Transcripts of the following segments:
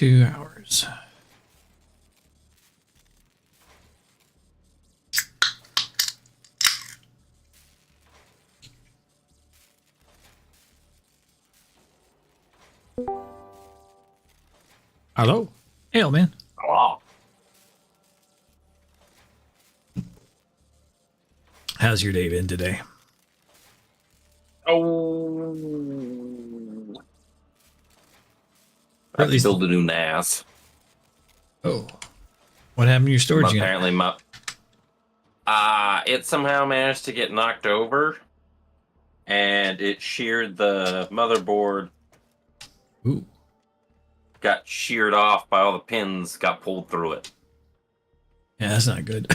2 hours. Hello. Hey, old man. Wow. How's your day been today? Oh. Or at least build a new NAS. Oh. What happened to your storage unit? Apparently, it somehow managed to get knocked over, and it sheared the motherboard. Ooh. Got sheared off by all the pins, got pulled through it. Yeah, that's not good.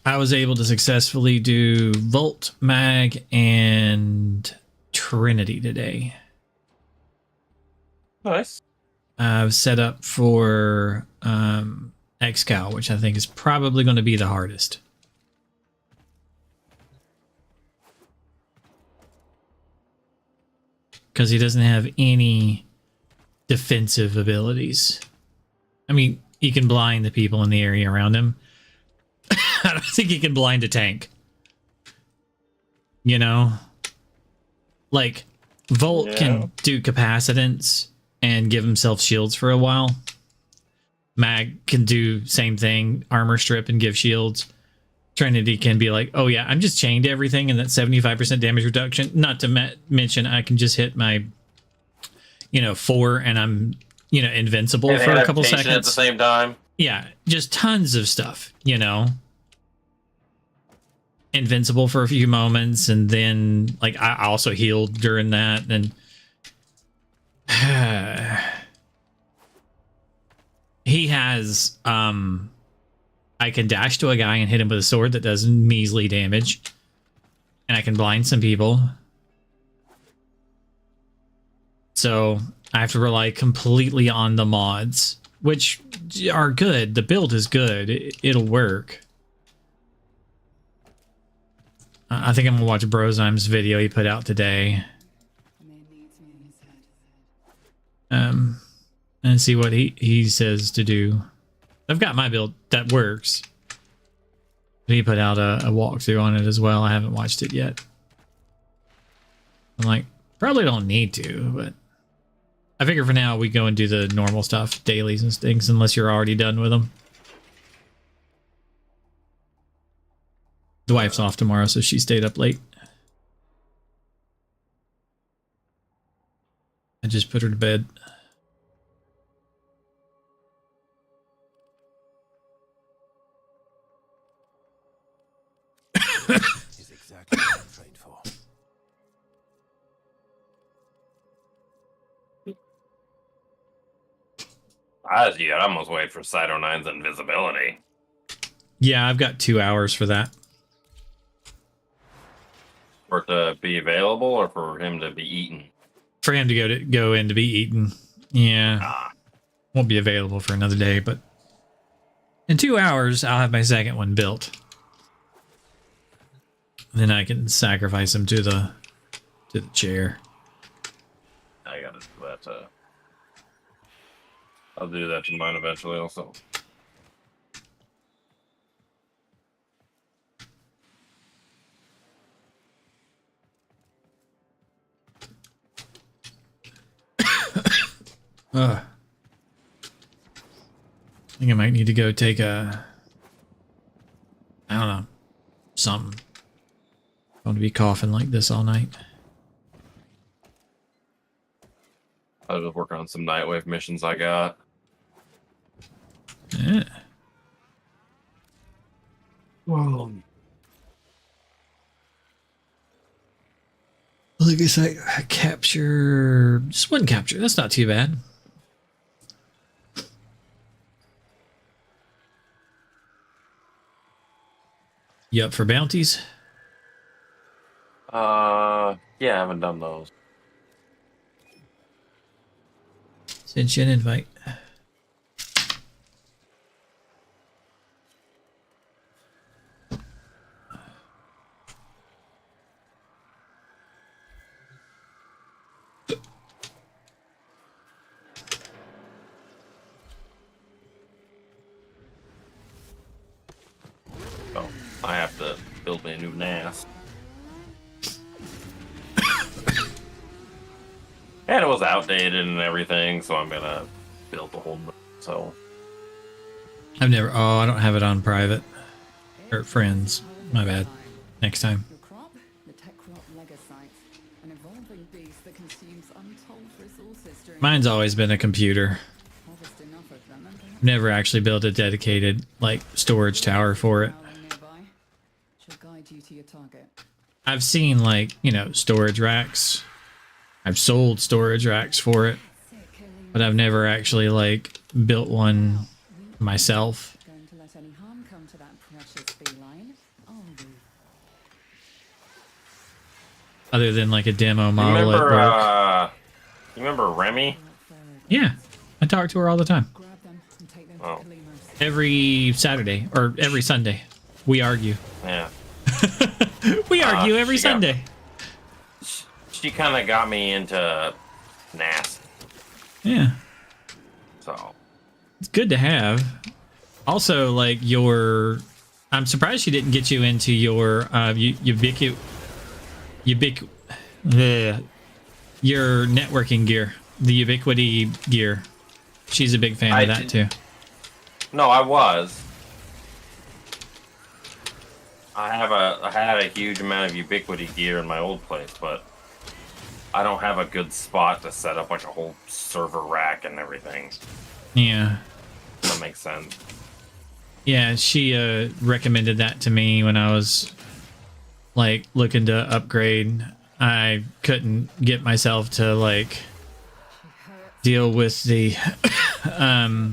I was able to successfully do Volt, Mag, and Trinity today. Nice. I've set up for XCal, which I think is probably going to be the hardest. Because he doesn't have any defensive abilities. I mean, he can blind the people in the area around him. I don't think he can blind a tank. You know? Like, Volt can do capacitance and give himself shields for a while. Mag can do same thing, armor strip and give shields. Trinity can be like, oh yeah, I'm just chained to everything and that 75% damage reduction. Not to mention I can just hit my, 4 and I'm, invincible and for a couple seconds. At the same time. Yeah, just tons of stuff, Invincible for a few moments, and then like I also healed during that, and he has I can dash to a guy and hit him with a sword that does measly damage, and I can blind some people. So I have to rely completely on the mods, which are good. The build is good. It'll work. I think I'm gonna watch Brozyme's video he put out today. And see what he says to do. I've got my build that works. He put out a walkthrough on it as well. I haven't watched it yet. I'm like, probably don't need to, but I figure for now we go and do the normal stuff, dailies and things, unless you're already done with them. The wife's off tomorrow, so she stayed up late. I just put her to bed. Is exactly what I'm trained for. I'd almost wait for Cyto 9's invisibility. Yeah, I've got 2 hours for that. For it to be available or for him to be eaten? For him to go in to be eaten. Yeah. Won't be available for another day, but in 2 hours I'll have my second one built. Then I can sacrifice him to the chair. I gotta do that. I'll do that to mine eventually also. I think I might need to go take a, I don't know, something. I don't want to be coughing like this all night. I was working on some Nightwave missions I got. Yeah. Whoa. I guess I capture just one capture. That's not too bad. You up for bounties? Yeah, I haven't done those. Send you an invite. I have to build me a new NAS. And it was outdated and everything, so I'm gonna build the whole. So I've never. Oh, I don't have it on private or friends. My bad. Next time. Your crop, the tech crop Legosite, an evolving beast that consumes untold resources during Mine's always been a computer. harvest enough of them and perhaps Never actually built a dedicated like storage tower for it. prowling nearby shall guide you to your target. I've seen like, storage racks. I've sold storage racks for it, but I've never actually like built one myself. Going to let any harm come to that precious feline? Are we? Other than like a demo you model at remember? work. You remember Remy? Yeah, I talk to her all the time. Grab them and take them Oh. to Kalimos. Every Saturday or every Sunday, we argue. Yeah. We argue every she got- Sunday. She kind of got me into NAS. Yeah, So it's good to have. Also, like I'm surprised she didn't get you into your your networking gear, the Ubiquity gear. She's a big fan of that too. no, I was. I had a huge amount of Ubiquity gear in my old place, but I don't have a good spot to set up like a whole server rack and everything. Yeah. That makes sense. Yeah, she recommended that to me when I was like looking to upgrade. I couldn't get myself to like deal with the Cannot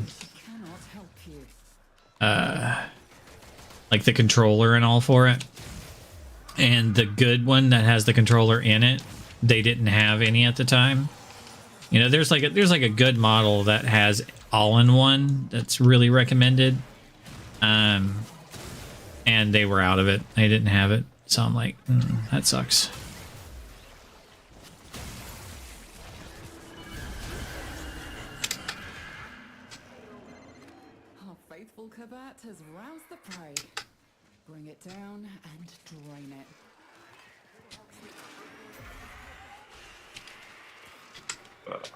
help you. like the controller and all for it. And the good one that has the controller in it, they didn't have any at the time. There's like a good model that has all-in-one that's really recommended. And they were out of it. They didn't have it. So I'm like, that sucks. Our faithful Kabat has roused the prey. Bring it down and drain it. But,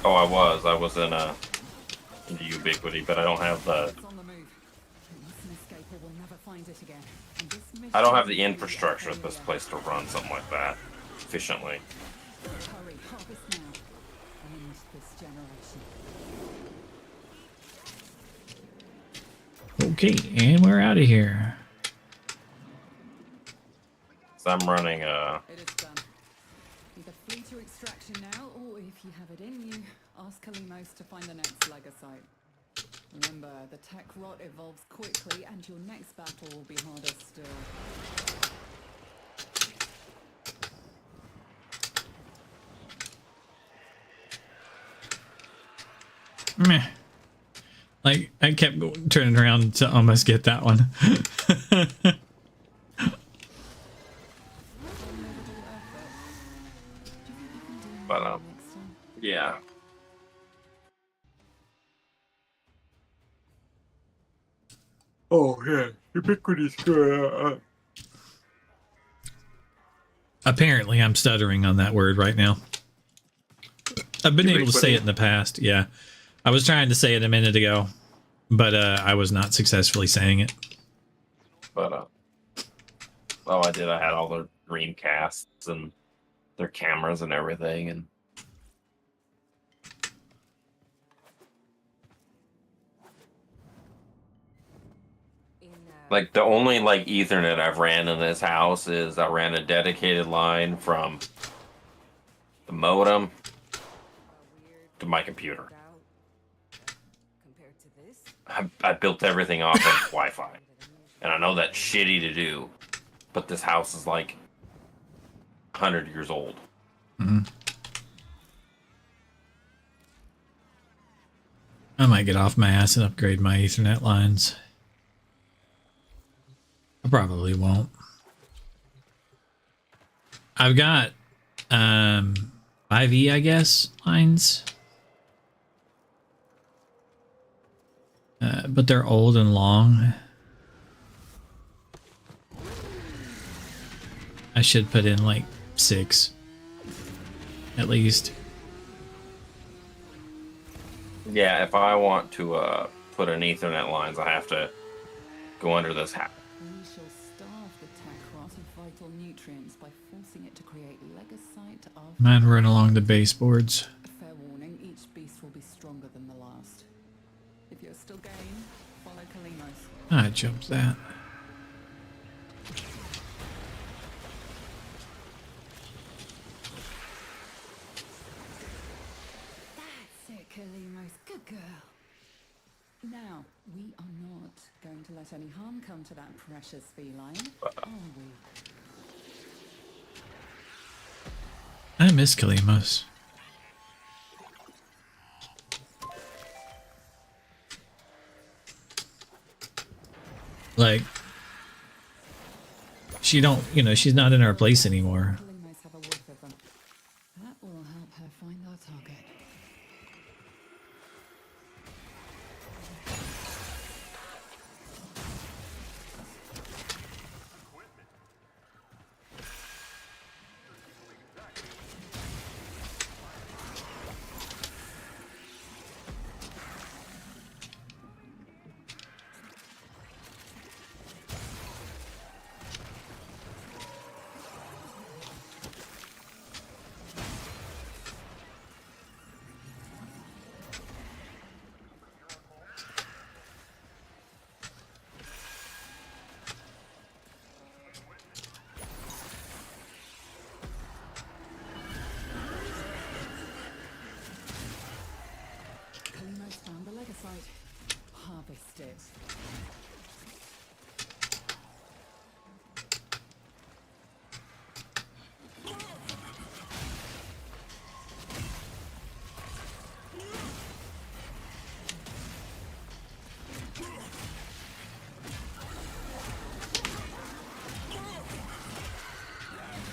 oh, I was in the Ubiquity, but I don't have the It's on the move. It mustn't escape or we'll never find it again. And this mission I don't have the will be infrastructure at this failure. place to run something like that efficiently. Hurry, harvest now. End this generation. Okay, and we're out of here. So I'm running It is done. Either flee to extraction now, or if you have it in you, ask Kalimos to find the next Legosite. Remember, the tech rot evolves quickly, and your next battle will be harder still. Meh. Like, I kept turning around to almost get that one. but Next time. yeah. Oh yeah, Ubiquity's good. Apparently, I'm stuttering on that word right now. I've been able to say it in the past. Yeah. I was trying to say it a minute ago, but I was not successfully saying it. But oh, I did. I had all their Dreamcasts and their cameras and everything, and like the only like Ethernet I've ran in this house is I ran a dedicated line from the modem to my computer. I built everything off of Wi-Fi, and I know that's shitty to do, but this house is like 100 years old. I might get off my ass and upgrade my Ethernet lines. I probably won't. I've got 5e, I guess, lines. But they're old and long. I should put in like 6 at least. Yeah, if I want to put in Ethernet lines, I have to go under this hat. We shall starve the Takrot of vital nutrients by forcing it to create Legasite after. Mine run along the baseboards. Fair warning, each beast will be stronger than the last. If you're still game, follow Kalimos. I jumped that. That's it, Kalimos. Good girl. Now, we are not going to let any harm come to that precious feline, are we? I miss Kalimos. Like, she don't, you know, she's not in our place anymore. Kalimos have a whiff of them. That will help her find our target. Kalimos found the Legasite. Harvest it.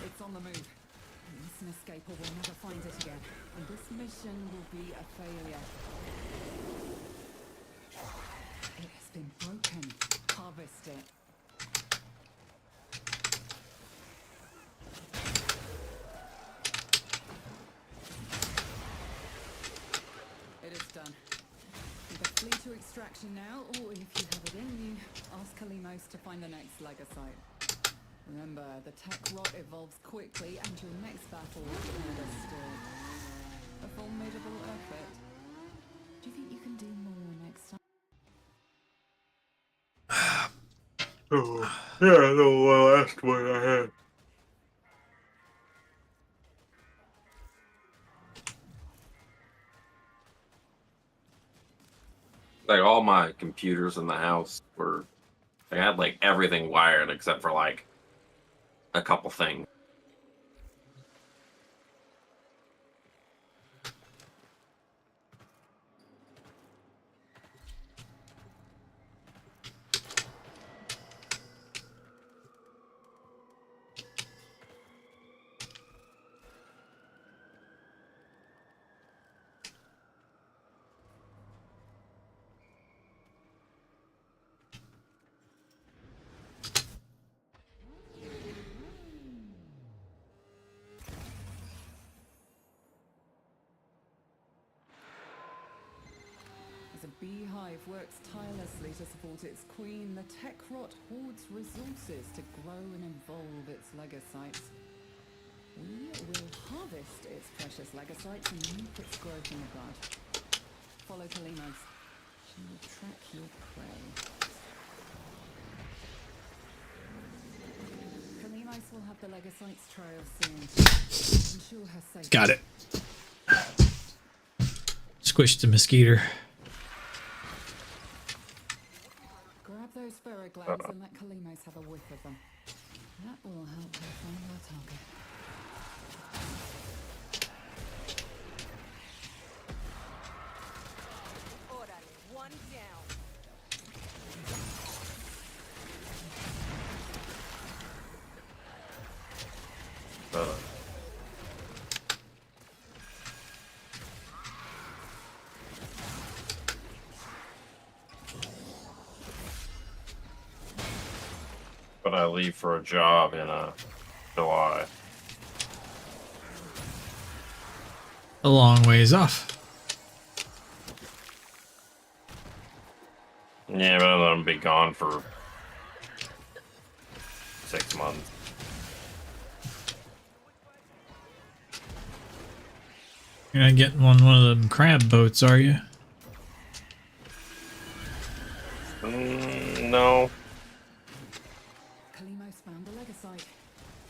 It's on the move. We mustn't escape or we'll never find it again. And this mission will be a failure. It has been broken. Harvest it. It is done. Either flee to extraction now, or if you have it in you, ask Kalimos to find the next Legasite. Remember, the tech rot evolves quickly, and your next battle will be understood. A formidable effort. Do you think you can do more next time? Oh, yeah, the last one I had. Like all my computers in the house were, I had like everything wired except for like a couple things. As a beehive works tirelessly to support its queen, the Tekrot hoards resources to grow and evolve its Legasites. We will harvest its precious Legasites and nuke its growth in the bud. Follow Kalimos. She will track your prey. Kalimos will have the Legasites trail soon. Ensure her safety. Got it. Squished the mosquito. Grab those ferroglands and let Kalimos have a whiff of them. That will help her find our target. Orale, one down. I leave for a job in July. A long ways off. Yeah, but I'm gonna be gone for 6 months. You're not getting one of them crab boats, are you? No. Kalimos found the Legasite.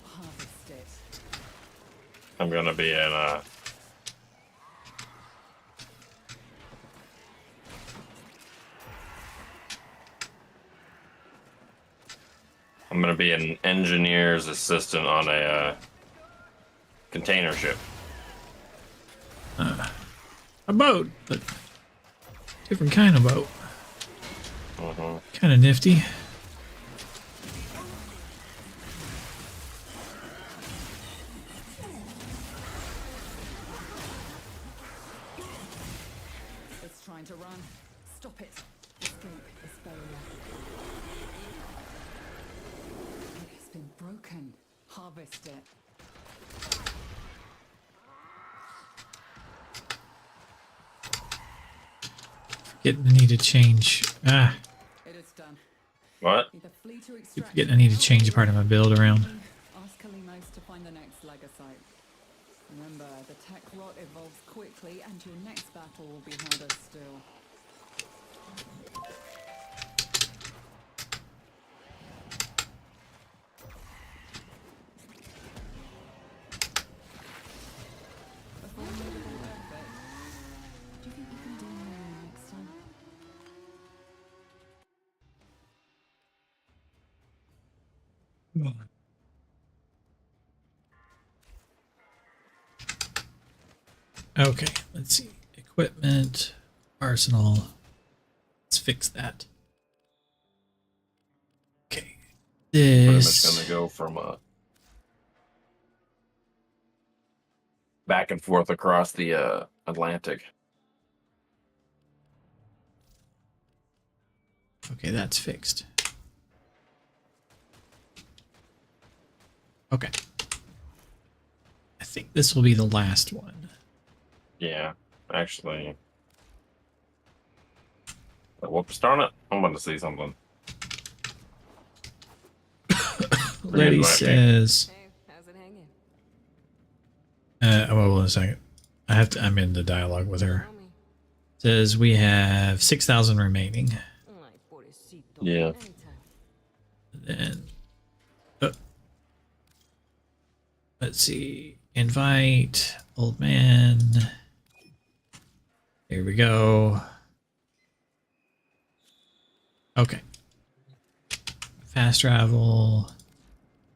Harvest it. I'm gonna be in I'm gonna be an engineer's assistant on a container ship. A boat, but different kind of boat. Mhm. Kind of nifty. It's trying to run. Stop it. Escape is failure. It's been broken. Harvest it. Getting the need to change. Ah, It is done. What? Either flee to keep extraction forgetting I need to now, change a part of my build around. Ask Kalimos to find the next Legasite. Remember, the tech rot evolves quickly, and your next battle will be harder still. A formidable effort. Do you think you can do more next time? Okay, let's see. Equipment, arsenal. Let's fix that. Okay. Pretty much This. gonna go from back and forth across the Atlantic. Okay, that's fixed. Okay. I think this will be the last one. Yeah, actually. Whoops, darn it. I'm going to see something. Letty Forget says, Hey, how's it hanging? hold on a second. I'm in the dialogue with her. Tell me. Says we have 6,000 remaining. Ay, pobrecito. Yeah. Anytime. Then, let's see. Invite old man. Here we go. Okay. Fast travel.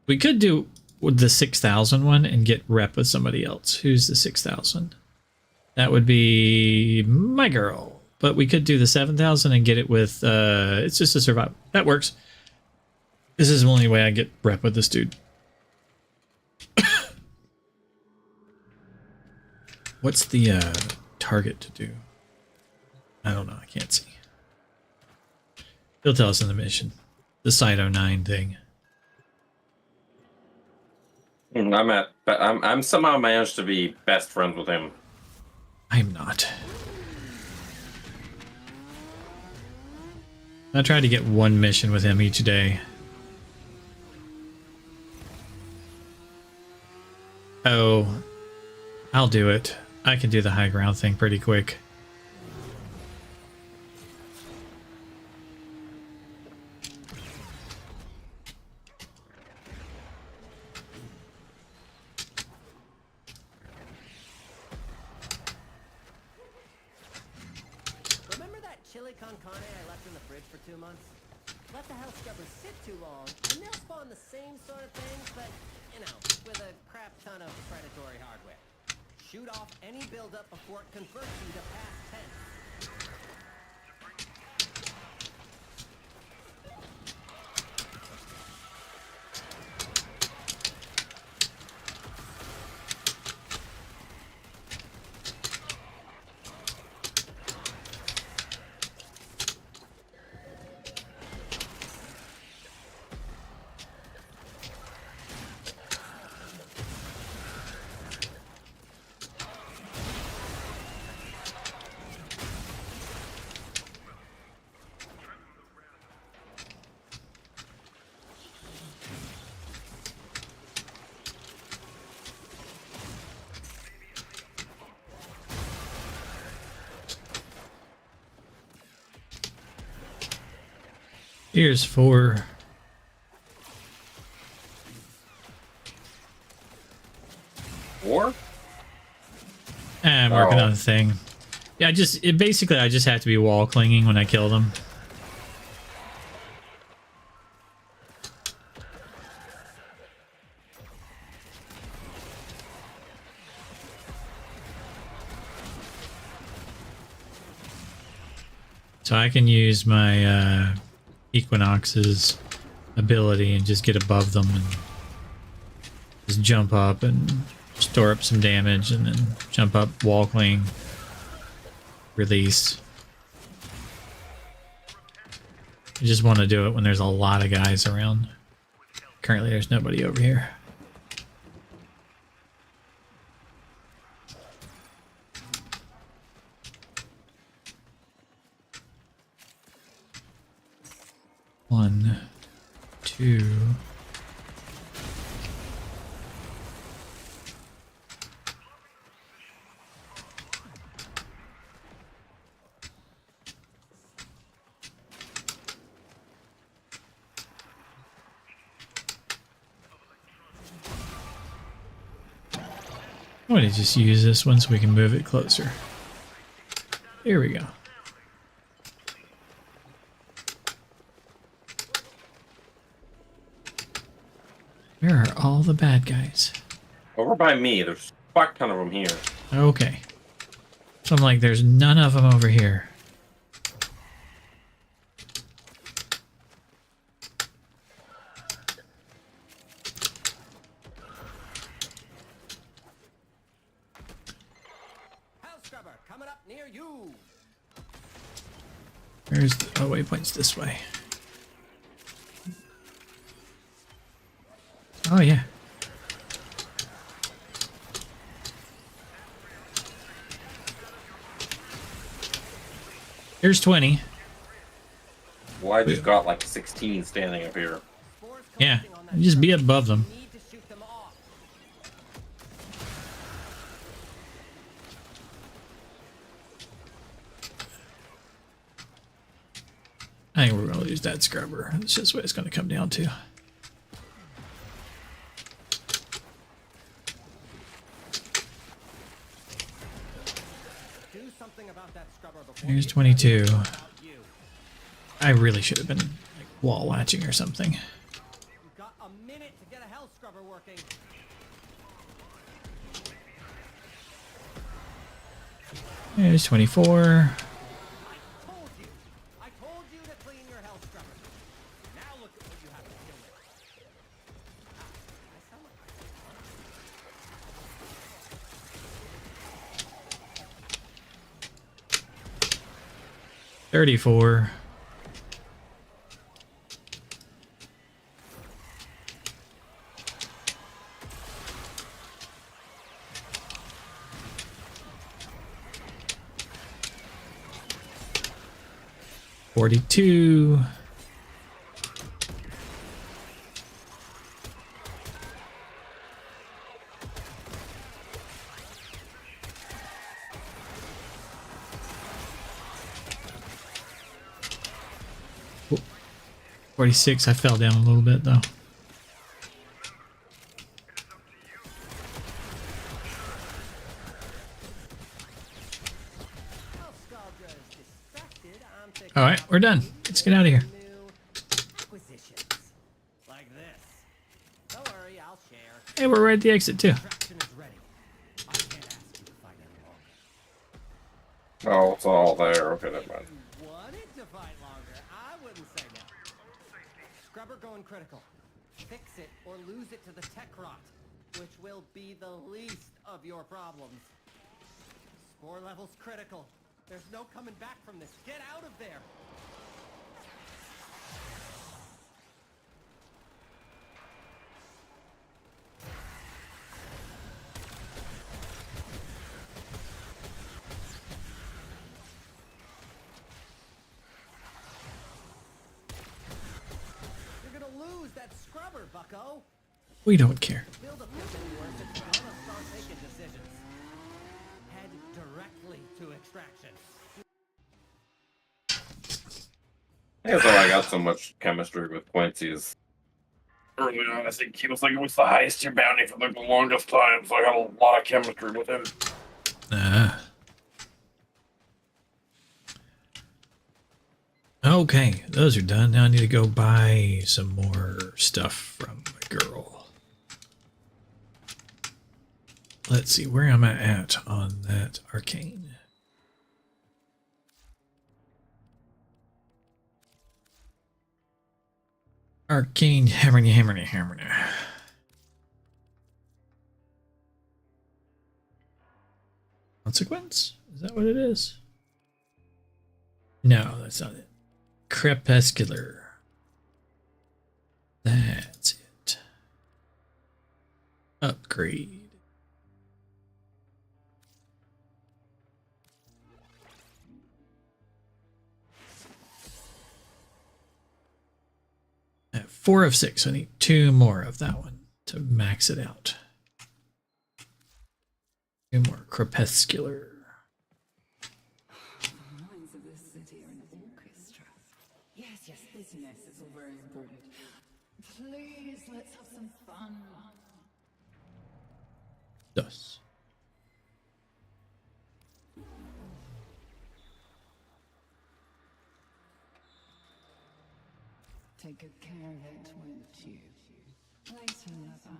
We could do with the 6,000 one and get rep with somebody else. Who's the 6,000? That would be my girl. But we could do the 7,000 and get it with, it's just a survival. That works. This is the only way I get rep with this dude. What's the target to do? I don't know. I can't see. He'll tell us in the mission. The Cyto 9 thing. I'm somehow managed to be best friends with him. I'm not. I try to get one mission with him each day. Oh, I'll do it. I can do the high ground thing pretty quick. Remember that chili con carne I left in the fridge for 2 months? Let the house scrubbers sit too long, and they'll spawn the same sort of things, but, you know, with a crap ton of predatory hardware. Shoot off any buildup before it converts you to past tense. Here's 4. War? I'm working Oh. on a thing. Yeah, I just have to be wall clinging when I kill them. So I can use my Equinox's ability and just get above them and just jump up and store up some damage and then jump up, wall cling, release. I just want to do it when there's a lot of guys around. Currently there's nobody over here. One, two. I'm going to just use this one so we can move it closer. Here we go. Where are all the bad guys? Over by me. There's a fuck ton of them here. Okay. So I'm like, there's none of them over here. House scrubber coming up near you. Where's the... Oh, waypoint's this way. Oh, yeah. Here's 20. Well, I just got like 16 standing up here. Spores Yeah, collecting on that just be scrubber. above them. You need to shoot them off. I think we're going to lose that scrubber. That's just what it's going to come down to. Do something about that scrubber before Here's you 22. about you. I really should have been like, wall latching or something. You've got a minute to get a hell scrubber working. Here's 24. Told you. I told you to clean your hell scrubber. Now look at what you have to deal with. I sound like 34. $42. Oh, 46. I fell down a little bit though. Well, Scaldra is distracted. I'm thinking All right, we're done. Let's get out of here. new acquisitions. Like this. Don't worry, I'll share. Hey, we're right at the exit too. Traction is ready. I can't ask you to fight any longer. Oh, it's all there. Okay, never mind. You wanted to fight longer. I wouldn't say no. Scrubber going critical. Fix it or lose it to the tech rot, which will be the least of your problems. Spore level's critical. There's no coming back from this. Get out of there. You're gonna lose that scrubber, bucko. We don't care. Build up this anywhere if you're gonna start making decisions. Head directly to extraction. That's why I got so much chemistry with Quincy is early on. I think he was like always the highest tier bounty for like the longest time, so I got a lot of chemistry with him. Okay, those are done. Now I need to go buy some more stuff from my girl. Let's see, where am I at on that arcane? Arcane hammer. Consequence? Is that what it is? No, that's not it. Crepuscular. That's it. Upgrade. At 4 of 6, I need 2 more of that one to max it out. 2 more crepuscular. The minds of this city are an orchestra. Yes, business is all very important. Please, let's have some fun. Thus. Take good care of it, won't you? Later, lover.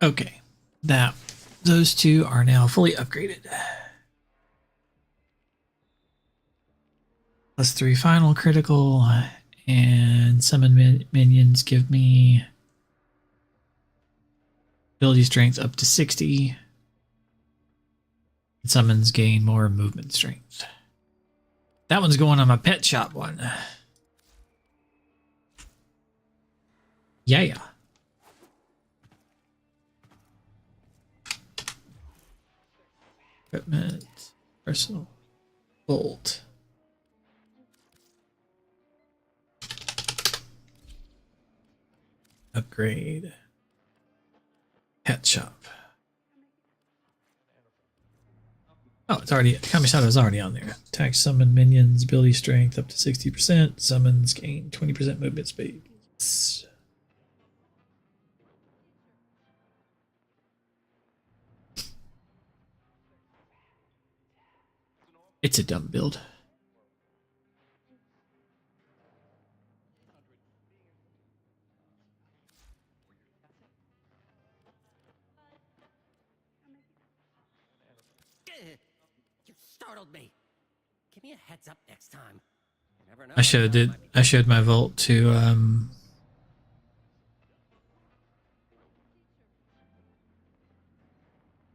Okay. Now, those 2 are now fully upgraded. +3 final critical, and summon minions give me ability strength up to 60. And summons gain more movement strength. That one's going on my pet shop one. Yeah. Equipment, personal, bolt. Upgrade. Pet shop. Oh, it's already, Kamisada is already on there. Attack, summon minions, ability strength up to 60%. Summons gain 20% movement speed. It's a dumb build. You startled me. Give me a heads up next time. You never know. I showed it. I showed my Volt to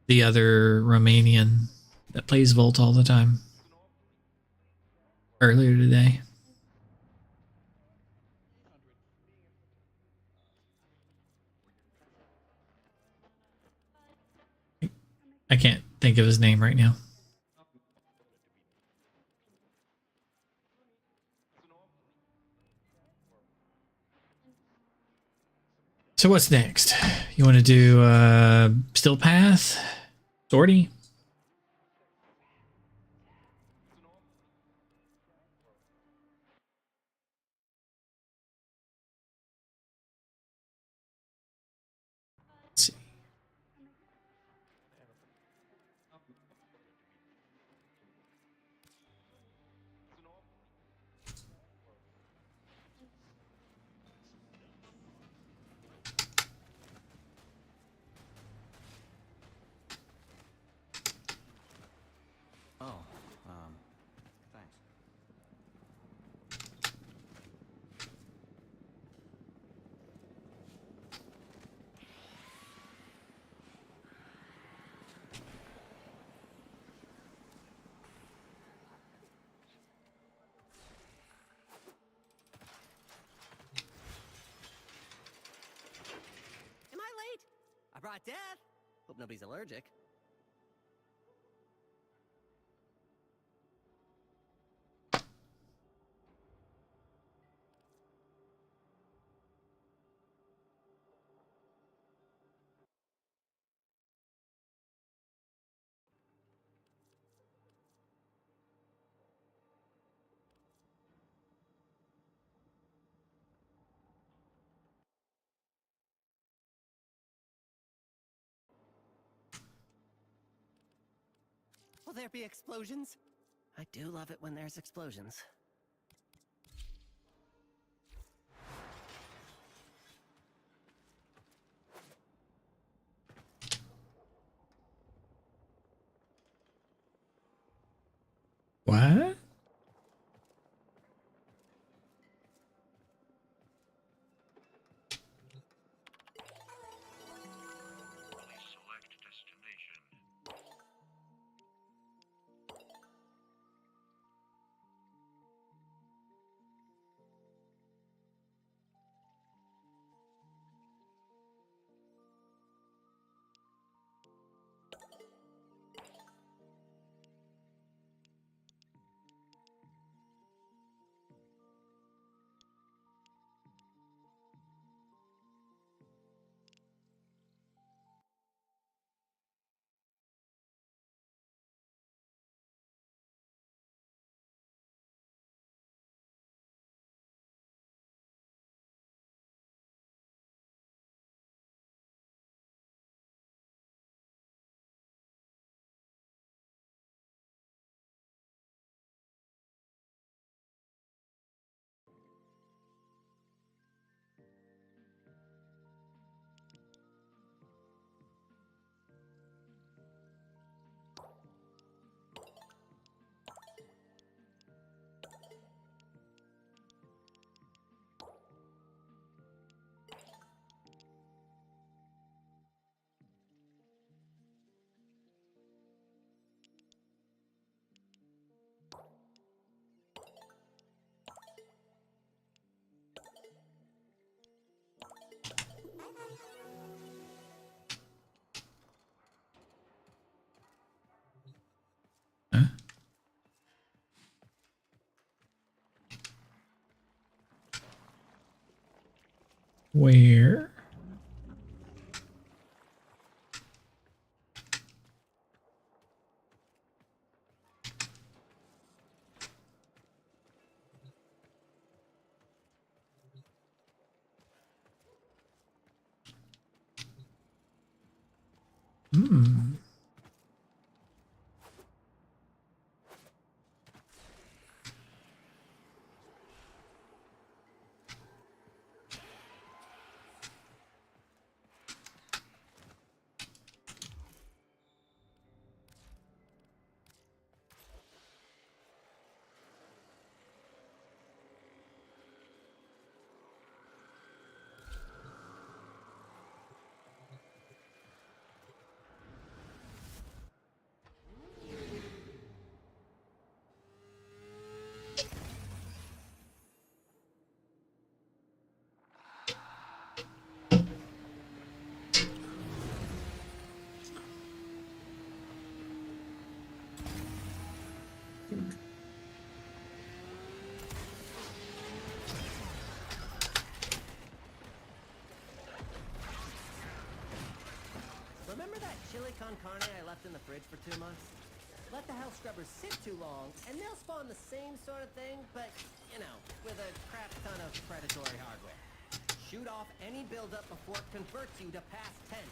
the other Romanian that plays Volt all the time earlier today. I can't think of his name right now. So what's next? You want to do Still Path? Sortie? Let's see. Oh, thanks. Am I late? I brought death. Hope nobody's allergic. there be explosions? I do love it when there's explosions. What? Select destination. Huh? Where? Hmm. Remember that chili con carne I left in the fridge for 2 months? Let the house scrubbers sit too long, and they'll spawn the same sort of thing, but, you know, with a crap ton of predatory hardware. Shoot off any buildup before it converts you to past tense.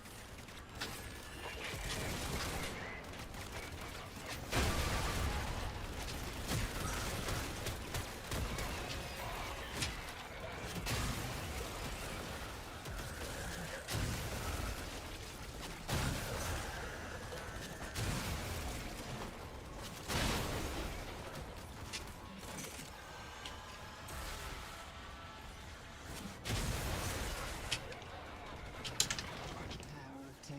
Power of two.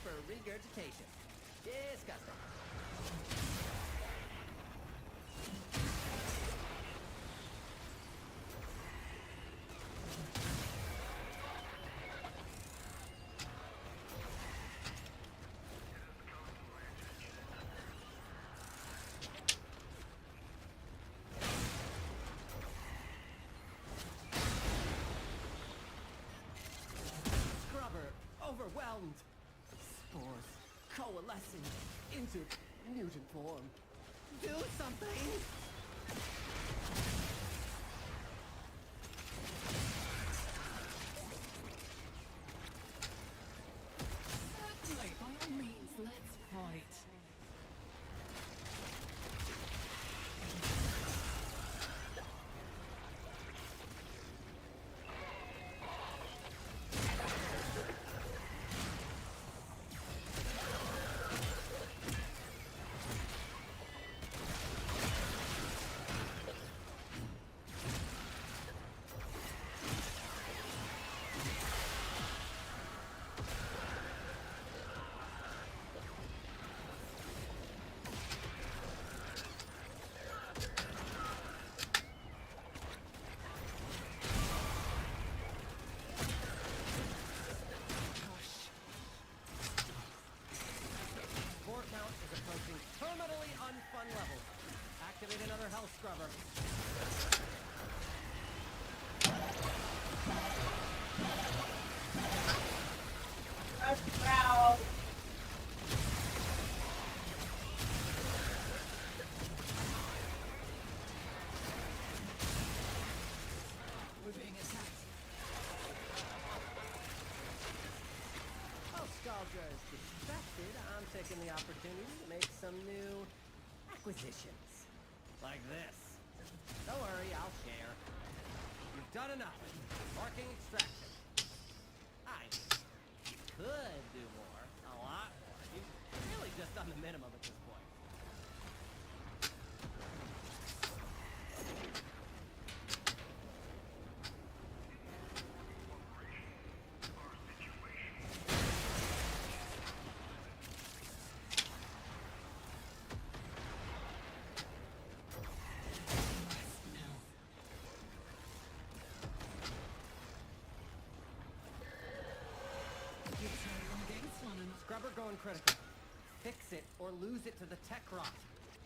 for regurgitation. Disgusting. Scrubber overwhelmed. Spores coalescing into mutant form. Do something! Certainly, by all means, let's fight. Spore count is approaching terminally unfun levels. Activate another health scrubber. We're being attacked. While Scaldra is distracted, I'm taking the opportunity to make some new acquisitions. Like this. Don't worry, I'll share. You've done enough. Marking extraction. You could do more. A lot more. You've really just done the minimum at this point. Scrubber going critical. Fix it or lose it to the tech rot,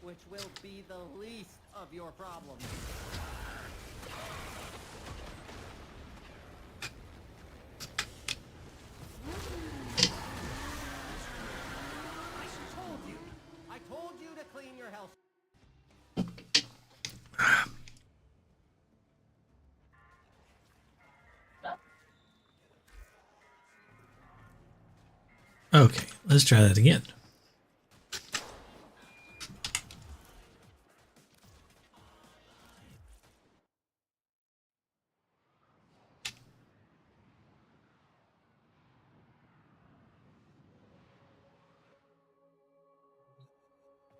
which will be the least of your problems. I told you to clean your health. Okay, let's try that again.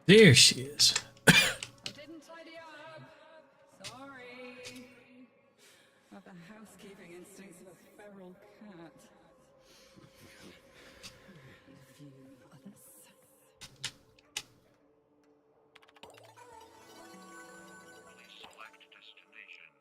There she is. I didn't tidy up. Sorry. Have the housekeeping instincts of a feral cat. A few others. Please select destination.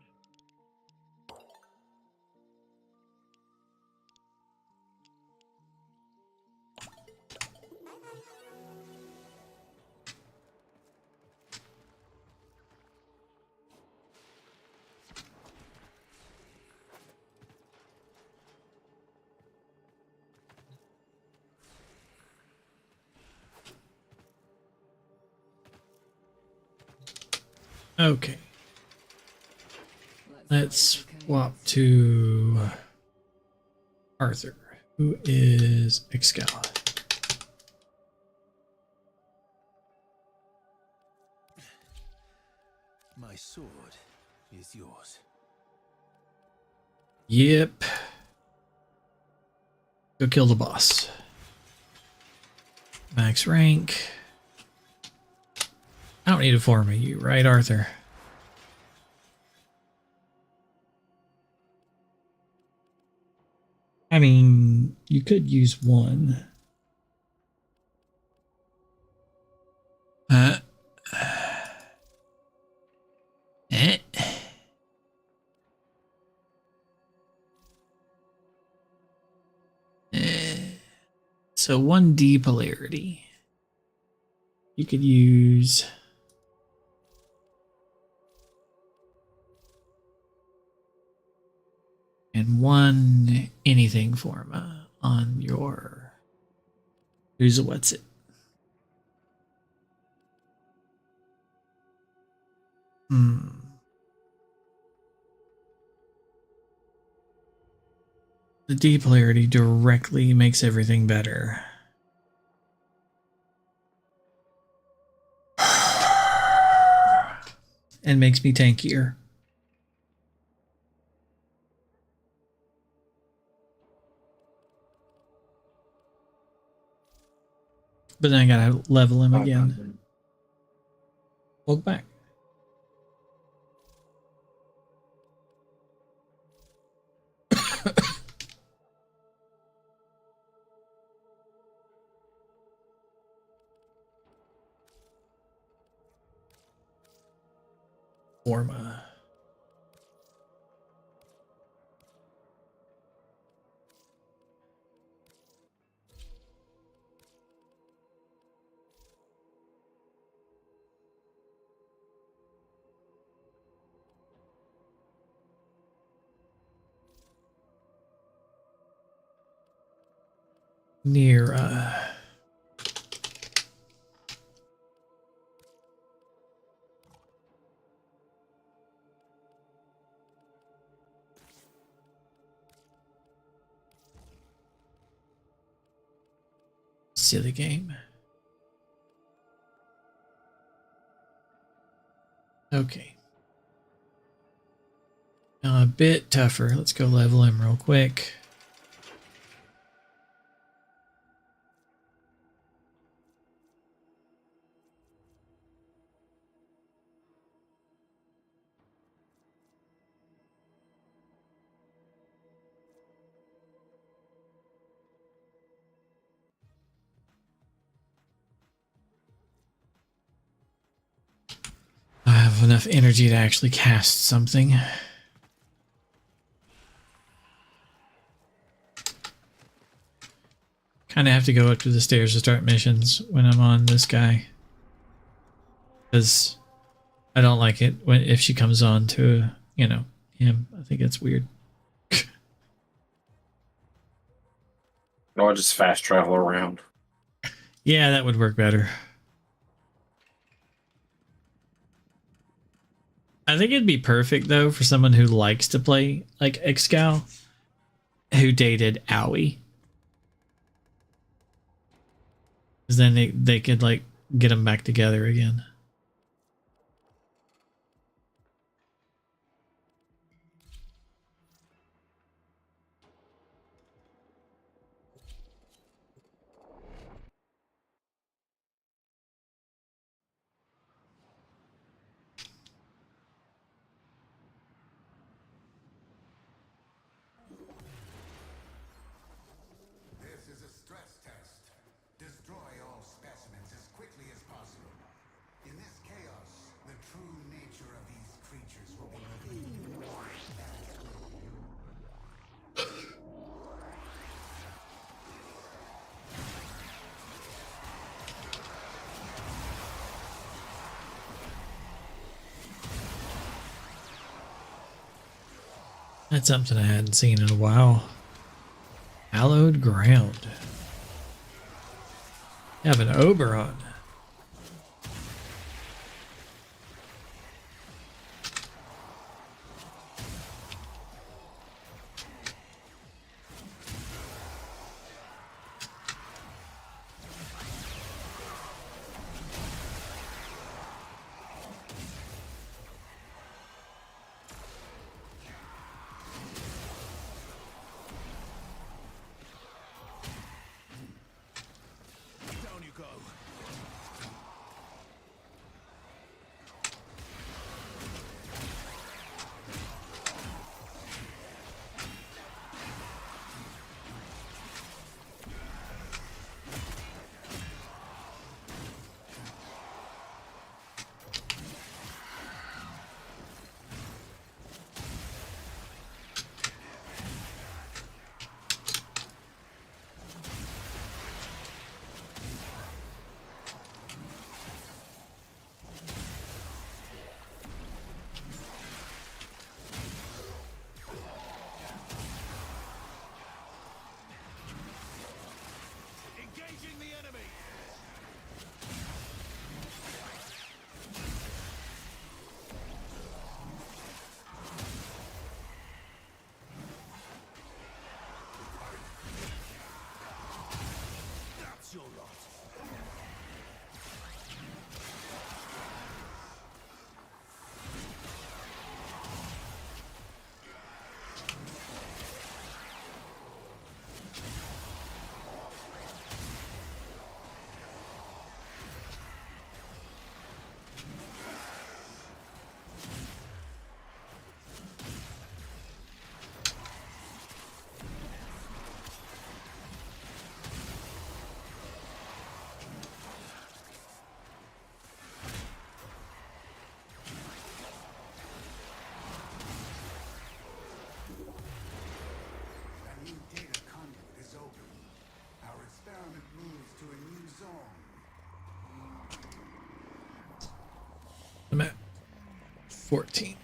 Okay, let's swap to Arthur, who is Excalibur. My sword is yours. Yep. Go kill the boss. Max rank. I don't need it for me, you right, Arthur? I mean, you could use one. So 1D polarity. You could use and one anything forma on your who's what's it. The D polarity directly makes everything better. And makes me tankier. But then I gotta level him again. Welcome back. Forma. Nira. Silly game. Okay. Now a bit tougher. Let's go level him real quick. I have enough energy to actually cast something. Kind of have to go up to the stairs to start missions when I'm on this guy. Because I don't like it when if she comes on to, you know, him. I think it's weird. No, I just fast travel around. Yeah, that would work better. I think it'd be perfect though for someone who likes to play like Excal, who dated Owie. Because then they could like get them back together again. This is a stress test. Destroy all specimens as quickly as possible. In this chaos, the true nature of these creatures will be revealed. That's something I hadn't seen in a while. Hallowed ground. You have an Oberon. Down you go. 14.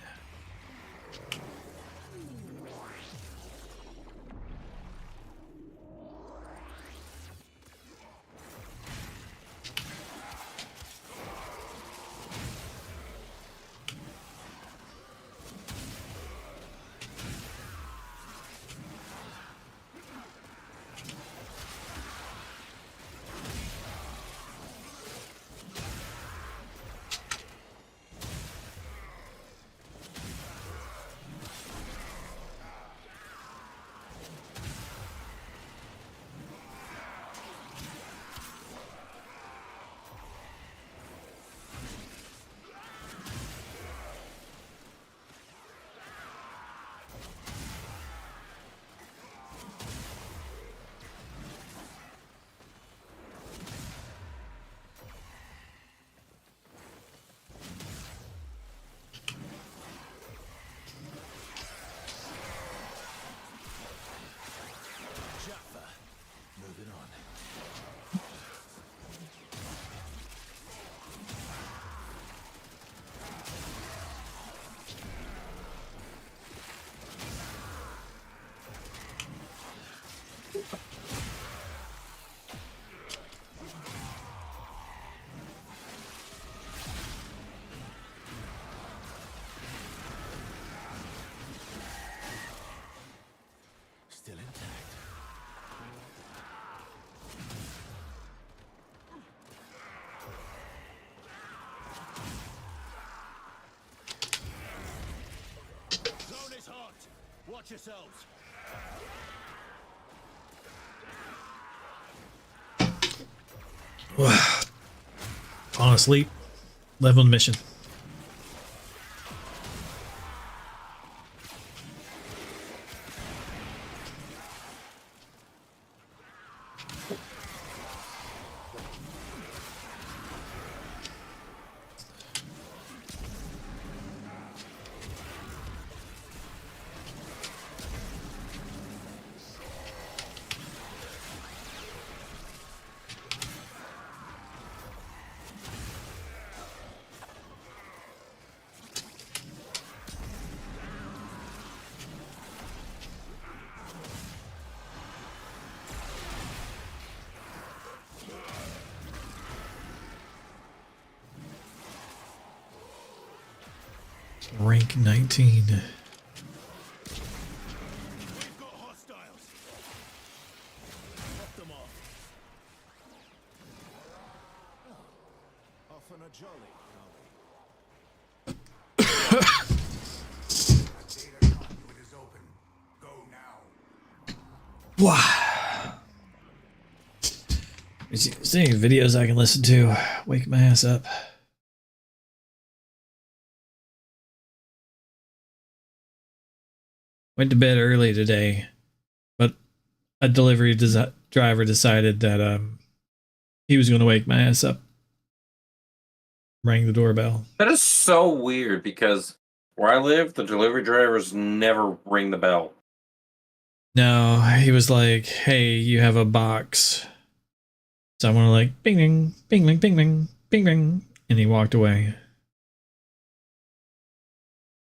Jaffa. Moving on. Still intact. Zone is hot. Watch yourselves. Falling asleep. Level mission. Rank 19. We've got hostiles. Pop them off. Off on a jolly, are Data conduit is open. Go now. Wow. Is there any videos I can listen to? Wake my ass up. Went to bed early today, but a delivery driver decided that he was going to wake my ass up. Rang the doorbell. That is so weird because where I live, the delivery drivers never ring the bell. No, he was like, "Hey, you have a box." So I went like, "Bing, bing, bing, bing, bing, bing, bing, bing," and he walked away.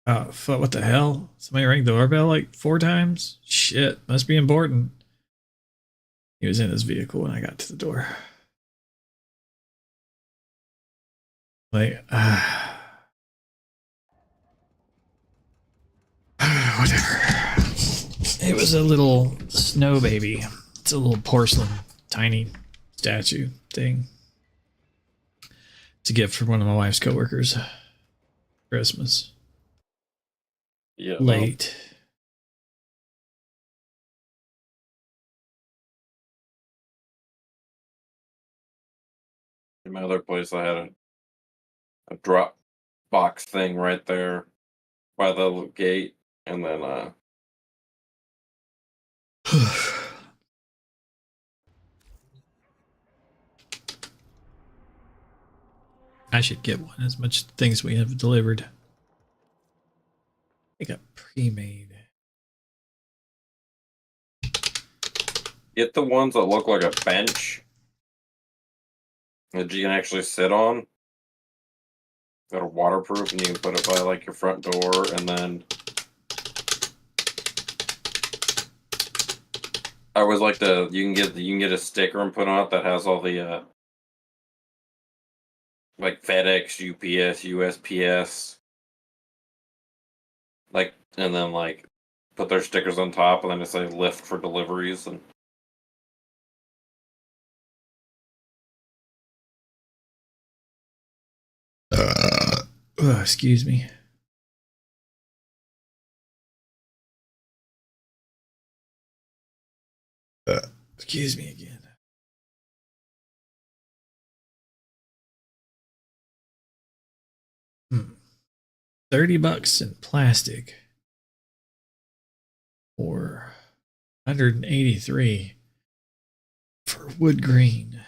Oh, fuck, what the hell? Somebody rang the doorbell like 4 times? Shit, must be important. He was in his vehicle when I got to the door. Like, whatever. It was a little snow baby. It's a little porcelain, tiny statue thing. It's a gift from one of my wife's coworkers. Christmas. Yeah. Late. In my other place, I had a drop box thing right there by the little gate, and then I should get one. As much things we have delivered. I got pre-made. get the ones that look like a bench that you can actually sit on. that are waterproof, and you can put it by like your front door, and then I always like to you can get a sticker and put on it that has all the like FedEx, UPS, USPS, like, and then like put their stickers on top, and then just say lift for deliveries. And excuse me. Excuse me again. $30 in plastic, or 183 for wood green.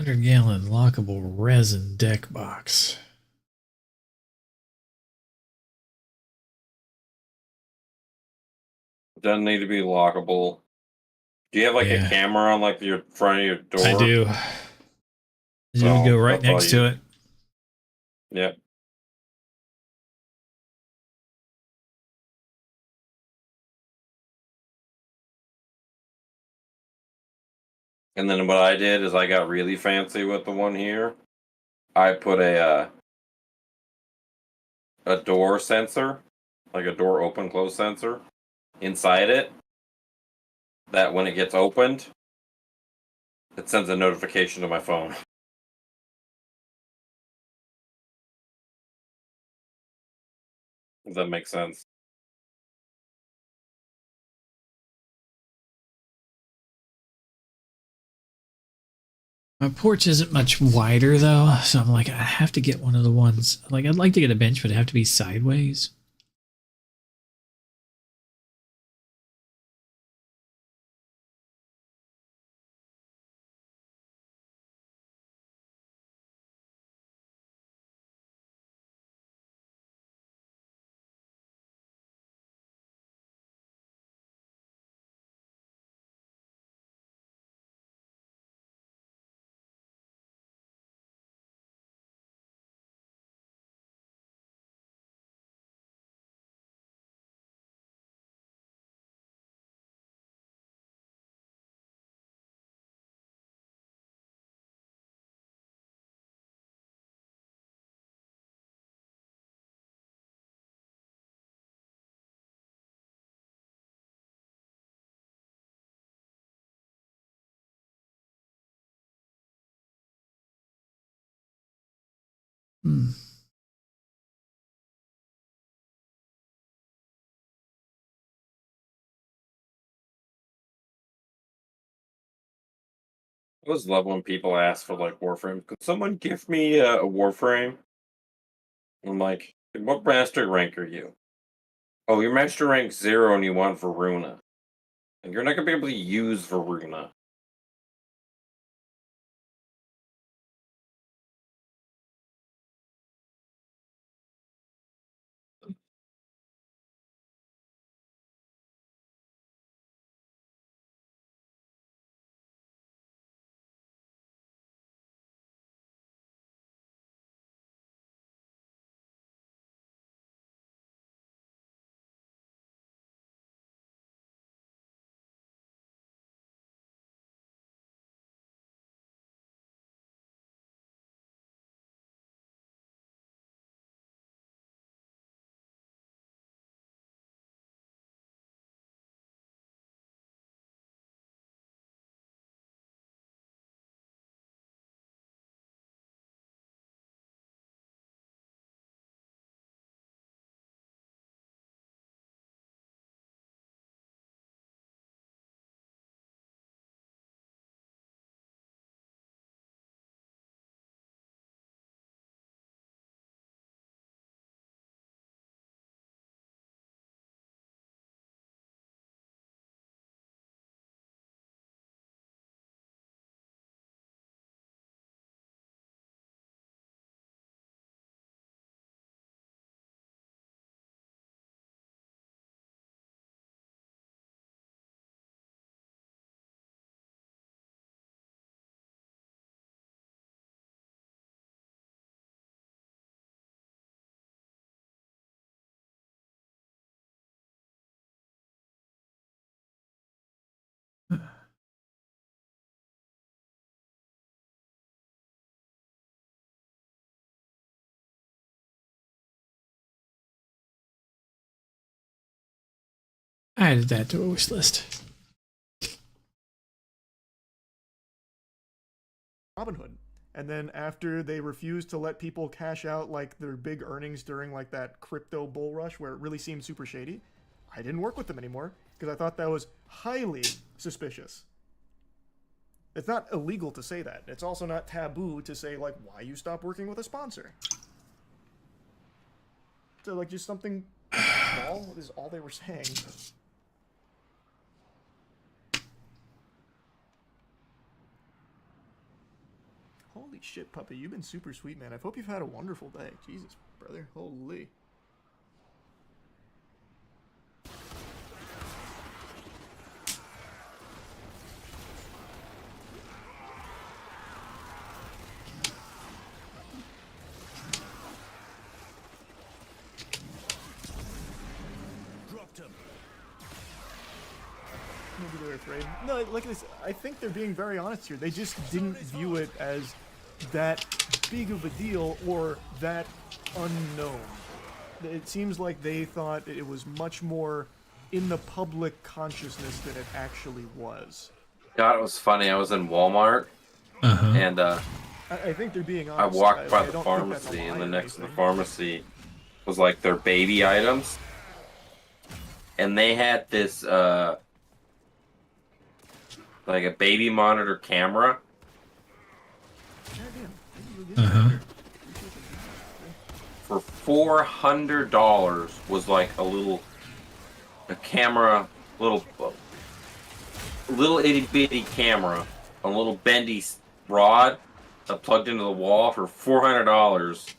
$100-gallon lockable resin deck box. doesn't need to be lockable. Do you have like Yeah. a camera on like your front of your door? I do. It So, would go right that's all next you- to it. Yep. And then what I did is I got really fancy with the one here. I put a door sensor, like a door open close sensor, inside it. That when it gets opened, it sends a notification to my phone. If that makes sense. My porch isn't much wider though, so I'm like, I have to get one of the ones. Like, I'd like to get a bench, but it'd have to be sideways. Hmm. I always love when people ask for like Warframe. Could someone give me a Warframe? I'm like, what master rank are you? Oh, you're master rank 0 and you want Varuna. And you're not gonna be able to use Varuna. I added that to a wish list. Robinhood. And then after they refused to let people cash out like their big earnings during like that crypto bull rush where it really seemed super shady, I didn't work with them anymore because I thought that was highly suspicious. It's not illegal to say that. It's also not taboo to say like why you stop working with a sponsor. So like just something small is all they were saying. Holy shit, Puppy, you've been super sweet, man. I hope you've had a wonderful day. Jesus, brother. Holy. Dropped him. Maybe they're afraid. No, like this, I think they're being very honest here. They just didn't view it as that big of a deal or that unknown. It seems like they thought it was much more in the public consciousness than it actually was. God, it was funny. I was in Walmart, and I think they're being I honest. walked by I the don't think that's a pharmacy, lie and or then next to the anything. pharmacy was like their baby items, and they had this like a baby monitor camera. For $400 was like a camera, little itty bitty camera, a little bendy rod plugged into the wall for $400.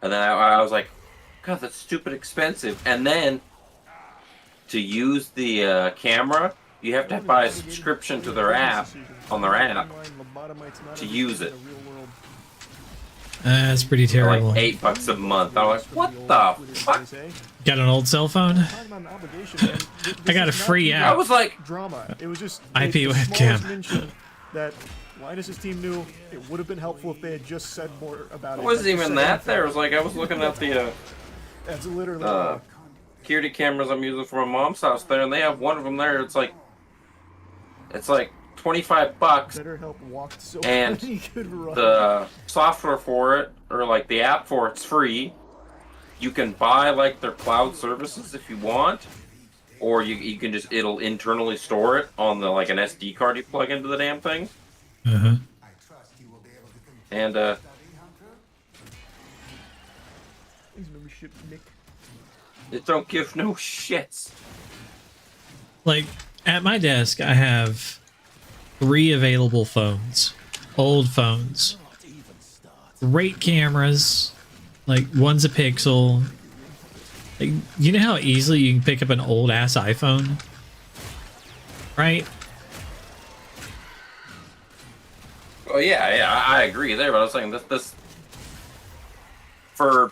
And then I was like, God, that's stupid expensive. And then to use the camera, you have to buy a subscription to their app, on their app, to use it. That's pretty For terrible. like $8 a month. I'm like, what the fuck? Got an old cell phone? I got a free I app. was like, Drama. It was just IP the webcam. smallest mention that Linus's team knew it would have been helpful if they had just said more about it. it wasn't Like, just even said that. There anything. was like, I was looking at the That's literally security cameras I'm using for my mom's house there, and they have one of them there. It's like $25, better help walked so and he could run. the software for it, or like the app for it's free. You can buy like their cloud services if you want, or you can just, it'll internally store it on the like an SD card you plug into the damn thing. Uh-huh. I trust you will be able to complete And the study, Hunter. Thanks, membership, Nick. it don't give no shits. Like, at my desk, I have 3 available phones. Old phones. Great cameras. Like, one's a Pixel. Like, you know how easily you can pick up an old-ass iPhone? Right? Oh yeah, I agree there, but I was saying this for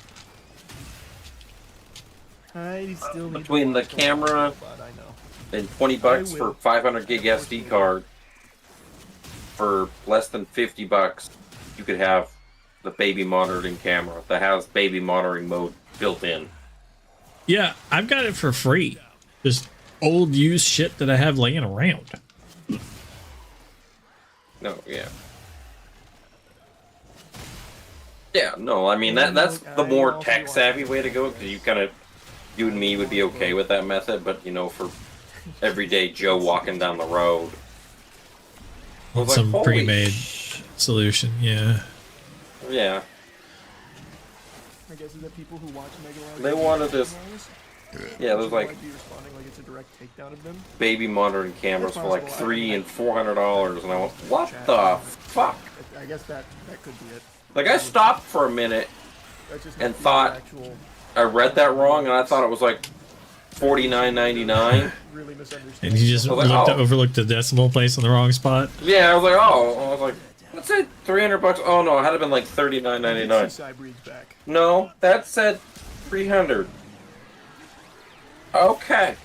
I still need between to the watch camera but I know. and $20 for 500 gig SD card, for less than $50, you could have the baby monitoring camera that has baby monitoring mode built in. Yeah, I've got it for free. Just old used shit that I have laying around. No, yeah. Yeah, no, I mean that's the more tech savvy way to go, because you and me would be okay with that method, but you know, for everyday Joe walking down the road, I was like, Some holy pre-made solution, yeah. yeah, I guess is that people who watch Megalon. they wanted this. Yeah, there's like might be responding like it's a direct takedown of them. baby monitoring cameras for like $300 and $400, and I went, what the fuck? I guess that could be it. Like, I stopped for a minute That's just and not the thought actual I read that wrong, and I thought it was like $49.99. really misunderstanding. And you just I was like, oh. overlooked the decimal place in the wrong spot. Yeah, I was like, oh, I was like, that said $300. Oh no, it had to been like $39.99. Seaside breeds back. No, that said $300. Okay.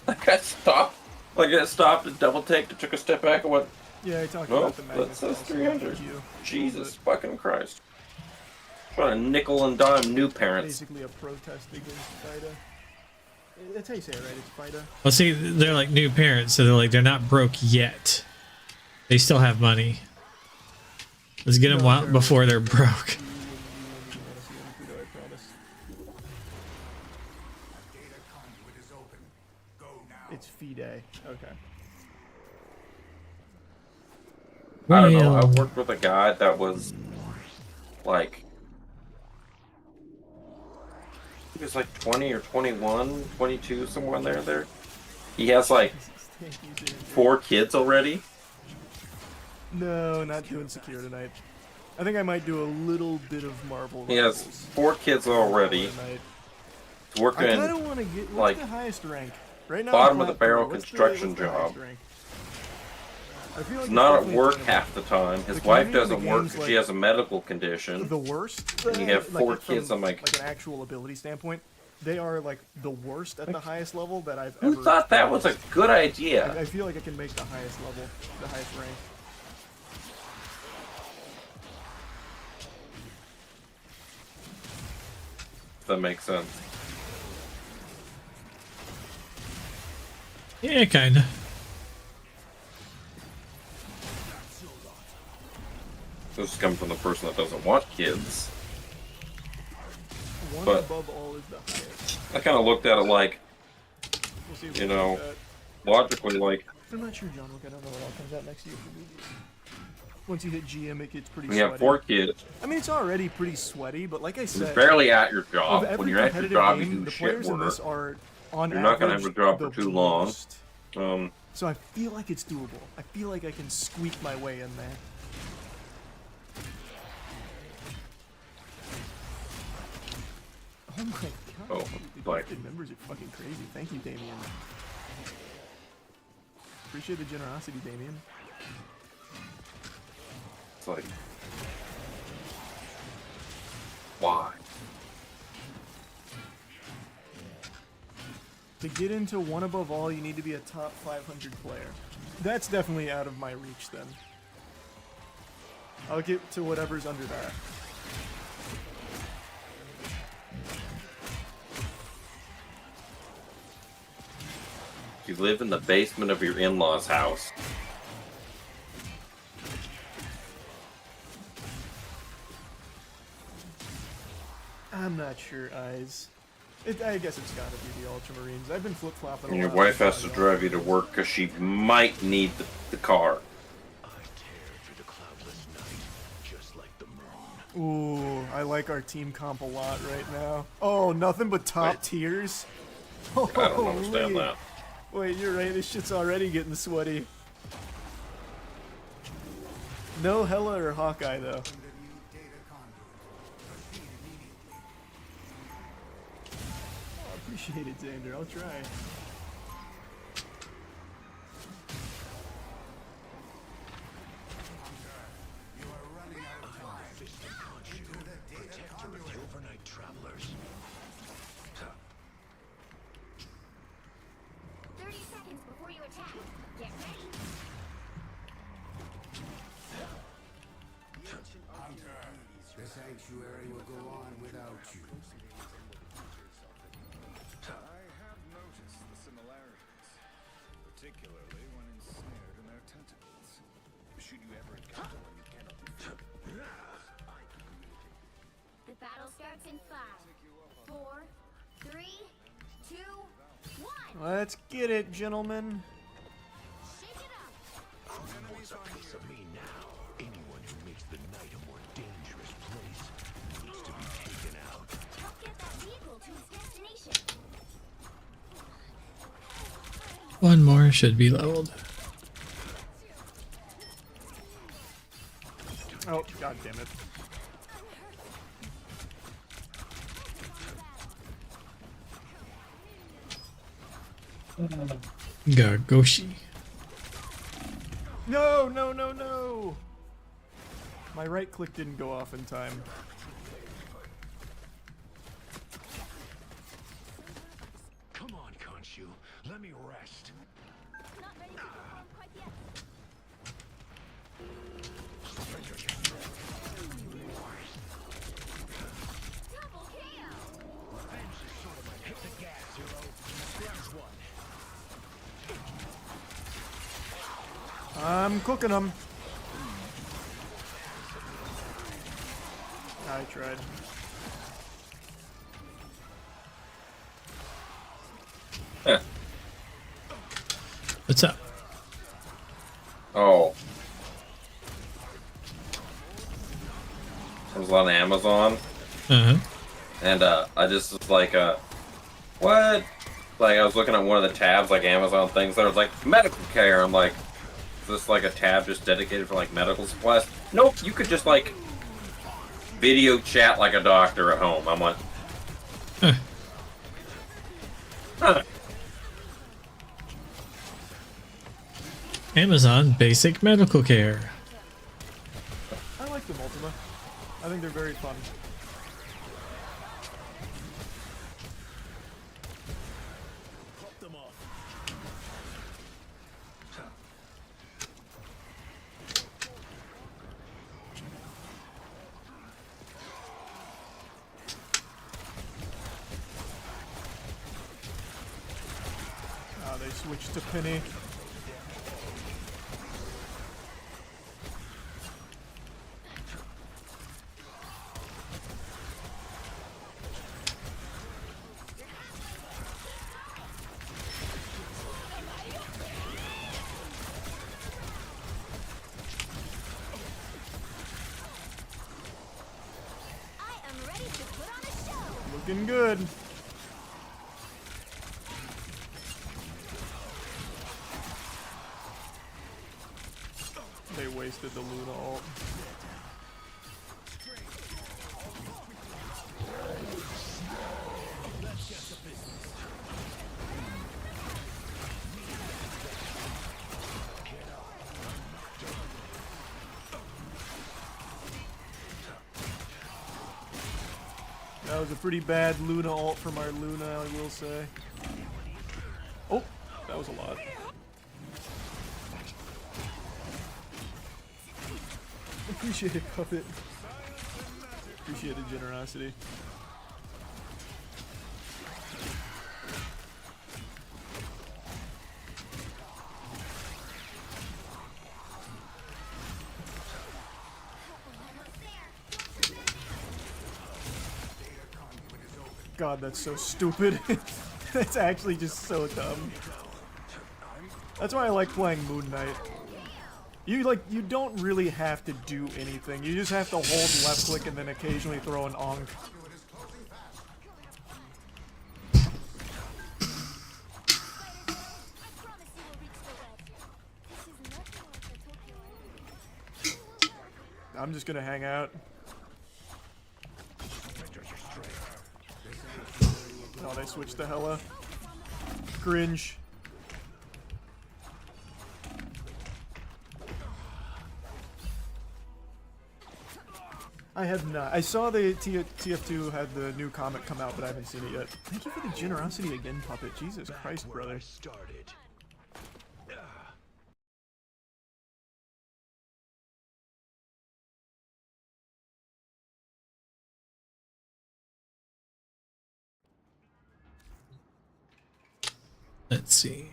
Like I stopped. Like I stopped and double taked and took a step back and went, Yeah, I talked no, about the that magnets. says also. 300. Thank you. Jesus fucking Christ. What a nickel and dime new parents. Basically a protest against FIDA. That's how you say it, right? It's FIDA. Well, see, they're like new parents, so they're not broke yet. They still have money. Let's get them out before they're broke. It's FIDE. Okay. I don't know. I worked with a guy that was like, he was like 20 or 21, 22, somewhere in there. He has like 4 kids already. No, not doing secure tonight. I think I might do a little bit of Marvel. He has 4 kids already. He's working I kind of want to get what's like the highest rank right now. bottom I'm of the flat barrel through. What's construction the highest job. rank? I feel like He's it's not at definitely work Tournament. half the time. His The wife community of the doesn't work game's, because she has a medical condition. The worst. And you have 4 kids. From, I'm like, an actual ability standpoint, they are like the worst at the highest level that I've who ever. thought that was a good idea? I feel like I can make the highest level, the highest rank. If that makes sense. Yeah, kinda. This is coming from the person that doesn't want kids. One But above all is the highest. I kind of looked at it like, We'll see if you we know, get that. logically, like, I'm not sure, John. Look, I don't know what all comes out next year for movies. Once you hit GM, it gets pretty when you sweaty. have 4 kids, I mean, it's already pretty sweaty, but like I you're said, barely at your of job. every When you're at your competitive job, you game, do the shit players in work. this are on You're not gonna average have a job for the too long. worst. Um, So I feel like it's doable. I feel like I can squeak my way in there. Oh my god. Oh, the like- gifted members are fucking crazy. Thank you, Damien. Appreciate the generosity, Damien. it's like, why? To get into one above all, you need to be a top 500 player. That's definitely out of my reach then. I'll get to whatever's under that. You live in the basement of your in-laws' house. I'm not sure, Eyes. I guess it's gotta be the Ultramarines. I've been flip-flopping And a your lot wife with has to my drive you to work because she might need the car. I tear through the cloudless night, just like the moon. Ooh, I like our team comp a lot right now. Oh, nothing but top tiers? I don't understand Holy. that. Wait, you're right, this shit's already getting sweaty. No Hela or Hawkeye, though. Oh, appreciate it, Xander. I'll try. Overnight travelers. 30 seconds before you attack. Get ready. The sanctuary will go on without you. I have noticed the similarities, particularly when ensnared in their tentacles. Should you ever encounter one you cannot defeat, I can communicate. The battle starts in 5, 4, 3, 2, 1. Let's get it, gentlemen. Shake it up. Wants a piece of me now. Anyone who makes the night a more dangerous place needs to be taken out. Help get that vehicle to its destination. One more should be leveled. Oh, god damn it. Gargoshi. No, no, no, no! My right click didn't go off in time. Come on, Khonshu. Let me rest. Not ready to go home quite yet. I'm cooking them. I tried. Yeah. What's up? Oh. I was on Amazon, Uh huh. and I just was like, what? Like, I was looking at one of the tabs, like Amazon things, that was like medical care. I'm like, is this like a tab just dedicated for like medical supplies? Nope, you could just like video chat like a doctor at home. I'm like, huh. Amazon basic medical care. I like them, Ultima. I think they're very fun. Ah, they switched to Penny. I am ready to put on a show. Looking good. They wasted the Luna ult. That was a pretty bad Luna ult from our Luna, I will say. Oh, that was a lot. Appreciate it, Puppet. Appreciate the generosity. God, that's so stupid. That's actually just so dumb. That's why I like playing Moon Knight. You don't really have to do anything. You just have to hold left click and then occasionally throw an Onk. I'm just gonna hang out. Oh, they switched to Hela. Cringe. I have not. I saw the TF2 had the new comic come out, but I haven't seen it yet. Thank you for the generosity again, Puppet. Jesus Christ, brother. Started. Let's see.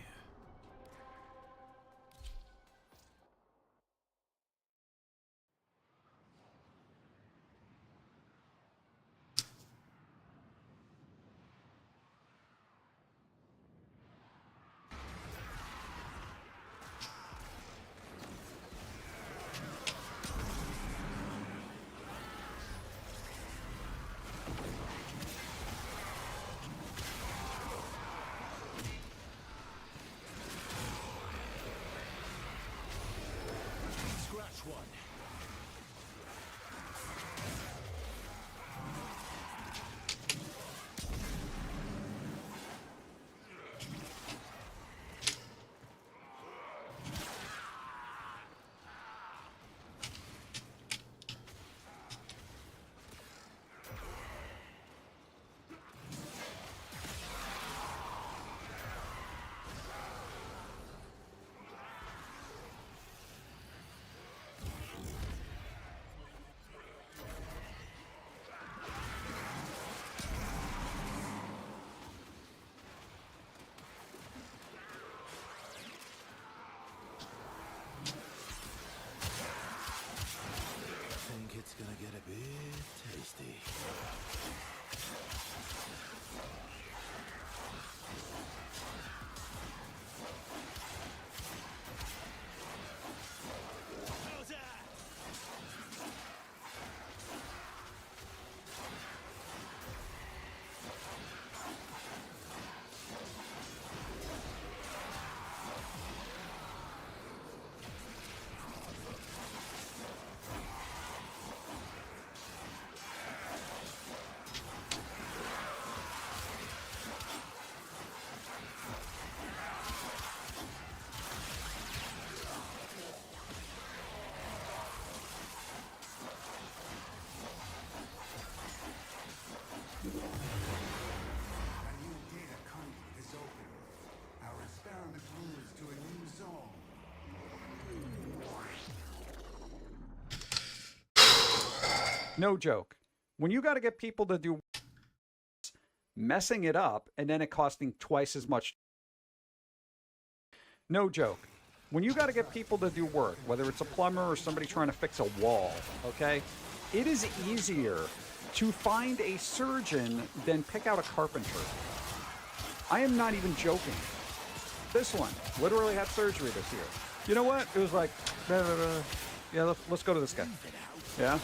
No joke. When you got to get people to do messing it up and then it costing twice as much. No joke. When you got to get people to do work, whether it's a plumber or somebody trying to fix a wall, okay, it is easier to find a surgeon than pick out a carpenter. I am not even joking. This one literally had surgery this year. You know what? It was like, yeah, let's go to this guy. Yeah.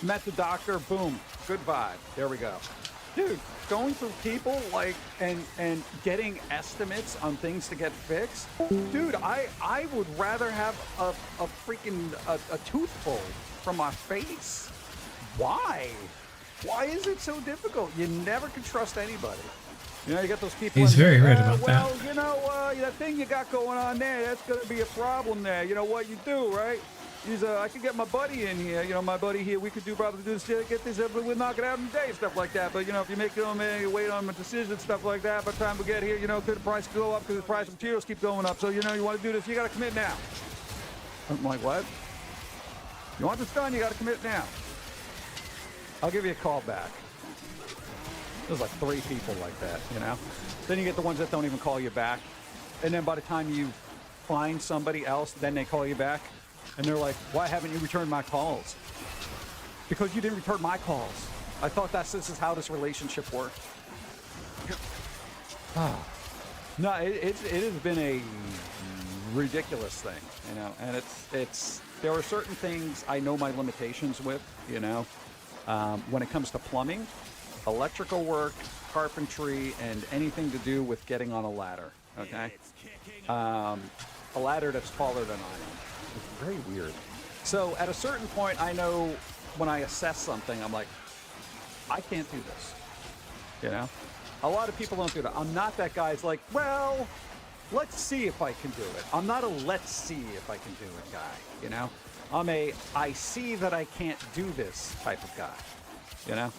Met the doctor, boom, good vibe. There we go. Dude, going through people like and getting estimates on things to get fixed. Dude, I would rather have a freaking a tooth pulled from my face. Why? Why is it so difficult? You never can trust anybody. You know, you got those people. He's very right about well, that. you know, that thing you got going on there, that's going to be a problem there. You know what you do, right? I could get my buddy in here. You know, my buddy here, we could probably do this, get this, we'll knock it out in a day, stuff like that. But, you know, if you make them wait on a decision, stuff like that, by the time we get here, you know, could the price go up because the price of materials keep going up. So, you know, you want to do this, you got to commit now. I'm like, what? You want this done, you got to commit now. I'll give you a call back. There's like 3 people like that, you know? Then you get the ones that don't even call you back. And then by the time you find somebody else, then they call you back. And they're like, why haven't you returned my calls? Because you didn't return my calls. I thought this is how this relationship worked. No, it has been a ridiculous thing, you know? And there are certain things I know my limitations with, you know? When it comes to plumbing, electrical work, carpentry, and anything to do with getting on a ladder, okay? A ladder that's taller than I am. It's very weird. So at a certain point, I know when I assess something, I'm like, I can't do this, you know? A lot of people don't do that. I'm not that guy who's like, well, let's see if I can do it. I'm not a let's see if I can do it guy, you know? I'm a I see that I can't do this type of guy, you know?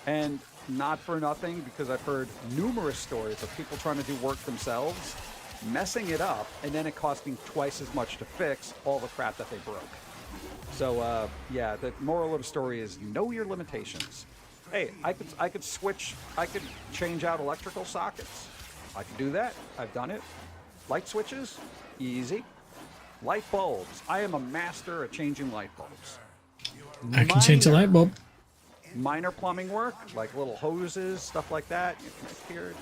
And not for nothing, because I've heard numerous stories of people trying to do work themselves, messing it up, and then it costing twice as much to fix all the crap that they broke. So, yeah, the moral of the story is know your limitations. Hey, I could change out electrical sockets. I could do that. I've done it. Light switches, easy. Light bulbs. I am a master at changing light bulbs. I can change a light bulb. Minor plumbing work, like little hoses, stuff like that. You connect here.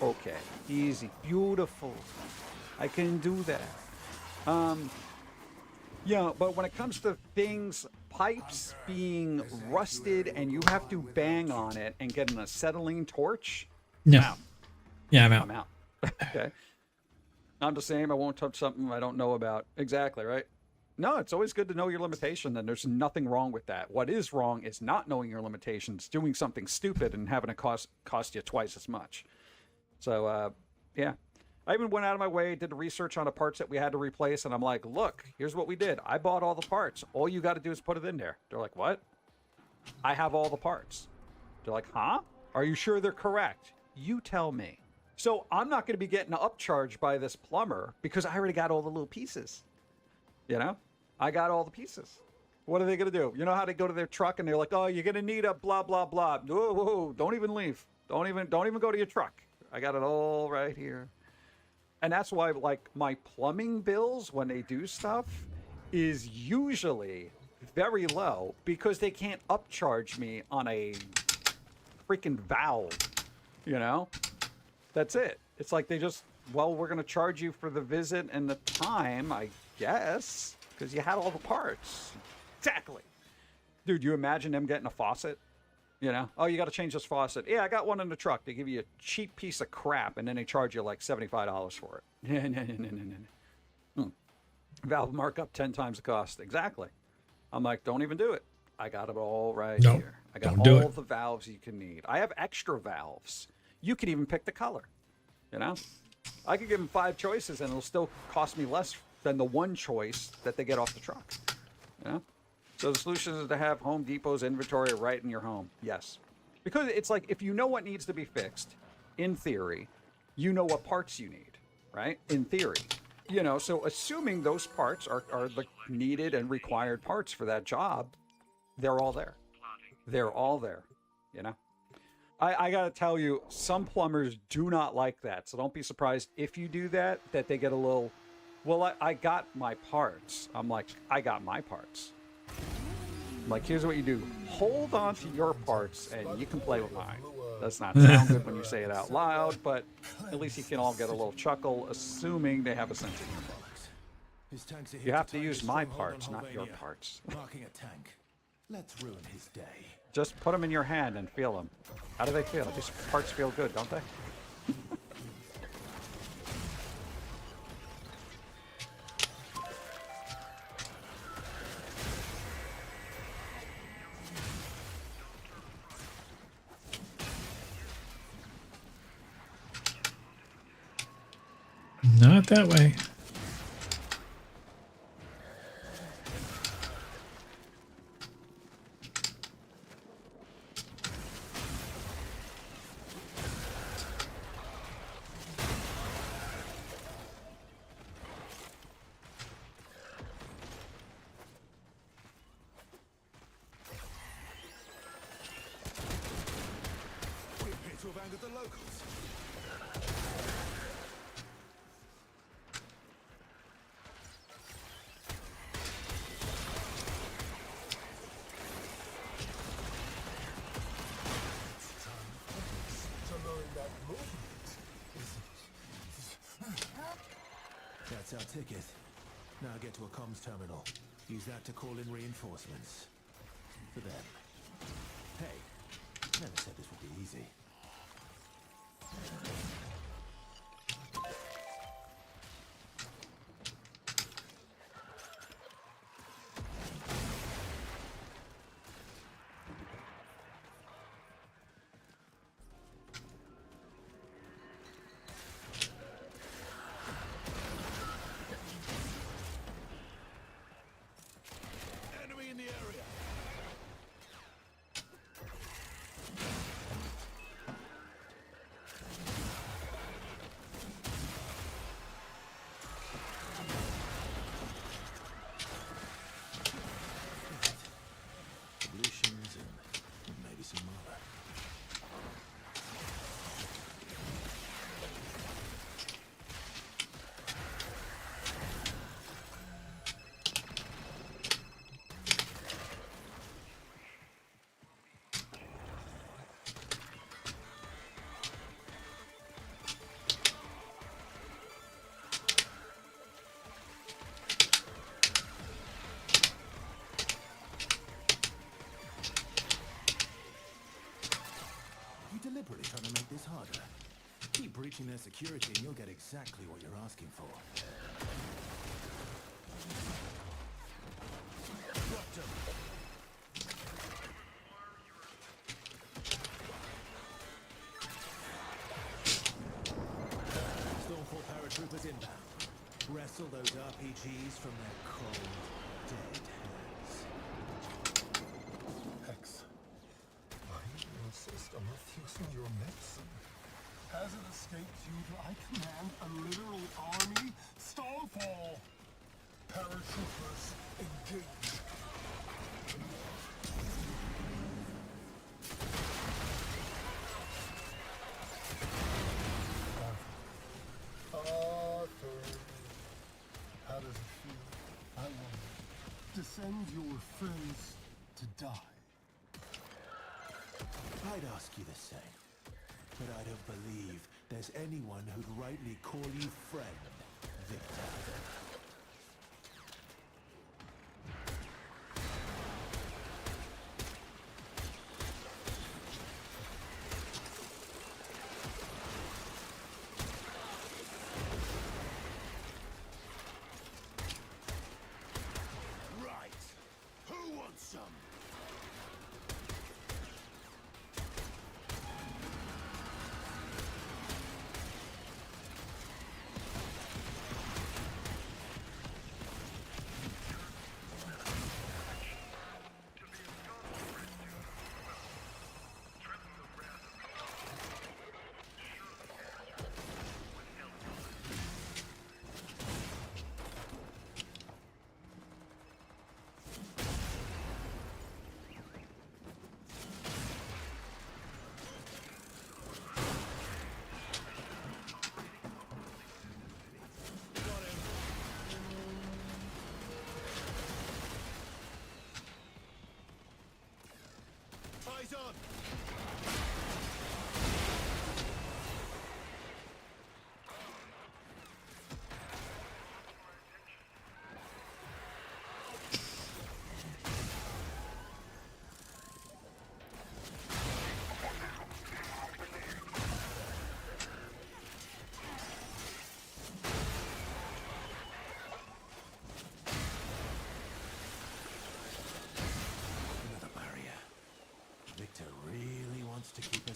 Okay, easy, beautiful. I can do that. Yeah, but when it comes to things, pipes being rusted and you have to bang on it and get an acetylene torch, no. I'm out. Yeah, I'm out. I'm out. Okay. I'm the same. I won't touch something I don't know about. Exactly, right? No, it's always good to know your limitation, and there's nothing wrong with that. What is wrong is not knowing your limitations, doing something stupid, and having it cost you twice as much. So, yeah. I even went out of my way, did the research on the parts that we had to replace, and I'm like, look, here's what we did. I bought all the parts. All you got to do is put it in there. They're like, what? I have all the parts. They're like, huh? Are you sure they're correct? You tell me. So I'm not going to be getting upcharged by this plumber because I already got all the little pieces. You know? I got all the pieces. What are they going to do? You know how they go to their truck and they're like, oh, you're going to need a blah, blah, blah. Whoa, whoa, whoa. Don't even leave. Don't even go to your truck. I got it all right here. And that's why, like, my plumbing bills, when they do stuff, is usually very low because they can't upcharge me on a freaking valve, you know? That's it. It's like they just, well, we're going to charge you for the visit and the time, I guess, because you had all the parts. Exactly. Dude, you imagine them getting a faucet? You know, oh, you got to change this faucet. Yeah, I got one in the truck. They give you a cheap piece of crap, and then they charge you like $75 for it. Valve markup 10 times the cost. Exactly. I'm like, don't even do it. I got it all right here. I got all the valves you can need. I have extra valves. You can even pick the color. You know, I could give them 5 choices, and it'll still cost me less than the one choice that they get off the truck. You know. So the solution is to have Home Depot's inventory right in your home. Yes. Because it's like, if you know what needs to be fixed, in theory, you know what parts you need, right? In theory. You know, so assuming those parts are the needed and required parts for that job, they're all there. They're all there, you know? I gotta tell you, some plumbers do not like that. So don't be surprised if you do that, that they get a little, well, I got my parts. I'm like, I got my parts. I'm like, here's what you do. Hold on to your parts and you can play with mine. Does not sound good when you say it out loud, but at least you can all get a little chuckle, assuming they have a sense of humor. You have to use my parts, not your parts. Marking a tank. Let's ruin his day. Just put them in your hand and feel them. How do they feel? These parts feel good, don't they? Not that way. We appear to have angered the locals. That's our ticket. Now get to a comms terminal. Use that to call in reinforcements. For them. Hey, never said this would be easy. Enemy in the area. Ablutions and maybe some mother. You deliberately trying to make this harder. Keep breaching their security and you'll get exactly what you're asking for. Dropped him. Stormfall paratroopers inbound. Wrestle those RPGs from their cold, dead hands. Hex, why do you insist on refusing your medicine? Has it escaped you that I command a literal army? Stormfall! Paratroopers, engage! Arthur, how does it feel? I wonder. To send your friends to die. I'd ask you the same. But I don't believe there's anyone who'd rightly call you friend, Victor. Right. Who wants some?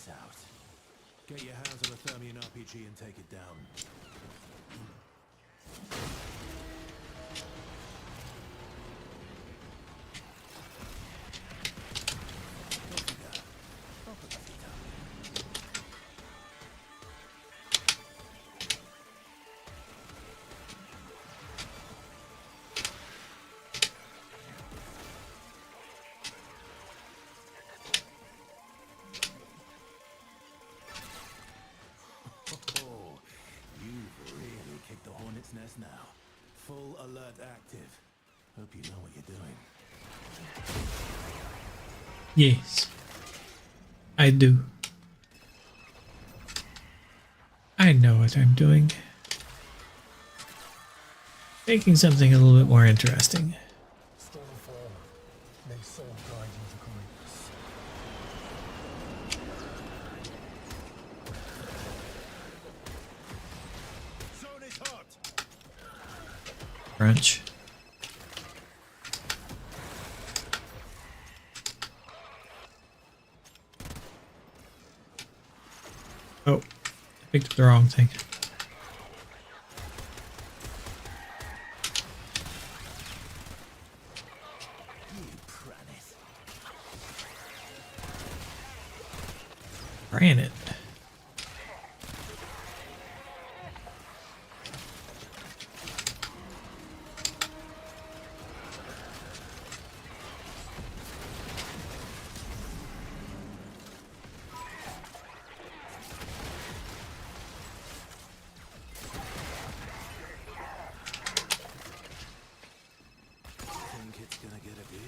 lights out. Get your hands on a Thermion RPG and take it down. Oh, you've really kicked the hornet's nest now. Full alert active. Hope you know what you're doing. Yes. I do. I know what I'm doing. Making something a little bit more interesting. Stormfall, may soul guide you to greatness. Zone is hot. Crunch. Oh, I picked up the wrong thing. Ran it. Think it's gonna get a bit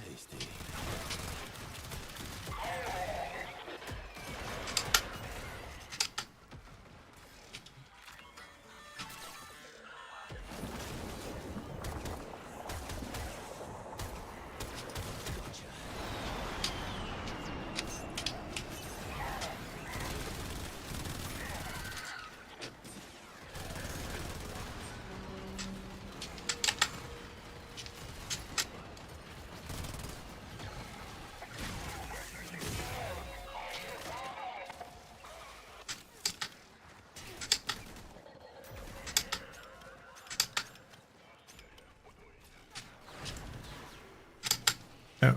tasty. Oh.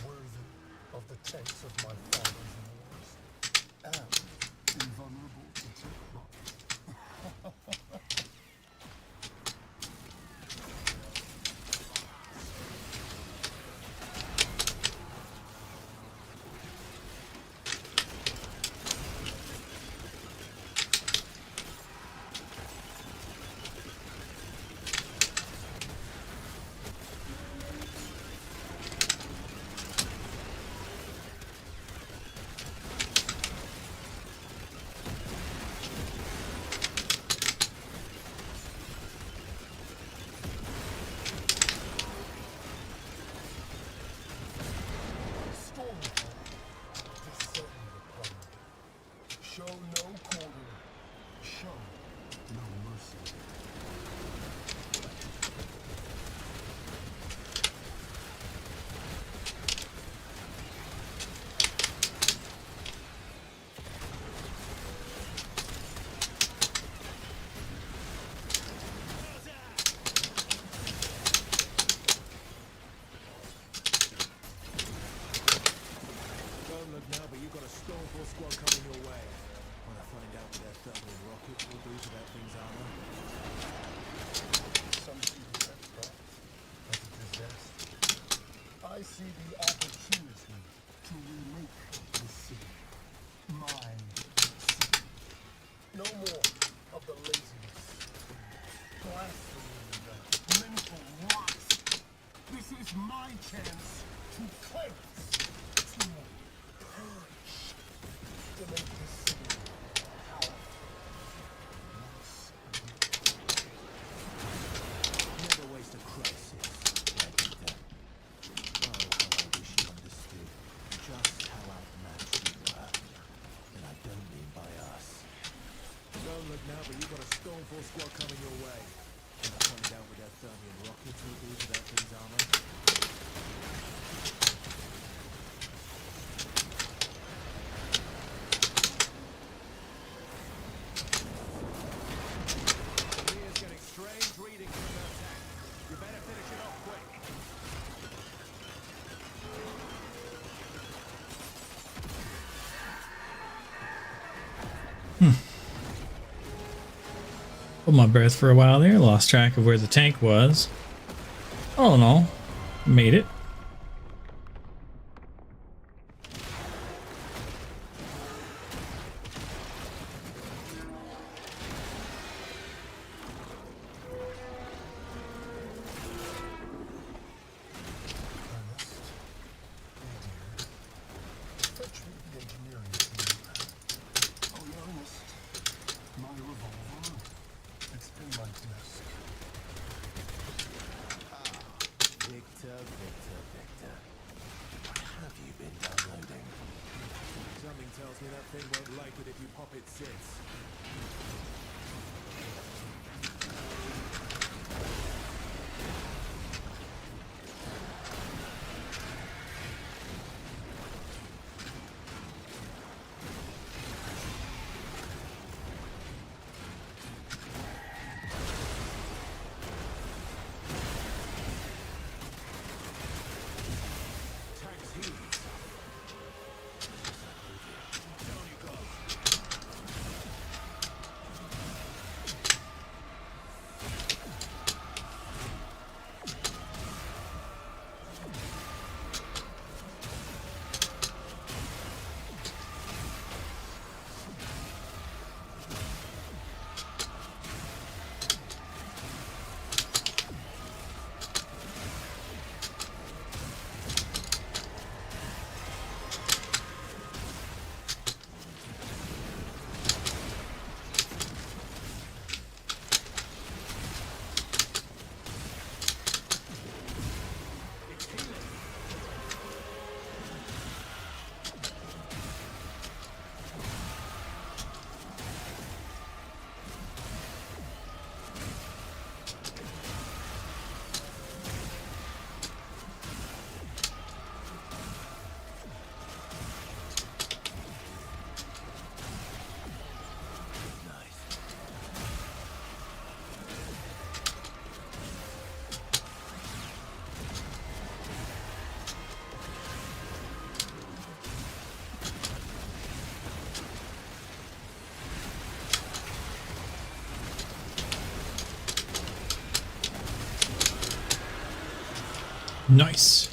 Worthy of the tents of my father's wars, and invulnerable to take rot. Show no quarter. Show no mercy. Don't look now, but you've got a Stormfall squad coming your way. Want to find out what they're Thermion rocket will do to that thing's armor? Some see the threat as a disaster. I see the opportunity to remake the city. My city. No more of the laziness, blasphemy, the mental rot. This is my chance to cleanse, to purge, to make this city powerful. Never waste a crisis, Vegeta. Oh, how I wish you understood just how outmatched you were. And I don't mean by us. Don't look now, but you've got a Stormforce squad coming your way. And find out what that Thermion rocket will do to that thing's armor. Leah's getting strange readings from her attack. You better finish it off quick. Hold my breath for a while there. Lost track of where the tank was. All in all, made it. Fetch me the engineering team. Oh, Ernest, my revolver. It's in my desk. Victor, Victor, Victor. What have you been downloading? Something tells me that thing won't like it if you pop its sits. Tanks heat. Down you go. Nice.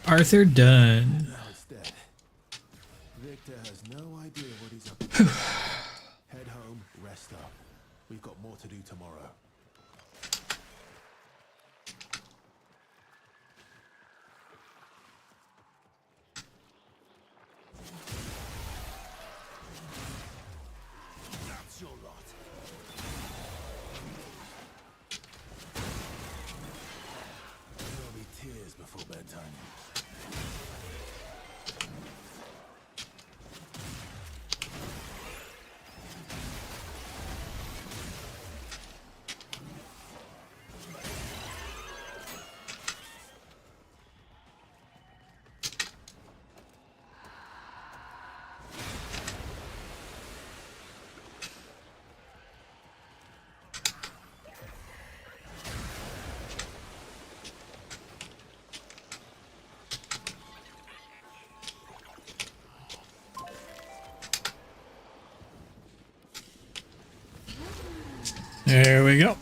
Arthur done. Now it's dead. Victor has no idea what he's up to. Head home, rest up. We've got more to do tomorrow. That's your lot. There'll be tears before bedtime. There we go.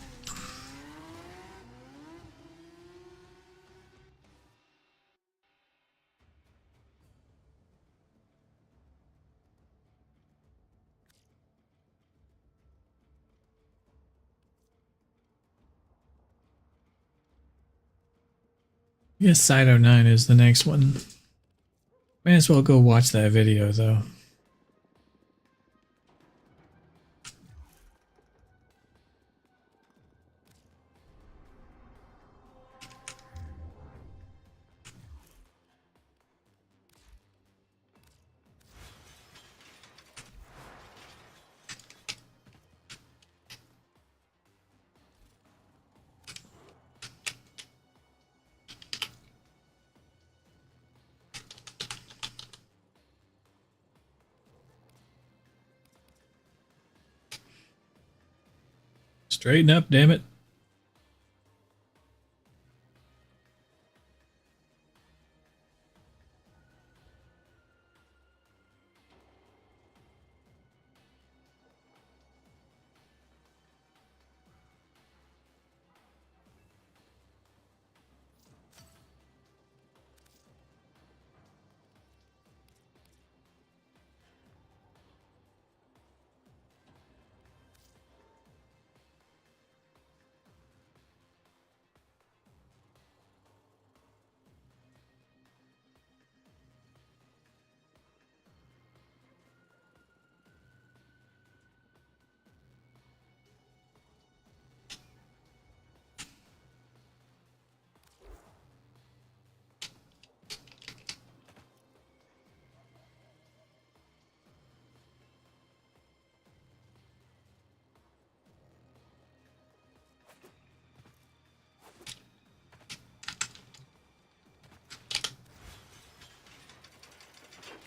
I guess Side 09 is the next one. May as well go watch that video though. Straighten up, damn it.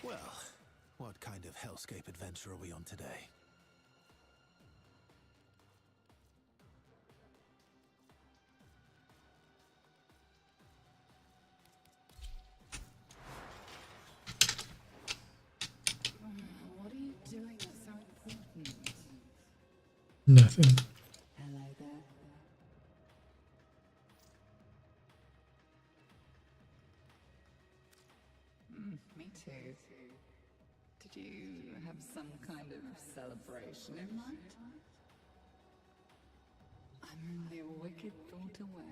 Well, what kind of hellscape adventure are we on today? What are you doing that's so important? Nothing. Hello there. Me too. Did you have some kind of celebration in mind? I'm only a wicked thought away.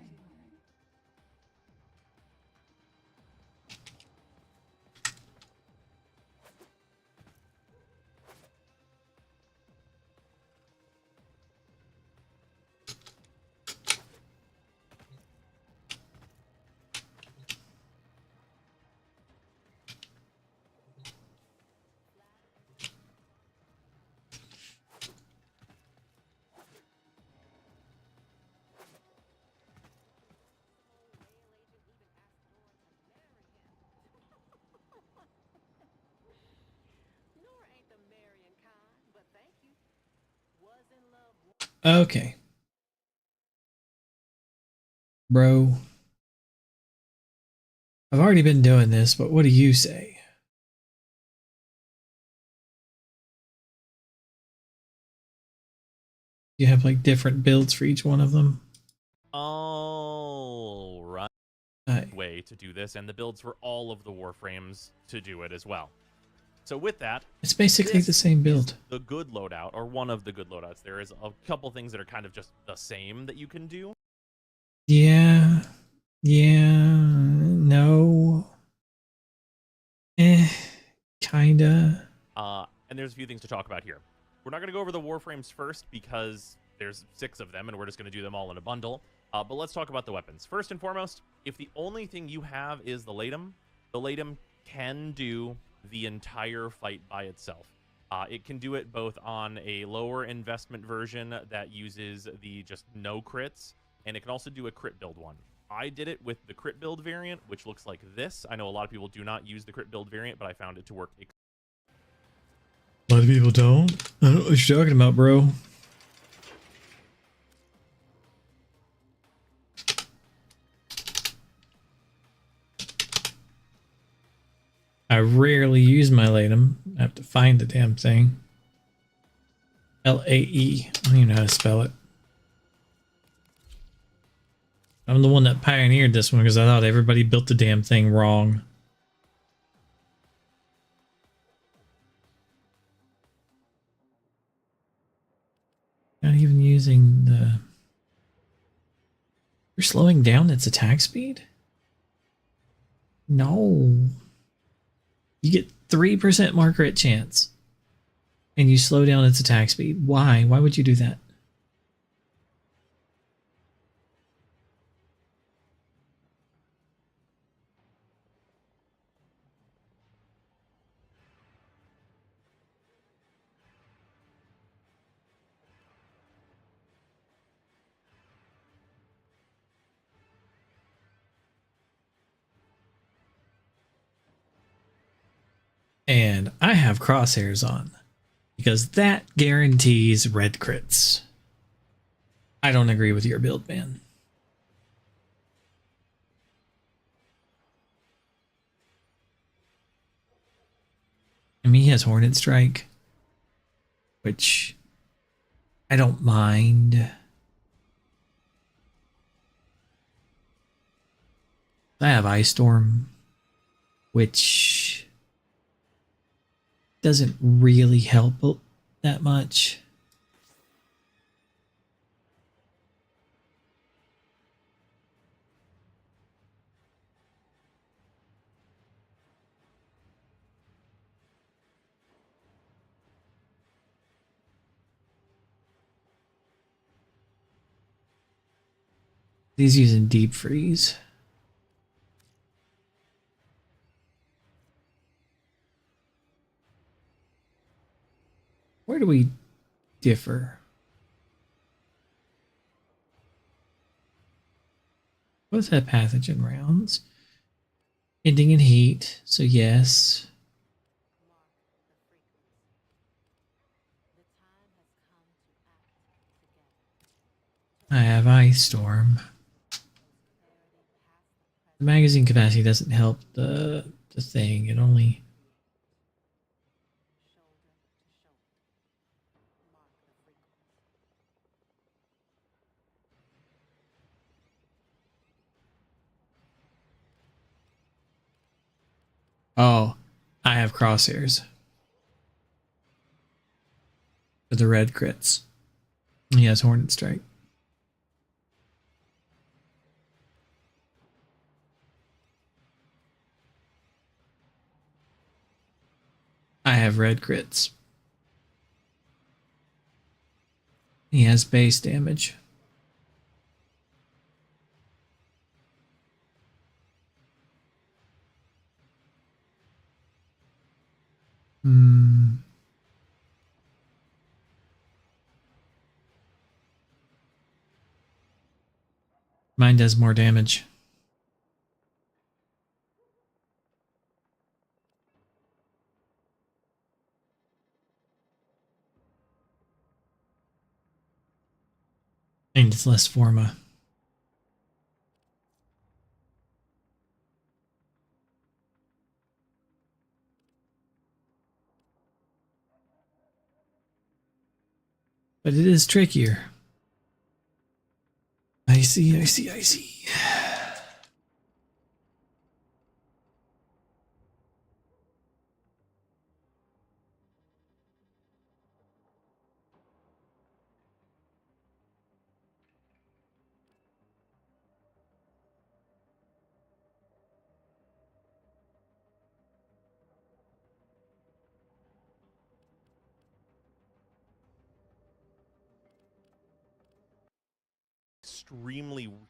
Okay. Bro. I've already been doing this, but what do you say? You have like different builds for each one of them? All right. Way to do this, and the builds for all of the Warframes to do it as well. So with that, It's basically the same build. the good loadout, or one of the good loadouts. There is a couple things that are kind of just the same that you can do. Yeah. Yeah. No. Kinda. And there's a few things to talk about here. We're not going to go over the Warframes first because there's 6 of them, and we're just going to do them all in a bundle. But let's talk about the weapons. First and foremost, if the only thing you have is the Latum can do the entire fight by itself. It can do it both on a lower investment version that uses the just no crits, and it can also do a crit build one. I did it with the crit build variant, which looks like this. I know a lot of people do not use the crit build variant, but I found it to work. A lot of people don't. I don't know what you're talking about, bro. I rarely use my Latum. I have to find the damn thing. Lae. I don't even know how to spell it. I'm the one that pioneered this one because I thought everybody built the damn thing wrong. Not even using the... You're slowing down its attack speed? No. You get 3% mark crit chance. And you slow down its attack speed. Why? Why would you do that? And I have crosshairs on because that guarantees red crits. I don't agree with your build, man. I mean, he has Hornet Strike, which I don't mind. I have Ice Storm, which doesn't really help that much. He's using Deep Freeze. Where do we differ? Both have pathogen rounds. Ending in heat, so yes. I have Ice Storm. The magazine capacity doesn't help the thing. It only... Oh, I have crosshairs for the red crits. He has Hornet Strike. I have red crits. He has base damage. Mine does more damage. And it's less Forma. But it is trickier. I see, I see, I see.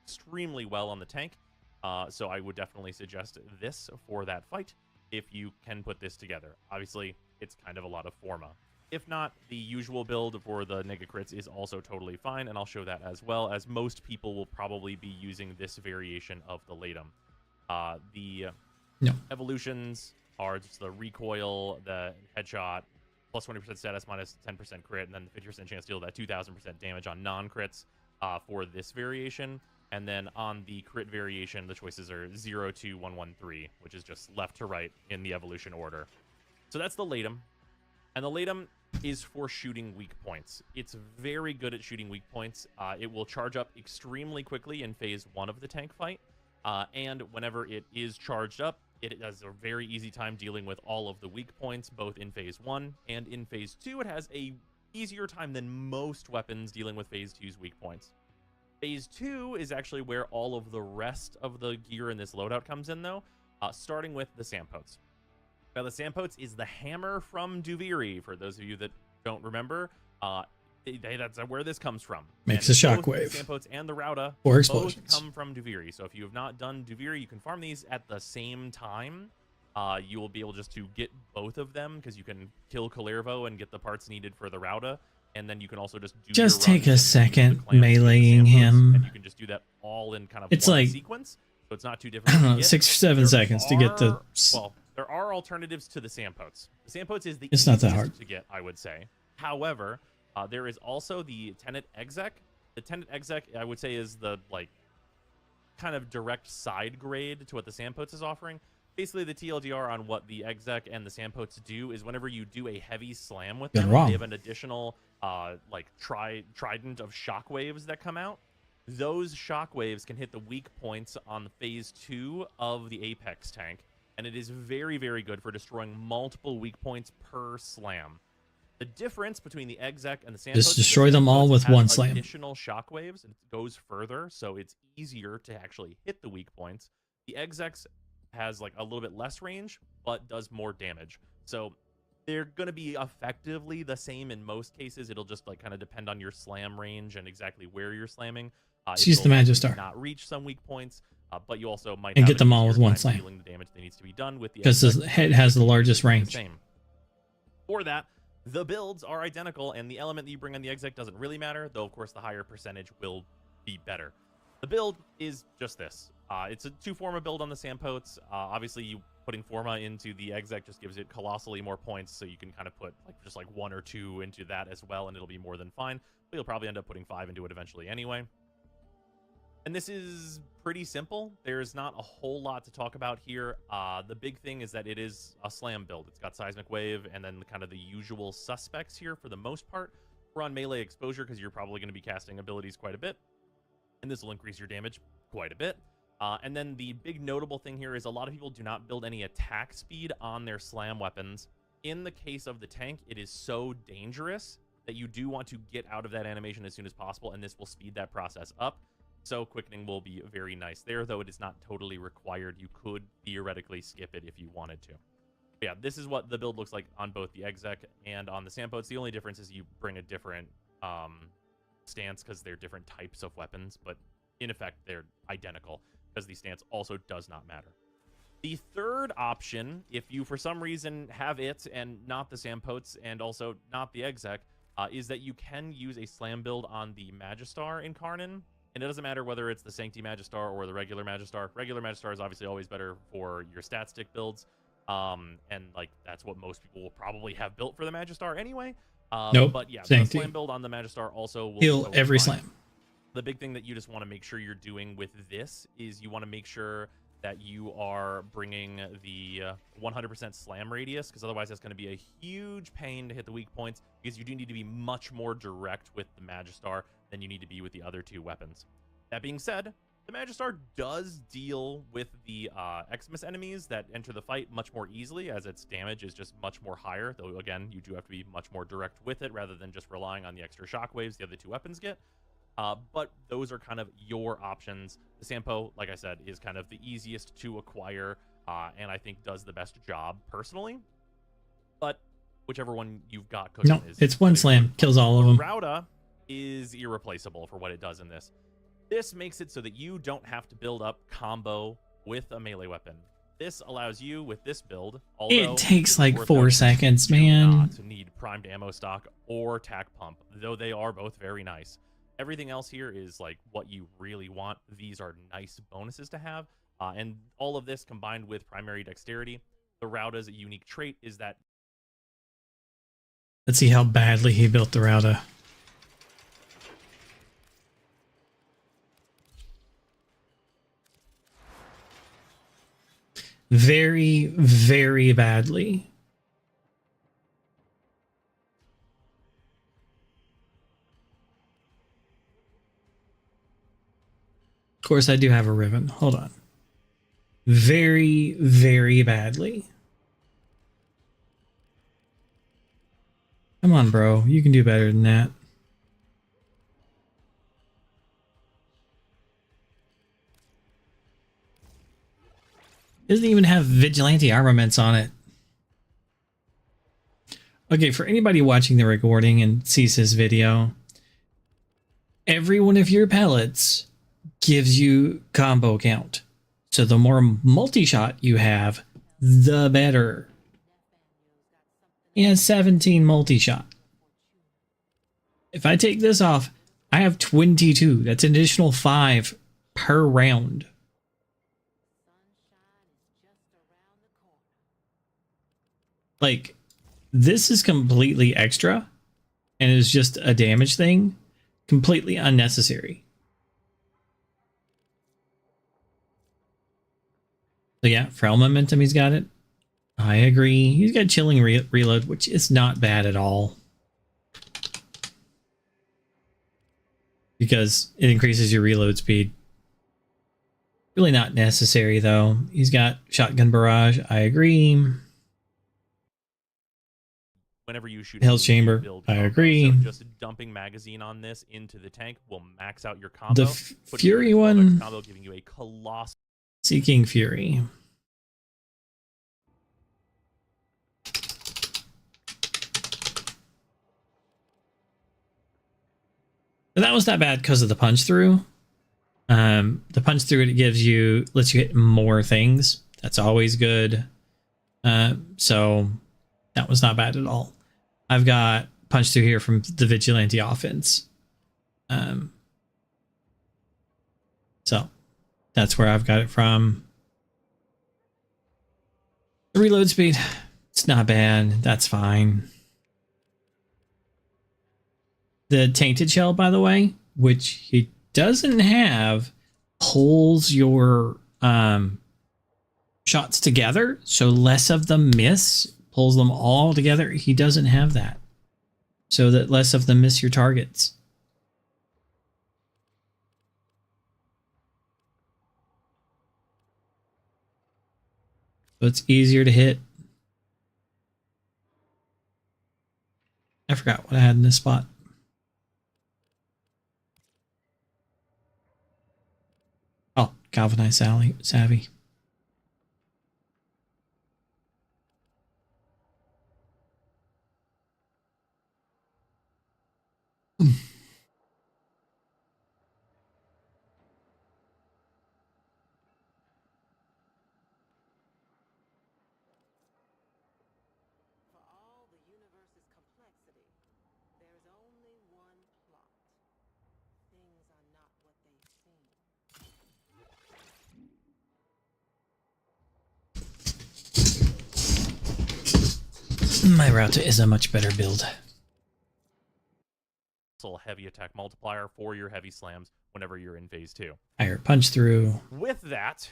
Extremely well on the tank. So I would definitely suggest this for that fight if you can put this together. Obviously, it's kind of a lot of Forma. If not, the usual build for the Nega Crits is also totally fine, and I'll show that as well, as most people will probably be using this variation of the Latum. The evolutions are just the recoil, the headshot, plus 20% status, minus 10% crit, and then the 50% chance to deal that 2000% damage on non-crits for this variation. And then on the crit variation, the choices are 0 to 113, which is just left to right in the evolution order. So that's the Latum. And the Latum is for shooting weak points. It's very good at shooting weak points. It will charge up extremely quickly in phase 1 of the tank fight. And whenever it is charged up, it has a very easy time dealing with all of the weak points, both in phase 1 and in phase 2. It has a easier time than most weapons dealing with phase 2's weak points. Phase 2 is actually where all of the rest of the gear in this loadout comes in, though, starting with the Sampotes. Now, the Sampotes is the hammer from Duviri, for those of you that don't remember. That's where this comes from. Makes And a both shockwave. The Sampotes and the Rauda Or both explosions. come from Duviri. So if you have not done Duviri, you can farm these at the same time. You will be able just to get both of them, because you can kill Kalervo and get the parts needed for the Rauda. And then you can also just do Just your take a runs and use the second clamps with the meleeing Sampotes, him. And you can just do that all in kind of It's one like, sequence. So it's not too I difficult. don't know, to get. 6 or 7 There seconds to get the. Well, there are alternatives to the Sampotes. The Sampotes is the It's not that easiest hard. to get, I would say. However, there is also the Tenet Exec. The Tenet Exec, I would say, is the kind of direct side grade to what the Sampotes is offering. Basically, the TLDR on what the Exec and the Sampotes do is whenever you do a heavy slam with You're them, wrong. they have an additional trident of shockwaves that come out. Those shockwaves can hit the weak points on phase 2 of the Apex tank, and it is very, very good for destroying multiple weak points per slam. The difference between the Exec and the Sampotes Just is the destroy them all Sampotes with has one slam. Additional shockwaves, and it goes further, so it's easier to actually hit the weak points. The Execs has a little bit less range, but does more damage. So they're going to be effectively the same in most cases. It'll just kind of depend on your slam range and exactly where you're slamming. Just use the Magistar. Not reach some weak points, but you also might And have get them an all easier with one time slam. dealing the damage that needs to be done with the Because Exec. the head has the largest The range. same. For that, the builds are identical, and the element that you bring on the Exec doesn't really matter, though of course the higher percentage will be better. The build is just this. It's a 2-Forma build on the Sampotes. Obviously, you putting Forma into the Exec just gives it colossally more points, so you can kind of put just 1 or 2 into that as well, and it'll be more than fine. But you'll probably end up putting 5 into it eventually anyway. And this is pretty simple. There's not a whole lot to talk about here. The big thing is that it is a slam build. It's got Seismic Wave and then kind of the usual suspects here for the most part. We're on melee exposure because you're probably going to be casting abilities quite a bit. And this will increase your damage quite a bit. And then the big notable thing here is a lot of people do not build any attack speed on their slam weapons. In the case of the tank, it is so dangerous that you do want to get out of that animation as soon as possible, and this will speed that process up. So quickening will be very nice there, though it is not totally required. You could theoretically skip it if you wanted to. But yeah, this is what the build looks like on both the Exec and on the Sampotes. The only difference is you bring a different stance because they're different types of weapons, but in effect, they're identical because the stance also does not matter. The third option, if you for some reason have it and not the Sampotes and also not the Exec, is that you can use a slam build on the Magistar in Karnan. And it doesn't matter whether it's the Sancti Magistar or the regular Magistar. Regular Magistar is obviously always better for your stat stick builds. And that's what most people will probably have built for the Magistar anyway. Nope. But yeah, Sancti. the slam build on the Magistar also will Heal go every fine. slam. The big thing that you just want to make sure you're doing with this is you want to make sure that you are bringing the 100% slam radius, because otherwise that's going to be a huge pain to hit the weak points, because you do need to be much more direct with the Magistar than you need to be with the other 2 weapons. That being said, the Magistar does deal with the Xmas enemies that enter the fight much more easily, as its damage is just much more higher, though again, you do have to be much more direct with it rather than just relying on the extra shockwaves the other 2 weapons get. But those are kind of your options. The Sampo, like I said, is kind of the easiest to acquire, and I think does the best job personally. But whichever one you've got cooking No, is... it's one slam. Kills all of them. Rauda is irreplaceable for what it does in this. This makes it so that you don't have to build up combo with a melee weapon. This allows you, with this build, although It takes like worth 4 noting, seconds, you do man. not need primed ammo stock or tac pump, though they are both very nice. Everything else here is what you really want. These are nice bonuses to have. And all of this combined with primary dexterity. The Rauda's unique trait is that... Let's see how badly he built the Rauda. Very, very badly. Of course, I do have a Riven. Hold on. Very, very badly. Come on, bro. You can do better than that. Doesn't even have vigilante armaments on it. Okay, for anybody watching the recording and sees this video, every one of your pellets gives you combo count. So the more multi-shot you have, the better. He has 17 multi-shot. If I take this off, I have 22. That's an additional 5 per round. Like, this is completely extra and is just a damage thing. Completely unnecessary. So yeah, Frail Momentum, he's got it. I agree. He's got Chilling Reload, which is not bad at all. Because it increases your reload speed. Really not necessary, though. He's got Shotgun Barrage. I agree. Whenever you shoot Hell's a Chamber. build I combo. agree. So just dumping magazine on this into the tank will max out your combo. The putting you Fury in a 12x one. combo, giving you a colossal. Seeking Fury. But that was not bad because of the punch through. The punch through it gives you, lets you hit more things. That's always good. So that was not bad at all. I've got punch through here from the Vigilante offense. So that's where I've got it from. The reload speed, it's not bad. That's fine. The Tainted Shell, by the way, which he doesn't have, pulls your shots together, so less of them miss. Pulls them all together. He doesn't have that, so that less of them miss your targets. So it's easier to hit. I forgot what I had in this spot. Oh, Galvanized Savvy. For all the universe's complexity, there's only one plot. Things are not what they seem. My Rauta is a much better build. Heavy attack multiplier for your heavy slams whenever you're in phase 2. Higher punch through. With that,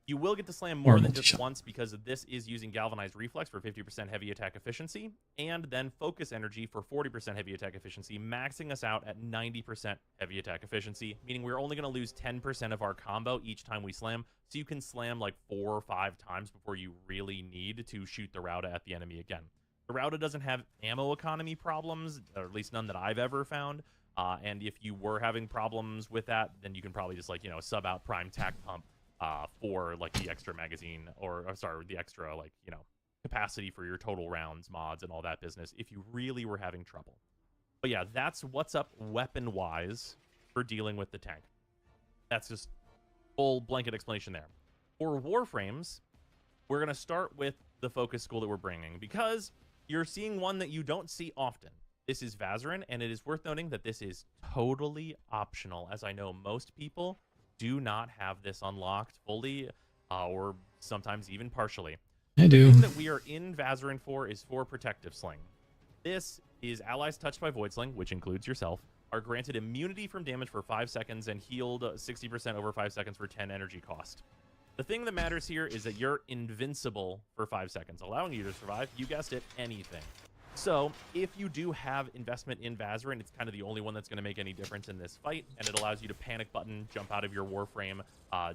you will get to slam Or more than just multi-shot. once because this is using Galvanized Reflex for 50% heavy attack efficiency, and then Focus Energy for 40% heavy attack efficiency, maxing us out at 90% heavy attack efficiency, meaning we're only going to lose 10% of our combo each time we slam, so you can slam like 4 or 5 times before you really need to shoot the Rauta at the enemy again. The Rauta doesn't have ammo economy problems, or at least none that I've ever found. And if you were having problems with that, then you can probably just, like, you know, sub out Prime Tac Pump for like the extra magazine, or sorry, the extra, like, you know, capacity for your total rounds, mods, and all that business if you really were having trouble. But yeah, that's what's up weapon-wise for dealing with the tank. That's just full blanket explanation there. For Warframes, we're going to start with the focus school that we're bringing, because you're seeing one that you don't see often. This is Vazarin, and it is worth noting that this is totally optional, as I know most people do not have this unlocked fully, or sometimes even partially. I do. The thing that we are in Vazarin for is for Protective Sling. This is allies touched by Void Sling, which includes yourself, are granted immunity from damage for 5 seconds and healed 60% over 5 seconds for 10 energy cost. The thing that matters here is that you're invincible for 5 seconds, allowing you to survive, you guessed it, anything. So if you do have investment in Vazarin, it's kind of the only one that's going to make any difference in this fight, and it allows you to panic button, jump out of your Warframe,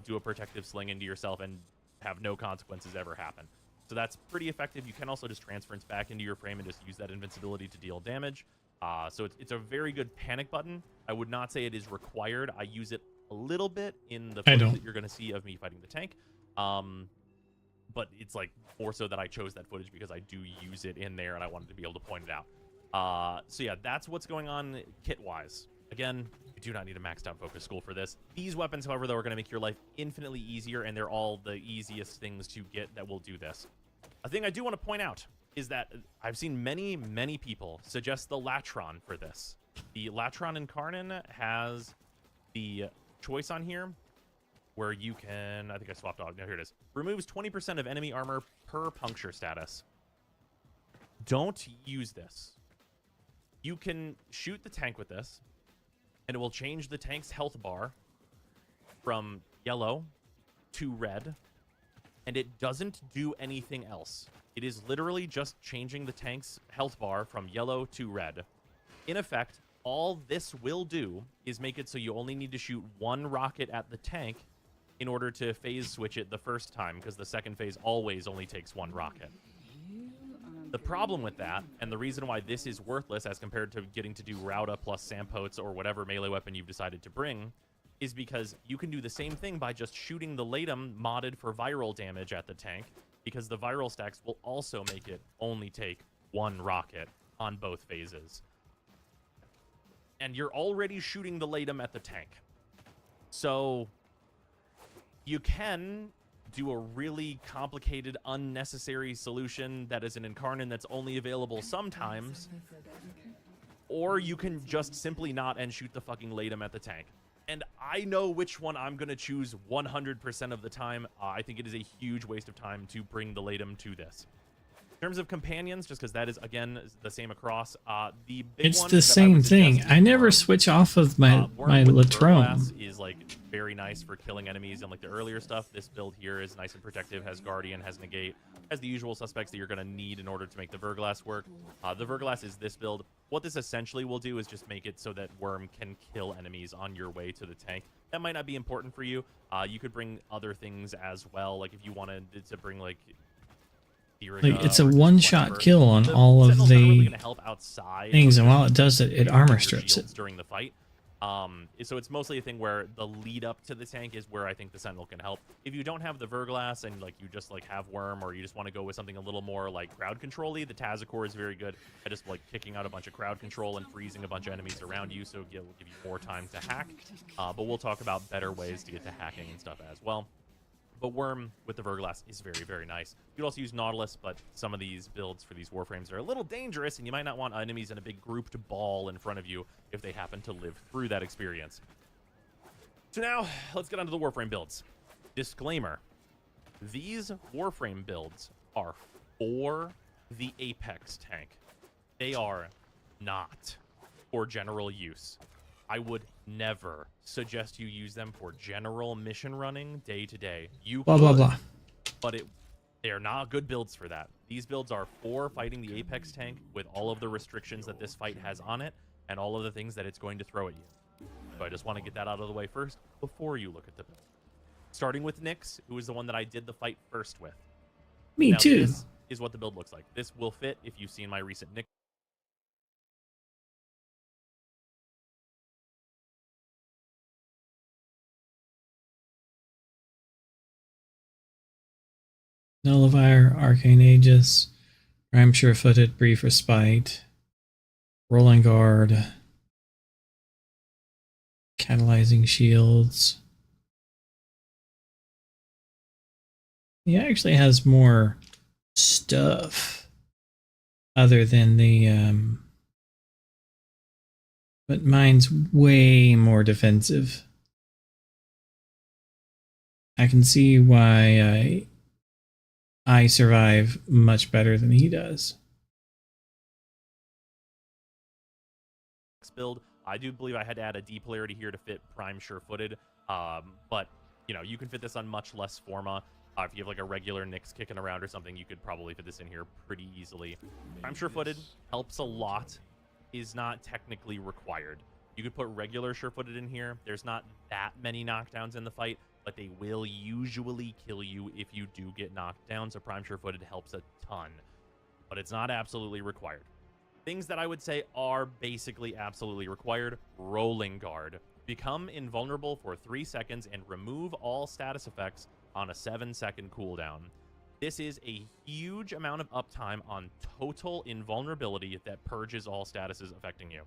do a protective sling into yourself, and have no consequences ever happen. So that's pretty effective. You can also just transference back into your frame and just use that invincibility to deal damage. So it's a very good panic button. I would not say it is required. I use it a little bit in the footage that you're going to see of me fighting the tank. But it's like more so that I chose that footage because I do use it in there and I wanted to be able to point it out. So yeah, that's what's going on kit-wise. Again, you do not need a maxed out focus school for this. These weapons, however, though, are going to make your life infinitely easier, and they're all the easiest things to get that will do this. A thing I do want to point out is that I've seen many, many people suggest the Latron for this. The Latron Incarnon has the choice on here where you can, I think I swapped off. No, here it is. Removes 20% of enemy armor per puncture status. Don't use this. You can shoot the tank with this, and it will change the tank's health bar from yellow to red, and it doesn't do anything else. It is literally just changing the tank's health bar from yellow to red. In effect, all this will do is make it so you only need to shoot one rocket at the tank in order to phase switch it the first time, because the second phase always only takes one rocket. The problem with that, and the reason why this is worthless as compared to getting to do Rauda plus Sampotes or whatever melee weapon you've decided to bring, is because you can do the same thing by just shooting the Latum modded for viral damage at the tank, because the viral stacks will also make it only take one rocket on both phases. And you're already shooting the Latum at the tank. So you can do a really complicated, unnecessary solution that is an Incarnon that's only available sometimes, or you can just simply not and shoot the fucking Latum at the tank. And I know which one I'm going to choose 100% of the time. I think it is a huge waste of time to bring the Latum to this. In terms of companions, just because that is, again, the same across, the big It's one the that I same would thing. suggest I is never Worm. switch off of my Worm with the Latron. Verglass is like very nice for killing enemies and like the earlier stuff. This build here is nice and protective, has Guardian, has Negate, has the usual suspects that you're going to need in order to make the Verglass work. The Verglass is this build. What this essentially will do is just make it so that Worm can kill enemies on your way to the tank. That might not be important for you. You could bring other things as well, like if you wanted to bring like it's a one-shot kill on all of the things, and while it does it, it armor strips it. During the fight. So it's mostly a thing where the lead up to the tank is where I think the Sentinel can help. If you don't have the Verglass and like you just like have Worm, or you just want to go with something a little more like crowd control-y, the Tazakor is very good at just like kicking out a bunch of crowd control and freezing a bunch of enemies around you, so it will give you more time to hack. But we'll talk about better ways to get to hacking and stuff as well. But Worm with the Verglass is very, very nice. You could also use Nautilus, but some of these builds for these Warframes are a little dangerous, and you might not want enemies in a big grouped ball in front of you if they happen to live through that experience. So now, let's get onto the Warframe builds. Disclaimer. These Warframe builds are for the Apex tank. They are not for general use. I would never suggest you use them for general mission running day to day. You blah, could, blah, blah. But they are not good builds for that. These builds are for fighting the Apex tank with all of the restrictions that this fight has on it and all of the things that it's going to throw at you. So I just want to get that out of the way first before you look at the build. Starting with Nyx, who is the one that I did the fight first with. Me now, too. This is what the build looks like. This will fit if you've seen my recent Nyx. Nullifier, Arcane Aegis, Prime Sure-Footed, Brief Respite, Rolling Guard, Catalyzing Shields. He actually has more stuff other than the but mine's way more defensive. I can see why I survive much better than he does. Build, I do believe I had to add a D polarity here to fit Prime Sure-Footed, but you know, you can fit this on much less Forma. If you have like a regular Nyx kicking around or something, you could probably fit this in here pretty easily. Prime Sure-Footed helps a lot, is not technically required. You could put regular Sure-Footed in here. There's not that many knockdowns in the fight, but they will usually kill you if you do get knocked down, so Prime Sure-Footed helps a ton. But it's not absolutely required. Things that I would say are basically absolutely required: Rolling Guard. Become invulnerable for 3 seconds and remove all status effects on a 7-second cooldown. This is a huge amount of uptime on total invulnerability that purges all statuses affecting you.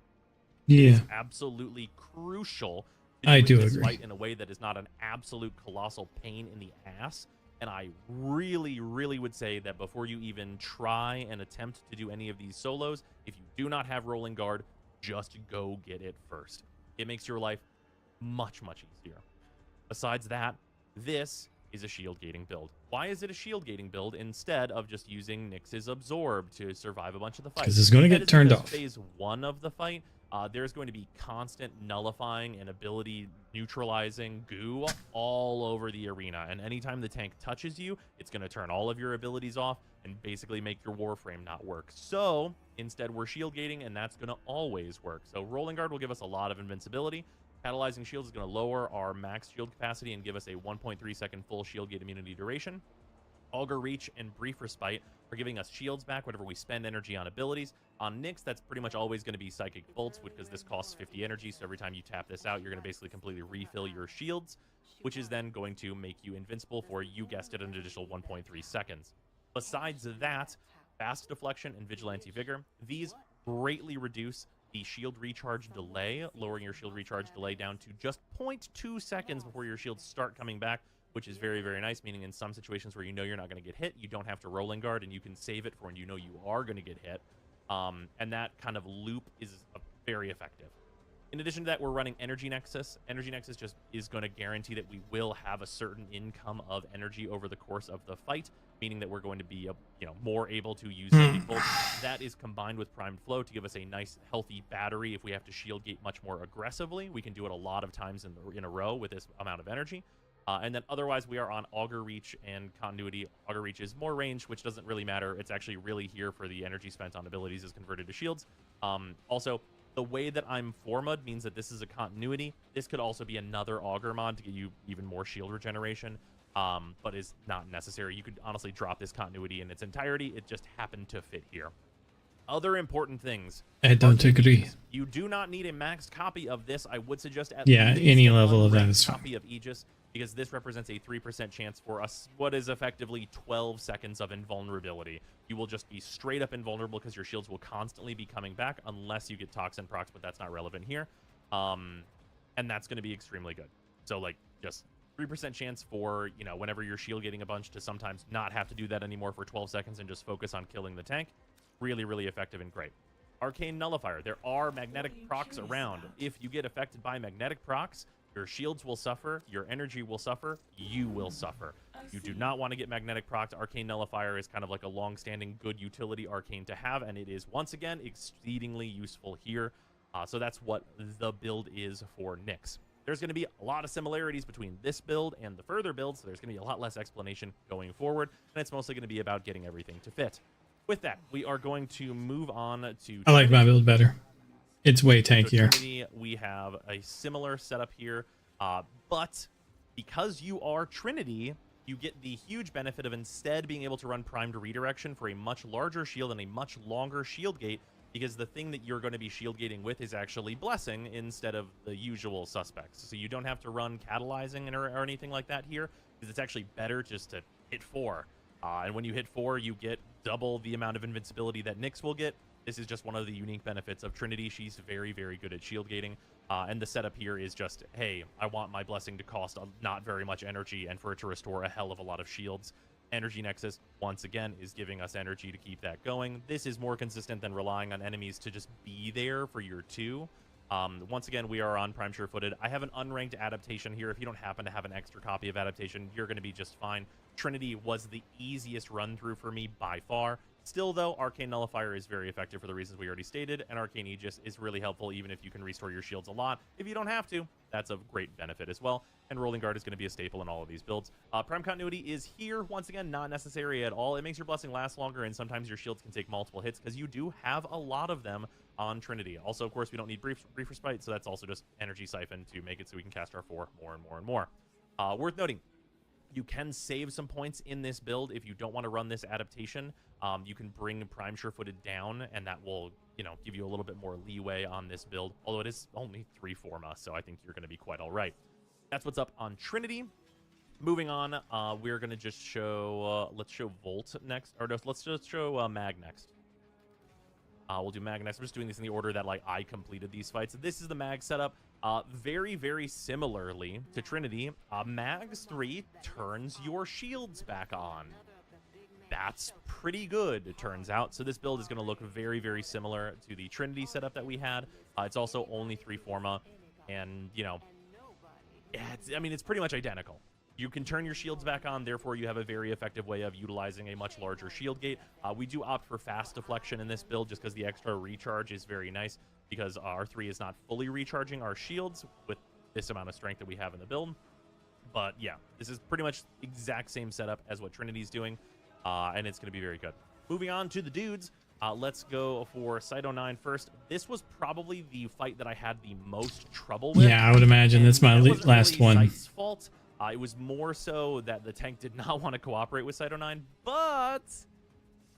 Yeah. It's absolutely crucial to I doing do this agree. fight in a way that is not an absolute colossal pain in the ass. And I really, really would say that before you even try and attempt to do any of these solos, if you do not have Rolling Guard, just go get it first. It makes your life much, much easier. Besides that, this is a shield gating build. Why is it a shield gating build instead of just using Nyx's Absorb to survive a bunch of the fight? 'Cause it's gonna get That is turned because off. Phase 1 of the fight, there's going to be constant nullifying and ability neutralizing goo all over the arena, and anytime the tank touches you, it's going to turn all of your abilities off and basically make your Warframe not work. So instead we're shield gating, and that's going to always work. So Rolling Guard will give us a lot of invincibility. Catalyzing Shields is going to lower our max shield capacity and give us a 1.3 second full shield gate immunity duration. Augur Reach and Brief Respite are giving us shields back whenever we spend energy on abilities. On Nyx, that's pretty much always going to be Psychic Bolts, because this costs 50 energy, so every time you tap this out, you're going to basically completely refill your shields, which is then going to make you invincible for, you guessed it, an additional 1.3 seconds. Besides that, Fast Deflection and Vigilante Vigor, these greatly reduce the shield recharge delay, lowering your shield recharge delay down to just 0.2 seconds before your shields start coming back, which is very, very nice, meaning in some situations where you know you're not going to get hit, you don't have to Rolling Guard, and you can save it for when you know you are going to get hit. And that kind of loop is very effective. In addition to that, we're running Energy Nexus. Energy Nexus just is going to guarantee that we will have a certain income of energy over the course of the fight, meaning that we're going to be more able to use Psychic Bolt. That is combined with Primed Flow to give us a nice, healthy battery. If we have to shield gate much more aggressively, we can do it a lot of times in a row with this amount of energy. And then otherwise, we are on Augur Reach and Continuity. Augur Reach is more range, which doesn't really matter. It's actually really here for the energy spent on abilities is converted to shields. Also, the way that I'm Formud means that this is a continuity. This could also be another Augur mod to get you even more shield regeneration, but is not necessary. You could honestly drop this continuity in its entirety. It just happened to fit here. Other important things. I don't agree. You do not need a maxed copy of this. I would suggest at Yeah, least any a level of that unranked is fine. copy of Aegis, because this represents a 3% chance for us, what is effectively 12 seconds of invulnerability. You will just be straight up invulnerable because your shields will constantly be coming back unless you get Toxin procs, but that's not relevant here. And that's going to be extremely good. So like just 3% chance for, whenever you're shield gating a bunch to sometimes not have to do that anymore for 12 seconds and just focus on killing the tank. Really, really effective and great. Arcane Nullifier. There are magnetic procs around. If you get affected by magnetic procs, your shields will suffer, your energy will suffer, you will suffer. You do not want to get magnetic procs. Arcane Nullifier is kind of like a long-standing good utility arcane to have, and it is, once again, exceedingly useful here. So that's what the build is for Nyx. There's going to be a lot of similarities between this build and the further build, so there's going to be a lot less explanation going forward, and it's mostly going to be about getting everything to fit. With that, we are going to move on to... I like my build better. It's way So tankier. Trinity, we have a similar setup here, but because you are Trinity, you get the huge benefit of instead being able to run Primed Redirection for a much larger shield and a much longer shield gate, because the thing that you're going to be shield gating with is actually Blessing instead of the usual suspects. So you don't have to run Catalyzing or anything like that here, because it's actually better just to hit 4. And when you hit 4, you get double the amount of invincibility that Nyx will get. This is just one of the unique benefits of Trinity. She's very, very good at shield gating. And the setup here is just, hey, I want my Blessing to cost not very much energy and for it to restore a hell of a lot of shields. Energy Nexus, once again, is giving us energy to keep that going. This is more consistent than relying on enemies to just be there for your 2. Once again, we are on Prime Sure-Footed. I have an unranked adaptation here. If you don't happen to have an extra copy of adaptation, you're going to be just fine. Trinity was the easiest run through for me by far. Still, though, Arcane Nullifier is very effective for the reasons we already stated, and Arcane Aegis is really helpful even if you can restore your shields a lot. If you don't have to, that's a great benefit as well. And Rolling Guard is going to be a staple in all of these builds. Prime Continuity is here. Once again, not necessary at all. It makes your Blessing last longer, and sometimes your shields can take multiple hits because you do have a lot of them on Trinity. Also, of course, we don't need Brief Respite, so that's also just Energy Siphon to make it so we can cast our 4 more and more and more. Worth noting, you can save some points in this build if you don't want to run this adaptation. You can bring Prime Sure-Footed down, and that will, you know, give you a little bit more leeway on this build. Although it is only 3 Forma, so I think you're going to be quite all right. That's what's up on Trinity. Moving on, we're going to just show, let's show Volt next, or no, let's just show Mag next. We'll do Mag next. I'm just doing this in the order that like I completed these fights. This is the Mag setup. Very, very similarly to Trinity, Mags 3 turns your shields back on. That's pretty good, it turns out. So this build is going to look very, very similar to the Trinity setup that we had. It's also only 3 Forma, and, you know, I mean, it's pretty much identical. You can turn your shields back on, therefore you have a very effective way of utilizing a much larger shield gate. We do opt for fast deflection in this build just because the extra recharge is very nice, because R3 is not fully recharging our shields with this amount of strength that we have in the build. But yeah, this is pretty much the exact same setup as what Trinity's doing, and it's going to be very good. Moving on to the dudes, let's go for Cyto9 first. This was probably the fight that I had the most trouble with. Yeah, I would imagine that's my last one. Scythe's fault. It was more so that the tank did not want to cooperate with Cyto9, but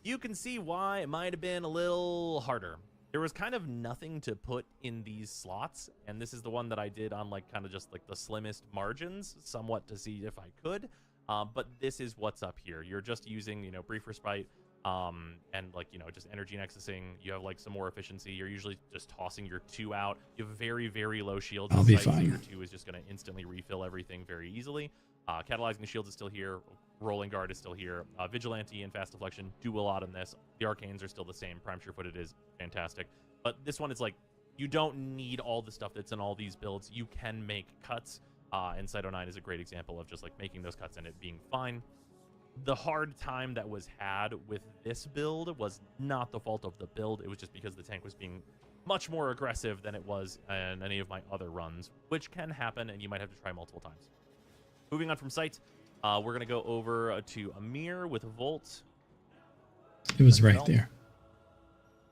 you can see why it might have been a little harder. There was kind of nothing to put in these slots, and this is the one that I did on like kind of just like the slimmest margins, somewhat to see if I could. But this is what's up here. You're just using, you know, Brief Respite, and like, you know, just Energy Nexusing. You have like some more efficiency. You're usually just tossing your 2 out. You have very, very low shields. I'll be So fine. your 2 is just going to instantly refill everything very easily. Catalyzing the shields is still here. Rolling Guard is still here. Vigilante and Fast Deflection do a lot in this. The Arcanes are still the same. Prime Sure-Footed is fantastic. But this one is like, you don't need all the stuff that's in all these builds. You can make cuts. And Cyto9 is a great example of just like making those cuts and it being fine. The hard time that was had with this build was not the fault of the build. It was just because the tank was being much more aggressive than it was in any of my other runs, which can happen, and you might have to try multiple times. Moving on from Sight, we're going to go over to Amir with Volt. It was right there.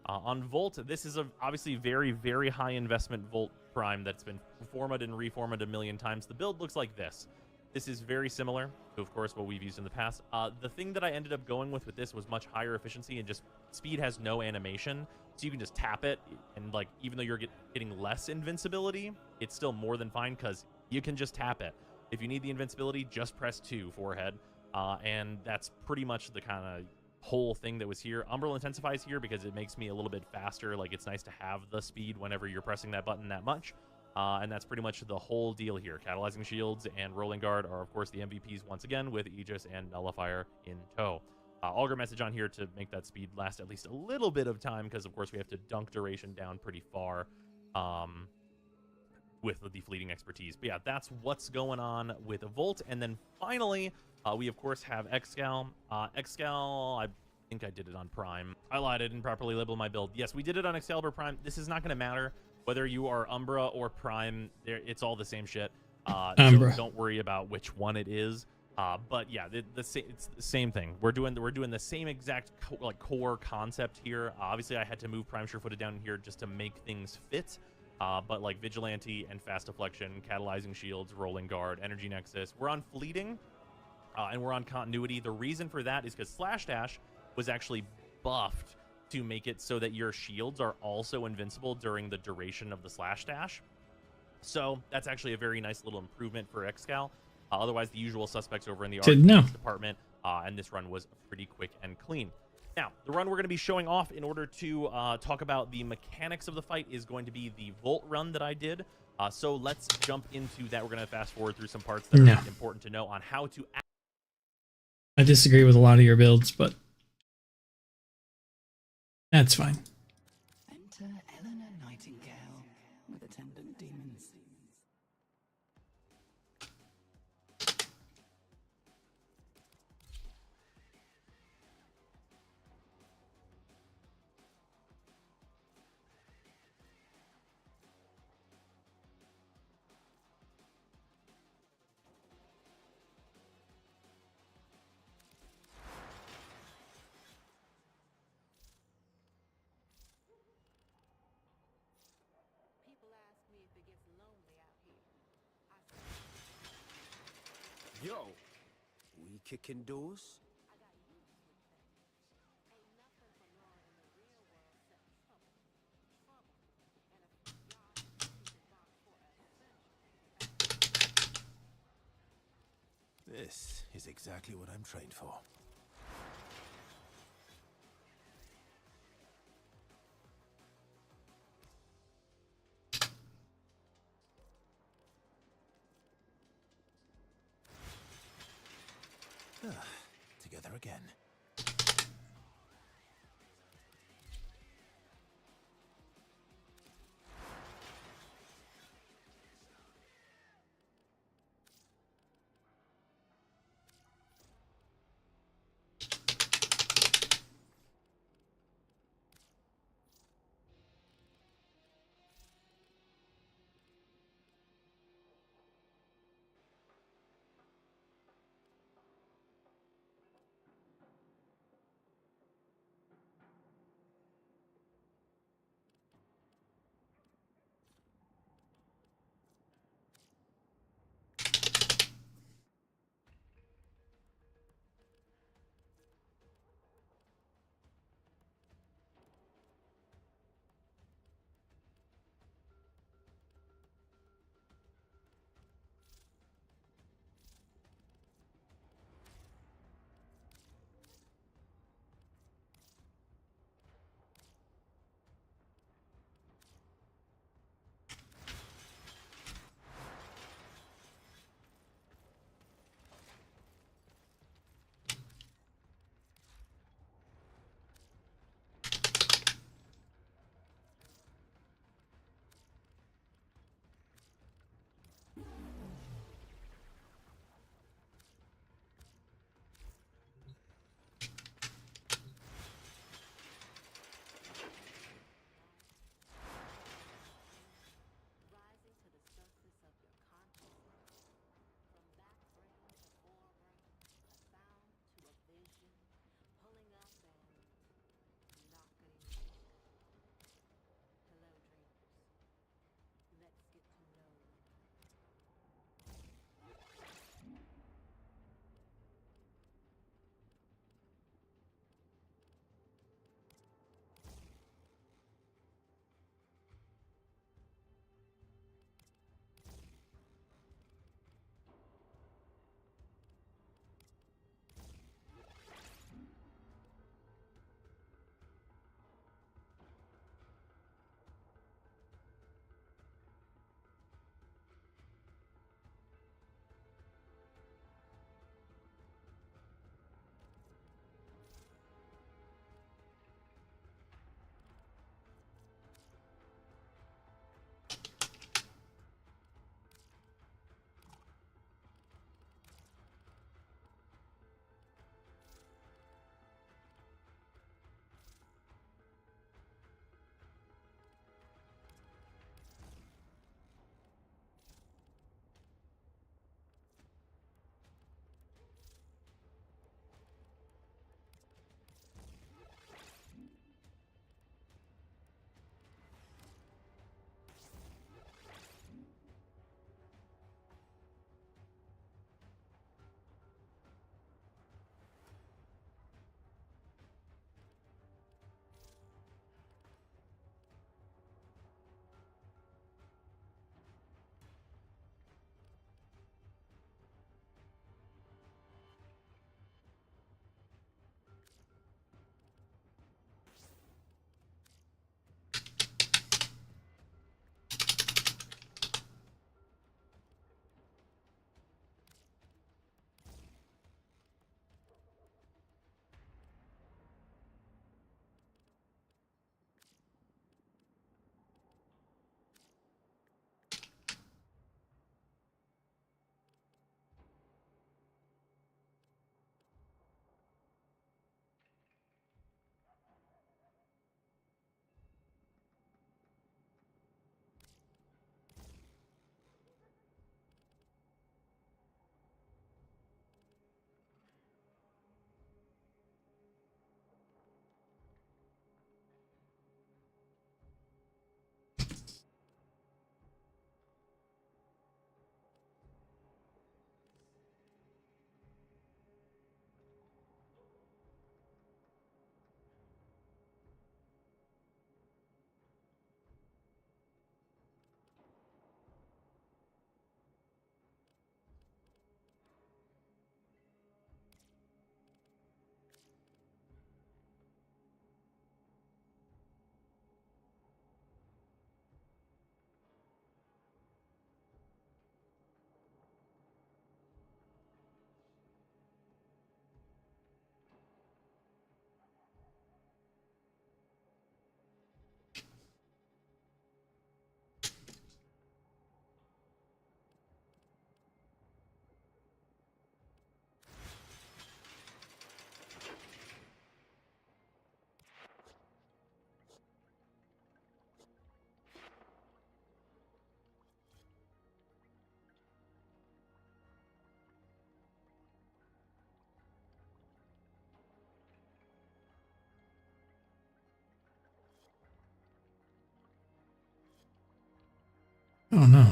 On Volt, this is obviously very, very high investment Volt Prime that's been formatted and reformatted a million times. The build looks like this. This is very similar to, of course, what we've used in the past. The thing that I ended up going with this was much higher efficiency, and just speed has no animation, so you can just tap it, and like even though you're getting less invincibility, it's still more than fine because you can just tap it. If you need the invincibility, just press 2 forehead, and that's pretty much the kind of whole thing that was here. Umbral Intensifies here because it makes me a little bit faster. Like, it's nice to have the speed whenever you're pressing that button that much. And that's pretty much the whole deal here. Catalyzing Shields and Rolling Guard are, of course, the MVPs once again, with Aegis and Nullifier in tow. Augur Message on here to make that speed last at least a little bit of time, because, of course, we have to dunk duration down pretty far with the Fleeting Expertise. But yeah, that's what's going on with Volt. And then finally, we, of course, have Excal. Excal, I think I did it on Prime. I lied, I didn't properly label my build. Yes, we did it on Excalibur Prime. This is not going to matter. Whether you are Umbra or Prime, it's all the same shit. So don't worry about which one it is. But yeah, it's the same thing. We're doing the same exact core concept here. Obviously, I had to move Prime Sure-Footed down here just to make things fit. But like Vigilante and Fast Deflection, Catalyzing Shields, Rolling Guard, Energy Nexus, we're on Fleeting, and we're on Continuity. The reason for that is because Slash Dash was actually buffed to make it so that your shields are also invincible during the duration of the Slash Dash. So that's actually a very nice little improvement for Excal. Otherwise, the usual suspects over in the Arcanes department, and this run was pretty quick and clean. Now, the run we're going to be showing off in order to talk about the mechanics of the fight is going to be the Volt run that I did. So let's jump into that. We're going to fast forward through some parts that are important to know on how to... I disagree with a lot of your builds, but that's fine. Enter Eleanor Nightingale with attendant demons. Yo, we kicking doors? This is exactly what I'm trained for. Together again. Oh no.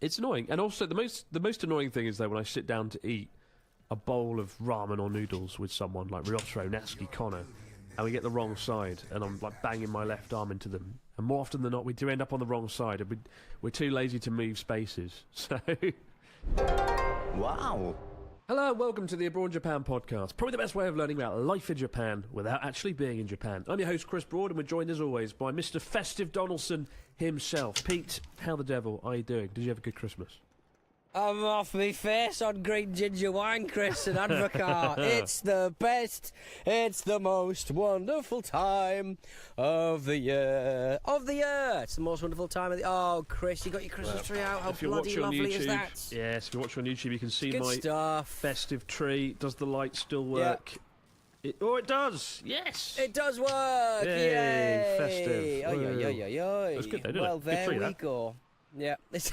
It's annoying, and also the most annoying thing is that when I sit down to eat a bowl of ramen or noodles with someone like Ryotaro, Natsuki, Connor, and we get the wrong side, and I'm like banging my left arm into them, and more often than not we do end up on the wrong side, and we're too lazy to move spaces. So, Wow. hello, welcome to the Abroad Japan podcast. Probably the best way of learning about life in Japan without actually being in Japan. I'm your host Chris Broad, and we're joined as always by Mr. Festive Donaldson himself. Pete, how the devil are you doing? Did you have a good Christmas? I'm off me face on green ginger wine, Chris and Advocaat. It's the best, it's the most wonderful time of the year. It's the most wonderful time of the... Oh, Chris, you got your Christmas tree out. How If you bloody watch on lovely YouTube, is that? yes, if you watch on YouTube, you can see Good my stuff. festive tree. Does the light still work? It does. Yes. It does work. Yay, Yay. festive. Oy, Woo. oy, oy, oy, oy. That's good though, didn't Well, it? Good there tree, we that. go. Yeah. It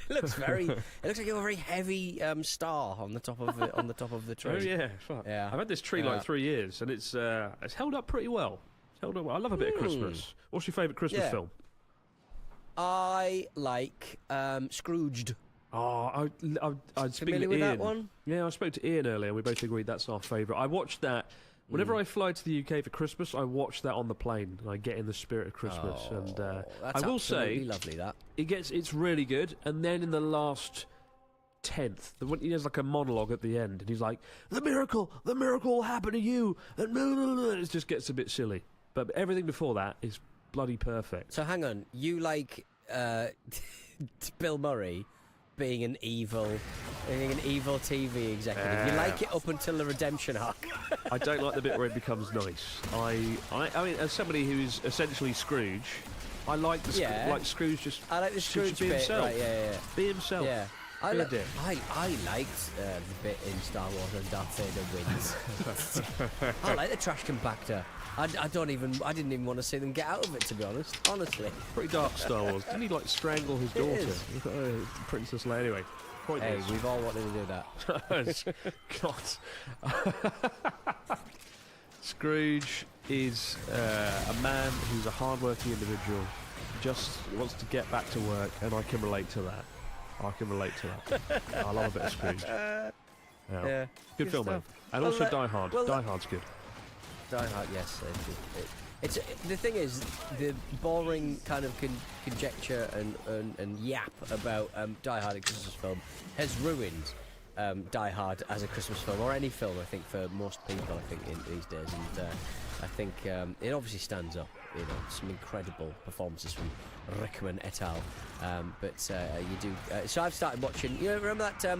looks very. It looks like you have a very heavy star on the top of the tree. Oh yeah, fuck. Yeah. I've had this tree Yeah. like 3 years, and it's held up pretty well. It's held up well. I love a bit of Christmas. What's your favourite Christmas Yeah. film? I like Scrooged. Oh, I speak Familiar to with Ian. that one? Yeah, I spoke to Ian earlier. We both agreed that's our favourite. I watched that. Whenever I fly to the UK for Christmas, I watch that on the plane, and I get in the spirit of Christmas. And That's I will absolutely say, lovely. That it's really good. And then in the last 10th, he has like a monologue at the end, and he's like, the miracle will happen to you," and it just gets a bit silly. But everything before that is bloody perfect. So hang on, you like Bill Murray being an evil TV executive? You like it up until the redemption arc? I don't like the bit where it becomes nice. I mean, as somebody who's essentially Scrooge, I like the like Scrooge just. I like the should Scrooge be bit. himself. Right, yeah. Be himself. Yeah. Be a dick. I liked the bit in Star Wars when Darth Vader wins. I like the trash compactor. I didn't even want to see them get out of it, to be honest. Honestly. Pretty dark Star Wars. Didn't he like strangle his It daughter? is. Princess Leia. Anyway. Point Hey, is- we've all wanted to do that. God. Scrooge is a man who's a hard-working individual, just wants to get back to work, and I can relate to that. I love a bit of Scrooge. Yeah. Good film, man. stuff. And Well, also Die Hard. well, Die Hard's good. Die Hard, yes. It's the thing is, the boring kind of conjecture and yap about Die Hard, a Christmas film, has ruined Die Hard as a Christmas film, or any film, I think, for most people, I think, in these days. And I think it obviously stands up, some incredible performances from Rickman et al. But you do... so I've started watching... remember that...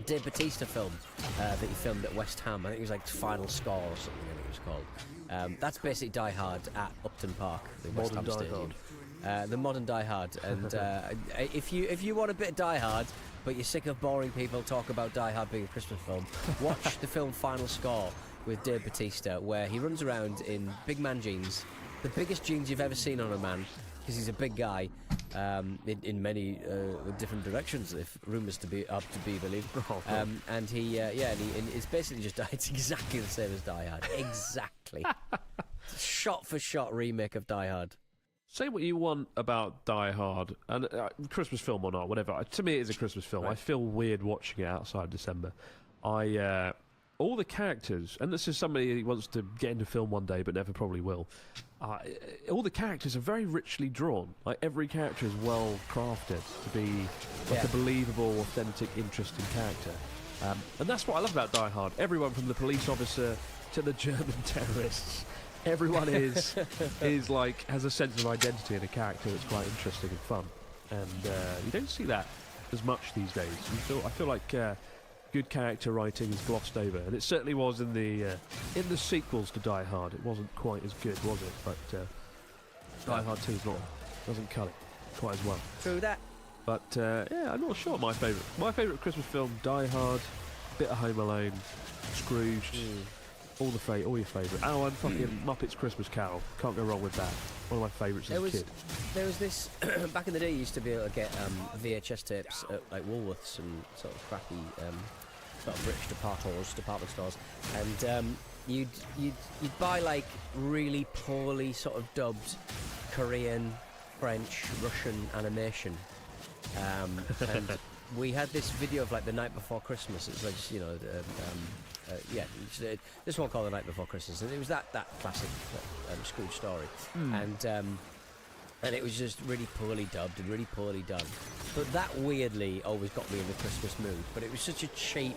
Dave Bautista film that he filmed at West Ham? I think it was like Final Score or something, I think it was called. That's basically Die Hard at Upton Park, the West Ham Modern Die Stadium. The modern Die Hard. And if you want a bit of Die Hard, but you're sick of boring people talk about Die Hard being a Christmas film, watch the film Final Score with Dave Bautista, where he runs around in big man jeans, the biggest jeans you've ever seen on a man, because he's a big guy, in many different directions, if rumours are to be believed. And he, and it's basically just it's exactly the same as Die Hard, exactly, shot for shot remake of Die Hard. Say what you want about Die Hard, and Christmas film or not, whatever. To me, it is a Christmas film. Right. I feel weird watching it outside December. All the characters, and this is somebody who wants to get into film one day but never probably will. all the characters are very richly drawn. Like every character is well crafted to be like a believable, authentic, interesting character. And that's what I love about Die Hard. Everyone from the police officer to the German terrorists, everyone is like has a sense of identity and a character that's quite interesting and fun. And you don't see that as much these days. I feel like good character writing is glossed over, and it certainly was in the sequels to Die Hard. It wasn't quite as good, was it? But Die Hard 2 doesn't cut it quite as well. True that. But yeah, I'm not sure my favourite. My favourite Christmas film: Die Hard, bit of Home Alone, Scrooged, all your favourite. Oh, and fucking Muppets Christmas Carol. Can't go wrong with that. One of my favourites as a kid. There was this back in the day. You used to be able to get VHS tapes at like Woolworths and sort of crappy sort of British department stores, and you'd buy like really poorly sort of dubbed Korean, French, Russian animation, and we had this video of like The Night Before Christmas. It's like just, you know, this one called The Night Before Christmas, and it was that classic Scrooge story, and it was just really poorly dubbed and really poorly done. But that weirdly always got me in the Christmas mood. But it was such a cheap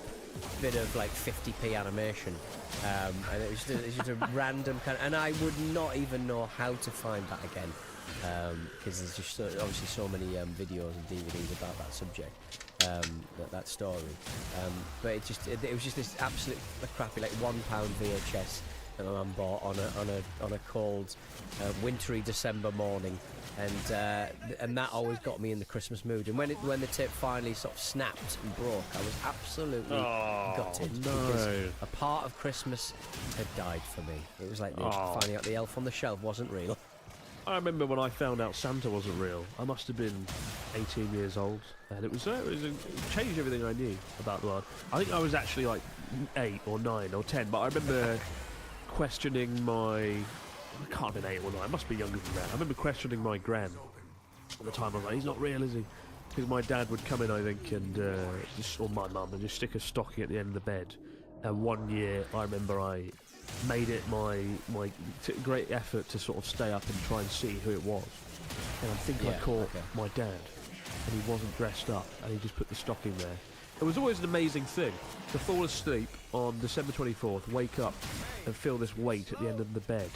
bit of like 50p animation, and it was just a random kind of, and I would not even know how to find that again, because there's just obviously so many videos and DVDs about that subject, that story. But it was just this absolute crappy like £1 VHS that my mum bought on a cold, wintry December morning, and that always got me in the Christmas mood. And when the tape finally sort of snapped and broke, I was absolutely gutted, because a part of Christmas had died for me. It was like finding out the elf on the shelf wasn't real. I remember when I found out Santa wasn't real. I must have been 18 years old, and it changed everything I knew about the world. I think I was actually like 8 or 9 or 10, but I remember questioning I can't have been 8 or 9, I must be younger than that. I remember questioning my gran at the time. I was like, he's not real, is he? Because my dad would come in, I think, and or my mum, and just stick a stocking at the end of the bed. And one year, I remember I made it my great effort to sort of stay up and try and see who it was. And I think I caught my dad, and he wasn't dressed up, and he just put the stocking there. It was always an amazing thing to fall asleep on December 24th, wake up and feel this weight at the end of the bed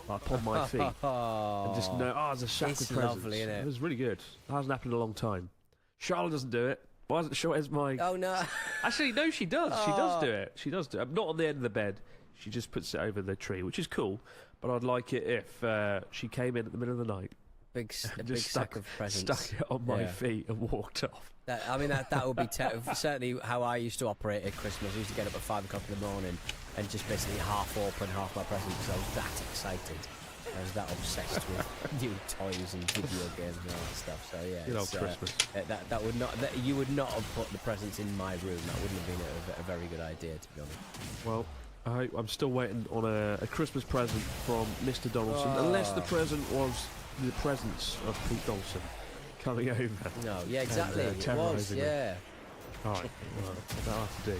upon my feet, and just know, there's a sack of presents. Lovely, isn't it? It was really good. It hasn't happened in a long time. Charlotte doesn't do it. Why isn't sure as my... Oh, no. Actually, no, she does. She does do it. She does do it. Not on the end of the bed. She just puts it over the tree, which is cool. But I'd like it if she came in at the middle of the night. Big sack of presents. Stuck it on my feet and walked off. That would be certainly how I used to operate at Christmas. I used to get up at 5 o'clock in the morning and just basically half open half my presents because I was that excited. I was that obsessed with new toys and video games and all that stuff. So yeah, Christmas. That would not. You would not have put the presents in my room. That wouldn't have been a very good idea, to be honest. Well, I'm still waiting on a Christmas present from Mr. Donaldson, unless the present was the presence of Pete Donaldson coming over. No, yeah, exactly. And, it was, yeah. All right, well, that'll have to do.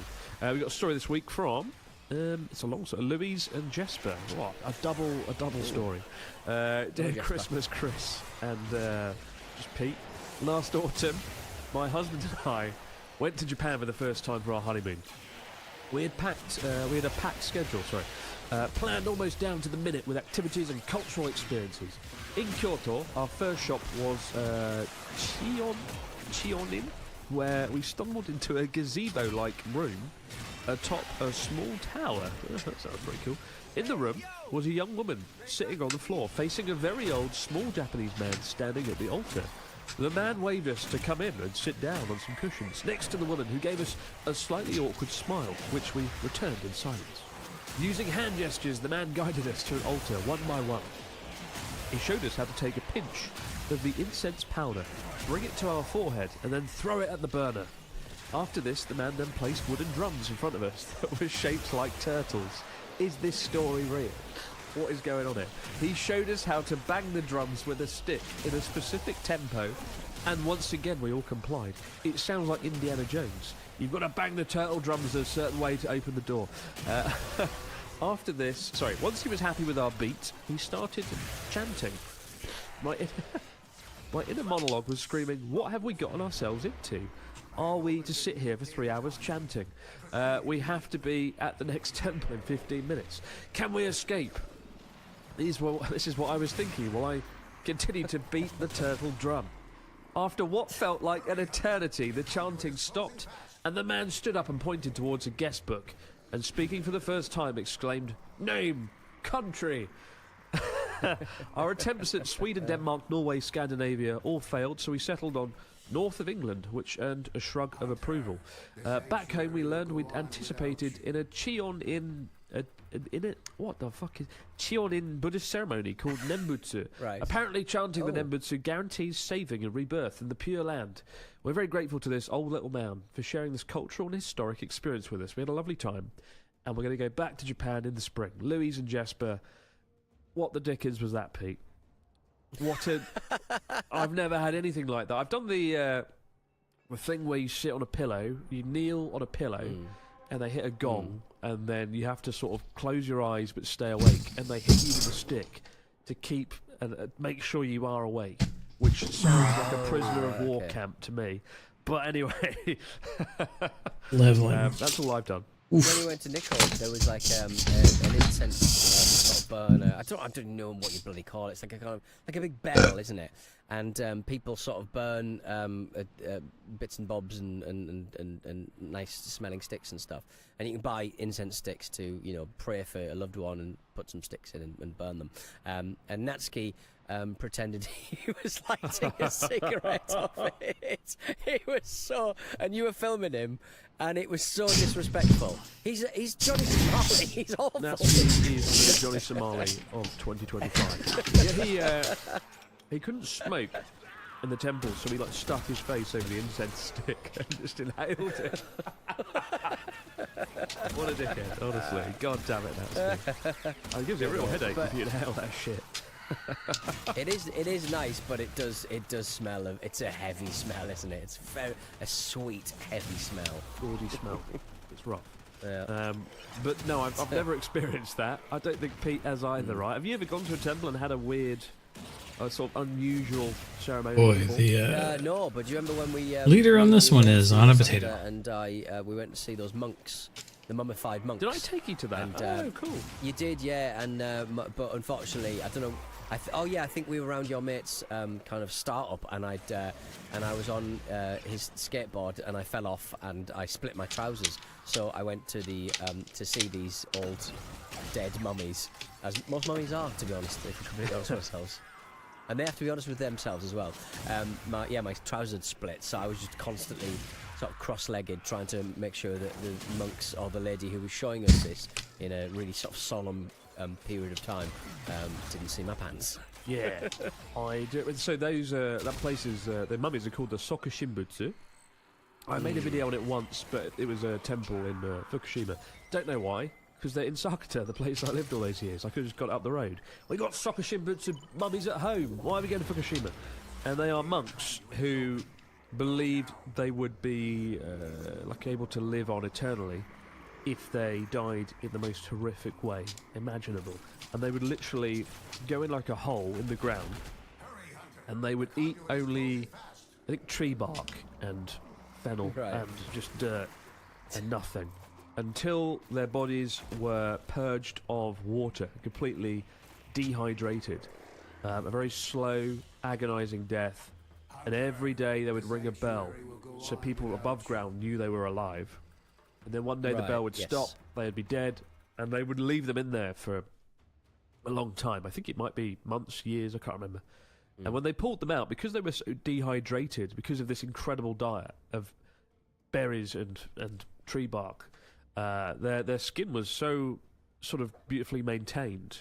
We've got a story this week from. It's a long story. Louise and Jesper. What? A double story. Dear Christmas, Chris and just Pete. Last autumn, my husband and I went to Japan for the first time for our honeymoon. We had a packed schedule. Planned almost down to the minute with activities and cultural experiences. In Kyoto, our first shop was Chionin, where we stumbled into a gazebo-like room atop a small tower. That sounds pretty cool. In the room was a young woman sitting on the floor, facing a very old, small Japanese man standing at the altar. The man waved us to come in and sit down on some cushions next to the woman, who gave us a slightly awkward smile, which we returned in silence. Using hand gestures, the man guided us to an altar one by one. He showed us how to take a pinch of the incense powder, bring it to our forehead, and then throw it at the burner. After this, the man then placed wooden drums in front of us that were shaped like turtles. Is this story real? What is going on here? He showed us how to bang the drums with a stick in a specific tempo, and once again we all complied. It sounds like Indiana Jones. You've got to bang the turtle drums a certain way to open the door. After this, once he was happy with our beat, he started chanting. My inner monologue was screaming, "What have we gotten ourselves into? Are we to sit here for 3 hours chanting? We have to be at the next temple in 15 minutes. Can we escape?" This is what I was thinking while I continued to beat the turtle drum. After what felt like an eternity, the chanting stopped, and the man stood up and pointed towards a guest book, and speaking for the first time exclaimed, "Name, country." Our attempts at Sweden, Denmark, Norway, Scandinavia all failed, so we settled on north of England, which earned a shrug of approval. Back home, we learned we'd anticipated in a Cheon-in Buddhist ceremony called Nembutsu. Right. Apparently, chanting the Nembutsu guarantees saving and rebirth in the Pure Land. We're very grateful to this old little man for sharing this cultural and historic experience with us. We had a lovely time, and we're going to go back to Japan in the spring. Louise and Jesper, what the dickens was that, Pete? I've never had anything like that. I've done the thing where you sit on a pillow, you kneel on a pillow, and they hit a gong, and then you have to sort of close your eyes but stay awake, and they hit you with a stick to keep and make sure you are awake, which sounds like a prisoner of war camp to me. But anyway, that's all I've done. When we went to Nichols, there was like an incense sort of burner. I don't know what you bloody call it. It's like a kind of like a big bell, isn't it? And people sort of burn bits and bobs and nice smelling sticks and stuff. And you can buy incense sticks to pray for a loved one and put some sticks in and burn them. And Natsuki pretended he was lighting a cigarette off it. He was so, and you were filming him, and it was so disrespectful. He's Johnny Somali. He's awful. He's the Johnny Somali of 2025. Yeah, he couldn't smoke in the temple, so he stuck his face over the incense stick and just inhaled it. What a dickhead, honestly. God damn it, Natsuki. It gives you a real headache if you inhale that shit. It is nice, but it does smell of. It's a heavy smell, isn't it? It's a sweet, heavy smell. Gaudy smell. It's rough. Yeah. But no, I've never experienced that. I don't think Pete has either, right? Have you ever gone to a temple and had a weird, sort of unusual ceremony? Boy, before? no, but do you remember when we leader on this one is on a potato. And we went to see those monks. The mummified monks. Did I take you to that? And, cool. You did, yeah. And but unfortunately, I don't know. I think we were around your mate's kind of startup, and I was on his skateboard, and I fell off, and I split my trousers. So I went to the to see these old dead mummies, as most mummies are, to be honest. If we're completely honest with ourselves. And they have to be honest with themselves as well. My trousers had split, so I was just constantly sort of cross-legged, trying to make sure that the monks or the lady who was showing us this in a really sort of solemn period of time didn't see my pants. Yeah, I do. So those that place is the mummies are called the Sokushimbutsu. I made a video on it once, but it was a temple in Fukushima. Don't know why. Because they're in Sakata, the place I lived all those years. I could have just got up the road. We got Sokushimbutsu mummies at home. Why are we going to Fukushima? And they are monks who believed they would be able to live on eternally if they died in the most horrific way imaginable. And they would literally go in like a hole in the ground, and they would eat only, I think, tree bark and fennel and just dirt and nothing, until their bodies were purged of water, completely dehydrated. A very slow, agonizing death. And every day they would ring a bell, so people above ground knew they were alive. And then one day the bell would stop, they'd be dead, and they would leave them in there for a long time. I think it might be months, years, I can't remember. And when they pulled them out, because they were so dehydrated, because of this incredible diet of berries and tree bark, their skin was so sort of beautifully maintained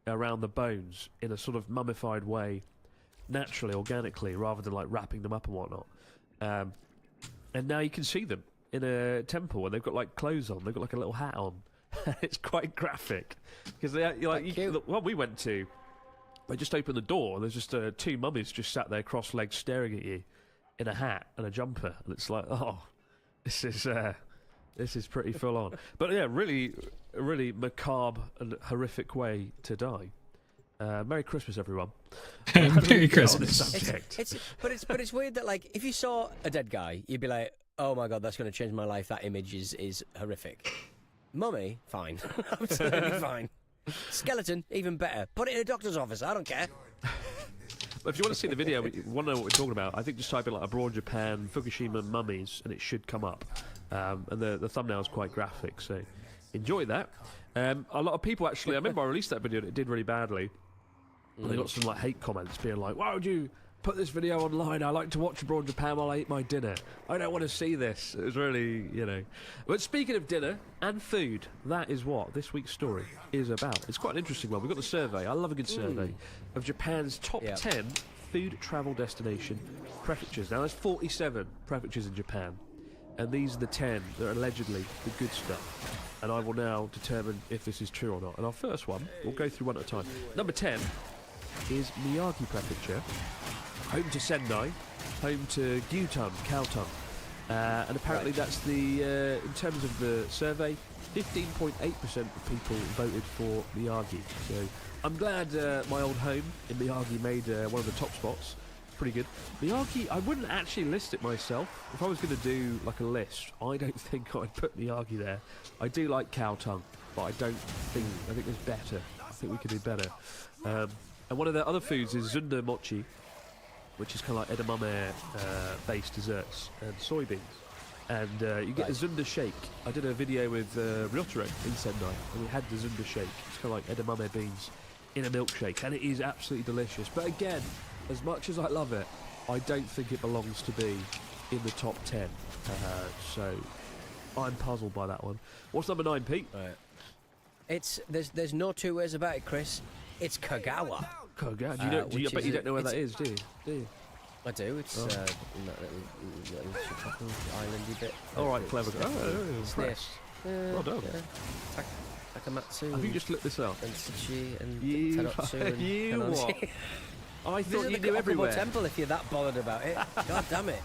around the bones in a sort of mummified way, naturally, organically, rather than like wrapping them up and whatnot. And now you can see them in a temple, and they've got like clothes on. They've got like a little hat on. It's quite graphic because the one we went to, they just opened the door and there's just two mummies just sat there cross-legged staring at you in a hat and a jumper, and it's like, oh, this is pretty full on. But yeah, really, a really macabre and horrific way to die. Merry Christmas, everyone. Merry On Christmas. this subject. But it's weird that, like, if you saw a dead guy, you'd be like, oh my god, that's going to change my life. That image is horrific. Mummy, fine. Absolutely fine. Skeleton, even better. Put it in a doctor's office. I don't care. But if you want to see the video, you want to know what we're talking about, I think just type in like Abroad Japan, Fukushima mummies, and it should come up. And the thumbnail is quite graphic, so enjoy that. A lot of people actually, I remember I released that video and it did really badly. And they got some like hate comments being like, why would you put this video online? I like to watch Abroad Japan while I eat my dinner. I don't want to see this. It was really, you know. But speaking of dinner and food, that is what this week's story is about. It's quite an interesting one. We've got the survey. I love a good survey of Japan's top 10 food travel destination prefectures. Now, there's 47 prefectures in Japan. And these are the 10 that are allegedly the good stuff. And I will now determine if this is true or not. And our first one, we'll go through one at a time. Number 10 is Miyagi Prefecture, home to Sendai, home to Gyutan, Kautan. And apparently that's the, in terms of the survey, 15.8% of people voted for Miyagi. So I'm glad my old home in Miyagi made one of the top spots. Pretty good. Miyagi, I wouldn't actually list it myself. If I was going to do like a list, I don't think I'd put Miyagi there. I do like Kautan, but I think there's better. I think we could do better. And one of the other foods is Zunda Mochi, which is kind of like edamame based desserts and soybeans. And you get the Zunda shake. I did a video with Ryotaro in Sendai, and we had the Zunda shake. It's kind of like edamame beans in a milkshake, and it is absolutely delicious. But again, as much as I love it, I don't think it belongs to be in the top 10. So I'm puzzled by that one. What's number 9, Pete? It's there's no two ways about it, Chris. It's Kagawa. Kagawa. I bet you don't know where that is, do you? I do. It's that little Shikoku islandy bit. All right, clever. It's this. Well done. Takamatsu. Have you just looked this up? And Tsuchi and You, Terotsu and you Kanoshi. what? I thought Visit you the knew Kokomo everywhere. Temple if you're that bothered about it. God damn it.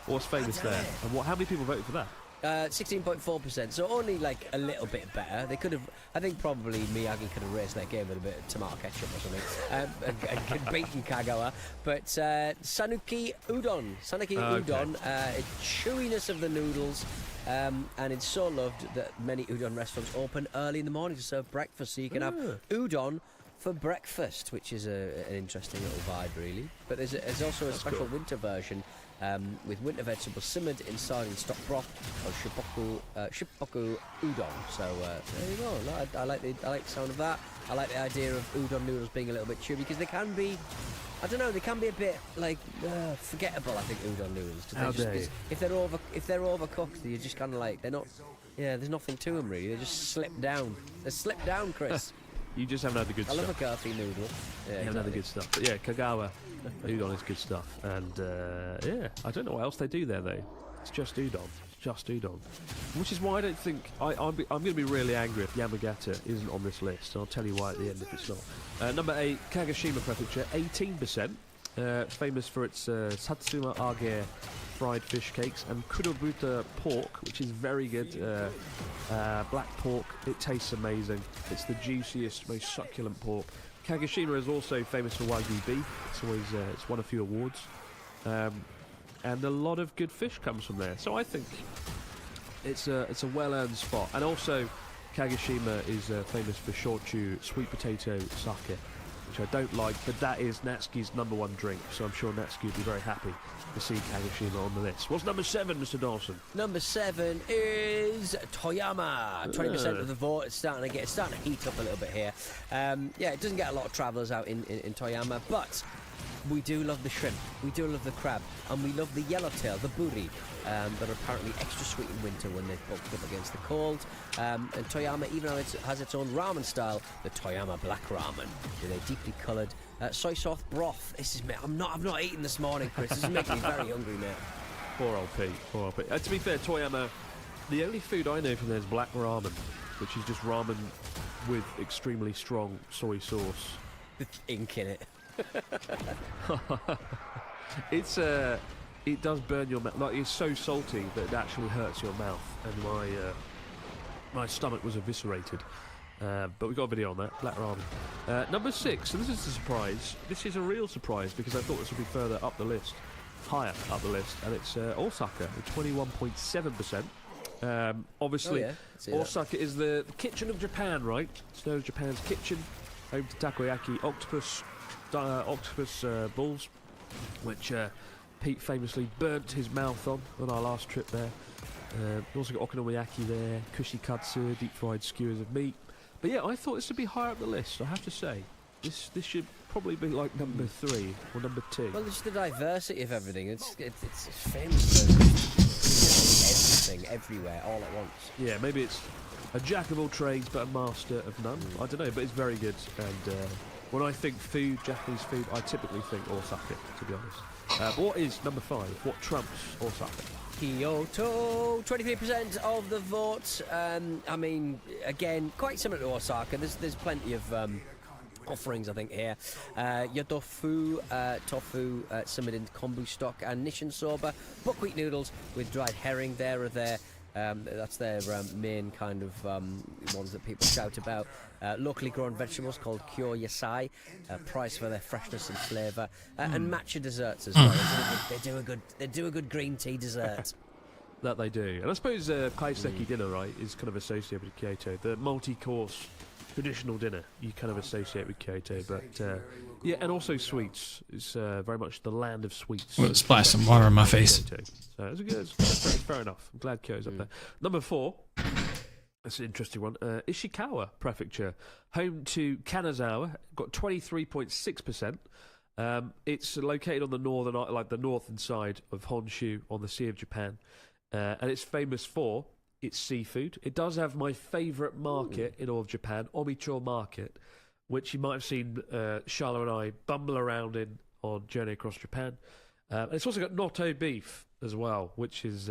What's famous there? And how many people voted for that? 16.4%, so only like a little bit better. They could have, I think probably Miyagi could have raised their game with a bit of tomato ketchup or something and beaten Kagawa. But Sanuki Udon, chewiness of the noodles, and it's so loved that many udon restaurants open early in the morning to serve breakfast, so you can have udon for breakfast, which is an interesting little vibe, really. But there's also a special winter version with winter vegetables simmered in sardine stock broth or shippoku udon. So there you go. No, I like the sound of that. I like the idea of udon noodles being a little bit chewy because they can be, I don't know, they can be a bit like forgettable. I think udon noodles. If they're overcooked, you're just kind of like they're not. Yeah, there's nothing to them really. They just slip down. They slip down, Chris. You just haven't had the good stuff. I love a girthy noodle. Yeah, you haven't had the good stuff. But yeah, Kagawa udon is good stuff. And yeah, I don't know what else they do there though. It's just udon. It's just udon. Which is why I don't think I'm going to be really angry if Yamagata isn't on this list. And I'll tell you why at the end if it's not. Number 8, Kagoshima Prefecture, 18%. Famous for its Satsuma Age fried fish cakes and Kurobuta pork, which is very good. Black pork, it tastes amazing. It's the juiciest, most succulent pork. Kagoshima is also famous for Wagyu beef. It's always it's won a few awards, and a lot of good fish comes from there. So I think it's a well-earned spot. And also, Kagoshima is famous for shochu, sweet potato sake, which I don't like, but that is Natsuki's #1 drink. So I'm sure Natsuki would be very happy to see Kagoshima on the list. What's number 7, Mr. Dawson? Number 7 is Toyama. 20% of the vote. It's starting to heat up a little bit here. Yeah, it doesn't get a lot of travellers out in Toyama, but we do love the shrimp, we do love the crab, and we love the yellowtail, the buri, that are apparently extra sweet in winter when they're bulked up against the cold. And Toyama even has its own ramen style, the Toyama Black Ramen, with a deeply coloured soy sauce broth. I've not eaten this morning, Chris. This is making me very hungry, mate. Poor old Pete. To be fair, Toyama, the only food I know from there is black ramen, which is just ramen with extremely strong soy sauce. With ink in it. It does burn your mouth. Like, it's so salty that it actually hurts your mouth. And My stomach was eviscerated. But we got a video on that, black ramen. Number 6, and this is a surprise. This is a real surprise because I thought this would be further up the list, higher up the list, and it's Osaka with 21.7%. Obviously, Osaka is the kitchen of Japan, right? It's known as Japan's kitchen, home to takoyaki, octopus balls, which Pete famously burnt his mouth on our last trip there. We also got okonomiyaki there, kushikatsu, deep fried skewers of meat. But yeah, I thought this would be higher up the list, I have to say. This should probably be like number 3 or number 2. Well, it's the diversity of everything. It's famous for everything, everywhere, all at once. Yeah, maybe it's a jack of all trades but a master of none. I don't know, but it's very good. And when I think food, Japanese food, I typically think Osaka, to be honest. What is number 5? What trumps Osaka? Kyoto, 23% of the vote. I mean, again, quite similar to Osaka. There's plenty of offerings, I think, here. Yotofu, tofu, simmered in kombu stock, and nishin soba, buckwheat noodles with dried herring there or there. That's their main kind of ones that people shout about. Locally grown vegetables called kyo yasai, prized for their freshness and flavour, and matcha desserts as well. They do a good green tea dessert. That they do. And I suppose kaiseki dinner, right, is kind of associated with Kyoto. The multi-course traditional dinner you kind of associate with Kyoto, but yeah, and also sweets. It's very much the land of sweets. Well, splash some water on my face. Kyoto. So it's good. It's fair enough. I'm glad Kyoto's up there. Number 4. That's an interesting one. Ishikawa Prefecture, home to Kanazawa, got 23.6%. It's located on the northern side of Honshu on the Sea of Japan, and it's famous for its seafood. It does have my favourite market in all of Japan, Omicho Market, which you might have seen Charlotte and I bumble around in on Journey Across Japan. And it's also got Noto beef as well, which is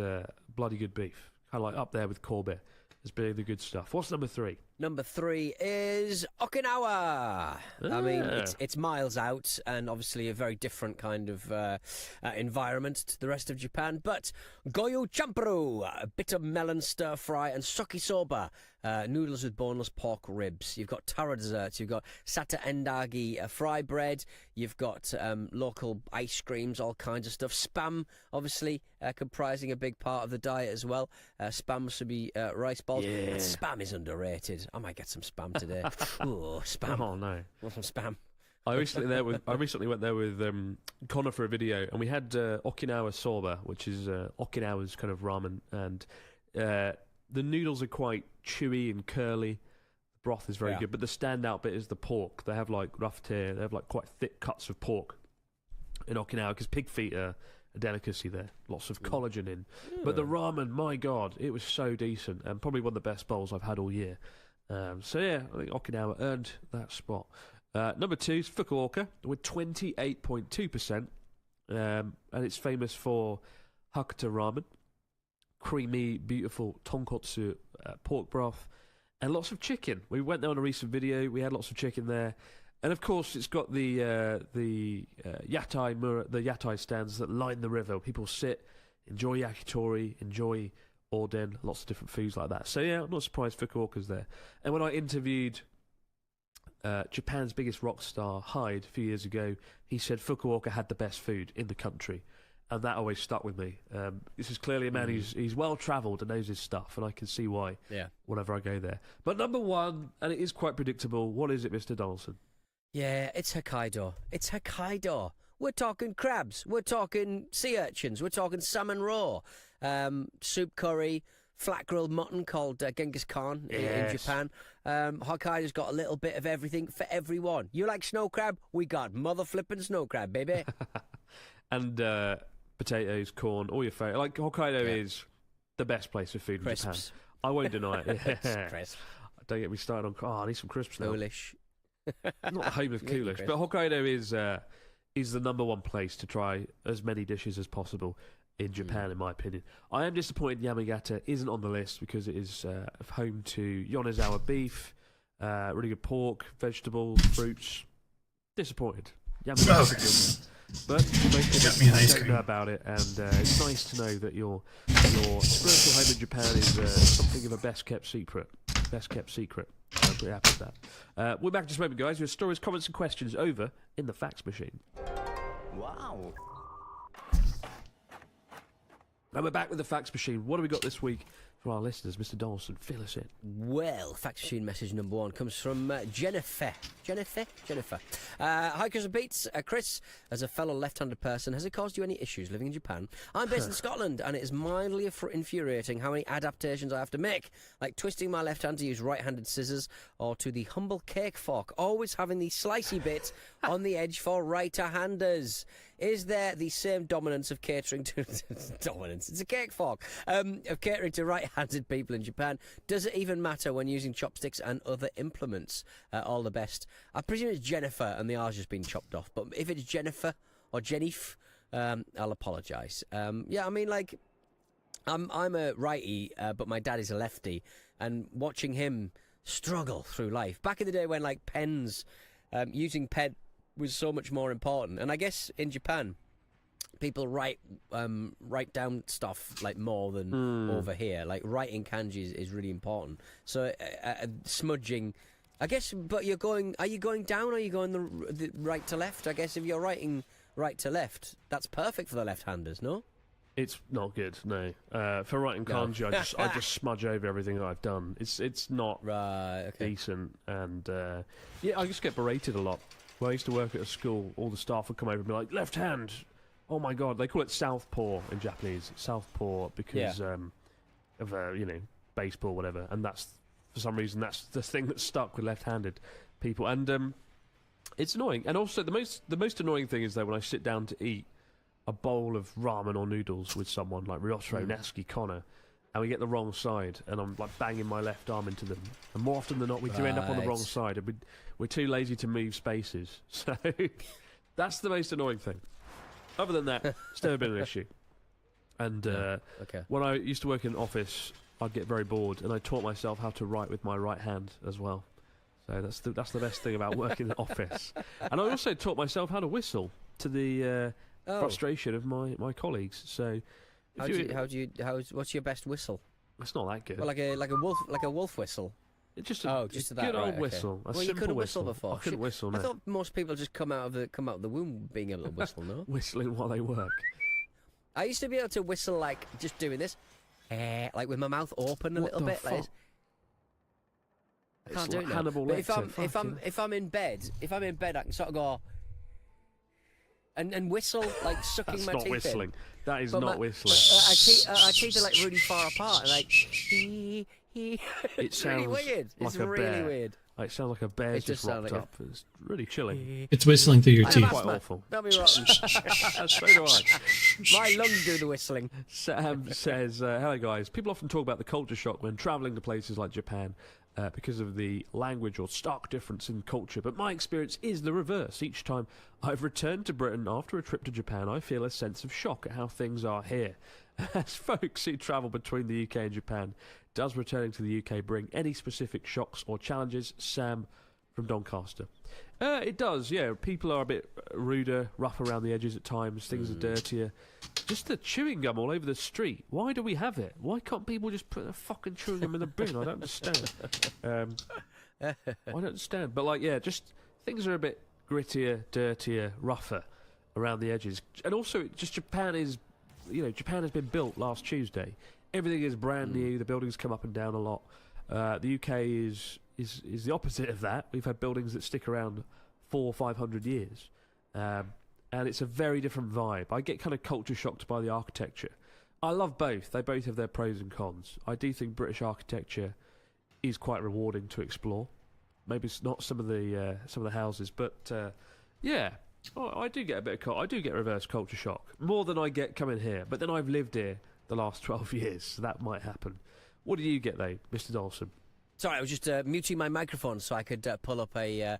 bloody good beef, kind of like up there with Kobe as being the good stuff. What's number 3? Number 3 is Okinawa. I mean, it's miles out and obviously a very different kind of environment to the rest of Japan. But Goyu Champuru, a bit of melon stir fry, and sokisoba, noodles with boneless pork ribs. You've got taro desserts. You've got sata endagi, fry bread. You've got local ice creams, all kinds of stuff. Spam, obviously, comprising a big part of the diet as well. Spam should be rice balls. Yeah. Spam is underrated. I might get some spam today. Oh, spam. Oh, no. Want some spam? I recently went there with Connor for a video, and we had Okinawa soba, which is Okinawa's kind of ramen, and the noodles are quite chewy and curly. The broth is very good, but the standout bit is the pork. They have like rough tear. They have like quite thick cuts of pork in Okinawa because pig feet are a delicacy there. Lots of collagen in. But the ramen, my God, it was so decent, and probably one of the best bowls I've had all year. So yeah, I think Okinawa earned that spot. Number 2 is Fukuoka with 28.2%, and it's famous for Hakuta ramen, creamy, beautiful tonkotsu pork broth, and lots of chicken. We went there on a recent video. We had lots of chicken there, and of course, it's got the yatai stands that line the river. People sit, enjoy yakitori, enjoy Orden, lots of different foods like that. So yeah, I'm not surprised Fukuoka's there. And when I interviewed Japan's biggest rock star, Hyde, a few years ago, he said Fukuoka had the best food in the country, and that always stuck with me. This is clearly a man who's well travelled and knows his stuff, and I can see why whenever I go there. But number 1, and it is quite predictable, what is it, Mr. Donaldson? Yeah, it's Hokkaido. It's Hokkaido. We're talking crabs. We're talking sea urchins. We're talking salmon raw. Soup curry, flat grilled mutton called Genghis Khan in Japan. Hokkaido's got a little bit of everything for everyone. You like snow crab? We got mother flipping snow crab, baby. And potatoes, corn, all your favourite. Like Hokkaido is the best place for food in Japan. I won't deny it. Crisp. Don't get me started on. I need some crisps now. Foolish. Not home of coolish, but Hokkaido is the number 1 place to try as many dishes as possible in Japan, in my opinion. I am disappointed Yamagata isn't on the list because it is home to Yonezawa beef, really good pork, vegetables, fruits. Disappointed. You haven't got to do that. But most Got me an people ice don't cream. know about it, and it's nice to know that your spiritual home in Japan is something of a best kept secret. Best kept secret. I'm pretty happy with that. We're back in just a moment, guys, with stories, comments, and questions over in the fax machine. Wow. And we're back with the fax machine. What have we got this week for our listeners? Mr. Donaldson, fill us in. Well, fax machine message number 1 comes from Jennifer. Jennifer? Hi, Chris and Pete. Chris, as a fellow left-handed person, has it caused you any issues living in Japan? I'm based in Scotland, and it is mildly infuriating how many adaptations I have to make, like twisting my left hand to use right-handed scissors, or to the humble cake fork, always having the slicey bit on the edge for right-handers. Is there the same dominance of catering to dominance? It's a cake fork of catering to right-handed people in Japan. Does it even matter when using chopsticks and other implements? All the best. I presume it's Jennifer, and the R's just been chopped off. But if it's Jennifer or Jennifer, I'll apologise. Yeah, I mean, like, I'm a righty, but my dad is a lefty, and watching him struggle through life. Back in the day when, like, pens, using pen was so much more important, and I guess in Japan people write down stuff like more than over here. Like writing kanji is really important. So smudging, I guess. But are you going down, or are you going the right to left? I guess if you're writing right to left, that's perfect for the left-handers, no? It's not good, no. For writing kanji, I just smudge over everything that I've done. It's not decent, and yeah, I just get berated a lot. When I used to work at a school, all the staff would come over and be like, left hand! Oh my god, they call it southpaw in Japanese. Southpaw because of, baseball, whatever. And that's, for some reason, that's the thing that's stuck with left-handed people. And it's annoying. And also, the most annoying thing is that when I sit down to eat a bowl of ramen or noodles with someone, like Ryotaro, Natsuki, Connor, and we get the wrong side, and I'm like banging my left arm into them. And more often than not, we do end up on the wrong side. And we're too lazy to move spaces. So that's the most annoying thing. Other than that, it's never been an issue. And when I used to work in an office, I'd get very bored, and I taught myself how to write with my right hand as well. So that's the best thing about working in an office. And I also taught myself how to whistle, to the frustration of my colleagues. So what's your best whistle? It's not that good. Well, like a wolf whistle. It's just just that, good old right, whistle. Okay. A well, you simple couldn't whistle before. I couldn't whistle. No. I thought most people just come out of the womb being able to whistle. No, whistling while they work. I used to be able to whistle like just doing this, like with my mouth open a little bit. Like this. I can't do it now. Hannibal But Lecter, if I'm in bed, I can sort of go and whistle like sucking That's my not teeth whistling. in. That is But not my whistling. teeth are like really far apart, and like It it's sounds really weird. like It's a really bear. weird. Like, it sounds like a bear It just does sound rocked like up. It's really chilling. It's whistling through your I teeth. have Quite asthma. awful. Don't be rotten. So do I. My lungs do the whistling. Sam says, hello guys. People often talk about the culture shock when travelling to places like Japan because of the language or stark difference in culture, but my experience is the reverse. Each time I've returned to Britain after a trip to Japan, I feel a sense of shock at how things are here. As folks who travel between the UK and Japan, does returning to the UK bring any specific shocks or challenges? Sam from Doncaster. It does, yeah. People are a bit ruder, rough around the edges at times. Things are dirtier. Just the chewing gum all over the street. Why do we have it? Why can't people just put their fucking chewing gum in the bin? I don't understand. I don't understand. But, like, yeah, just things are a bit grittier, dirtier, rougher around the edges. And also, just Japan has been built last Tuesday. Everything is brand new. The buildings come up and down a lot. The UK is the opposite of that. We've had buildings that stick around 400 or 500 years. And it's a very different vibe. I get kind of culture shocked by the architecture. I love both. They both have their pros and cons. I do think British architecture is quite rewarding to explore. Maybe it's not some of the houses, but yeah, I do get I do get reverse culture shock more than I get coming here. But then I've lived here the last 12 years, so that might happen. What do you get though, Mr. Dawson? Sorry, I was just muting my microphone so I could pull up a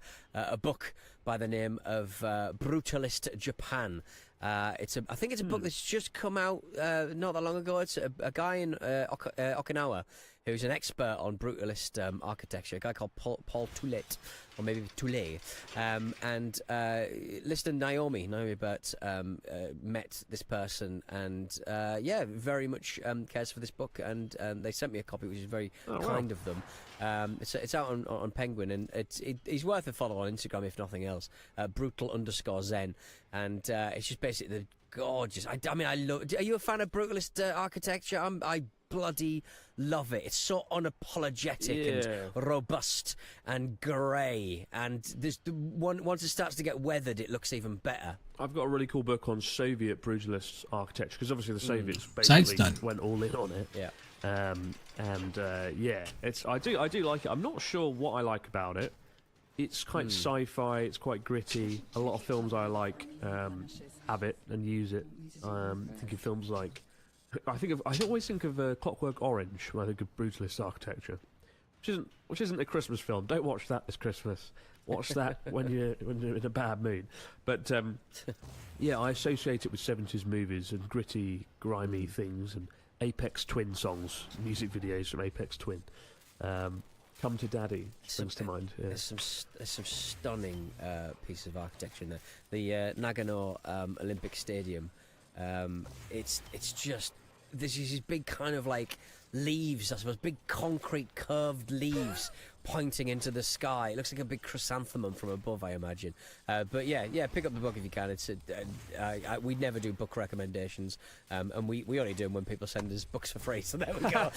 book by the name of Brutalist Japan. I think it's a book that's just come out not that long ago. It's a guy in Okinawa who's an expert on brutalist architecture, a guy called Paul Toulet, or maybe Toulet. And listener Naomi Burt met this person and, very much cares for this book. And they sent me a copy, which is very kind of them. It's out on Penguin, and he's worth a follow on Instagram, if nothing else. Brutal_Zen. And it's just basically the gorgeous. I mean, I love. Are you a fan of brutalist architecture? I bloody love it. It's so unapologetic and robust and grey. And once it starts to get weathered, it looks even better. I've got a really cool book on Soviet brutalist architecture, because obviously the Soviets basically went all in on it. Yeah. I do like it. I'm not sure what I like about it. It's quite sci-fi. It's quite gritty. A lot of films I like have it and use it. Think of films like I always think of Clockwork Orange when I think of brutalist architecture, which isn't a Christmas film. Don't watch that this Christmas. Watch that when you're in a bad mood. But I associate it with 70s movies and gritty, grimy things and Aphex Twin songs, music videos from Aphex Twin. Come to Daddy springs to mind. Yeah. There's some stunning pieces of architecture in there. The Nagano Olympic Stadium. It's just there's these big kind of like leaves, I suppose, big concrete curved leaves pointing into the sky. It looks like a big chrysanthemum from above, I imagine. But pick up the book if you can. It's we never do book recommendations, and we only do them when people send us books for free. So there we go.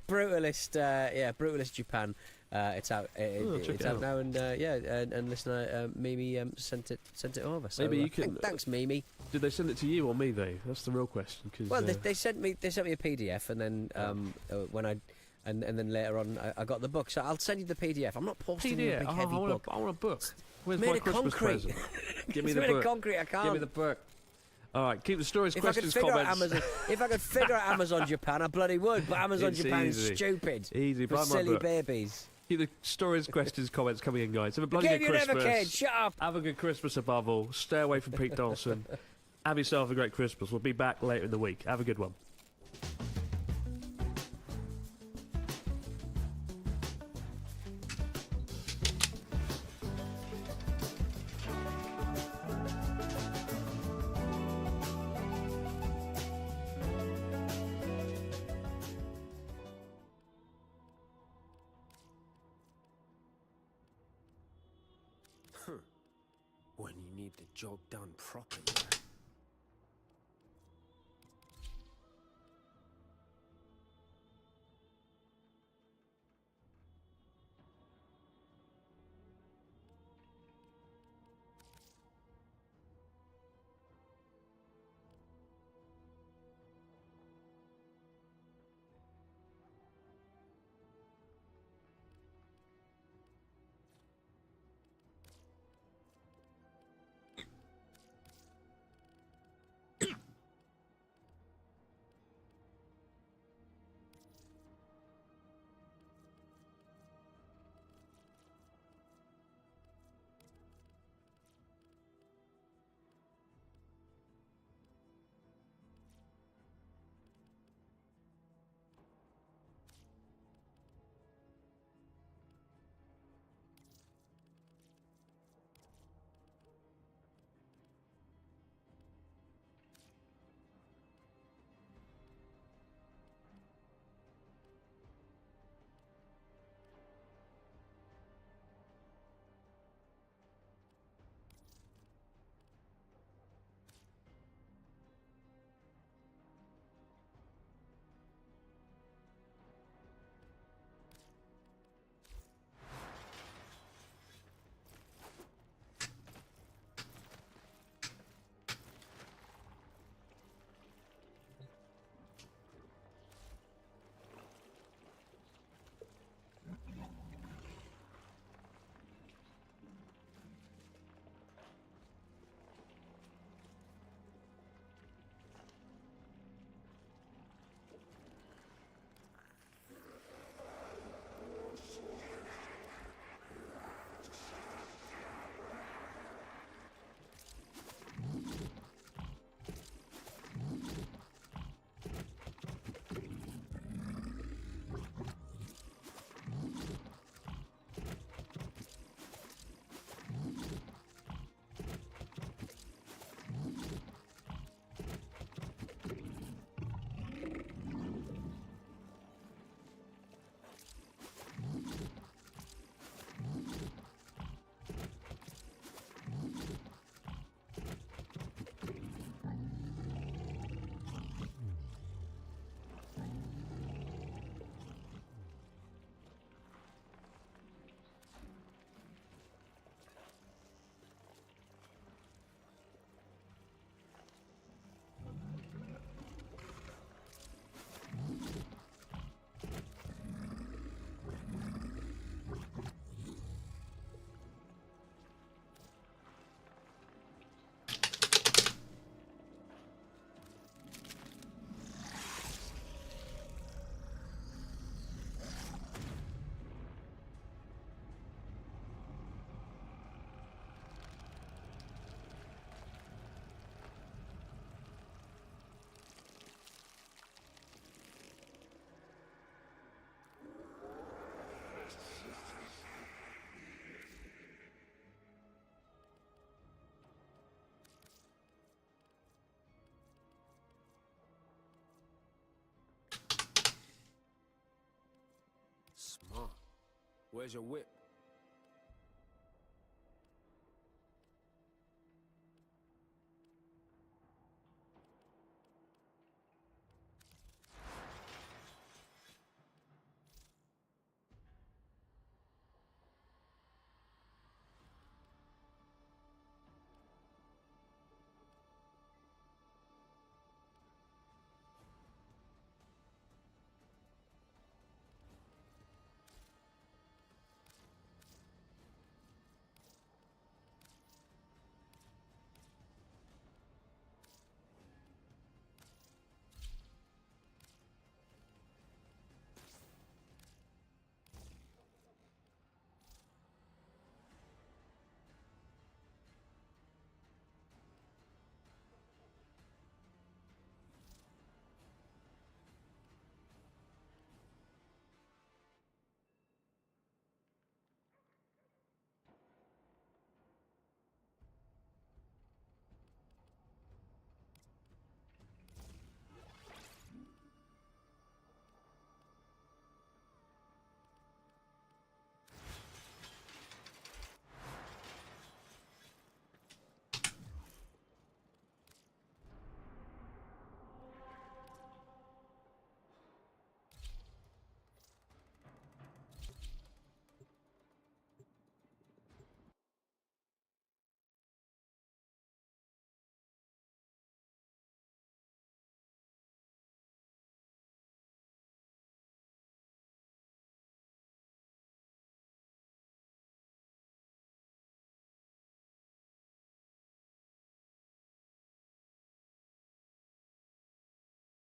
Brutalist Japan. It's out. It's out now, and listener Mimi sent it over. So, maybe you can. Thanks, Mimi. Did they send it to you or me though? That's the real question. Well, they sent me a PDF, and then and then later on I got the book. So I'll send you the PDF. I'm not posting you a big heavy book. I want a book. Where's made my of Christmas concrete. present? Give me It's the made book. of concrete. I can't. Give me the book. All right, keep the stories, questions, if comments. If I could figure out Amazon Japan, I bloody would. But Amazon It's Japan easy. is stupid. Easy, for buy my silly book. babies. Keep the stories, questions, comments coming in, guys. Have a bloody Gave good you Christmas. never cared. Shut up. Have a good Christmas above all. Stay away from Pete Dawson. Have yourself a great Christmas. We'll be back later in the week. Have a good one. When you need the job done properly. Ma, where's your whip?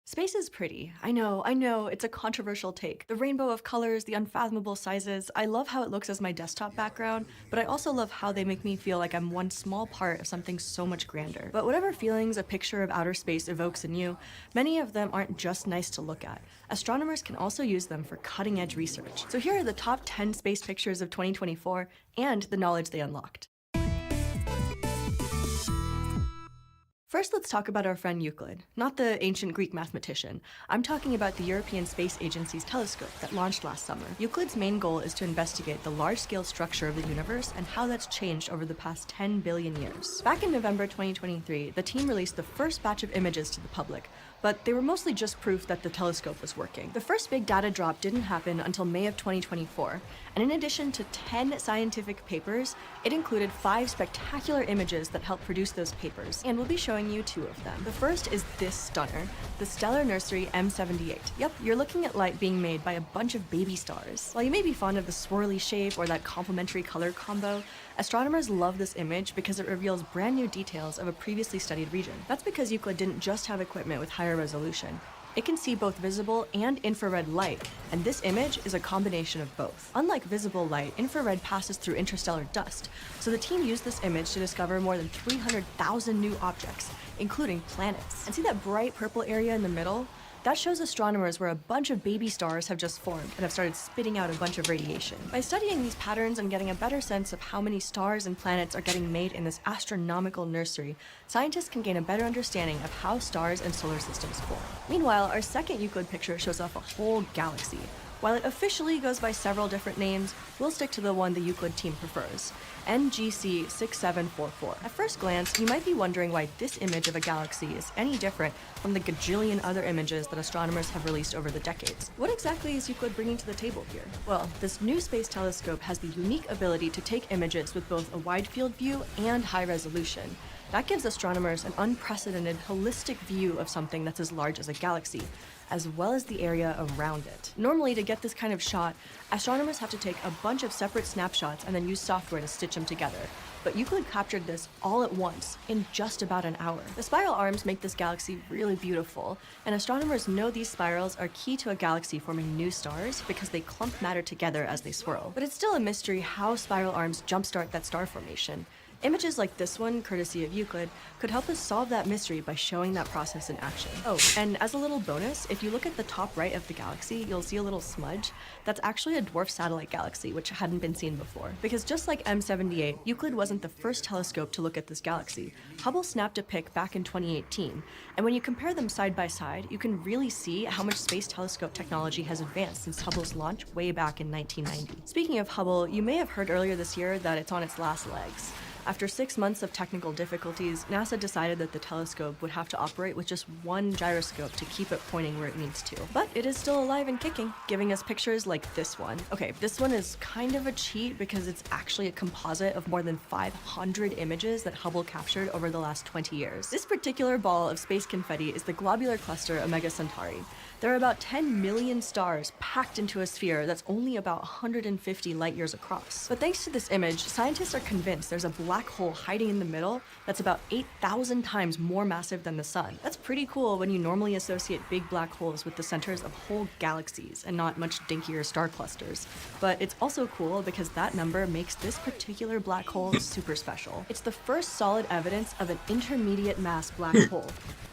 Space is pretty. I know, it's a controversial take. The rainbow of colors, the unfathomable sizes, I love how it looks as my desktop background, but I also love how they make me feel like I'm one small part of something so much grander. But whatever feelings a picture of outer space evokes in you, many of them aren't just nice to look at. Astronomers can also use them for cutting-edge research. So here are the top 10 space pictures of 2024 and the knowledge they unlocked. First, let's talk about our friend Euclid, not the ancient Greek mathematician. I'm talking about the European Space Agency's telescope that launched last summer. Euclid's main goal is to investigate the large-scale structure of the universe and how that's changed over the past 10 billion years. Back in November 2023, the team released the first batch of images to the public, but they were mostly just proof that the telescope was working. The first big data drop didn't happen until May of 2024, and in addition to 10 scientific papers, it included 5 spectacular images that helped produce those papers, and we'll be showing you 2 of them. The first is this stunner, the Stellar Nursery M78. Yep, you're looking at light being made by a bunch of baby stars. While you may be fond of the swirly shape or that complementary color combo, astronomers love this image because it reveals brand new details of a previously studied region. That's because Euclid didn't just have equipment with higher resolution. It can see both visible and infrared light, and this image is a combination of both. Unlike visible light, infrared passes through interstellar dust, so the team used this image to discover more than 300,000 new objects, including planets. And see that bright purple area in the middle? That shows astronomers where a bunch of baby stars have just formed and have started spitting out a bunch of radiation. By studying these patterns and getting a better sense of how many stars and planets are getting made in this astronomical nursery, scientists can gain a better understanding of how stars and solar systems form. Meanwhile, our second Euclid picture shows off a whole galaxy. While it officially goes by several different names, we'll stick to the one the Euclid team prefers, NGC 6744. At first glance, you might be wondering why this image of a galaxy is any different from the gajillion other images that astronomers have released over the decades. What exactly is Euclid bringing to the table here? Well, this new space telescope has the unique ability to take images with both a wide field view and high resolution. That gives astronomers an unprecedented, holistic view of something that's as large as a galaxy, as well as the area around it. Normally, to get this kind of shot, astronomers have to take a bunch of separate snapshots and then use software to stitch them together. But Euclid captured this all at once, in just about an hour. The spiral arms make this galaxy really beautiful, and astronomers know these spirals are key to a galaxy forming new stars because they clump matter together as they swirl. But it's still a mystery how spiral arms jumpstart that star formation. Images like this one, courtesy of Euclid, could help us solve that mystery by showing that process in action. Oh, and as a little bonus, if you look at the top right of the galaxy, you'll see a little smudge. That's actually a dwarf satellite galaxy, which hadn't been seen before. Because just like M78, Euclid wasn't the first telescope to look at this galaxy. Hubble snapped a pic back in 2018, and when you compare them side by side, you can really see how much space telescope technology has advanced since Hubble's launch way back in 1990. Speaking of Hubble, you may have heard earlier this year that it's on its last legs. After 6 months of technical difficulties, NASA decided that the telescope would have to operate with just one gyroscope to keep it pointing where it needs to. But it is still alive and kicking, giving us pictures like this one. Okay, this one is kind of a cheat because it's actually a composite of more than 500 images that Hubble captured over the last 20 years. This particular ball of space confetti is the globular cluster Omega Centauri. There are about 10 million stars packed into a sphere that's only about 150 light years across. But thanks to this image, scientists are convinced there's a black hole hiding in the middle that's about 8,000 times more massive than the sun. That's pretty cool when you normally associate big black holes with the centers of whole galaxies and not much dinkier star clusters. But it's also cool because that number makes this particular black hole super special. It's the first solid evidence of an intermediate mass black hole.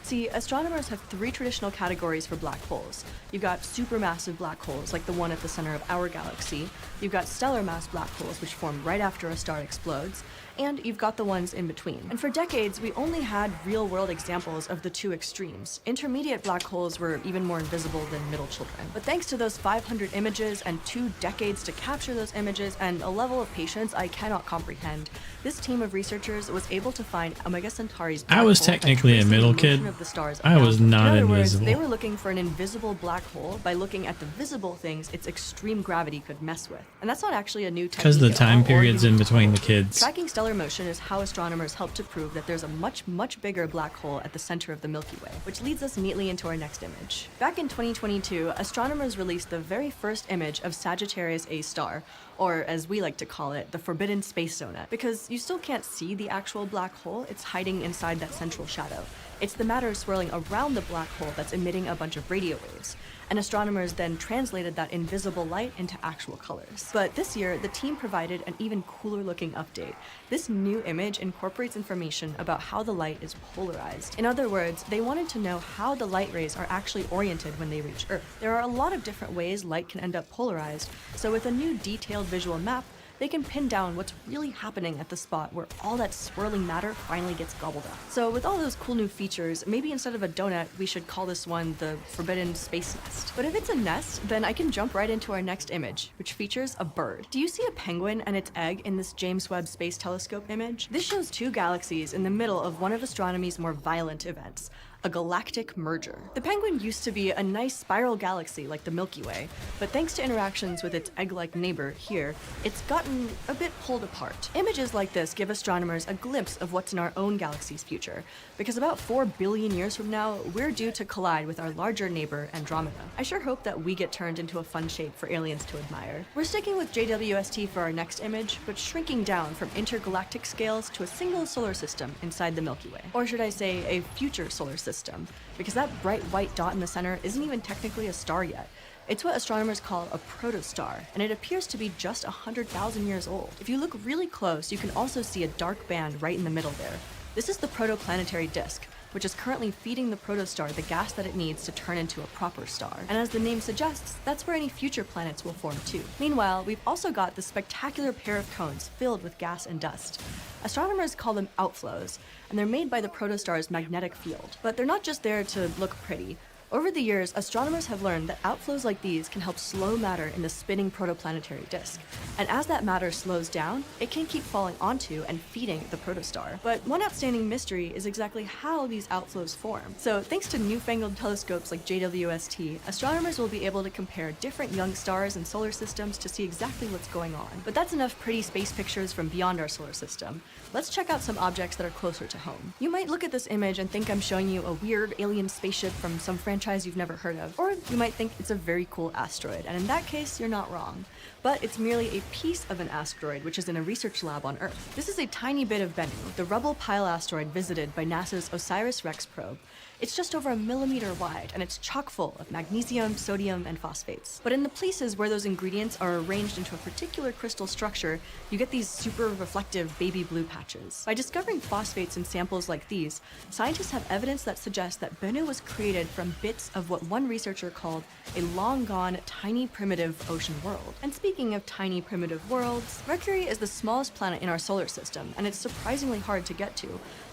See, astronomers have 3 traditional categories for black holes. You've got supermassive black holes, like the one at the center of our galaxy. You've got stellar mass black holes, which form right after a star explodes. And you've got the ones in between. And for decades, we only had real-world examples of the 2 extremes. Intermediate black holes were even more invisible than middle children. But thanks to those 500 images and 2 decades to capture those images and a level of patience I cannot comprehend, this team of researchers was able to find Omega Centauri's black I was hole technically a middle kid. of the stars I was around it. not In other words, invisible. they were looking for an invisible black hole by looking at the visible things its extreme gravity could mess with. And that's not actually a new technique. Because the at all time or periods in unique to between the Hubble. kids. Tracking stellar motion is how astronomers help to prove that there's a much bigger black hole at the center of the Milky Way, which leads us neatly into our next image. Back in 2022, astronomers released the very first image of Sagittarius A star, or as we like to call it, the Forbidden Space Donut, because you still can't see the actual black hole, it's hiding inside that central shadow. It's the matter swirling around the black hole that's emitting a bunch of radio waves. And astronomers then translated that invisible light into actual colors. But this year, the team provided an even cooler looking update. This new image incorporates information about how the light is polarized. In other words, they wanted to know how the light rays are actually oriented when they reach Earth. There are a lot of different ways light can end up polarized, so with a new detailed visual map, they can pin down what's really happening at the spot where all that swirling matter finally gets gobbled up. So with all those cool new features, maybe instead of a donut, we should call this one the Forbidden Space Nest. But if it's a nest, then I can jump right into our next image, which features a bird. Do you see a penguin and its egg in this James Webb Space Telescope image? This shows 2 galaxies in the middle of one of astronomy's more violent events, a galactic merger. The penguin used to be a nice spiral galaxy like the Milky Way, but thanks to interactions with its egg-like neighbor here, it's gotten a bit pulled apart. Images like this give astronomers a glimpse of what's in our own galaxy's future, because about 4 billion years from now, we're due to collide with our larger neighbor, Andromeda. I sure hope that we get turned into a fun shape for aliens to admire. We're sticking with JWST for our next image, but shrinking down from intergalactic scales to a single solar system inside the Milky Way. Or should I say, a future solar system, because that bright white dot in the center isn't even technically a star yet. It's what astronomers call a protostar, and it appears to be just 100,000 years old. If you look really close, you can also see a dark band right in the middle there. This is the protoplanetary disk, which is currently feeding the protostar the gas that it needs to turn into a proper star. And as the name suggests, that's where any future planets will form too. Meanwhile, we've also got this spectacular pair of cones filled with gas and dust. Astronomers call them outflows, and they're made by the protostar's magnetic field. But they're not just there to look pretty. Over the years, astronomers have learned that outflows like these can help slow matter in the spinning protoplanetary disk. And as that matter slows down, it can keep falling onto and feeding the protostar. But one outstanding mystery is exactly how these outflows form. So thanks to newfangled telescopes like JWST, astronomers will be able to compare different young stars and solar systems to see exactly what's going on. But that's enough pretty space pictures from beyond our solar system. Let's check out some objects that are closer to home. You might look at this image and think I'm showing you a weird alien spaceship from some franchise franchise you've never heard of, or you might think it's a very cool asteroid, and in that case, you're not wrong. But it's merely a piece of an asteroid which is in a research lab on Earth. This is a tiny bit of Bennu, the rubble pile asteroid visited by NASA's OSIRIS-REx probe. It's just over 1 millimeter wide, and it's chock full of magnesium, sodium, and phosphates. But in the places where those ingredients are arranged into a particular crystal structure, you get these super reflective baby blue patches. By discovering phosphates in samples like these, scientists have evidence that suggests that Bennu was created from bits of what one researcher called a long-gone, tiny primitive ocean world. And speaking of tiny primitive worlds, Mercury is the smallest planet in our solar system, and it's surprisingly hard to get to,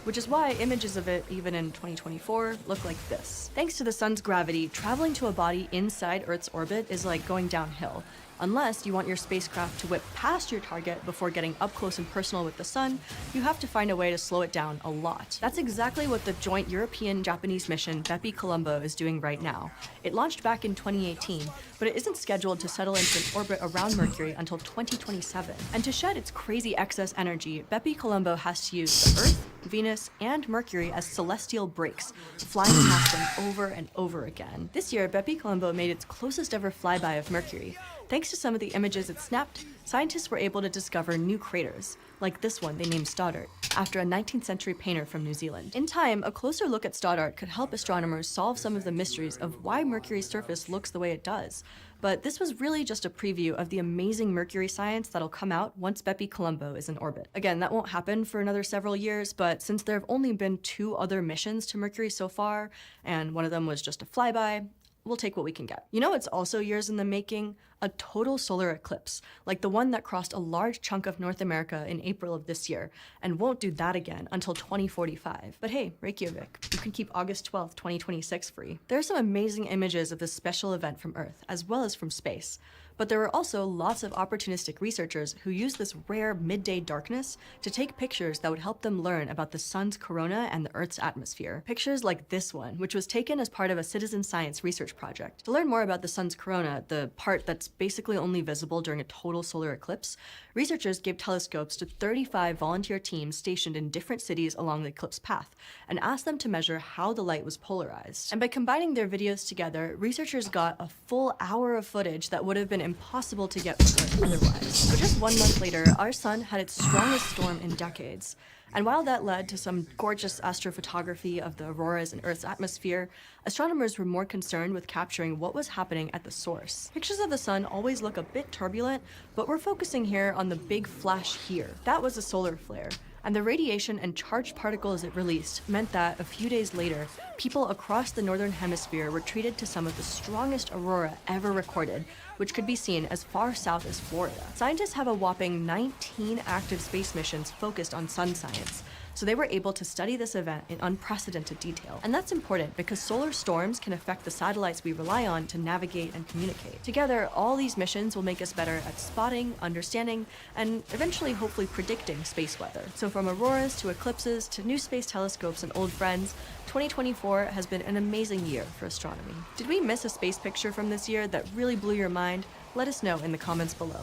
which is why images of it, even in 2024, look like this. Thanks to the sun's gravity, traveling to a body inside Earth's orbit is like going downhill. Unless you want your spacecraft to whip past your target before getting up close and personal with the sun, you have to find a way to slow it down a lot. That's exactly what the joint European-Japanese mission Bepi Colombo is doing right now. It launched back in 2018, but it isn't scheduled to settle into an orbit around Mercury until 2027. And to shed its crazy excess energy, Bepi Colombo has to use the Earth, Venus, and Mercury as celestial brakes, flying past them over and over again. This year, Bepi Colombo made its closest ever flyby of Mercury. Thanks to some of the images it snapped, scientists were able to discover new craters, like this one they named Stoddart, after a 19th century painter from New Zealand. In time, a closer look at Stoddart could help astronomers solve some of the mysteries of why Mercury's surface looks the way it does. But this was really just a preview of the amazing Mercury science that'll come out once Bepi Colombo is in orbit. Again, that won't happen for another several years, but since there have only been 2 other missions to Mercury so far, and one of them was just a flyby, we'll take what we can get. You know what's also years in the making? A total solar eclipse, like the one that crossed a large chunk of North America in April of this year, and won't do that again until 2045. But hey, Reykjavik, you can keep August 12th, 2026 free. There are some amazing images of this special event from Earth, as well as from space. But there were also lots of opportunistic researchers who used this rare midday darkness to take pictures that would help them learn about the sun's corona and the Earth's atmosphere. Pictures like this one, which was taken as part of a citizen science research project. To learn more about the sun's corona, the part that's basically only visible during a total solar eclipse, researchers gave telescopes to 35 volunteer teams stationed in different cities along the eclipse path and asked them to measure how the light was polarized. And by combining their videos together, researchers got a full hour of footage that would have been impossible to get from Earth otherwise. But just 1 month later, our sun had its strongest storm in decades. And while that led to some gorgeous astrophotography of the auroras in Earth's atmosphere, astronomers were more concerned with capturing what was happening at the source. Pictures of the sun always look a bit turbulent, but we're focusing here on the big flash here. That was a solar flare. And the radiation and charged particles it released meant that a few days later, people across the northern hemisphere were treated to some of the strongest aurora ever recorded, which could be seen as far south as Florida. Scientists have a whopping 19 active space missions focused on sun science, so they were able to study this event in unprecedented detail. And that's important because solar storms can affect the satellites we rely on to navigate and communicate. Together, all these missions will make us better at spotting, understanding, and eventually hopefully predicting space weather. So from auroras to eclipses to new space telescopes and old friends, 2024 has been an amazing year for astronomy. Did we miss a space picture from this year that really blew your mind? Let us know in the comments below.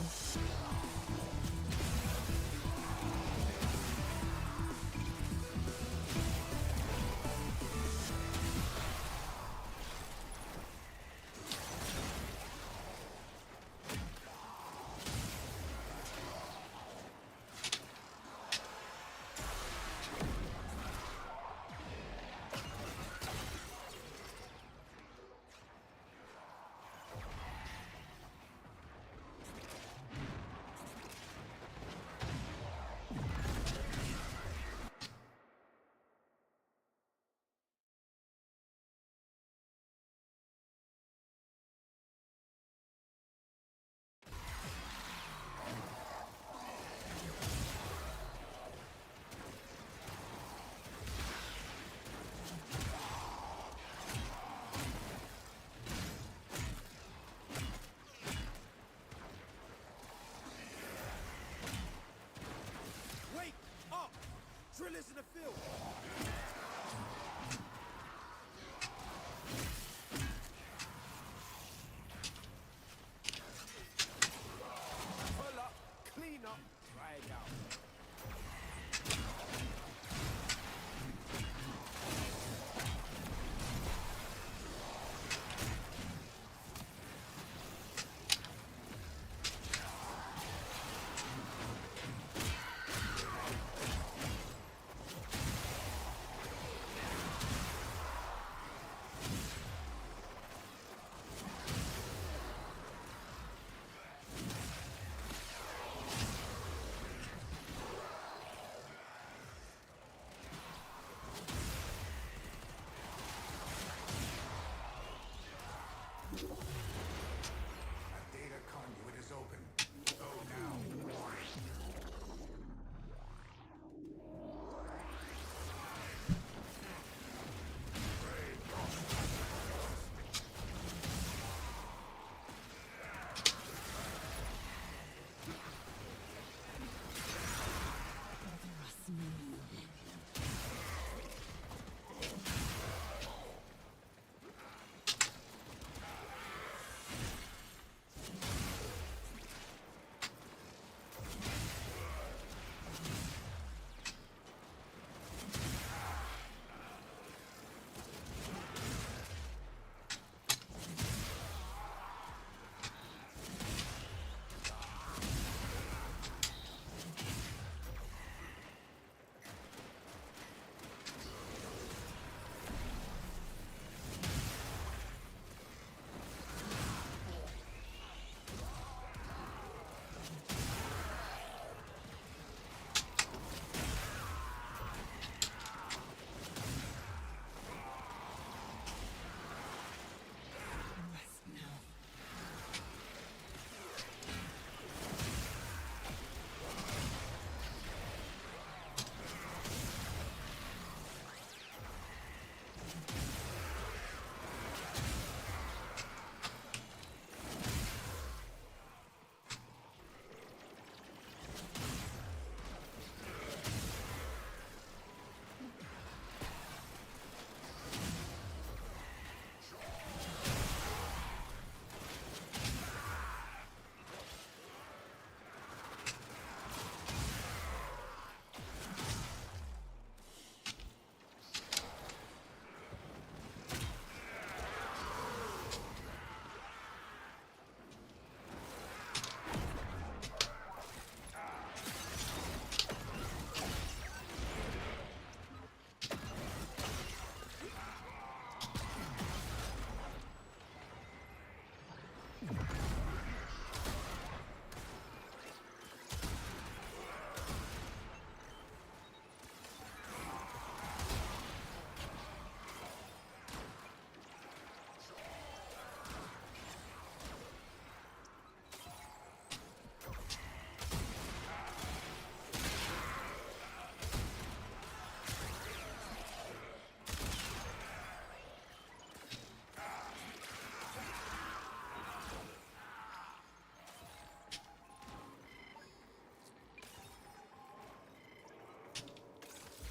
Drillers in the field. Pull up, clean up, drag out.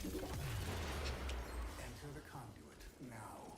Enter the conduit now.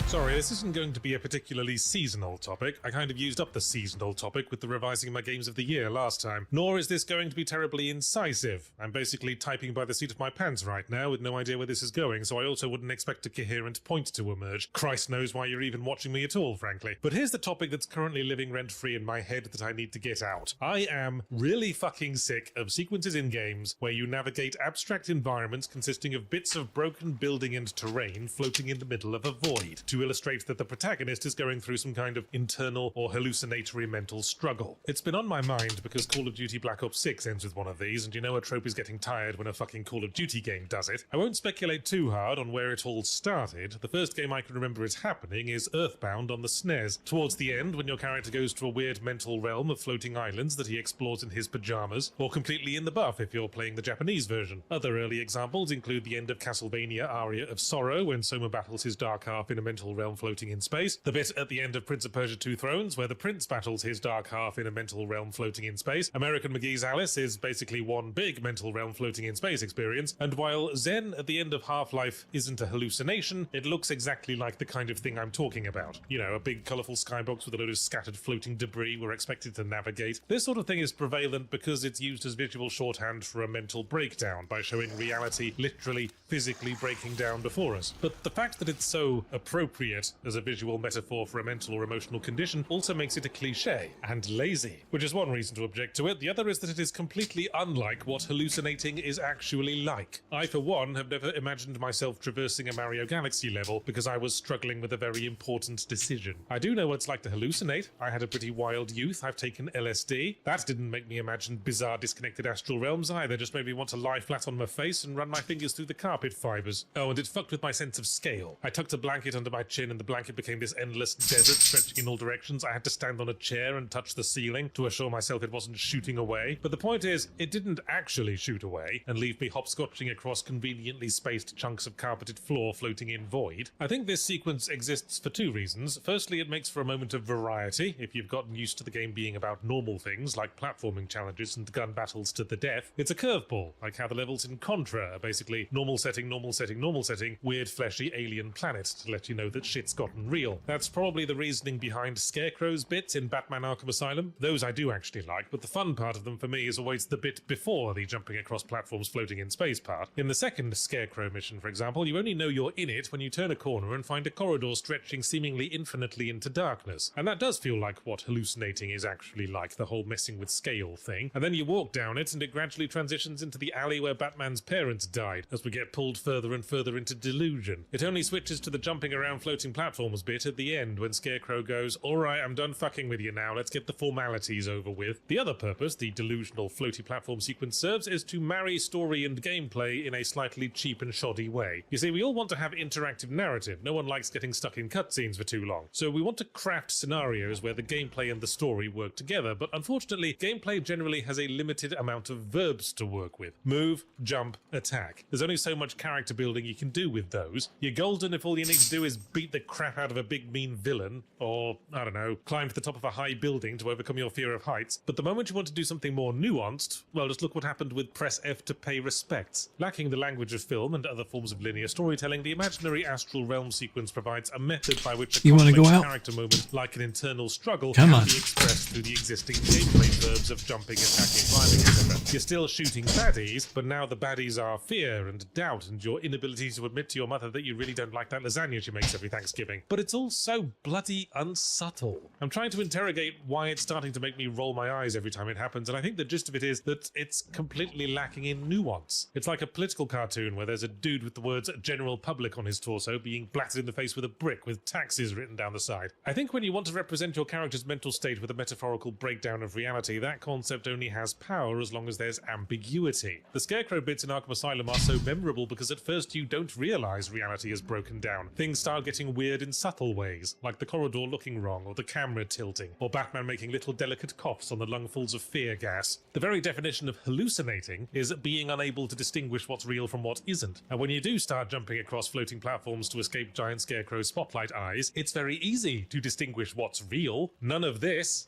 Sorry, this isn't going to be a particularly seasonal topic. I kind of used up the seasonal topic with the revising my games of the year last time. Nor is this going to be terribly incisive. I'm basically typing by the seat of my pants right now with no idea where this is going, so I also wouldn't expect a coherent point to emerge. Christ knows why you're even watching me at all, frankly. But here's the topic that's currently living rent-free in my head that I need to get out. I am really fucking sick of sequences in games where you navigate abstract environments consisting of bits of broken building and terrain floating in the middle of a void, to illustrate that the protagonist is going through some kind of internal or hallucinatory mental struggle. It's been on my mind because Call of Duty Black Ops 6 ends with one of these, and you know a trope is getting tired when a fucking Call of Duty game does it. I won't speculate too hard on where it all started. The first game I can remember it happening is Earthbound on the SNES. Towards the end, when your character goes to a weird mental realm of floating islands that he explores in his pajamas, or completely in the buff if you're playing the Japanese version. Other early examples include the end of Castlevania Aria of Sorrow, when Soma battles his dark half in a mental realm floating in space, the bit at the end of Prince of Persia 2 Thrones where the prince battles his dark half in a mental realm floating in space. American McGee's Alice is basically one big mental realm floating in space experience, and while Zen at the end of Half-Life isn't a hallucination, it looks exactly like the kind of thing I'm talking about. You know, a big colourful skybox with a load of scattered floating debris we're expected to navigate. This sort of thing is prevalent because it's used as visual shorthand for a mental breakdown by showing reality literally, physically breaking down before us. But the fact that it's so appropriate as a visual metaphor for a mental or emotional condition also makes it a cliche and lazy, which is one reason to object to it. The other is that it is completely unlike what hallucinating is actually like. I, for one, have never imagined myself traversing a Mario Galaxy level because I was struggling with a very important decision. I do know what it's like to hallucinate. I had a pretty wild youth. I've taken LSD. That didn't make me imagine bizarre disconnected astral realms either, just made me want to lie flat on my face and run my fingers through the carpet fibers. Oh, and it fucked with my sense of scale. I tucked a blanket under my chin and the blanket became this endless desert stretching in all directions. I had to stand on a chair and touch the ceiling to assure myself it wasn't shooting away. But the point is, it didn't actually shoot away and leave me hopscotching across conveniently spaced chunks of carpeted floor floating in void. I think this sequence exists for two reasons. Firstly, it makes for a moment of variety if you've gotten used to the game being about normal things like platforming challenges and gun battles to the death. It's a curveball, like how the levels in Contra are basically normal setting, normal setting, normal setting, weird fleshy alien planet to let you know that shit's gotten real. That's probably the reasoning behind Scarecrow's bits in Batman Arkham Asylum. Those I do actually like, but the fun part of them for me is always the bit before the jumping across platforms floating in space part. In the second Scarecrow mission, for example, you only know you're in it when you turn a corner and find a corridor stretching seemingly infinitely into darkness. And that does feel like what hallucinating is actually like, the whole messing with scale thing. And then you walk down it and it gradually transitions into the alley where Batman's parents died, as we get pulled further and further into delusion. It only switches to the jumping around floating platforms bit at the end when Scarecrow goes, "Alright, I'm done fucking with you now, let's get the formalities over with." The other purpose the delusional floaty platform sequence serves is to marry story and gameplay in a slightly cheap and shoddy way. You see, we all want to have interactive narrative. No one likes getting stuck in cutscenes for too long. So we want to craft scenarios where the gameplay and the story work together, but unfortunately, gameplay generally has a limited amount of verbs to work with. Move, jump, attack. There's only so much character building you can do with those. You're golden if all you need to do is beat the crap out of a big mean villain, or, I don't know, climb to the top of a high building to overcome your fear of heights. But the moment you want to do something more nuanced, well, just look what happened with press F to pay respects. Lacking the language of film and other forms of linear storytelling, the imaginary astral realm sequence provides a method by which a You wanna go complex out? character moment, like an internal struggle, Come can on. be expressed through the existing gameplay verbs of jumping, attacking, climbing, etc. You're still shooting baddies, but now the baddies are fear and doubt and your inability to admit to your mother that you really don't like that lasagna she makes every every Thanksgiving, but it's all so bloody unsubtle. I'm trying to interrogate why it's starting to make me roll my eyes every time it happens, and I think the gist of it is that it's completely lacking in nuance. It's like a political cartoon where there's a dude with the words general public on his torso being blatted in the face with a brick with taxes written down the side. I think when you want to represent your character's mental state with a metaphorical breakdown of reality, that concept only has power as long as there's ambiguity. The Scarecrow bits in Arkham Asylum are so memorable because at first you don't realize reality is broken down. Things start getting weird in subtle ways, like the corridor looking wrong, or the camera tilting, or Batman making little delicate coughs on the lungfuls of fear gas. The very definition of hallucinating is being unable to distinguish what's real from what isn't. And when you do start jumping across floating platforms to escape giant Scarecrow spotlight eyes, it's very easy to distinguish what's real. None of this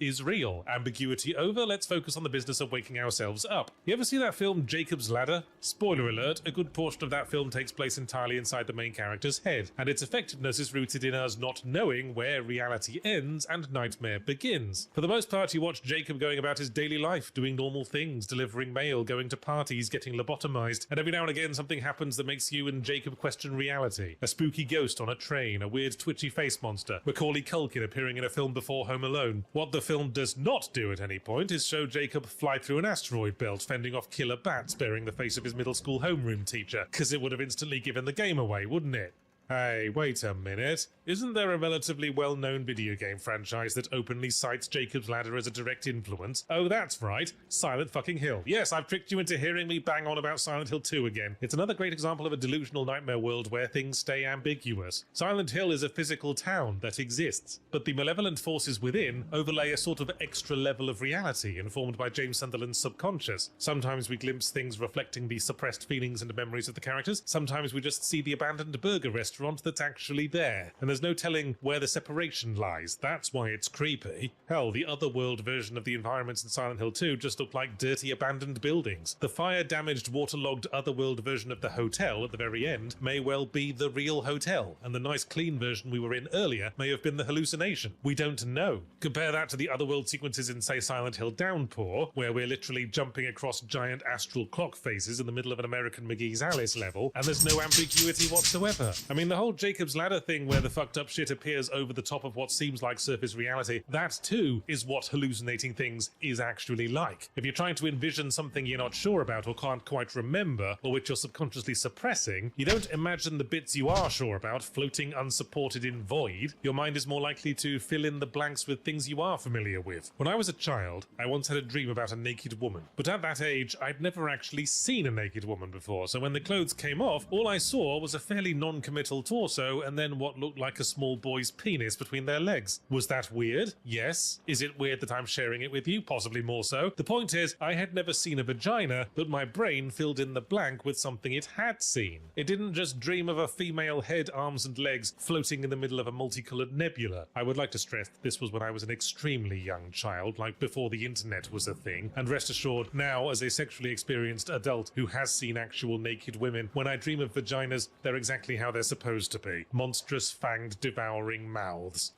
is real. Ambiguity over, let's focus on the business of waking ourselves up. You ever see that film Jacob's Ladder? Spoiler alert, a good portion of that film takes place entirely inside the main character's head, and its effectiveness is rooted in us not knowing where reality ends and nightmare begins. For the most part, you watch Jacob going about his daily life, doing normal things, delivering mail, going to parties, getting lobotomized, and every now and again something happens that makes you and Jacob question reality. A spooky ghost on a train, a weird twitchy face monster, Macaulay Culkin appearing in a film before Home Alone. What the film does not do at any point is show Jacob fly through an asteroid belt, fending off killer bats, bearing the face of his middle school homeroom teacher, because it would have instantly given the game away, wouldn't it? Hey, wait a minute. Isn't there a relatively well-known video game franchise that openly cites Jacob's Ladder as a direct influence? Oh, that's right. Silent fucking Hill. Yes, I've tricked you into hearing me bang on about Silent Hill 2 again. It's another great example of a delusional nightmare world where things stay ambiguous. Silent Hill is a physical town that exists, but the malevolent forces within overlay a sort of extra level of reality informed by James Sunderland's subconscious. Sometimes we glimpse things reflecting the suppressed feelings and memories of the characters. Sometimes we just see the abandoned burger restaurant that's actually there, and there's no telling where the separation lies. That's why it's creepy. Hell, the Otherworld version of the environments in Silent Hill 2 just looked like dirty abandoned buildings. The fire-damaged, waterlogged Otherworld version of the hotel at the very end may well be the real hotel, and the nice clean version we were in earlier may have been the hallucination. We don't know. Compare that to the Otherworld sequences in, say, Silent Hill Downpour, where we're literally jumping across giant astral clock faces in the middle of an American McGee's Alice level, and there's no ambiguity whatsoever. I mean, the whole Jacob's Ladder thing where the fucked up shit appears over the top of what seems like surface reality, that too is what hallucinating things is actually like. If you're trying to envision something you're not sure about or can't quite remember, or which you're subconsciously suppressing, you don't imagine the bits you are sure about floating unsupported in void. Your mind is more likely to fill in the blanks with things you are familiar with. When I was a child, I once had a dream about a naked woman, but at that age, I'd never actually seen a naked woman before, so when the clothes came off, all I saw was a fairly non-committal torso and then what looked like a small boy's penis between their legs. Was that weird? Yes. Is it weird that I'm sharing it with you? Possibly more so. The point is, I had never seen a vagina, but my brain filled in the blank with something it had seen. It didn't just dream of a female head, arms and legs floating in the middle of a multicolored nebula. I would like to stress that this was when I was an extremely young child, like before the internet was a thing, and rest assured, now as a sexually experienced adult who has seen actual naked women, when I dream of vaginas, they're exactly how they're supposed to be. Monstrous, fanged, devouring mouths.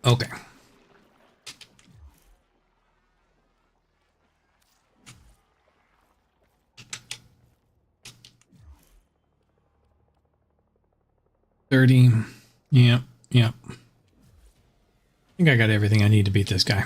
Okay. $30. Yep. Yep. I think I got everything I need to beat this guy.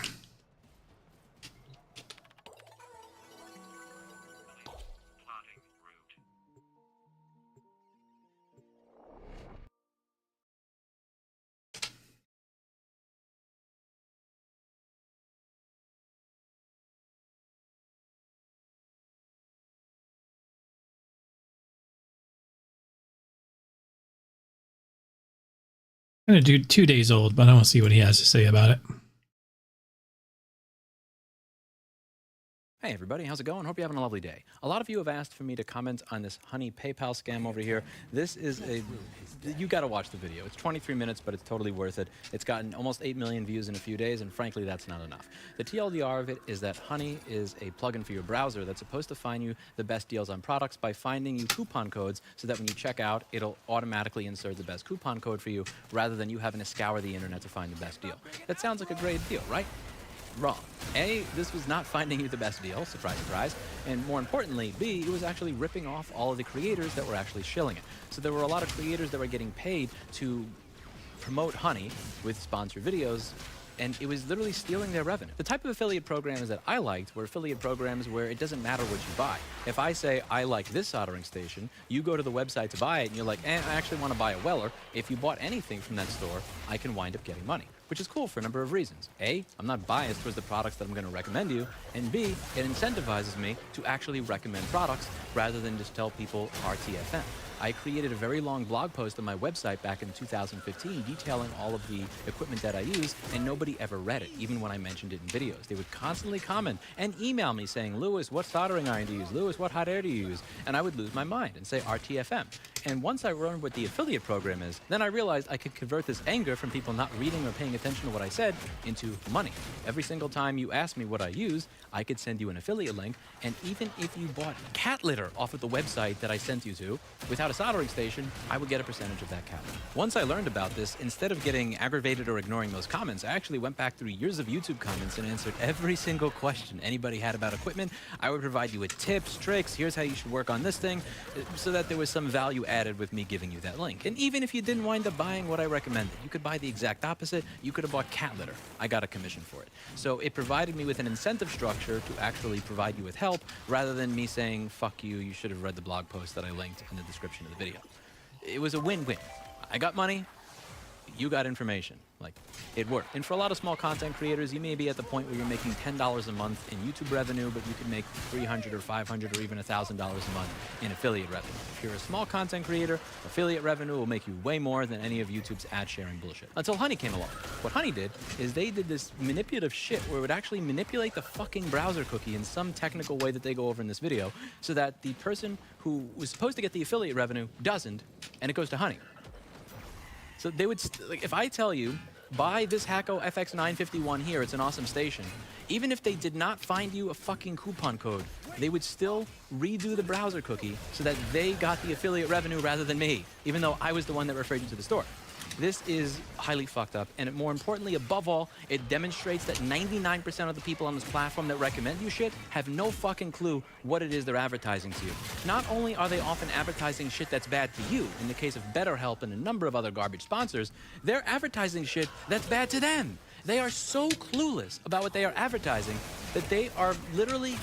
I'm gonna do 2 days old, but I want to see what he has to say about it. Hey everybody, how's it going? Hope you're having a lovely day. A lot of you have asked for me to comment on this Honey PayPal scam over here. This is you gotta watch the video. It's 23 minutes, but it's totally worth it. It's gotten almost 8 million views in a few days, and frankly, that's not enough. The TLDR of it is that Honey is a plugin for your browser that's supposed to find you the best deals on products by finding you coupon codes so that when you check out, it'll automatically insert the best coupon code for you rather than you having to scour the internet to find the best deal. That sounds like a great deal, right? Wrong. A, this was not finding you the best deal, surprise, surprise, and more importantly, B, it was actually ripping off all of the creators that were actually shilling it. So there were a lot of creators that were getting paid to promote Honey with sponsored videos, and it was literally stealing their revenue. The type of affiliate programs that I liked were affiliate programs where it doesn't matter what you buy. If I say, I like this soldering station, you go to the website to buy it, and you're like, I actually want to buy a Weller. If you bought anything from that store, I can wind up getting money, which is cool for a number of reasons. A, I'm not biased towards the products that I'm going to recommend you, and B, it incentivizes me to actually recommend products rather than just tell people RTFM. I created a very long blog post on my website back in 2015 detailing all of the equipment that I use, and nobody ever read it, even when I mentioned it in videos. They would constantly comment and email me saying, Lewis, what soldering iron do you use? Lewis, what hot air do you use? And I would lose my mind and say RTFM. And once I learned what the affiliate program is, then I realized I could convert this anger from people not reading or paying attention to what I said into money. Every single time you ask me what I use, I could send you an affiliate link, and even if you bought cat litter off of the website that I sent you to, without a soldering station, I would get a percentage of that cat litter. Once I learned about this, instead of getting aggravated or ignoring those comments, I actually went back through years of YouTube comments and answered every single question anybody had about equipment. I would provide you with tips, tricks, here's how you should work on this thing, so that there was some value added with me giving you that link. And even if you didn't wind up buying what I recommended, you could buy the exact opposite. You could have bought cat litter. I got a commission for it. So it provided me with an incentive structure to actually provide you with help, rather than me saying, fuck you, you should have read the blog post that I linked in the description of the video. It was a win-win. I got money, you got information. Like, it worked. And for a lot of small content creators, you may be at the point where you're making $10 a month in YouTube revenue, but you could make $300 or $500 or even $1,000 a month in affiliate revenue. If you're a small content creator, affiliate revenue will make you way more than any of YouTube's ad sharing bullshit. Until Honey came along. What Honey did is they did this manipulative shit where it would actually manipulate the fucking browser cookie in some technical way that they go over in this video, so that the person who was supposed to get the affiliate revenue doesn't, and it goes to Honey. So they would, like, if I tell you, buy this Hacko FX951 here, it's an awesome station, even if they did not find you a fucking coupon code, they would still redo the browser cookie so that they got the affiliate revenue rather than me, even though I was the one that referred you to the store. This is highly fucked up, and more importantly, above all, it demonstrates that 99% of the people on this platform that recommend you shit have no fucking clue what it is they're advertising to you. Not only are they often advertising shit that's bad to you, in the case of BetterHelp and a number of other garbage sponsors, they're advertising shit that's bad to them. They are so clueless about what they are advertising that they are literally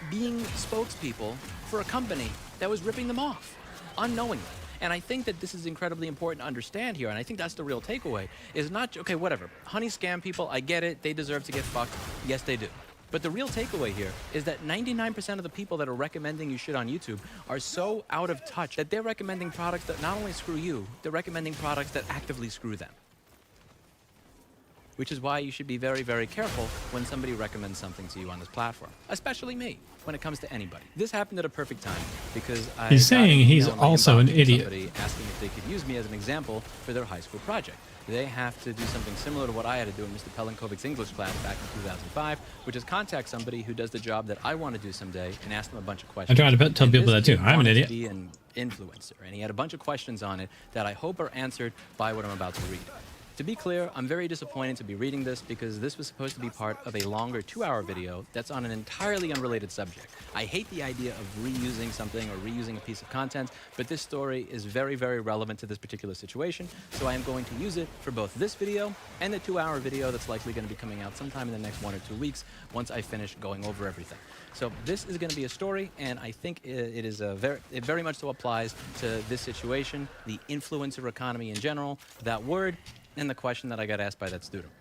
being spokespeople for a company that was ripping them off, unknowingly. And I think that this is incredibly important to understand here, and I think that's the real takeaway, is not, okay, whatever, Honey scam people, I get it, they deserve to get fucked, yes they do. But the real takeaway here is that 99% of the people that are recommending you shit on YouTube are so out of touch that they're recommending products that not only screw you, they're recommending products that actively screw them. Which is why you should be very, very careful when somebody recommends something to you on this platform, especially me, when it comes to anybody. This happened at a perfect time because He's saying he's also an idiot. Somebody asking if they could use me as an example for their high school project. They have to do something similar to what I had to do in Mr. Pelenkovic's English class back in 2005, which is contact somebody who does the job that I want to do someday and ask them a bunch of questions. I try to tell people that too. I'm an idiot. To be an influencer, and he had a bunch of questions on it that I hope are answered by what I'm about to read. To be clear, I'm very disappointed to be reading this because this was supposed to be part of a longer 2-hour video that's on an entirely unrelated subject. I hate the idea of reusing something or reusing a piece of content, but this story is very, very relevant to this particular situation, so I am going to use it for both this video and the 2-hour video that's likely going to be coming out sometime in the next 1 or 2 weeks once I finish going over everything. So this is going to be a story, and I think it very much so applies to this situation, the influencer economy in general, that word, and the question that I got asked by that student.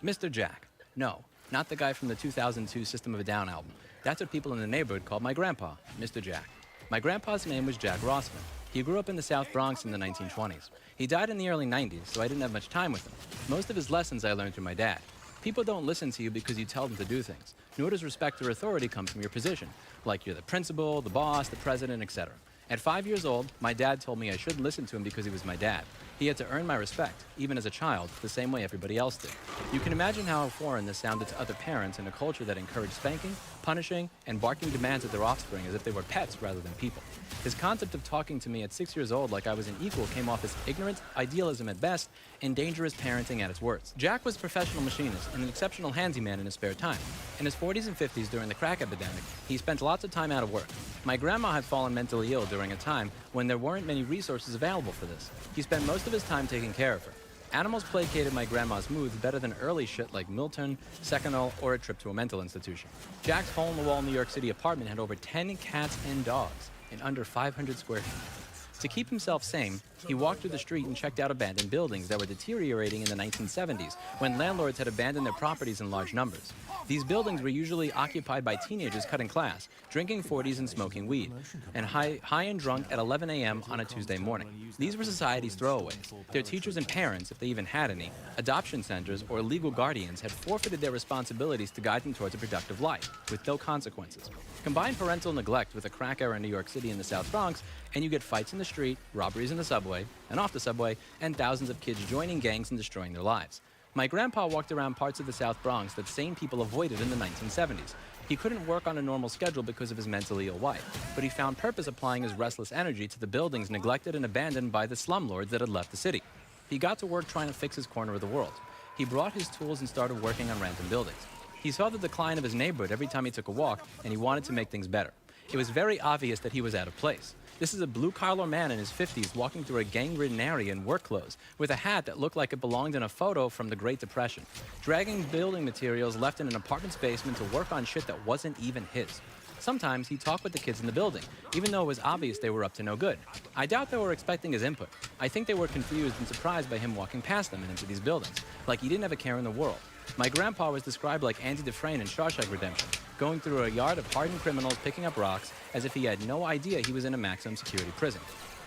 Mr. Jack. No, not the guy from the 2002 System of a Down album. That's what people in the neighborhood called my grandpa, Mr. Jack. My grandpa's name was Jack Rossman. He grew up in the South Bronx in the 1920s. He died in the early 90s, so I didn't have much time with him. Most of his lessons I learned through my dad. People don't listen to you because you tell them to do things, nor does respect or authority come from your position, like you're the principal, the boss, the president, etc. At 5 years old, my dad told me I shouldn't listen to him because he was my dad. He had to earn my respect, even as a child, the same way everybody else did. You can imagine how foreign this sounded to other parents in a culture that encouraged spanking, punishing, and barking demands at their offspring as if they were pets rather than people. His concept of talking to me at 6 years old like I was an equal came off as ignorant, idealism at best, and dangerous parenting at its worst. Jack was a professional machinist and an exceptional handyman in his spare time. In his 40s and 50s during the crack epidemic, he spent lots of time out of work. My grandma had fallen mentally ill during a time when there weren't many resources available for this. He spent most of his time taking care of her. Animals placated my grandma's moods better than early shit like Milton, Seconal, or a trip to a mental institution. Jack's hole-in-the-wall New York City apartment had over 10 cats and dogs in under 500 square feet. To keep himself sane, he walked through the street and checked out abandoned buildings that were deteriorating in the 1970s when landlords had abandoned their properties in large numbers. These buildings were usually occupied by teenagers cutting class, drinking 40s and smoking weed, and high and drunk at 11 a.m. on a Tuesday morning. These were society's throwaways. Their teachers and parents, if they even had any, adoption centers, or legal guardians had forfeited their responsibilities to guide them towards a productive life, with no consequences. Combine parental neglect with a crack era in New York City and the South Bronx, and you get fights in the street, robberies in the subway, and off the subway, and thousands of kids joining gangs and destroying their lives. My grandpa walked around parts of the South Bronx that sane people avoided in the 1970s. He couldn't work on a normal schedule because of his mentally ill wife, but he found purpose applying his restless energy to the buildings neglected and abandoned by the slumlords that had left the city. He got to work trying to fix his corner of the world. He brought his tools and started working on random buildings. He saw the decline of his neighborhood every time he took a walk, and he wanted to make things better. It was very obvious that he was out of place. This is a blue-collar man in his 50s walking through a gang-ridden area in work clothes with a hat that looked like it belonged in a photo from the Great Depression, dragging building materials left in an apartment's basement to work on shit that wasn't even his. Sometimes he talked with the kids in the building, even though it was obvious they were up to no good. I doubt they were expecting his input. I think they were confused and surprised by him walking past them and into these buildings, like he didn't have a care in the world. My grandpa was described like Andy Dufresne in Shawshank Redemption, going through a yard of hardened criminals picking up rocks as if he had no idea he was in a maximum security prison.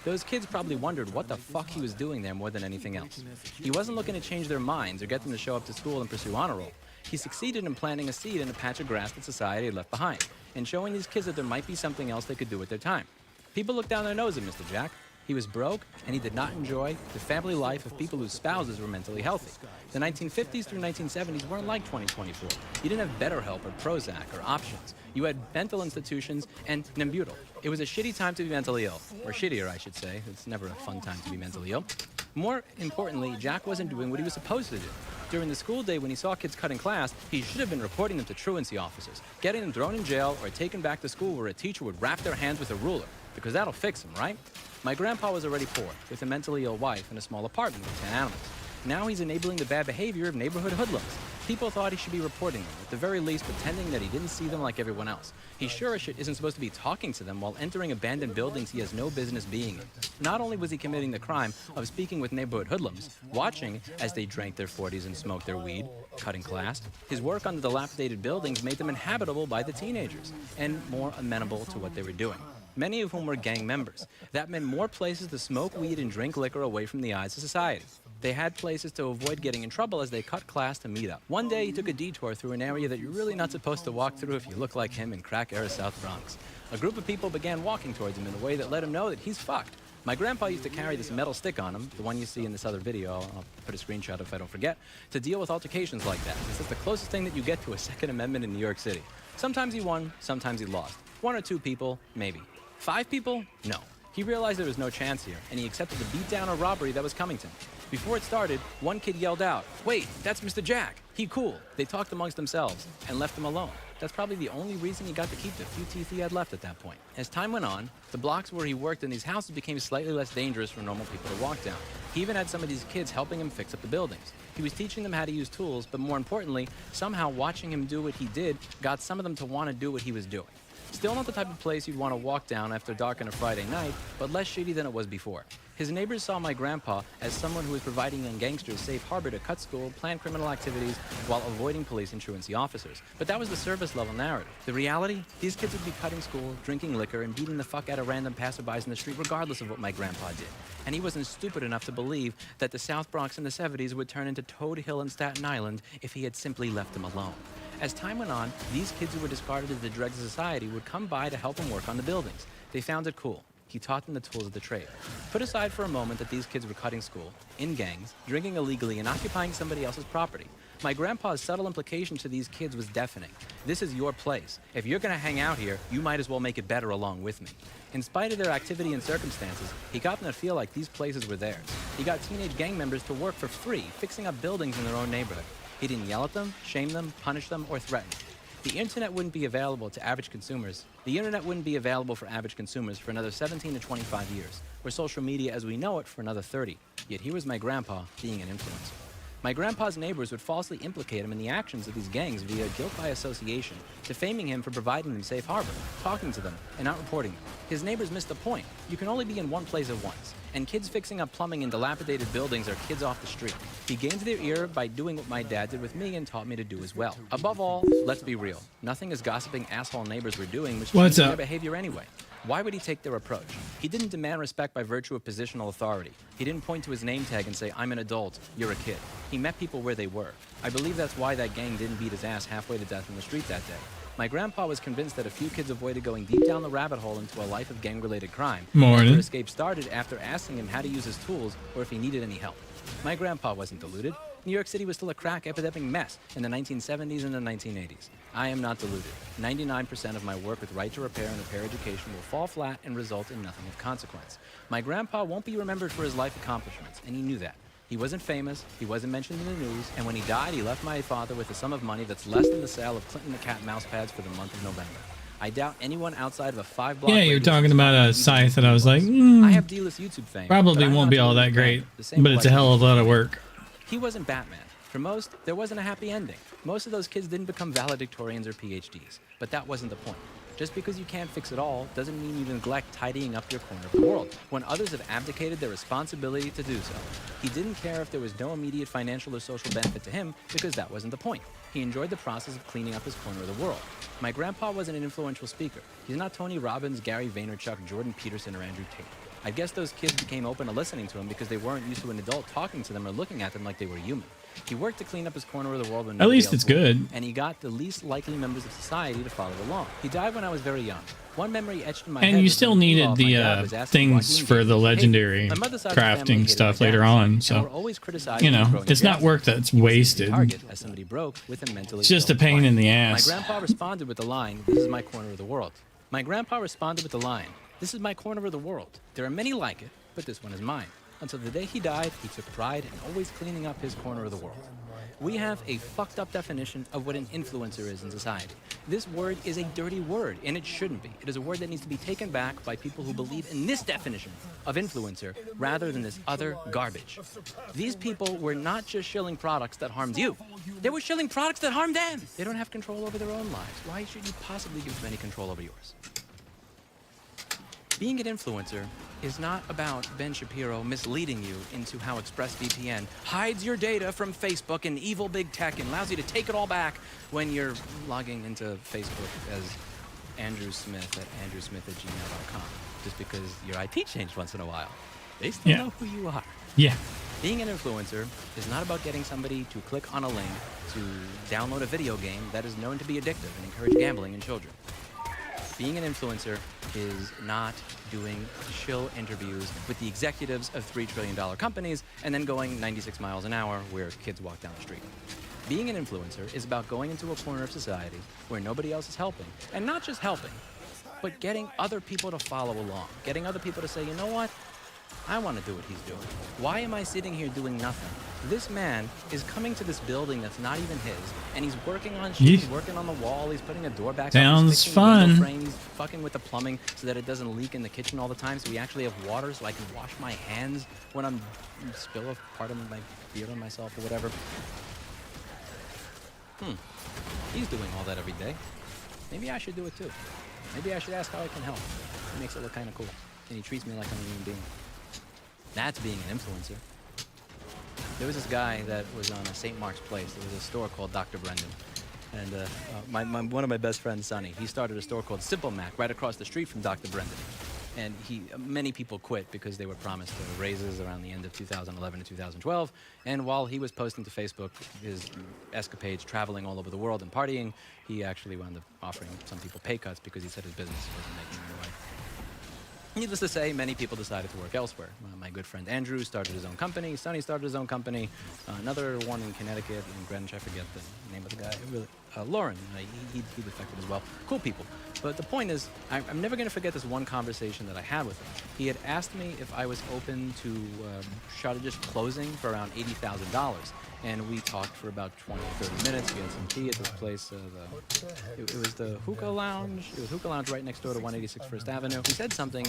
Those kids probably wondered what the fuck he was doing there more than anything else. He wasn't looking to change their minds or get them to show up to school and pursue honor roll. He succeeded in planting a seed in a patch of grass that society had left behind, and showing these kids that there might be something else they could do with their time. People looked down their nose at Mr. Jack. He was broke, and he did not enjoy the family life of people whose spouses were mentally healthy. The 1950s through 1970s weren't like 2024. You didn't have BetterHelp or Prozac or options. You had mental institutions and Nembutal. It was a shitty time to be mentally ill, or shittier, I should say. It's never a fun time to be mentally ill. More importantly, Jack wasn't doing what he was supposed to do. During the school day when he saw kids cutting class, he should have been reporting them to truancy officers, getting them thrown in jail or taken back to school where a teacher would wrap their hands with a ruler, because that'll fix them, right? My grandpa was already poor, with a mentally ill wife and a small apartment with 10 animals. Now he's enabling the bad behavior of neighborhood hoodlums. People thought he should be reporting them, at the very least pretending that he didn't see them like everyone else. He sure as shit isn't supposed to be talking to them while entering abandoned buildings he has no business being in. Not only was he committing the crime of speaking with neighborhood hoodlums, watching as they drank their 40s and smoked their weed, cutting class, his work on the dilapidated buildings made them inhabitable by the teenagers, and more amenable to what they were doing. Many of whom were gang members. That meant more places to smoke weed and drink liquor away from the eyes of society. They had places to avoid getting in trouble as they cut class to meet up. One day he took a detour through an area that you're really not supposed to walk through if you look like him in crack-era South Bronx. A group of people began walking towards him in a way that let him know that he's fucked. My grandpa used to carry this metal stick on him, the one you see in this other video, I'll put a screenshot if I don't forget, to deal with altercations like that. This is the closest thing that you get to a Second Amendment in New York City. Sometimes he won, sometimes he lost. 1 or 2 people, maybe. 5 people? No. He realized there was no chance here, and he accepted the beatdown or robbery that was coming to him. Before it started, one kid yelled out, "Wait, that's Mr. Jack. He cool." They talked amongst themselves and left him alone. That's probably the only reason he got to keep the few teeth he had left at that point. As time went on, the blocks where he worked in these houses became slightly less dangerous for normal people to walk down. He even had some of these kids helping him fix up the buildings. He was teaching them how to use tools, but more importantly, somehow watching him do what he did got some of them to want to do what he was doing. Still not the type of place you'd want to walk down after dark on a Friday night, but less shady than it was before. His neighbors saw my grandpa as someone who was providing young gangsters safe harbor to cut school, plan criminal activities, while avoiding police and truancy officers. But that was the surface level narrative. The reality? These kids would be cutting school, drinking liquor, and beating the fuck out of random passerbys in the street regardless of what my grandpa did. And he wasn't stupid enough to believe that the South Bronx in the 70s would turn into Toad Hill and Staten Island if he had simply left them alone. As time went on, these kids who were discarded as the dregs of society would come by to help him work on the buildings. They found it cool. He taught them the tools of the trade. Put aside for a moment that these kids were cutting school, in gangs, drinking illegally, and occupying somebody else's property. My grandpa's subtle implication to these kids was deafening. This is your place. If you're gonna hang out here, you might as well make it better along with me. In spite of their activity and circumstances, he got them to feel like these places were theirs. He got teenage gang members to work for free, fixing up buildings in their own neighborhood. He didn't yell at them, shame them, punish them, or threaten them. The internet wouldn't be available to average consumers. The internet wouldn't be available for average consumers for another 17 to 25 years, or social media as we know it for another 30. Yet here was my grandpa being an influencer. My grandpa's neighbors would falsely implicate him in the actions of these gangs via guilt by association, defaming him for providing them safe harbor, talking to them, and not reporting them. His neighbors missed the point. You can only be in one place at once. And kids fixing up plumbing in dilapidated buildings are kids off the street. He gained their ear by doing what my dad did with me and taught me to do as well. Above all, let's be real. Nothing his gossiping asshole neighbors were doing was changing their behavior anyway. Why would he take their approach? He didn't demand respect by virtue of positional authority. He didn't point to his name tag and say, "I'm an adult, you're a kid." He met people where they were. I believe that's why that gang didn't beat his ass halfway to death in the street that day. My grandpa was convinced that a few kids avoided going deep down the rabbit hole into a life of gang-related crime. Morning. Their escape started after asking him how to use his tools or if he needed any help. My grandpa wasn't deluded. New York City was still a crack epidemic mess in the 1970s and the 1980s. I am not deluded. 99% of my work with Right to Repair and Repair Education will fall flat and result in nothing of consequence. My grandpa won't be remembered for his life accomplishments, and he knew that. He wasn't famous, he wasn't mentioned in the news, and when he died, he left my father with a sum of money that's less than the sale of Clinton the Cat mouse pads for the month of November. I doubt anyone outside of a 5-block Yeah, you're radius talking about a site that I was like, I have D-list YouTube fame. probably but I'm won't not be all deluded that great, the same but way it's a hell of a lot of work. He wasn't Batman. For most, there wasn't a happy ending. Most of those kids didn't become valedictorians or PhDs, but that wasn't the point. Just because you can't fix it all doesn't mean you neglect tidying up your corner of the world when others have abdicated their responsibility to do so. He didn't care if there was no immediate financial or social benefit to him because that wasn't the point. He enjoyed the process of cleaning up his corner of the world. My grandpa wasn't an influential speaker. He's not Tony Robbins, Gary Vaynerchuk, Jordan Peterson, or Andrew Tate. I guess those kids became open to listening to him because they weren't used to an adult talking to them or looking at them like they were human. He worked to clean up his corner of the world when At nobody least else it's would, good. and he got the least likely members of society to follow along. He died when I was very young. One memory etched in my head And you was still when he needed off, my the dad was asking things Joaquin for Phoenix, the "Hey, legendary my mother's side of the family crafting hated stuff my later dad, on. and So, were always criticizing you him know, for growing it's not jazz. work that's He was wasted. target as somebody broke with a mentally It's just ill a pain wife. in the ass. My grandpa responded with the line, "This is my corner of the world." My grandpa responded with the line, "This is my corner of the world. There are many like it, but this one is mine." Until the day he died, he took pride in always cleaning up his corner of the world. We have a fucked up definition of what an influencer is in society. This word is a dirty word, and it shouldn't be. It is a word that needs to be taken back by people who believe in this definition of influencer rather than this other garbage. These people were not just shilling products that harmed you. They were shilling products that harmed them. They don't have control over their own lives. Why should you possibly give them any control over yours? Being an influencer is not about Ben Shapiro misleading you into how ExpressVPN hides your data from Facebook and evil big tech and allows you to take it all back when you're logging into Facebook as Andrew Smith at andrewsmith@gmail.com just because your IP changed once in a while. They still know who you are. Yeah. Being an influencer is not about getting somebody to click on a link to download a video game that is known to be addictive and encourage gambling in children. Being an influencer is not doing shill interviews with the executives of $3 trillion companies and then going 96 miles an hour where kids walk down the street. Being an influencer is about going into a corner of society where nobody else is helping, and not just helping, but getting other people to follow along, getting other people to say, you know what? I want to do what he's doing. Why am I sitting here doing nothing? This man is coming to this building that's not even his, and he's working on shit. He's working on the wall. He's putting a door back up. Sounds He's fixing the window fun. frame. He's fucking with the plumbing so that it doesn't leak in the kitchen all the time. So we actually have water so I can wash my hands when I'm spill a part of my beer on myself or whatever. He's doing all that every day. Maybe I should do it too. Maybe I should ask how I can help. It makes it look kind of cool. And he treats me like I'm a human being. That's being an influencer. There was this guy that was on a St. Mark's Place. There was a store called Dr. Brendan. And one of my best friends, Sonny, he started a store called Simple Mac right across the street from Dr. Brendan. And many people quit because they were promised raises around the end of 2011 and 2012. And while he was posting to Facebook his escapades traveling all over the world and partying, he actually wound up offering some people pay cuts because he said his business wasn't making any money. Needless to say, many people decided to work elsewhere. My good friend Andrew started his own company. Sonny started his own company. Another one in Connecticut, in Greenwich, I forget the name of the guy. Lauren, he defected as well. Cool people. But the point is, I'm never going to forget this one conversation that I had with him. He had asked me if I was open to Shottages closing for around $80,000. And we talked for about 20 or 30 minutes. We had some tea at this place. It was the Hookah Lounge. It was Hookah Lounge right next door to 186 First Avenue. He said something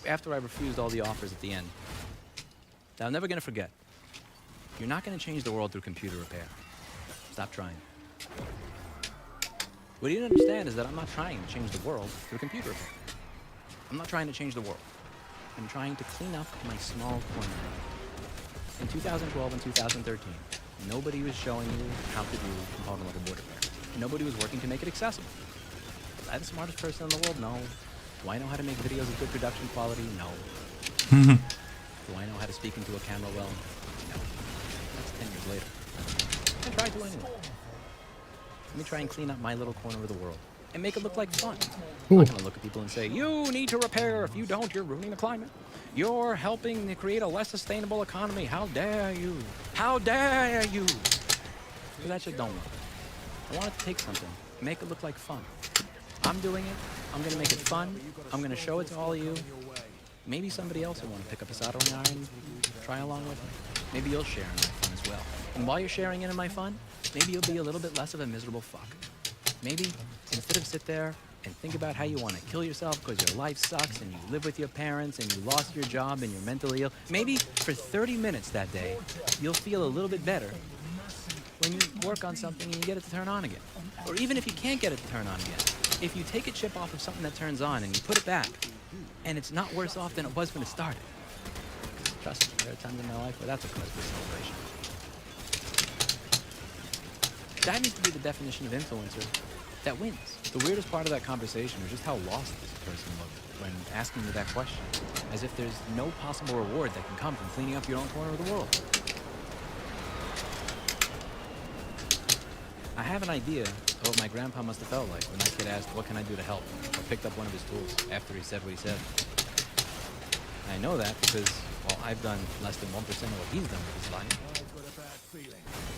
after I refused all the offers at the end that I'm never going to forget. You're not going to change the world through computer repair. Stop trying. What you didn't understand is that I'm not trying to change the world through computer repair. I'm not trying to change the world. I'm trying to clean up my small corner. In 2012 and 2013, nobody was showing you how to do component level board repair. Nobody was working to make it accessible. Was I the smartest person in the world? No. Do I know how to make videos of good production quality? No. Do I know how to speak into a camera well? No. That's 10 years later. I tried to anyway. Let me try and clean up my little corner of the world and make it look like fun. I'm not going to look at people and say, you need to repair. If you don't, you're ruining the climate. You're helping to create a less sustainable economy. How dare you? How dare you? Because that shit don't work. I want to take something, make it look like fun. I'm doing it. I'm going to make it fun. I'm going to show it to all of you. Maybe somebody else will want to pick up a soldering iron, try along with me. Maybe you'll share in my fun as well. And while you're sharing in my fun, maybe you'll be a little bit less of a miserable fuck. Maybe instead of sit there and think about how you want to kill yourself because your life sucks and you live with your parents and you lost your job and you're mentally ill, maybe for 30 minutes that day, you'll feel a little bit better when you work on something and you get it to turn on again. Or even if you can't get it to turn on again, if you take a chip off of something that turns on and you put it back, and it's not worse off than it was when it started. Trust me, there are times in my life where that's a cause for celebration. That needs to be the definition of influencer that wins. The weirdest part of that conversation was just how lost this person looked when asking me that question, as if there's no possible reward that can come from cleaning up your own corner of the world. I have an idea of what my grandpa must have felt like when that kid asked, what can I do to help? Or picked up one of his tools after he said what he said. I know that because, well, I've done less than 1% of what he's done with his life.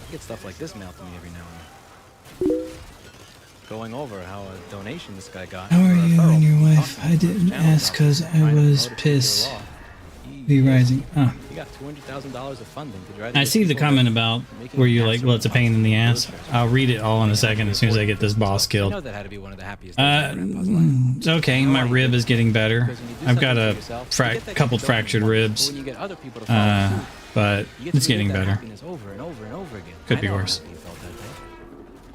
I get stuff like this mailed to me every now and then. Going over how a donation this guy got. How are you and your wife? I didn't ask because I was pissed. Be rising. Oh. He got $200,000 of funding to try to I see the comment about where you're like, well, it's a pain in the ass. I'll read it all in a second as soon as I get this boss I killed. know that had to be one of the happiest It's okay. My rib is getting better. I've got a couple fractured ribs, when you get other people to follow suit, but you get to it's getting relive that better. happiness over and over and over again. Could I be know how worse. happy you felt that day.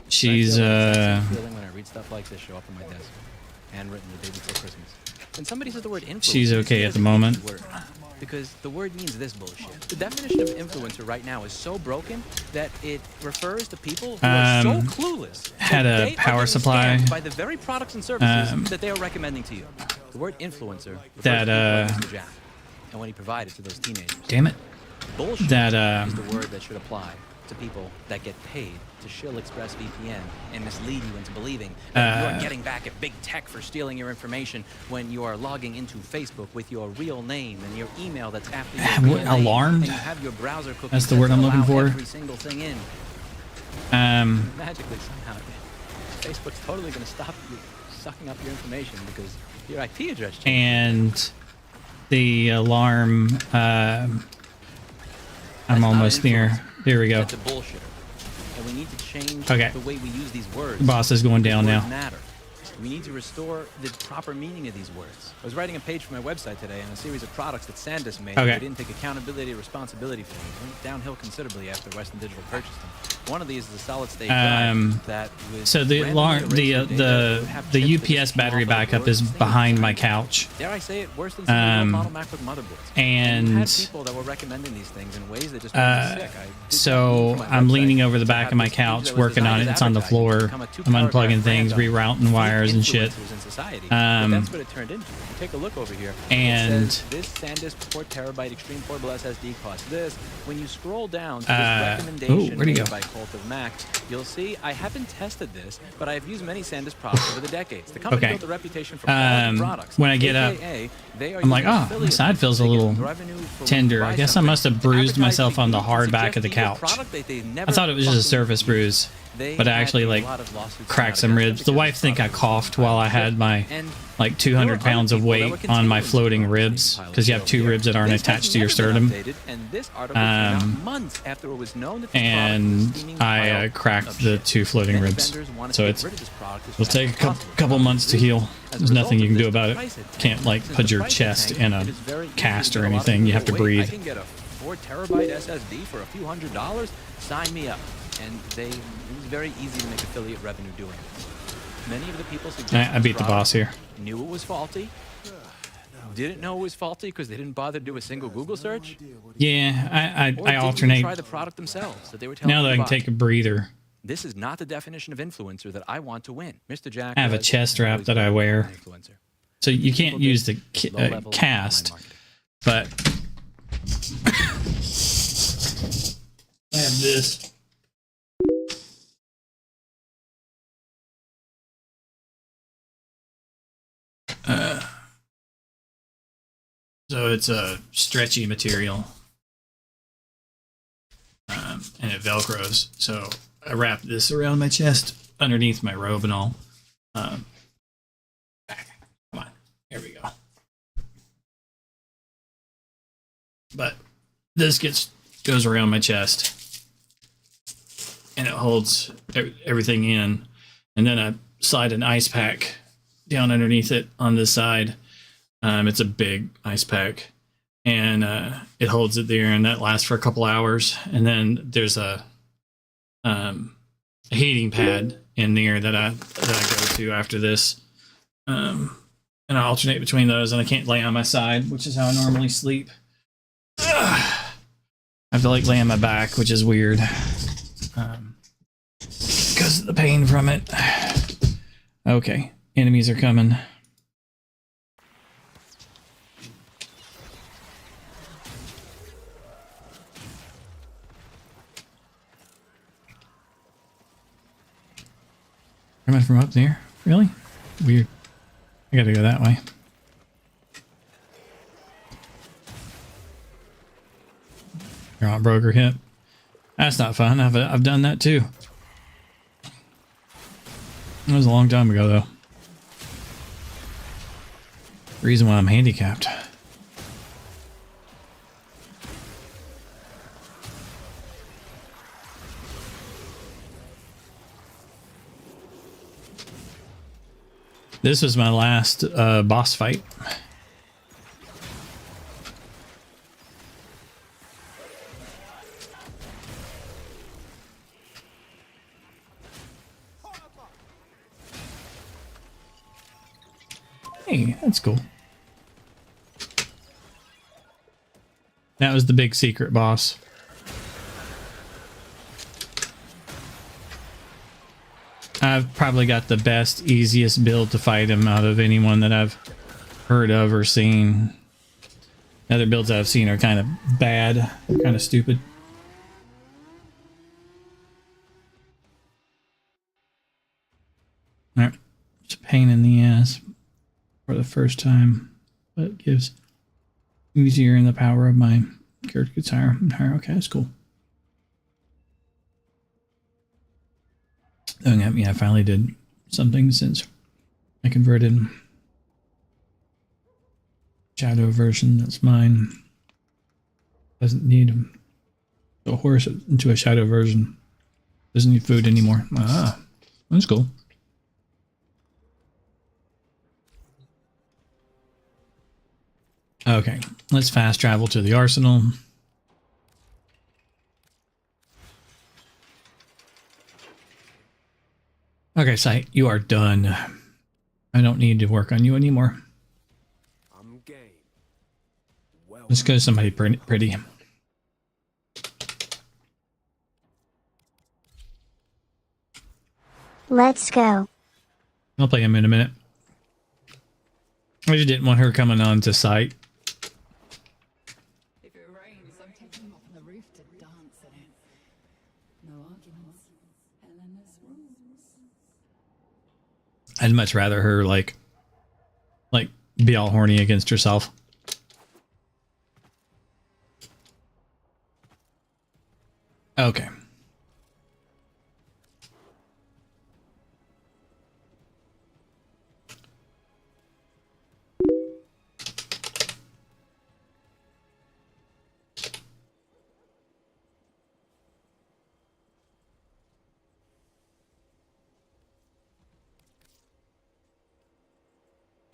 She's I feel like the same feeling when I read stuff like this show up on my desk, handwritten the day before Christmas. When somebody says the word influencer, She's okay at the moment. Because the word means this bullshit. The definition of influencer right now is so broken that it refers to people who are so clueless had that a they are power getting supply, scammed by the very products and services that they are recommending to you. The word influencer refers that, to people like Mr. Jack, and when he provided to those teenagers. Damn it. Bullshit That is the word that should apply to people that get paid to shill ExpressVPN and mislead you into believing that you are getting back at big tech for stealing your information when you are logging into Facebook with your real name and your email that's after your real name, alarmed? and you have your browser cookies That's the word I'm looking for. every single thing in. Magically somehow, Facebook's totally going to stop you sucking up your information because your IP address changed. And the alarm. I'm almost near. Here we go. That's a bullshitter. And we need to change Okay. the way we use these words. The boss is going These down words now. matter. We need to restore the proper meaning of these words. I was writing a page for my website today on a series of products that SanDisk made. Okay. They didn't take accountability or responsibility for them. It went downhill considerably after Western Digital purchased them. One of these is a solid-state drive that was So the alarm, randomly erased data that would have the chips that UPS just came battery off of backup words is and things behind my like that. couch. Dare I say it, worse than some of the Um, old model MacBook motherboards. and, you had people that were recommending these things in ways that just made me sick. So I'm leaning over the back of my couch, working on it. It's on the floor. I'm unplugging things, rerouting wires and shit. in society. But that's what it turned into. You take a look over here. And it says, this SanDisk 4 terabyte extreme portable SSD costs this. When you scroll down to this recommendation where'd he made go? by Cult of Mac, you'll see I haven't tested this, but I've used many SanDisk products over the decades. The company Okay. built a reputation for quality products. When I get up, AKA, they are I'm like, using oh, my affiliate side feels a little tender. I guess I must have bruised myself on the hard back of the couch. I thought it was just a surface bruise, but I actually like cracked some ribs. The wife think I coughed while I had my like 200 pounds of weight on my floating ribs, because you have two ribs that aren't attached to your sternum. Months after it was known that And I cracked the two floating ribs, so it'll take a couple months to heal. There's nothing you can do about it. Can't like put your chest in a cast or anything. You have to I breathe. can get a 4 terabyte SSD for a few $100s. Sign me up. And it was very easy to make affiliate revenue doing it. Many of the people I beat the boss here. knew it was faulty. Didn't know it was faulty because they didn't bother to do a single Google search. Yeah, I Or didn't even alternate. try the product themselves that they were telling Now that you I can to buy. take a breather, This is not the definition of influencer that I want to win. Mr. Jack I have a was chest strap always that I been wear. an influencer. so you can't use the low-level cast, but I have this. So it's a stretchy material, and it velcros. So I wrap this around my chest underneath my robe and all. Come on, here we go. But this goes around my chest, and it holds everything in. And then I slide an ice pack down underneath it on this side. It's a big ice pack, and it holds it there, and that lasts for a couple hours. And then there's a heating pad in there that I go to after this, and I alternate between those. And I can't lay on my side, which is how I normally sleep. I have to like lay on my back, which is weird, because of the pain from it. Okay, enemies are coming. Coming from up there? Really? Weird. I gotta go that way. Your aunt broke her hip. That's not fun. I've done that too. That was a long time ago though. Reason why I'm handicapped. This was my last boss fight. Hey, that's cool. That was the big secret boss. I've probably got the best, easiest build to fight him out of anyone that I've heard of or seen. Other builds I've seen are kind of bad, kind of stupid. Alright, it's a pain in the ass for the first time, but it gives easier in the power of my character gets higher and higher. Okay, that's cool. I finally did something since I converted. Shadow version, that's mine. Doesn't need a horse into a shadow version. Doesn't need food anymore. Ah, that's cool. Okay, let's fast travel to the arsenal. Okay, Sight, you are done. I don't need to work on you anymore. I'm game. Let's go to somebody pretty. Let's go. I'll play him in a minute. I just didn't want her coming on to Sight. If it rains, I'm taking you up on the roof to dance in it. No arguments. Eleanor's rules. I'd much rather her like be all horny against herself. Okay.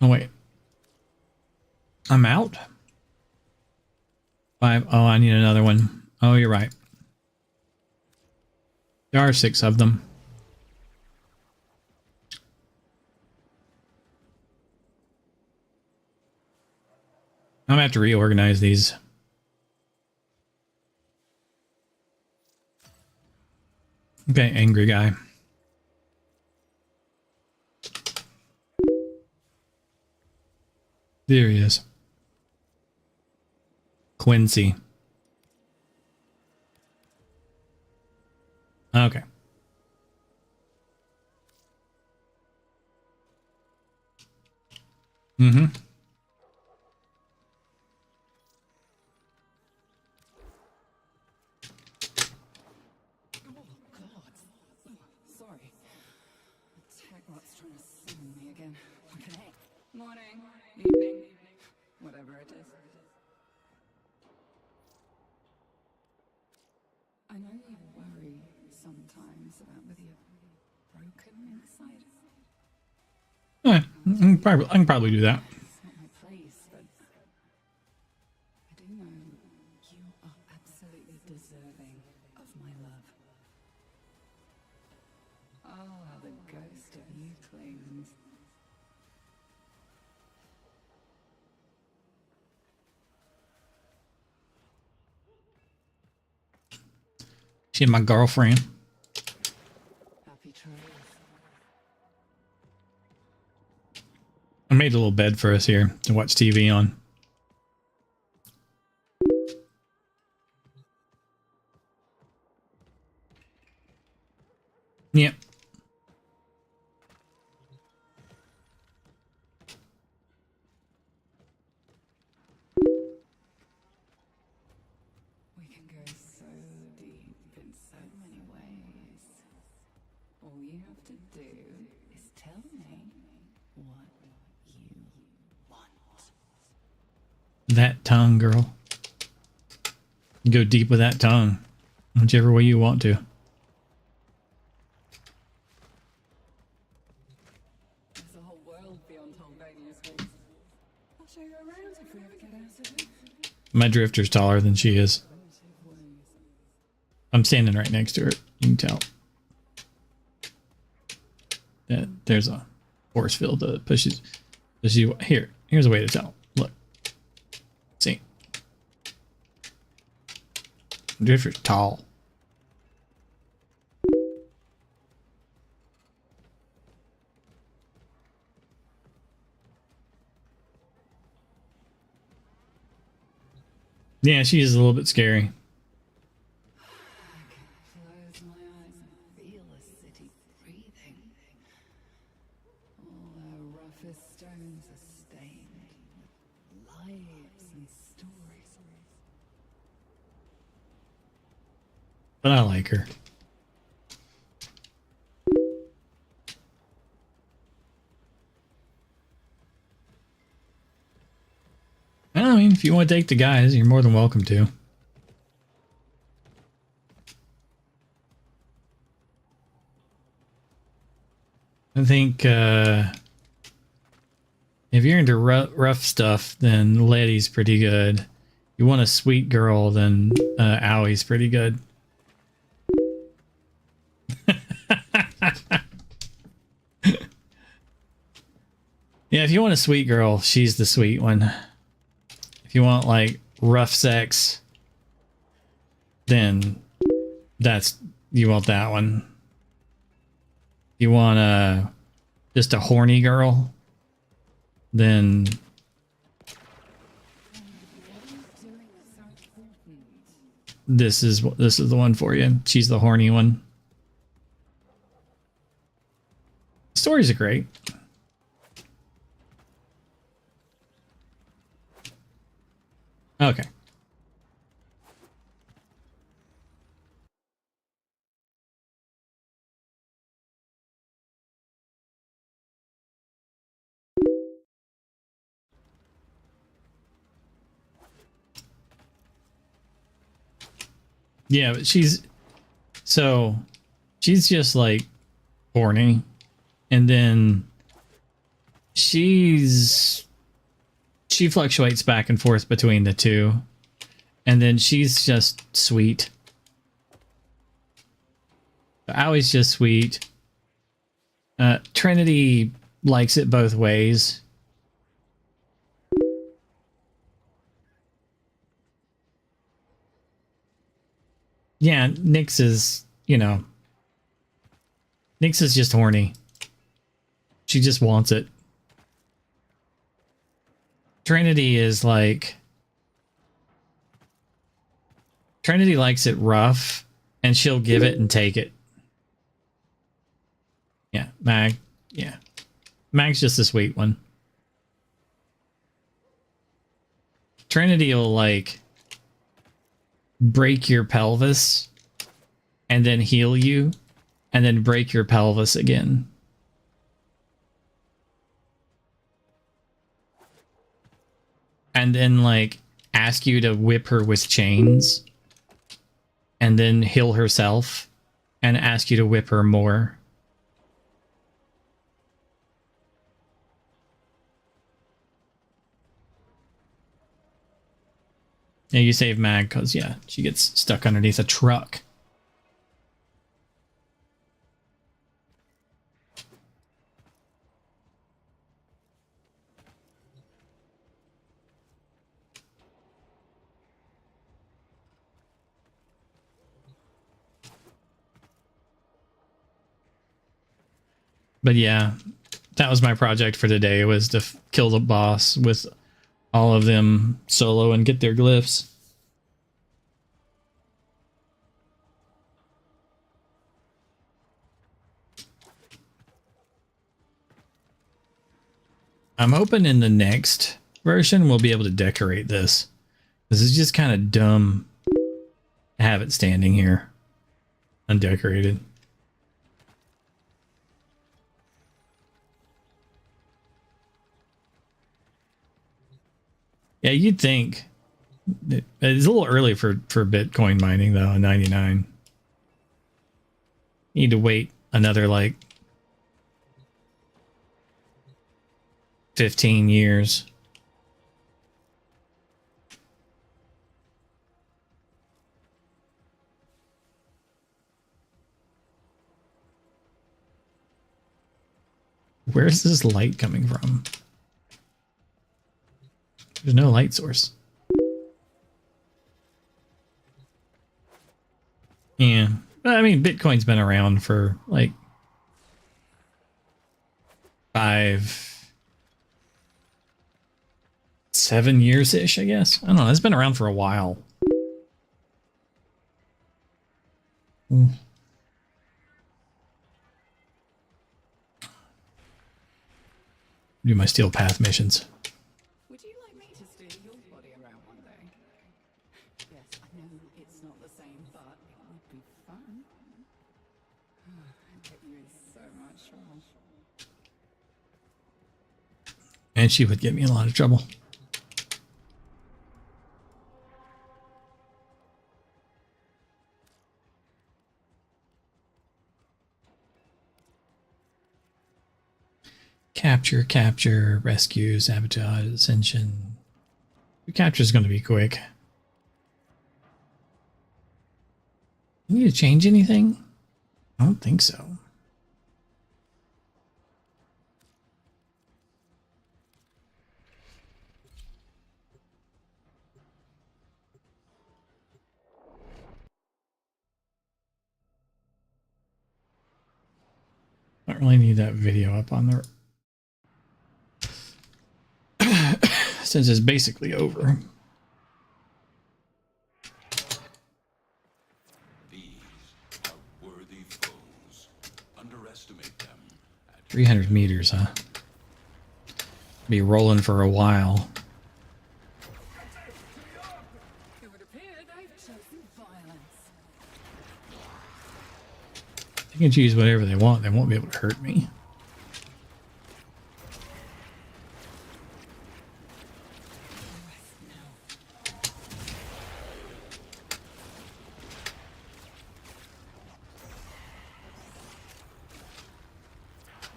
Oh wait. I'm out? 5. Oh, I need another one. Oh, you're right. There are 6 of them. I'm gonna have to reorganize these. Okay, angry guy. There he is. Quincy. Okay. Mm-hmm. Sorry. Tech Rot's trying to summon me again. Okay. Morning. Evening. Whatever it is. I know you worry sometimes about whether you're broken inside. I can probably do that. It's not my place, but I do know you are absolutely deserving of my love. Oh, how the ghost of you clings. She's my girlfriend. Happy trails. I made a little bed for us here to watch TV on. Yep. We can go so deep in so many ways. All you have to do is tell me what you want. That tongue, girl. Go deep with that tongue. Whichever way you want to. There's a whole world beyond Holbania's walls. I'll show you around if we ever get out of it. My drifter's taller than she is. I'm standing right next to her. You can tell. There's a force field that pushes you. Here's a way to tell. Look. See. Drifter's tall. Yeah, she is a little bit scary. Close my eyes and feel the city breathing. All our roughest stones are stained with lives and stories. But I like her. I mean, if you want to take the guys, you're more than welcome to. I think if you're into rough stuff, then Letty's pretty good. You want a sweet girl, then Owie's pretty good. Yeah, if you want a sweet girl, she's the sweet one. If you want like rough sex, then you want that one. You want just a horny girl, then this is the one for you. She's the horny one. Stories are great. Okay. Yeah, but she's just like horny, and then she fluctuates back and forth between the two, and then she's just sweet. Owie's just sweet. Trinity likes it both ways. Yeah, Nyx is, Nyx is just horny. She just wants it. Trinity is like... Trinity likes it rough, and she'll give it and take it. Yeah, Mag. Yeah. Mag's just a sweet one. Trinity will, like, break your pelvis and then heal you and then break your pelvis again. And then, like, ask you to whip her with chains and then heal herself and ask you to whip her more. Yeah, you save Mag because, yeah, she gets stuck underneath a truck. But yeah, that was my project for today, was to kill the boss with all of them solo and get their glyphs. I'm hoping in the next version we'll be able to decorate this. This is just kind of dumb to have it standing here undecorated. Yeah, you'd think. It's a little early for Bitcoin mining, though, 99. You need to wait another, like, 15 years. Where's this light coming from? There's no light source. Yeah. I mean, Bitcoin's been around for like 7 years-ish, I guess. I don't know. It's been around for a while. Do my Steel Path missions. Would you like me to steer your body around one day? Yes, I know it's not the same, but it would be fun. I get you in so much trouble. And she would get me in a lot of trouble. Capture, rescue, sabotage, ascension. Capture is going to be quick. You need to change anything? I don't think so. I don't really need that video up on the since it's basically over. These are worthy foes. Underestimate them. 300 meters, huh? Be rolling for a while. It would appear they've chosen violence. They can choose whatever they want. They won't be able to hurt me.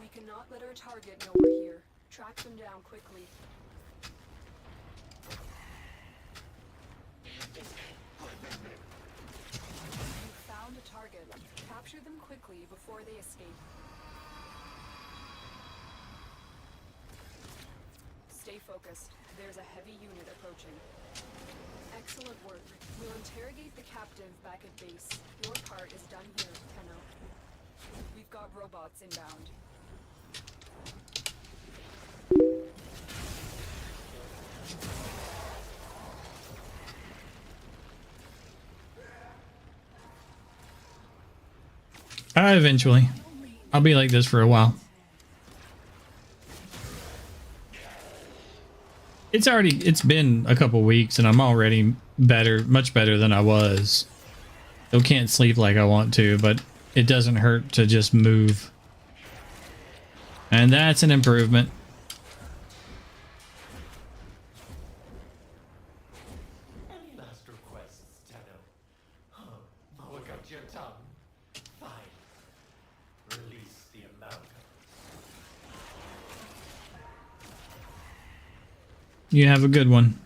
We cannot let our target know we're here. Track them down quickly. You found a target. Capture them quickly before they escape. Stay focused. There's a heavy unit approaching. Excellent work. We'll interrogate the captive back at base. Your part is done here, Tenno. We've got robots inbound. Eventually. I'll be like this for a while. It's been a couple weeks and I'm already better, much better than I was. Still can't sleep like I want to, but it doesn't hurt to just move. And that's an improvement. Any last requests, Tenno? Look out your tongue. Fine. Release the amalgam. You have a good one.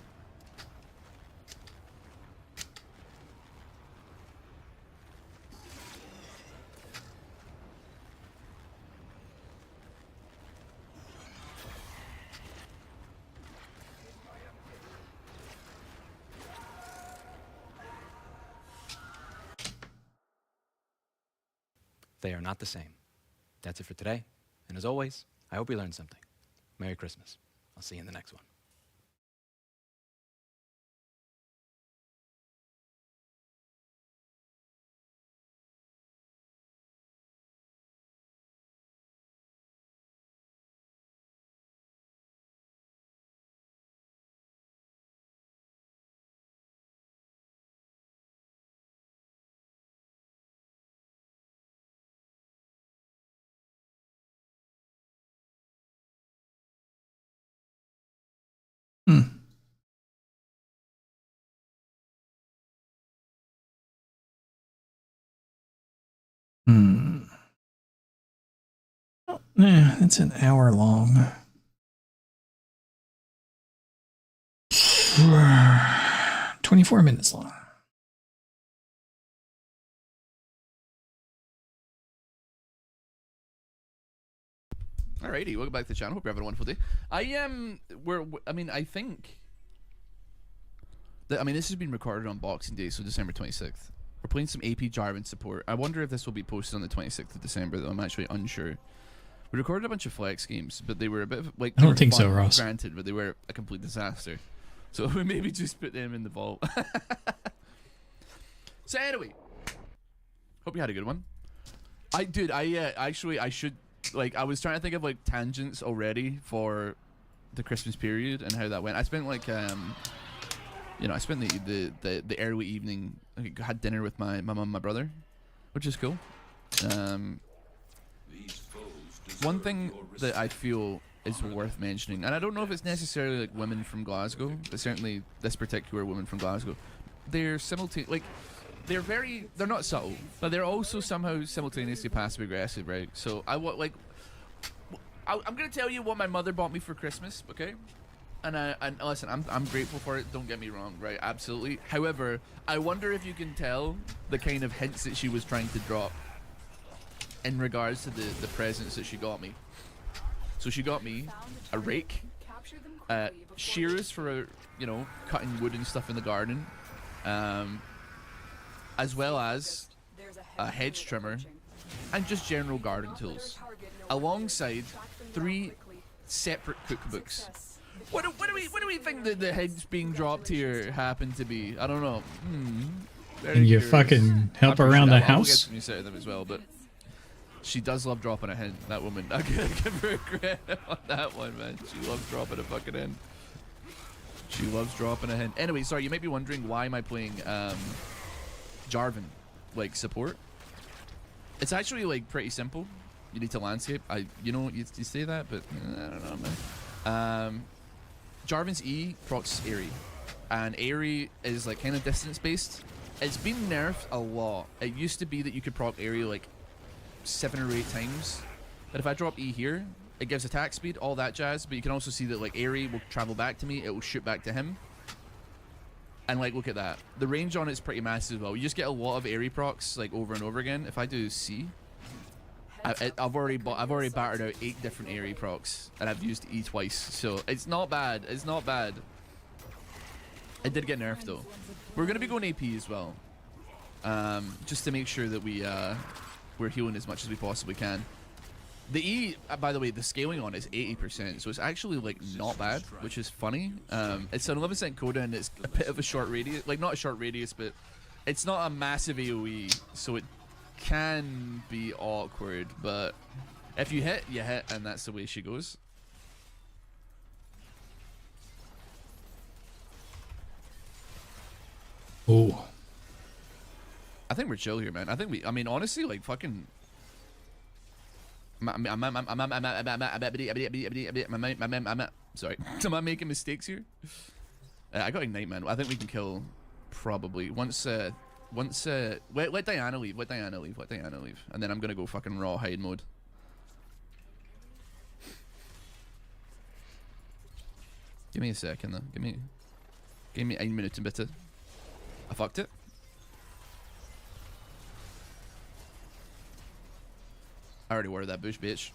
They are not the same. That's it for today. And as always, I hope you learned something. Merry Christmas. I'll see you in the next one. Yeah, it's an hour long. 24 minutes long. Alrighty, welcome back to the channel. Hope you're having a wonderful day. I think that, this has been recorded on Boxing Day, so December 26th. We're playing some AP Jarvan support. I wonder if this will be posted on the 26th of December, though. I'm actually unsure. We recorded a bunch of Flex games, but they were a bit of, like, I don't think so, Ross. Granted, but they were a complete disaster. So we maybe just put them in the vault. So anyway, hope you had a good one. I should, like, I was trying to think of, like, tangents already for the Christmas period and how that went. I spent, like, I spent the early evening, I had dinner with my mum and my brother, which is cool. One thing that I feel is worth mentioning, and I don't know if it's necessarily like women from Glasgow, but certainly this particular woman from Glasgow, they're they're not subtle, but they're also somehow simultaneously passive aggressive, right? So I I'm gonna tell you what my mother bought me for Christmas, okay? And listen, I'm grateful for it. Don't get me wrong, right? Absolutely. However, I wonder if you can tell the kind of hints that she was trying to drop in regards to the presents that she got me. So she got me a rake, shears for cutting wood and stuff in the garden, as well as a hedge trimmer and just general garden tools, alongside 3 separate cookbooks. What do we think that the hints being dropped here happen to be? I don't know. Very Can you curious. fucking help I'm around sure the I'll house? get some use out of them as well, but she does love dropping a hint, that woman. I gotta give her credit on that one, man. She loves dropping a fucking hint. She loves dropping a hint. Anyway, sorry, you might be wondering why am I playing Jarvan, like support. It's actually like pretty simple. You need to landscape. You say that, but I don't know, man. Jarvan's E procs Aerie, and Aerie is like kind of distance based. It's been nerfed a lot. It used to be that you could proc Aerie like 7 or 8 times, but if I drop E here, it gives attack speed, all that jazz. But you can also see that like Aerie will travel back to me, it will shoot back to him, and like look at that. The range on it's pretty massive as well. You just get a lot of Aerie procs like over and over again. If I do C, I've already battered out 8 different Aerie procs, and I've used E twice, so it's not bad. It's not bad. It did get nerfed though. We're gonna be going AP as well, just to make sure that we're healing as much as we possibly can. The E, by the way, the scaling on it is 80%, so it's actually like not bad, which is funny. It's an 11% coda, and it's a bit of a short radius, like not a short radius, but it's not a massive AoE, so it can be awkward, but if you hit, you hit, and that's the way she goes. Oh, I think we're chill here, man. I mean, honestly, like fucking. Sorry, am I making mistakes here? I got Ignite, man. I think we can kill probably once. Let Diana leave. Let Diana leave. Let Diana leave. And then I'm gonna go fucking raw hide mode. Give me a second, though. Give me 1 minute bitte. I fucked it. I already wore that bush, bitch.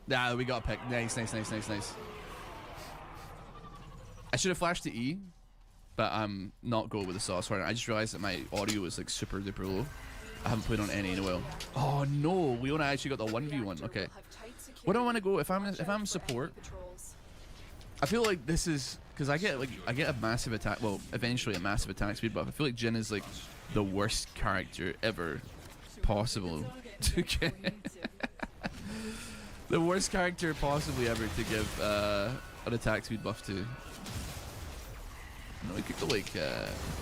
Nah, we got a pick. Nice. I should have flashed to E, but I'm not going with the sauce right now. I just realized that my audio is like super duper low. I haven't played on any in a while. Oh no, Leona actually got the 1v1. Okay. What do I want to go if I'm support? I feel like this is because I get a massive attack. Well, eventually a massive attack speed, but I feel like Jhin is like the worst character ever possible to get. The worst character possibly ever to give an attack speed buff to. No, we could go like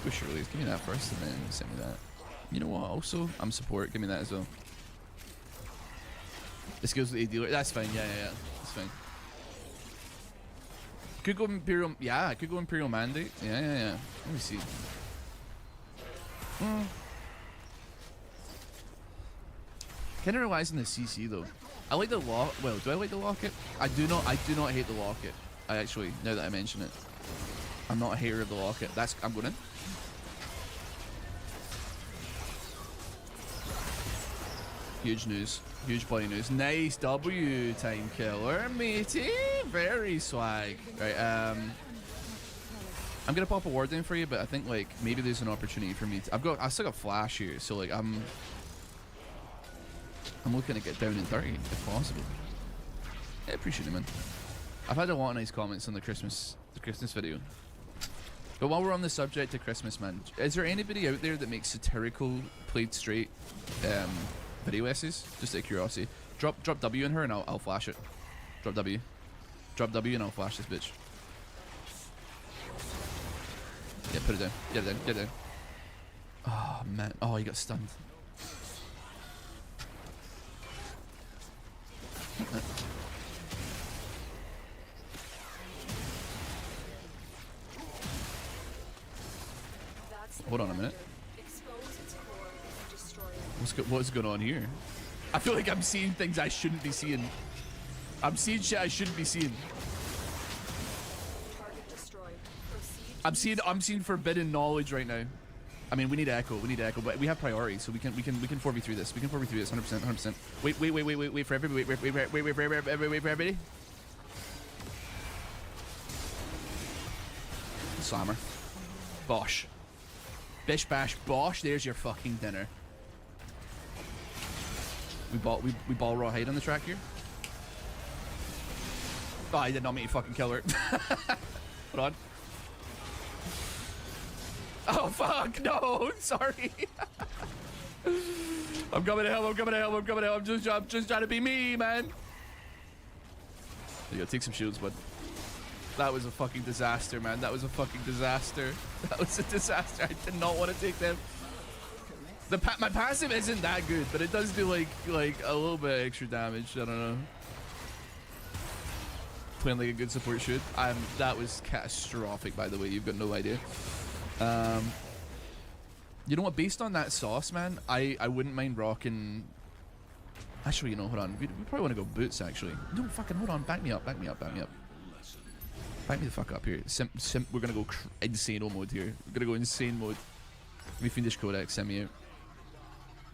push release. Give me that first, and then send me that. You know what? Also, I'm support. Give me that as well. This goes with a dealer. That's fine. Yeah. That's fine. Could go Imperial. Yeah, I could go Imperial Mandate. Yeah. Let me see. Kind of relies on the CC though. I like the lock. Well, do I like the locket? I do not hate the locket. I actually, now that I mention it, I'm not a hater of the locket. I'm going in. Huge news. Huge bloody news. Nice W time killer, matey. Very swag. Right, I'm gonna pop a ward down for you, but I think like maybe there's an opportunity for me to, I still got flash here, so like I'm looking to get down in 30 if possible. I appreciate it, man. I've had a lot of nice comments on the Christmas video. But while we're on the subject of Christmas, man, is there anybody out there that makes satirical played straight video essays? Just out of curiosity. Drop W in her and I'll flash it. Drop W. Drop W and I'll flash this bitch. Yeah, put it down. Get it down. Oh man. Oh, he got stunned. Hold on a minute. What's going on here? I feel like I'm seeing things I shouldn't be seeing. I'm seeing shit I shouldn't be seeing. I'm seeing forbidden knowledge right now. I mean, we need Echo, but we have priority, so we can 4v3 this. We can 4v3 this 100%. Wait for everybody. Wait for everybody. Slammer. Bosh. Bish bash bosh, there's your fucking dinner. We ball raw height on the track here. Oh, I did not mean to fucking kill her. Hold on. Oh fuck, no, sorry. I'm coming to help, I'm just trying to be me, man. You gotta take some shields, bud. That was a fucking disaster, man. That was a fucking disaster. That was a disaster. I did not want to take them. My passive isn't that good, but it does do like a little bit extra damage. I don't know. Playing like a good support should. That was catastrophic, by the way. You've got no idea. You know what? Based on that sauce, man, I wouldn't mind rocking. Actually, you know, hold on. We probably want to go boots. Actually, no, fucking hold on. Back me up. Back me the fuck up here. We're gonna go insane mode here. We're gonna go insane mode. Let me Fiendish Codex. Send me out.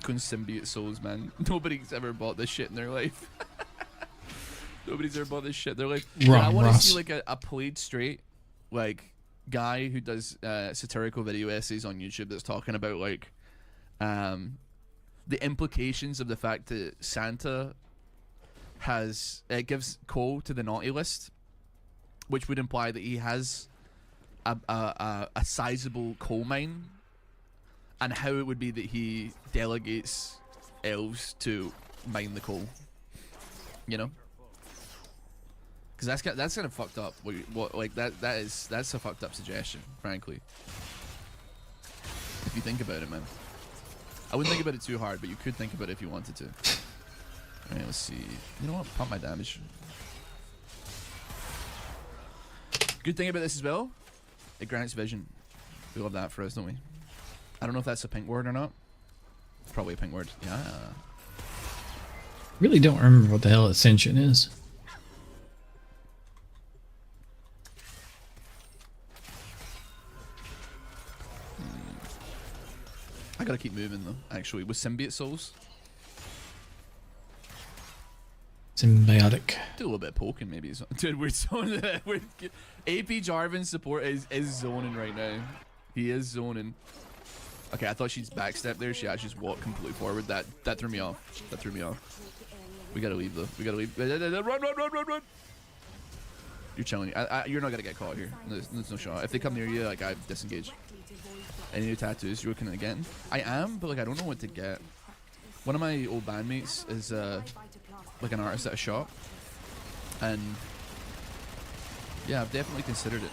Going Symbiote Souls, man. Nobody's ever bought this shit in their life. Nobody's ever bought this shit in their life. I want to see like a played straight, like, guy who does satirical video essays on YouTube that's talking about like the implications of the fact that Santa gives coal to the naughty list, which would imply that he has a sizable coal mine, and how it would be that he delegates elves to mine the coal, you know? Because that's kind of fucked up. That's a fucked up suggestion, frankly. If you think about it, man. I wouldn't think about it too hard, but you could think about it if you wanted to. Alright, let's see. You know what? Pump my damage. Good thing about this as well, it grants vision. We love that for us, don't we? I don't know if that's a pink word or not. It's probably a pink word. Yeah. Really don't remember what the hell Ascension is. I gotta keep moving though, actually, with Symbiote Souls. Symbiotic. Do a little bit of poking maybe. Dude, we're zoning. AP Jarvan's support is zoning right now. He is zoning. Okay, I thought she'd backstep there. She actually just walked completely forward. That threw me off. That threw me off. We gotta leave though. We gotta leave. Run! You're chilling. You're not gonna get caught here. There's no shot. If they come near you, like, I disengage. Any new tattoos you're looking at getting? I am, but like I don't know what to get. One of my old bandmates is like an artist at a shop, and yeah, I've definitely considered it.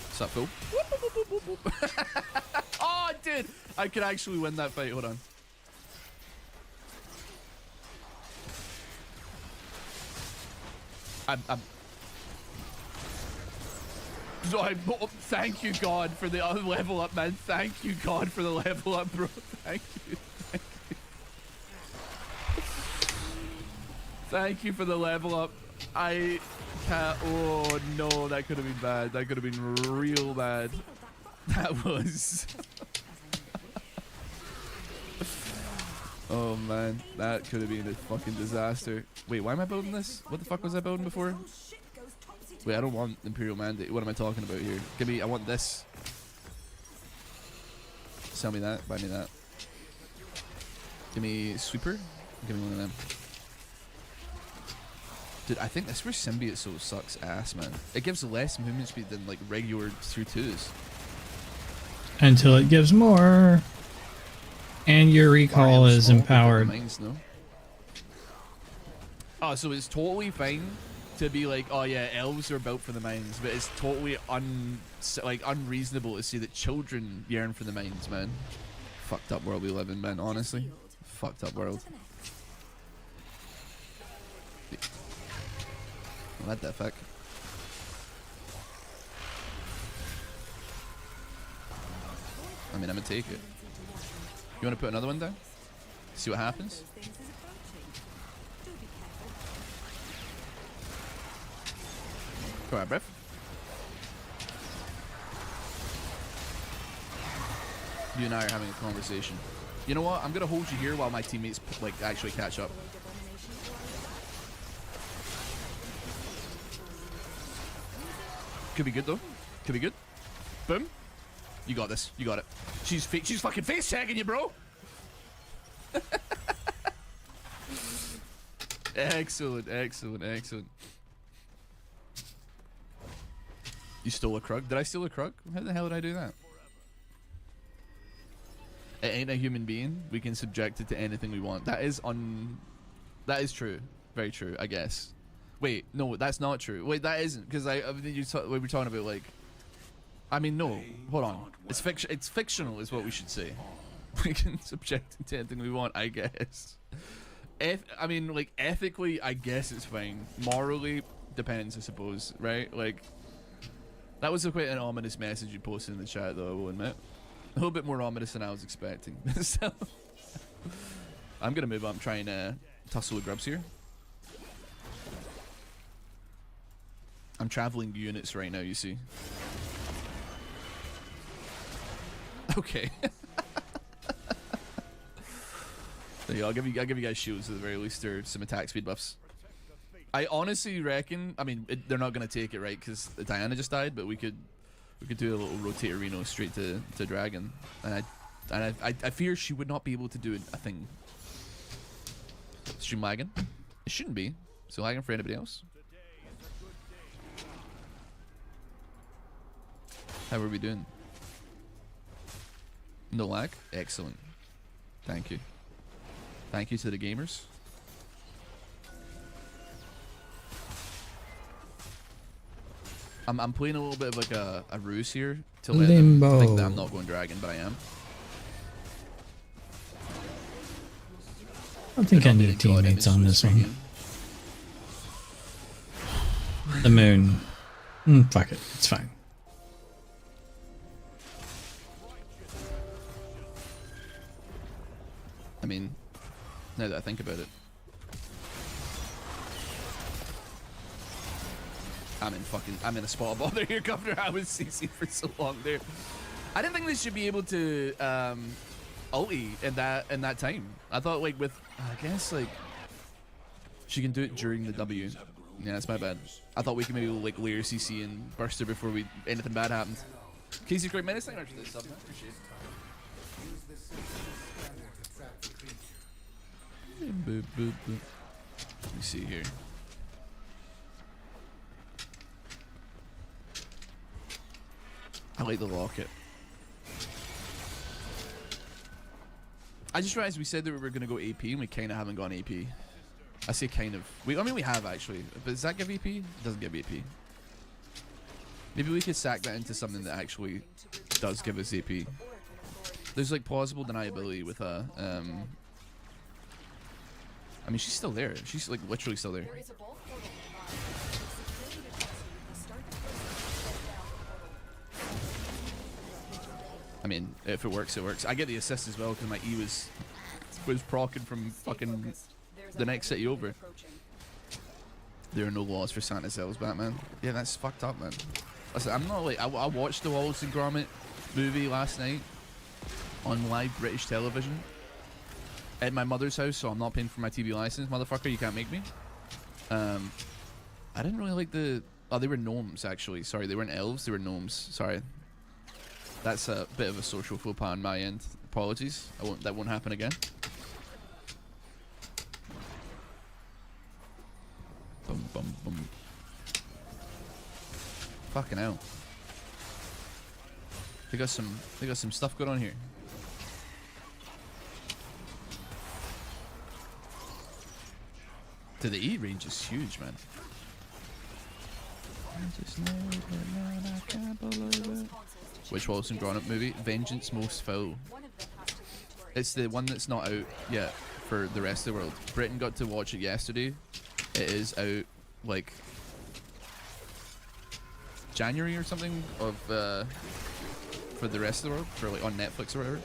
What's up, Phil? Oh, dude! I could actually win that fight. Hold on. Thank you, God, for the level up, man. Thank you, God, for the level up, bro. Thank you. Thank you for the level up. I can't. Oh no, that could have been bad. That could have been real bad. That was. Oh man, that could have been a fucking disaster. Wait, why am I building this? What the fuck was I building before? Wait, I don't want Imperial Mandate. What am I talking about here? Give me, I want this. Sell me that, buy me that. Give me Sweeper. Give me one of them. Dude, I think this where Symbiote Soul sucks ass, man. It gives less movement speed than like regular tier 2s. Until it gives more. And your recall is empowered. Mines, no? Oh, so it's totally fine to be like, oh yeah, elves are built for the mines, but it's totally unreasonable to say that children yearn for the mines, man. Fucked up world we live in, man, honestly. Fucked up world. What the fuck? I mean, I'm gonna take it. You want to put another one down? See what happens? Go ahead, Brev. You and I are having a conversation. You know what? I'm gonna hold you here while my teammates like actually catch up. Could be good though. Could be good. Boom. You got this. You got it. She's fucking face tagging you, bro. Excellent, excellent, excellent. You stole a Krug? Did I steal a Krug? How the hell did I do that? It ain't a human being. We can subject it to anything we want. That is true. Very true, I guess. Wait, no, that's not true. Wait, that isn't, because we were talking about, like, I mean, no, hold on. It's fiction. It's fictional, is what we should say. We can subject it to anything we want, I guess. I mean, like, ethically, I guess it's fine. Morally, depends, I suppose, right? Like, that was quite an ominous message you posted in the chat, though, I will admit. A little bit more ominous than I was expecting. So, I'm gonna move on, try and tussle with grubs here. I'm traveling units right now, you see. Okay. There you go. I'll give you guys shields at the very least, or some attack speed buffs. I honestly reckon, I mean, they're not gonna take it, right? Because Diana just died, but we could do a little rotator Reno straight to Dragon, and I fear she would not be able to do a thing. Stream lagging? It shouldn't be. So lagging for anybody else? How are we doing? No lag? Excellent. Thank you. Thank you to the gamers. I'm playing a little bit of like a ruse here to let them think that I'm not going Dragon, but I am. I think I need teammates on this one. The moon. Fuck it. It's fine. I mean, now that I think about it. I'm in a spot of bother here, Governor. I was CC for so long there. I didn't think they should be able to ulti in that time. I thought, like, with I guess like she can do it during the W. Yeah, that's my bad. I thought we could maybe like layer CC and burst her before anything bad happened. Casey's great menace. Thank you for this sub. Appreciate it. Boop, boop, boop. Let me see here. I like the locket. I just realized we said that we were going to go AP and we kind of haven't gone AP. I say kind of. I mean, we have actually. But does that give AP? It doesn't give AP. Maybe we could sack that into something that actually does give us AP. There's like plausible deniability with I mean, she's still there. She's like literally still there. I mean, if it works, it works. I get the assist as well because my E was proccing from fucking the next city over. There are no laws for Santa Cells, Batman. Yeah, that's fucked up, man. Listen, I'm not like I watched the Wallace and Gromit movie last night on live British television at my mother's house, so I'm not paying for my TV license, motherfucker. You can't make me. I didn't really like the. Oh, they were gnomes actually. Sorry, they weren't elves. They were gnomes. Sorry. That's a bit of a social faux pas on my end. Apologies. That won't happen again. Bum bum bum. Fucking hell. They got some stuff going on here. The E range is huge, man. I just know that, man, I can't believe it. Which Wallace and Gromit movie? Vengeance Most Foul. It's the one that's not out yet for the rest of the world. Britain got to watch it yesterday. It is out like January or something of for the rest of the world, for like on Netflix or whatever.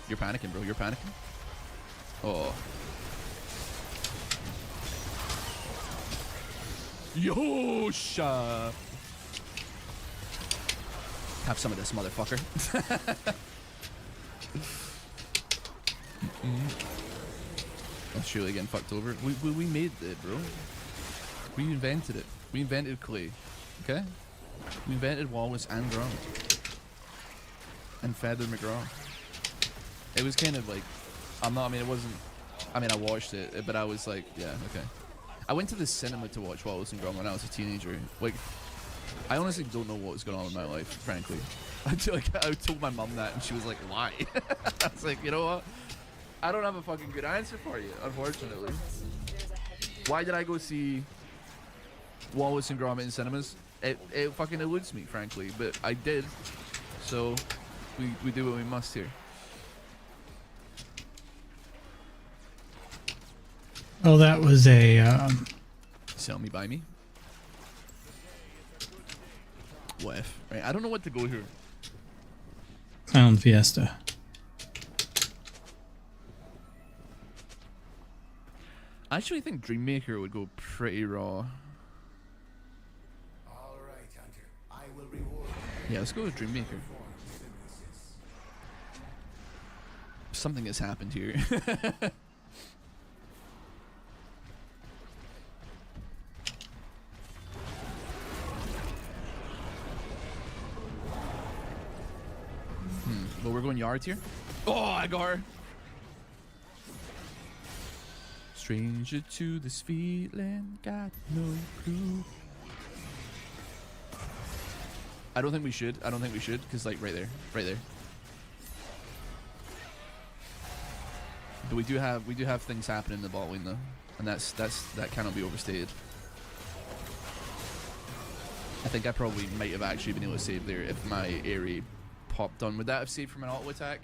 You're panicking, bro. You're panicking. Oh. Yosha. Have some of this, motherfucker. Australia getting fucked over. We made it, bro. We invented it. We invented clay. Okay? We invented Wallace and Gromit. And Feather McGraw. It was kind of like, I mean, it wasn't, I mean, I watched it, but I was like, yeah, okay. I went to the cinema to watch Wallace and Gromit when I was a teenager. Like, I honestly don't know what was going on in my life, frankly. I told my mum that, and she was like, why? I was like, you know what? I don't have a fucking good answer for you, unfortunately. Why did I go see Wallace and Gromit in cinemas? It fucking eludes me, frankly, but I did. So, we do what we must here. Oh, that was a Sell me, buy me. What if? Right, I don't know what to go here. Clown Fiesta. I actually think Dreammaker would go pretty raw. Yeah, let's go with Dreammaker. Something has happened here. Well, we're going yards here. Oh, I got her. Stranger to this feeling, got no clue. I don't think we should. I don't think we should, because like right there, right there. But we do have things happening in the bot lane though, and that cannot be overstated. I think I probably might have actually been able to save there if my Aerie popped on. Would that have saved from an auto attack?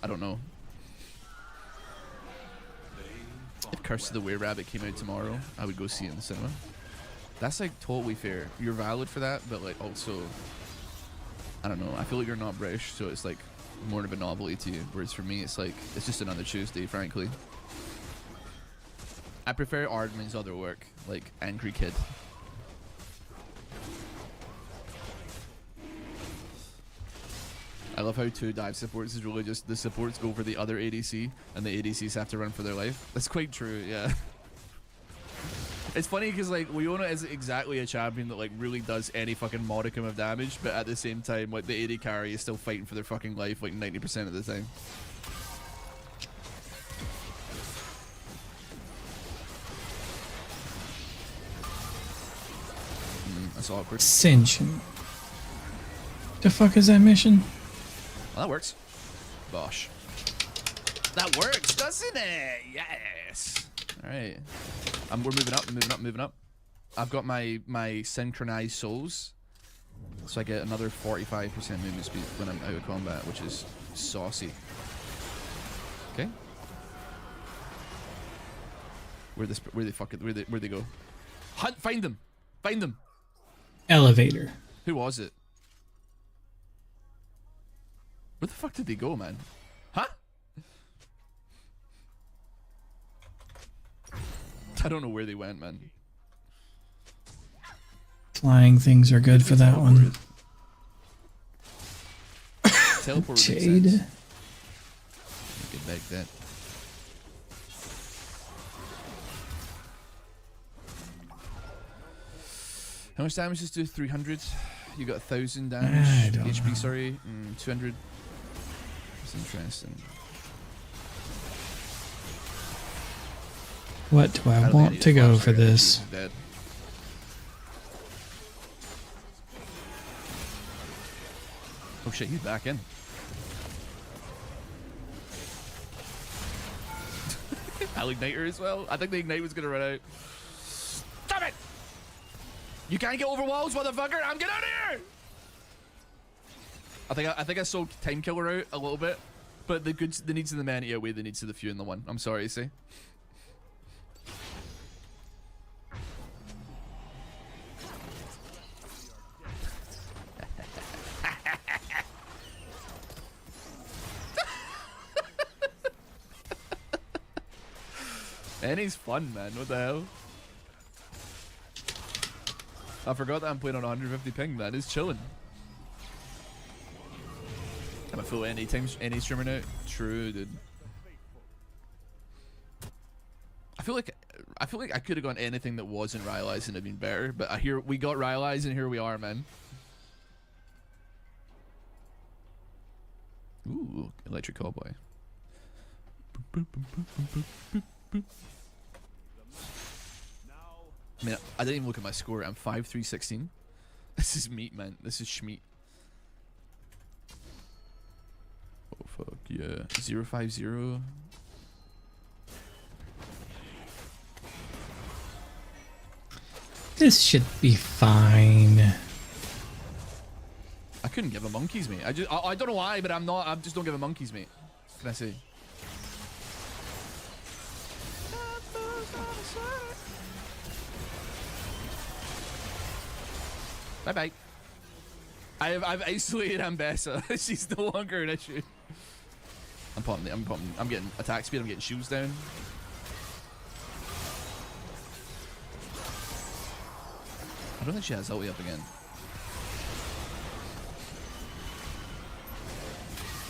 I don't know. If Curse of the Were-Rabbit came out tomorrow, I would go see it in the cinema. That's like totally fair. You're valid for that, but like also, I don't know. I feel like you're not British, so it's like more of a novelty to you. Whereas for me, it's like, it's just another Tuesday, frankly. I prefer Aardman's other work, like Angry Kid. I love how 2 dive supports is really just the supports go for the other ADC and the ADCs have to run for their life. That's quite true, yeah. It's funny because like Leona isn't exactly a champion that like really does any fucking modicum of damage, but at the same time like the AD carry is still fighting for their fucking life like 90% of the time. That's awkward. Ascension. The fuck is that mission? Well, that works. Bosh. That works, doesn't it? Yes. All right. We're moving up, moving up, moving up. I've got my synchronized souls, so I get another 45% movement speed when I'm out of combat, which is saucy. Okay. Where they go? Hunt, find them, find them. Elevator. Who was it? Where the fuck did they go, man? Huh? I don't know where they went, man. Flying things are good for that one. Teleport. Jade. Get back that. How much damage does do? 300. You got 1,000 damage. HP, sorry. 200. That's interesting. What do I want to go for this? Dead. Oh shit, he's back in. I'll ignite her as well. I think the ignite was gonna run out. Stop it! You can't get over walls, motherfucker! I'm getting out of here! I think I sold Time Killer out a little bit. But the needs of the many outweigh the needs of the few in the one. I'm sorry to say. And he's fun, man. What the hell? I forgot that I'm playing on 150 ping, man. It's chilling. I'm a full any streamer now. True, dude. I feel like I could have gone anything that wasn't Rylai's and have been better, but we got Rylai's and here we are, man. Ooh, Electric Cowboy. I mean, I didn't even look at my score. I'm 5-3-16. This is meat, man. This is schmeat. Oh fuck yeah. 0-5-0. This should be fine. I couldn't give a monkeys, mate. I don't know why, but I just don't give a monkeys, mate. What can I say? Bye bye. I've isolated Ambessa. She's no longer an issue. I'm getting attack speed. I'm getting shields down. I don't think she has ulti up again.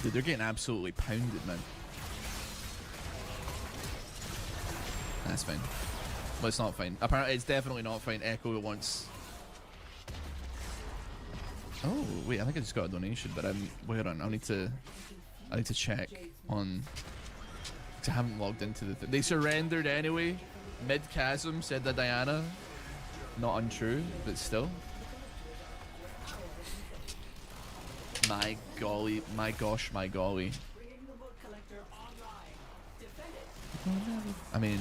Dude, they're getting absolutely pounded, man. That's fine. Well, it's not fine. Apparently, it's definitely not fine. Echo wants. Oh wait, I think I just got a donation, but wait on. I need to check on. Cause I haven't logged into the. They surrendered anyway. Mid chasm said that Diana. Not untrue, but still. My golly, my gosh, my golly. I mean,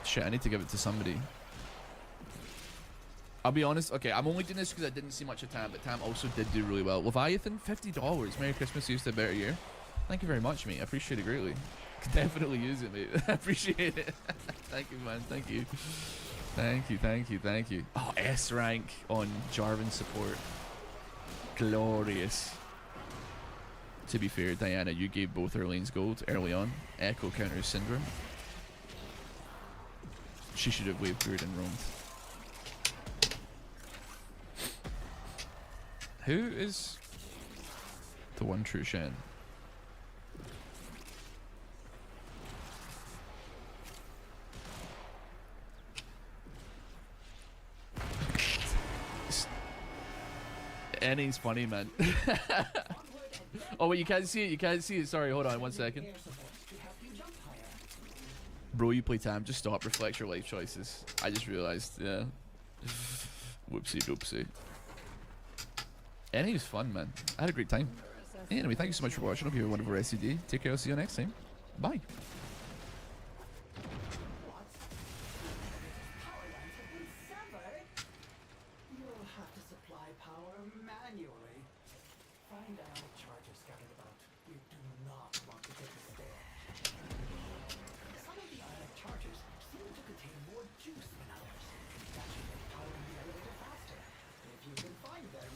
shit. I need to give it to somebody. I'll be honest. Okay, I'm only doing this because I didn't see much of Tam, but Tam also did do really well. Leviathan, $50. Merry Christmas. Used a better year. Thank you very much, mate. I appreciate it greatly. Could definitely use it, mate. I appreciate it. Thank you, man. Thank you. Thank you. Thank you. Thank you. Oh, S rank on Jarvan support. Glorious. To be fair, Diana, you gave both our lanes gold early on. Echo counters Syndrome. She should have waved through it and roamed. Who is the one true Shen? Annie's funny, man. Oh wait, you can't see it. You can't see it. Sorry, hold on 1 second. Bro, you play Tam. Just stop. Reflect your life choices. I just realized. Yeah. Whoopsie doopsie. Annie was fun, man. I had a great time. Anyway, thank you so much for watching. Hope you have a wonderful rest of your day. Take care. I'll see you next time. Bye. You'll have to supply power manually. Find out charges scattered about. You do not want to get this there. Some of the ionic charges seem to contain more juice than others. That should make powering the elevator faster. If you can find them.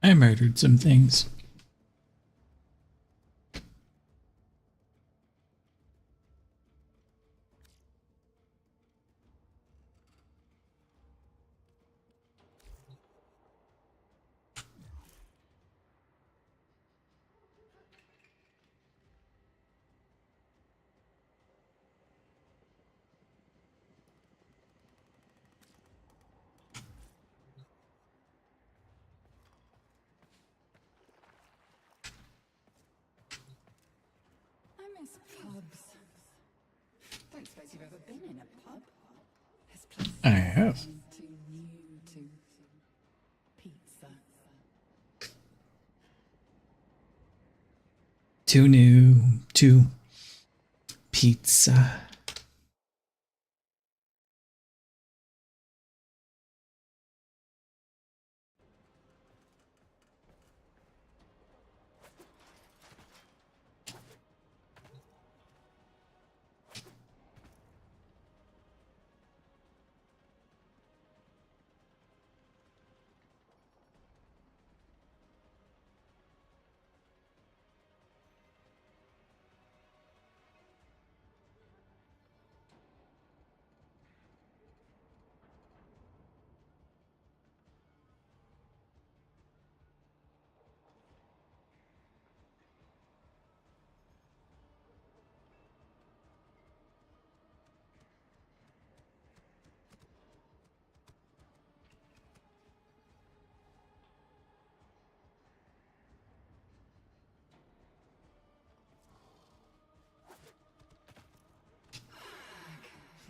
I murdered some things. I miss pubs. Don't suppose you've ever been in a pub? This place I have. is too new to pizza. Too new to pizza.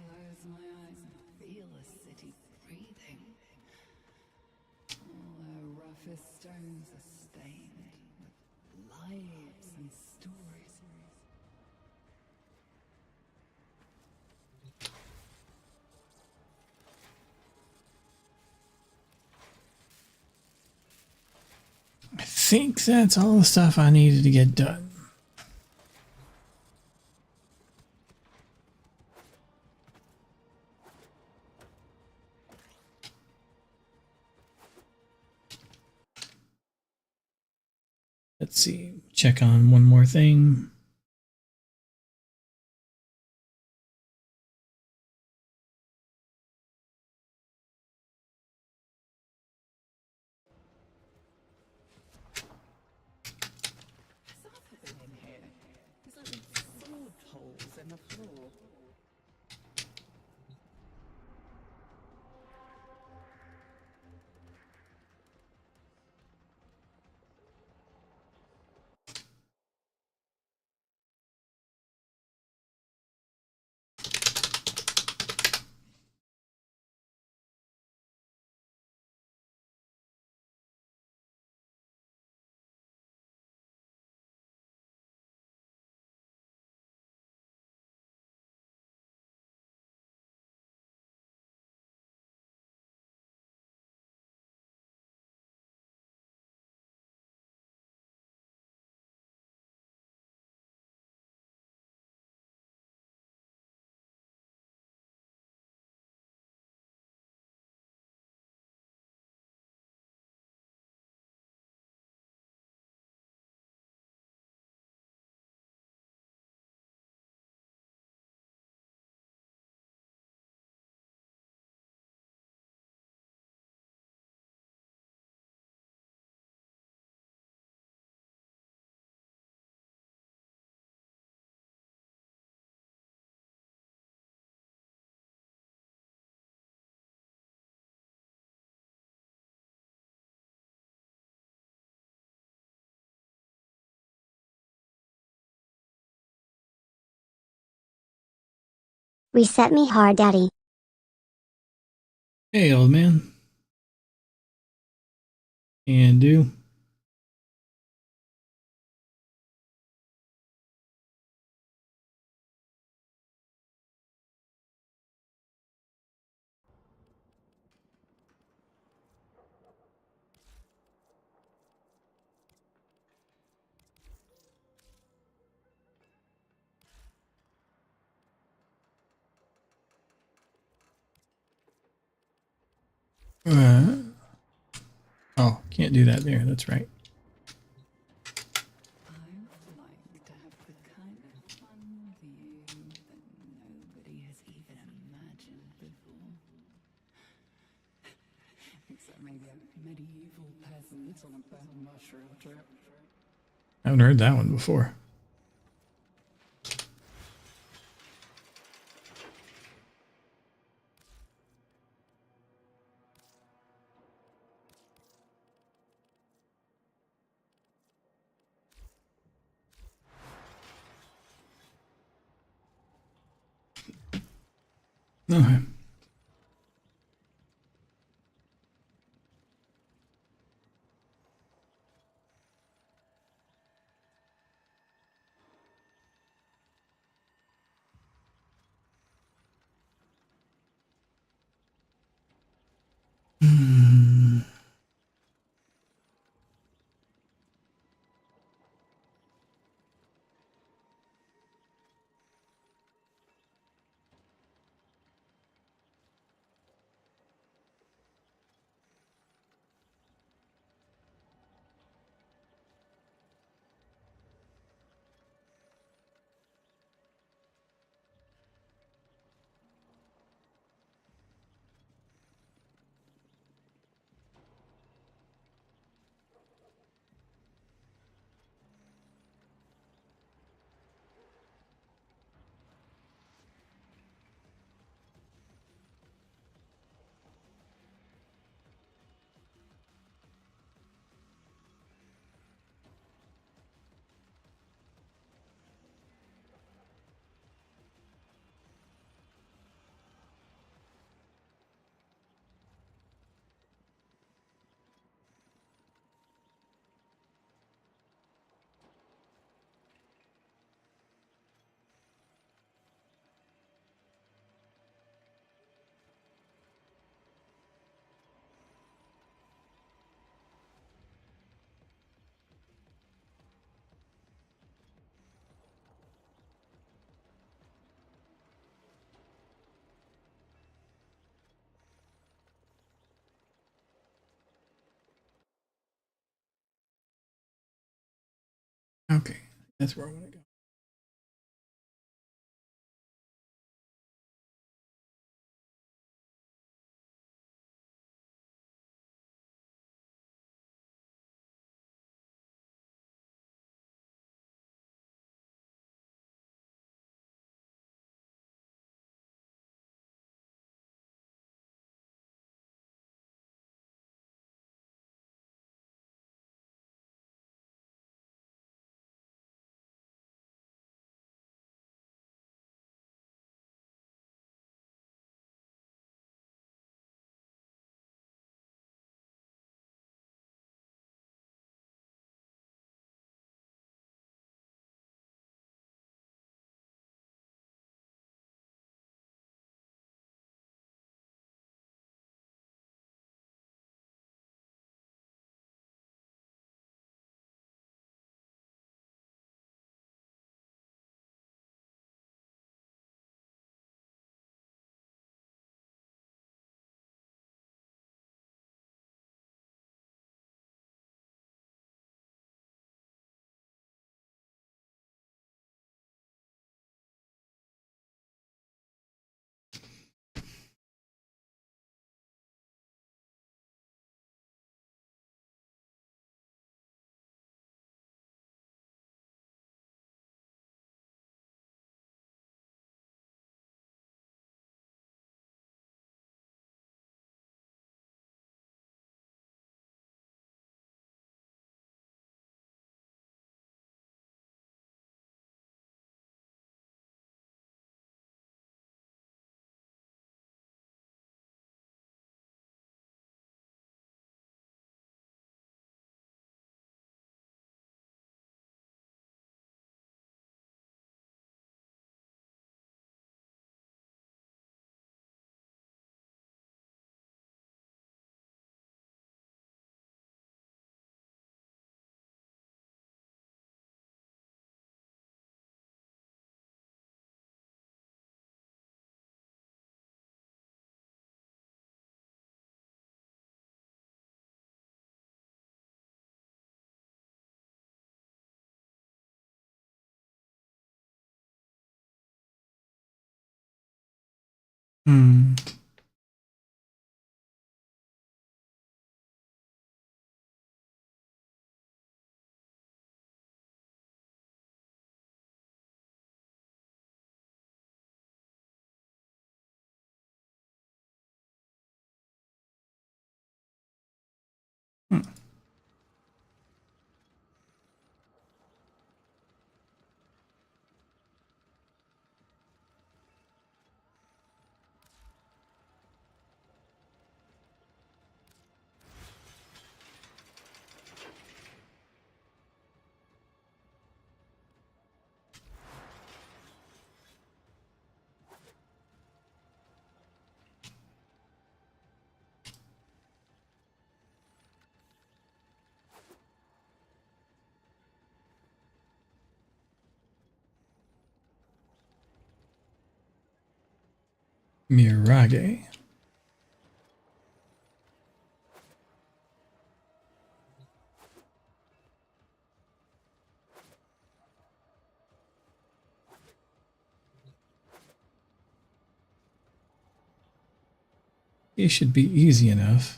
Close my eyes and feel the city breathing. All the roughest stones are stained with lives and stories. I think that's all the stuff I needed to get done. Let's see, check on one more thing. There's in here. There's little sword holes in the floor. Reset me hard, Daddy. Hey, old man. Can do. Oh. Can't do that there. That's right. Like to have the kind of fun view that nobody has even imagined before. Except maybe a medieval peasant on a bad mushroom trip. I haven't heard that one before. Okay. Okay, that's where I want to go. Hmm. Mirage. It should be easy enough.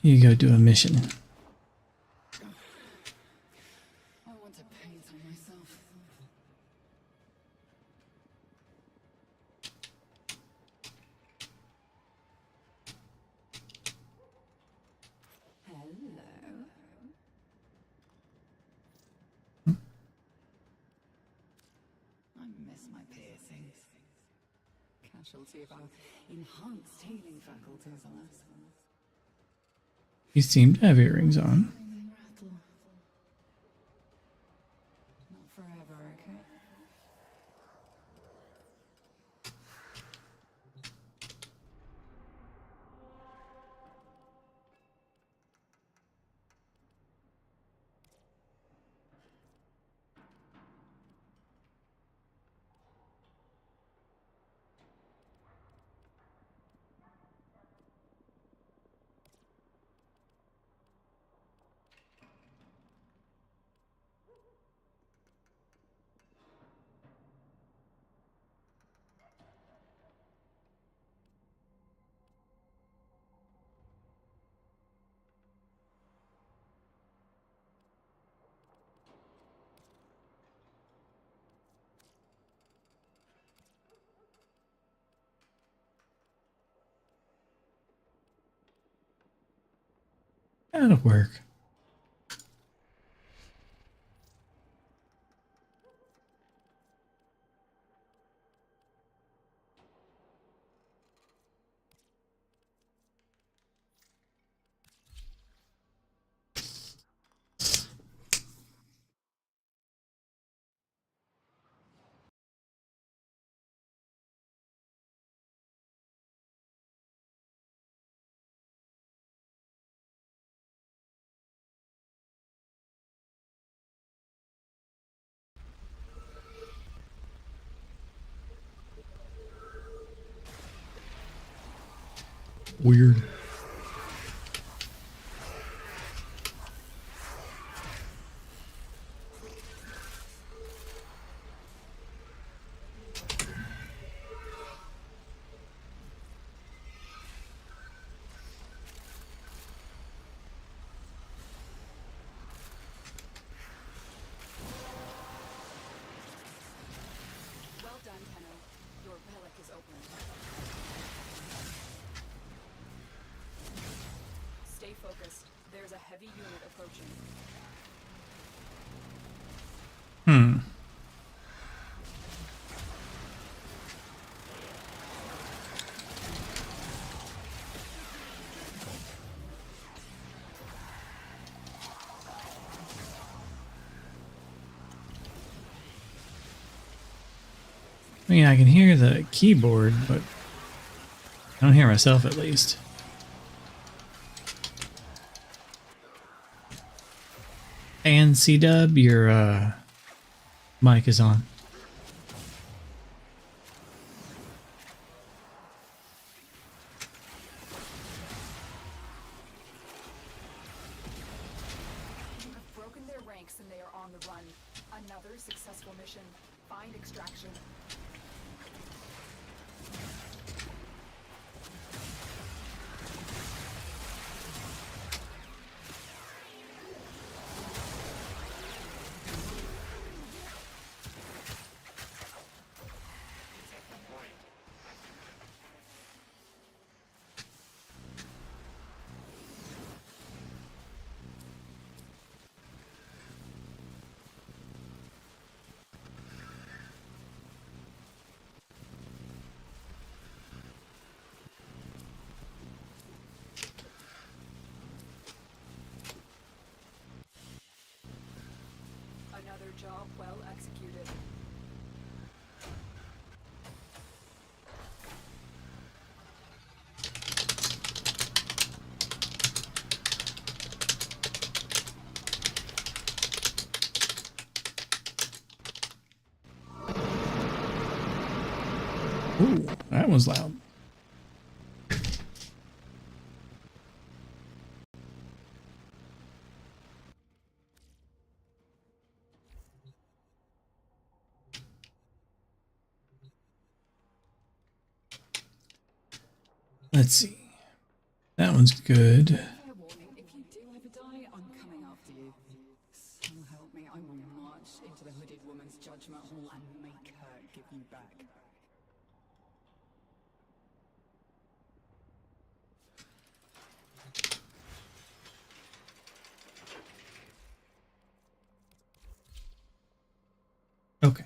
You go do a mission. I want to paint on myself. Hello. I miss my piercings. Casualty of our enhanced healing faculties, alas. You seem to have earrings on. Not forever, okay? That'll work. Weird. Well done, Tenno. Your relic is open. Stay focused. There's a heavy unit approaching. Hmm. I mean, I can hear the keyboard, but I don't hear myself at least. And C-Dub, your Mic is on. You have broken their ranks and they are on the run. Another successful mission. Find extraction. Another job well executed. Ooh, that was loud. Let's see. That one's good. Fair warning, if you do ever die, I'm coming after you. So help me, I will march into the hooded woman's judgment hall and make her give you back. Okay.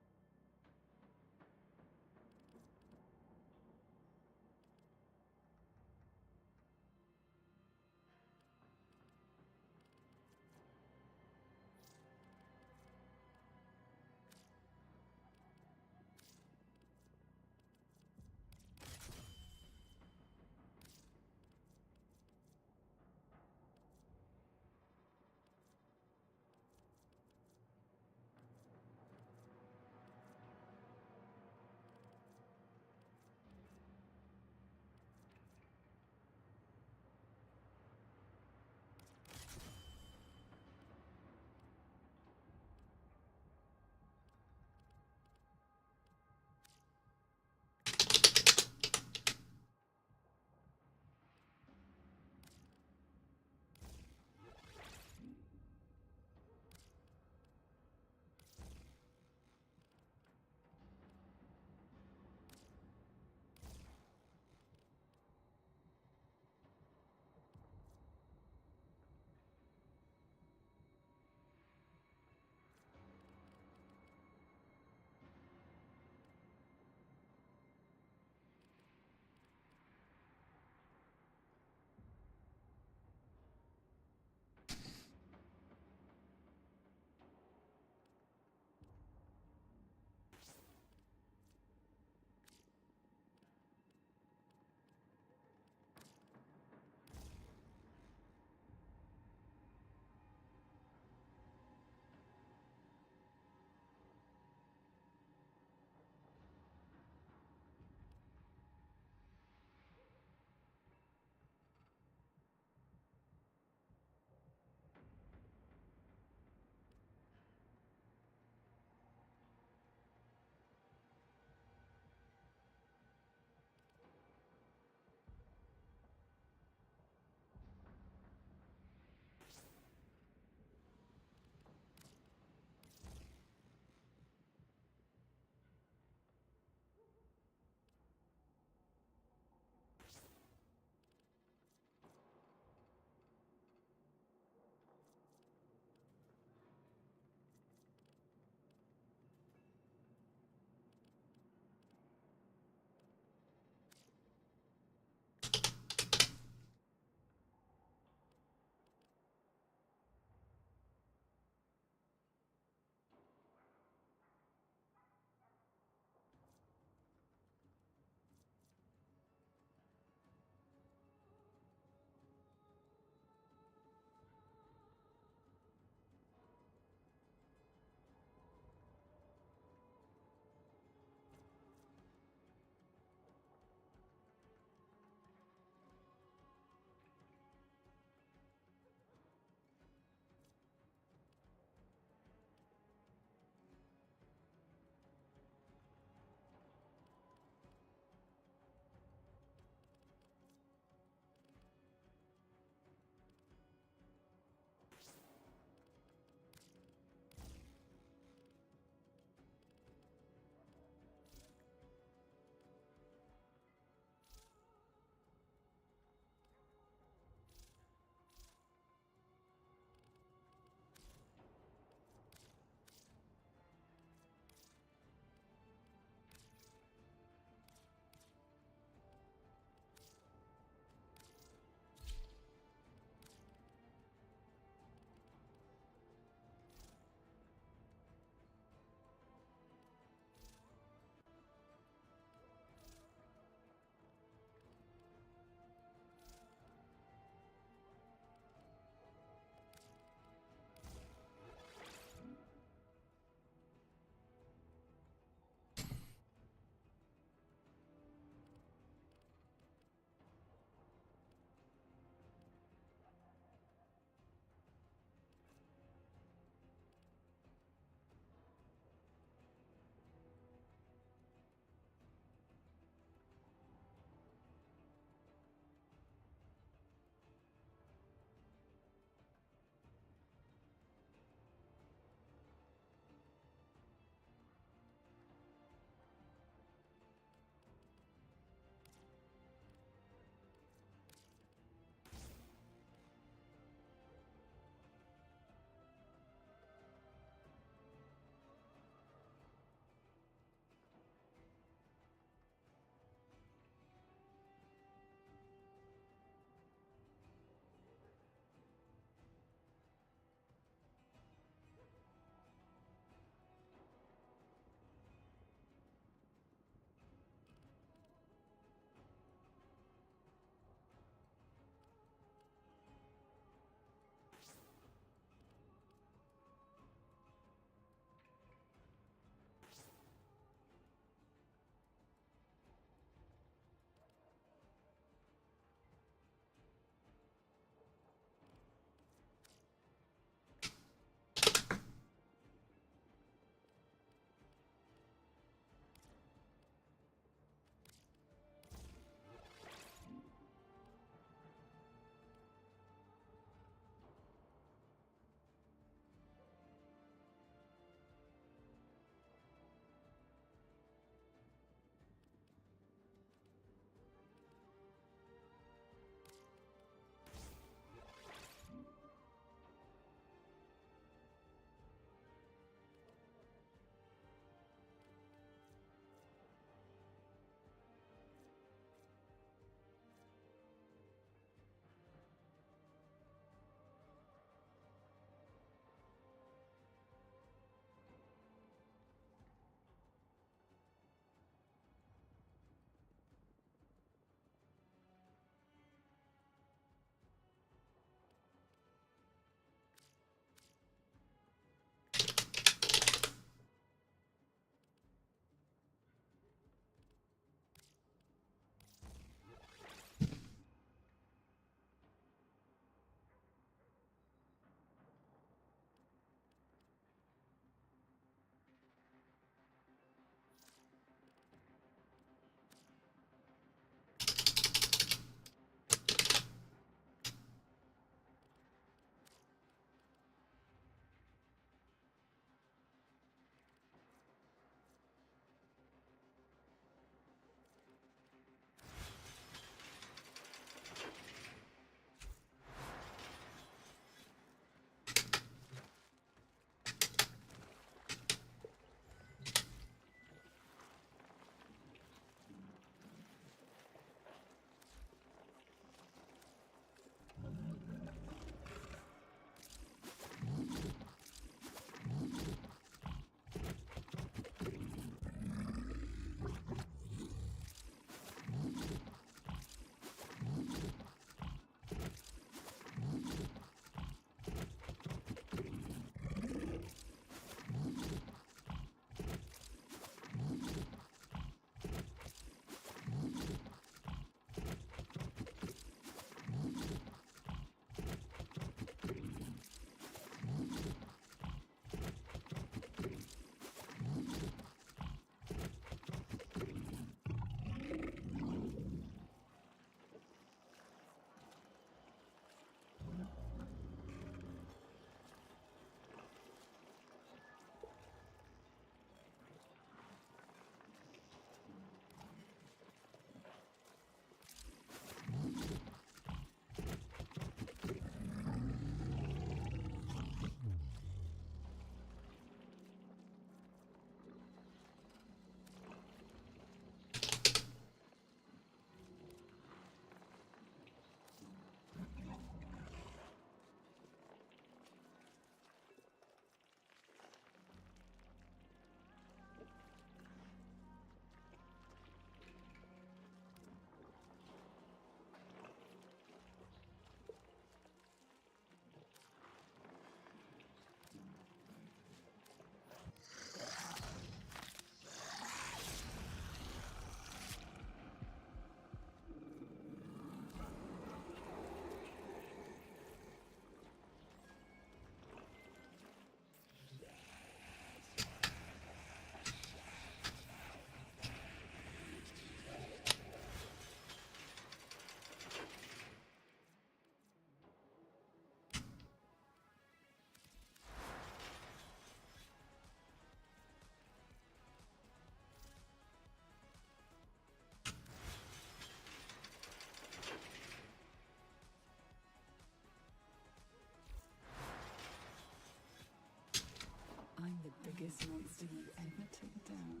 biggest monster you ever took down.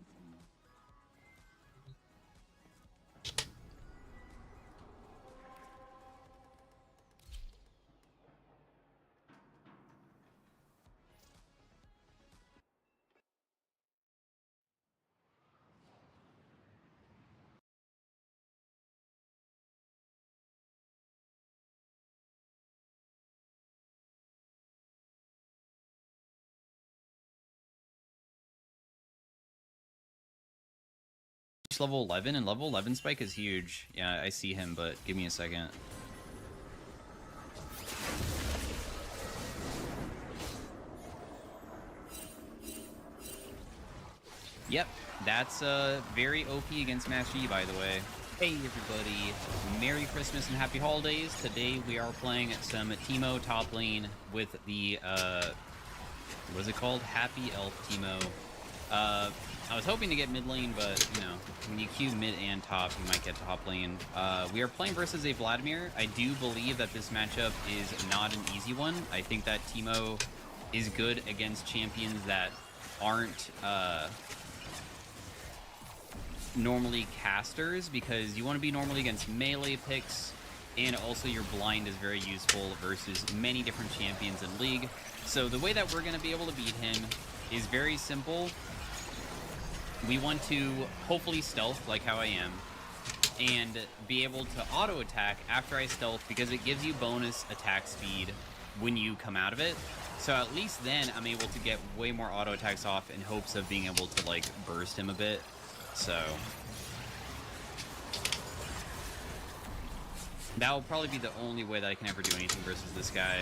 Level 11, and level 11 spike is huge. Yeah, I see him, but give me a second. Yep, that's very OP against Master Yi, by the way. Hey everybody, Merry Christmas and Happy Holidays. Today we are playing some Teemo top lane with the, what is it called? Happy Elf Teemo. I was hoping to get mid lane, but, you know, when you queue mid and top, you might get to top lane. We are playing versus a Vladimir. I do believe that this matchup is not an easy one. I think that Teemo is good against champions that aren't normally casters, because you want to be normally against melee picks, and also your blind is very useful versus many different champions in League. So the way that we're going to be able to beat him is very simple. We want to hopefully stealth like how I am, and be able to auto attack after I stealth, because it gives you bonus attack speed when you come out of it. So at least then I'm able to get way more auto attacks off in hopes of being able to like burst him a bit. So that will probably be the only way that I can ever do anything versus this guy.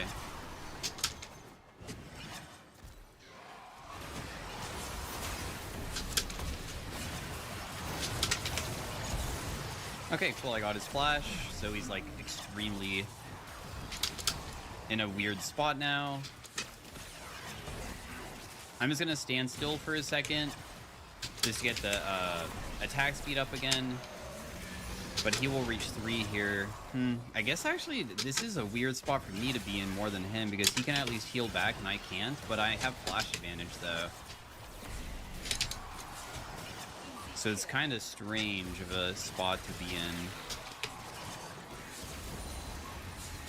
Okay, cool, I got his flash, so he's like extremely in a weird spot now. I'm just gonna stand still for a second, just to get the attack speed up again. But he will reach 3 here. I guess actually this is a weird spot for me to be in more than him, because he can at least heal back and I can't, but I have flash advantage though. So it's kind of strange of a spot to be in.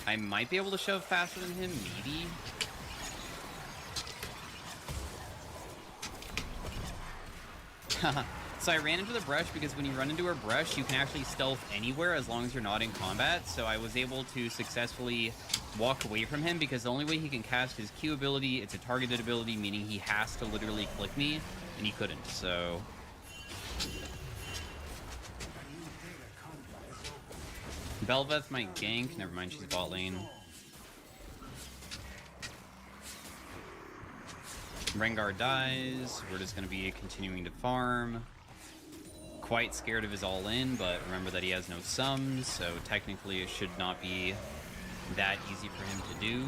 I might be able to shove faster than him, maybe. So I ran into the brush, because when you run into a brush, you can actually stealth anywhere as long as you're not in combat. So I was able to successfully walk away from him, because the only way he can cast his Q ability, it's a targeted ability, meaning he has to literally click me, and he couldn't, so... Bel'Veth might gank. Never mind, she's bot lane. Rengar dies. We're just going to be continuing to farm. Quite scared of his all-in, but remember that he has no sums, so technically it should not be that easy for him to do.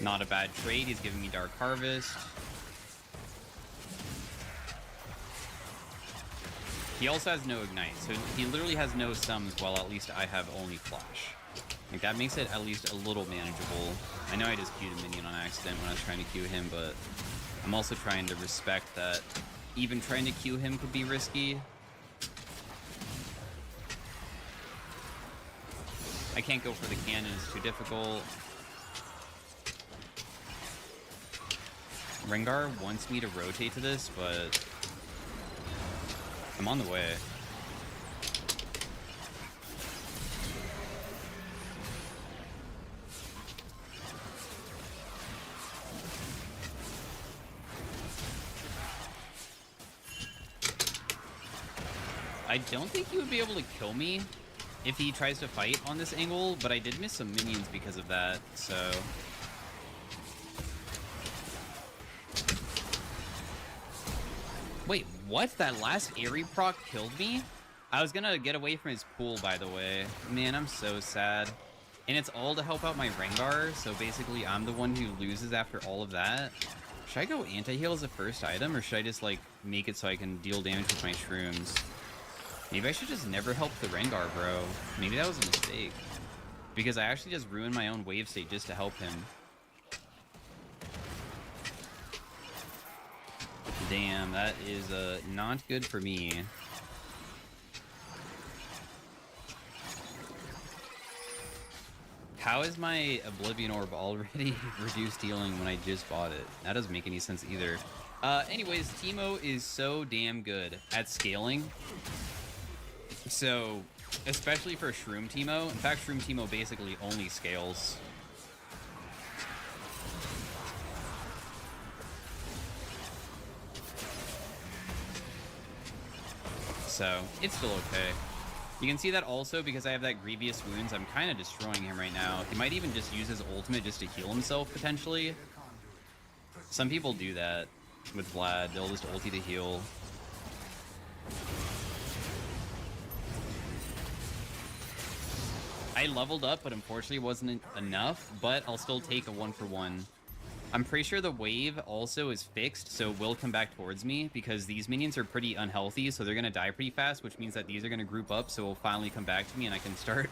Not a bad trade. He's giving me Dark Harvest. He also has no Ignite, so he literally has no sums, while at least I have only Flash. Like, that makes it at least a little manageable. I know I just queued a minion on accident when I was trying to queue him, but I'm also trying to respect that even trying to queue him could be risky. I can't go for the cannon, it's too difficult. Rengar wants me to rotate to this, but I'm on the way. I don't think he would be able to kill me if he tries to fight on this angle, but I did miss some minions because of that, so... Wait, what? That last Aerie proc killed me? I was gonna get away from his pool, by the way. Man, I'm so sad. And it's all to help out my Rengar, so basically I'm the one who loses after all of that. Should I go anti-heal as a first item, or should I just, like, make it so I can deal damage with my shrooms? Maybe I should just never help the Rengar, bro. Maybe that was a mistake. Because I actually just ruined my own wave state just to help him. Damn, that is not good for me. How is my Oblivion Orb already reduced healing when I just bought it? That doesn't make any sense either. Anyways, Teemo is so damn good at scaling. So, especially for Shroom Teemo. In fact, Shroom Teemo basically only scales. So, it's still okay. You can see that also because I have that Grievous Wounds. I'm kind of destroying him right now. He might even just use his ultimate just to heal himself, potentially. Some people do that with Vlad. They'll just ulti to heal. I leveled up, but unfortunately it wasn't enough. But I'll still take a 1-for-1. I'm pretty sure the wave also is fixed, so it will come back towards me because these minions are pretty unhealthy, so they're going to die pretty fast, which means that these are going to group up, so it will finally come back to me and I can start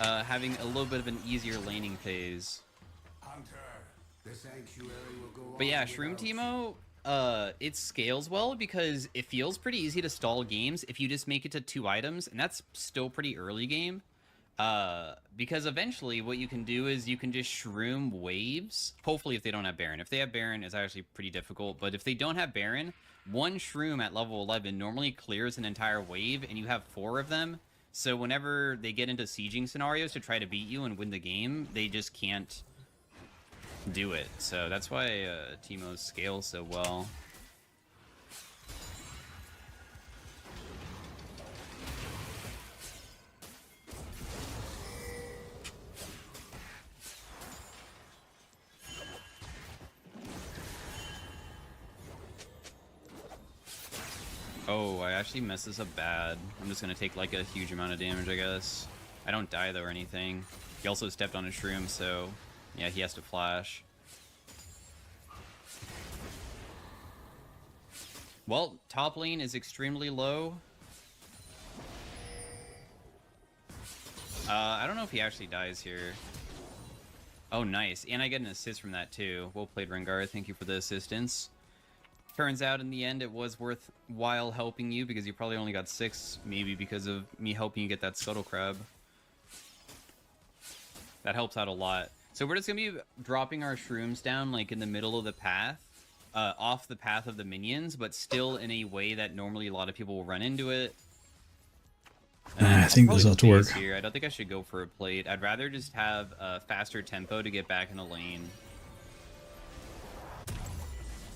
having a little bit of an easier laning phase. But yeah, Shroom Teemo, it scales well because it feels pretty easy to stall games if you just make it to 2 items, and that's still pretty early game. Because eventually what you can do is you can just shroom waves. Hopefully if they don't have Baron. If they have Baron, it's actually pretty difficult. But if they don't have Baron, 1 shroom at level 11 normally clears an entire wave, and you have 4 of them. So whenever they get into sieging scenarios to try to beat you and win the game, they just can't do it. So that's why Teemo scales so well. Oh, I actually messed this up bad. I'm just gonna take like a huge amount of damage, I guess. I don't die though or anything. He also stepped on a shroom, so yeah, he has to flash. Well, top lane is extremely low. I don't know if he actually dies here. Oh, nice. And I get an assist from that too. Well played, Rengar. Thank you for the assistance. Turns out in the end it was worthwhile helping you because you probably only got 6, maybe because of me helping you get that Scuttle Crab. That helps out a lot. So we're just going to be dropping our shrooms down like in the middle of the path, off the path of the minions, but still in a way that normally a lot of people will run into it. I think this ought to work. Here. I don't think I should go for a plate. I'd rather just have a faster tempo to get back in the lane.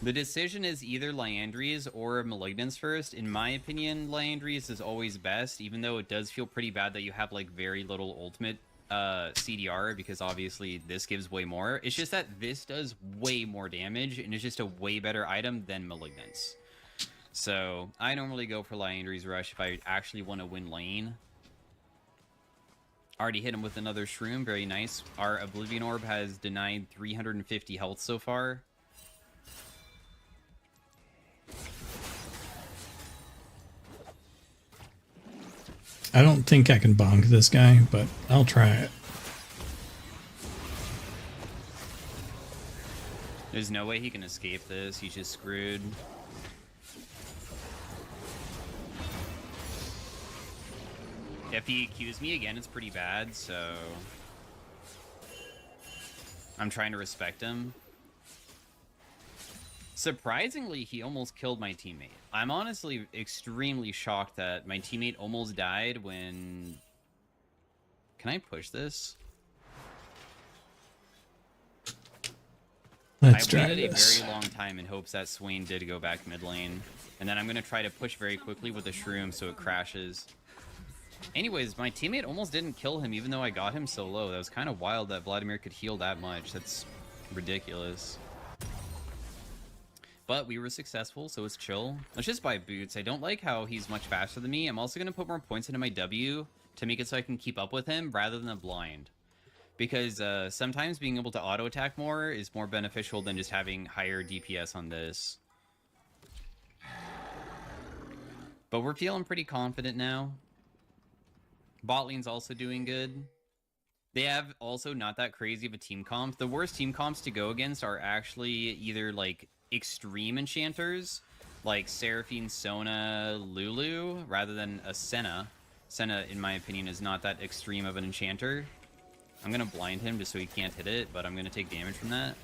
The decision is either Liandry's or Malignance first. In my opinion, Liandry's is always best, even though it does feel pretty bad that you have like very little ultimate CDR, because obviously this gives way more. It's just that this does way more damage, and it's just a way better item than Malignance. So I normally go for Liandry's Rush if I actually want to win lane. Already hit him with another Shroom, very nice. Our Oblivion Orb has denied 350 health so far. I don't think I can bonk this guy, but I'll try it. There's no way he can escape this. He's just screwed. If he accused me again, it's pretty bad, so I'm trying to respect him. Surprisingly, he almost killed my teammate. I'm honestly extremely shocked that my teammate almost died when... Can I push this? Let's I try waited this. a very long time in hopes that Swain did go back mid lane. And then I'm going to try to push very quickly with the Shroom so it crashes. Anyways, my teammate almost didn't kill him even though I got him so low. That was kind of wild that Vladimir could heal that much. That's ridiculous. But we were successful, so it's chill. Let's just buy boots. I don't like how he's much faster than me. I'm also going to put more points into my W to make it so I can keep up with him rather than a blind. Because sometimes being able to auto-attack more is more beneficial than just having higher DPS on this. But we're feeling pretty confident now. Bot lane's also doing good. They have also not that crazy of a team comp. The worst team comps to go against are actually either like extreme enchanters like Seraphine, Sona, Lulu, rather than a Senna. Senna, in my opinion, is not that extreme of an enchanter. I'm gonna blind him just so he can't hit it, but I'm gonna take damage from that.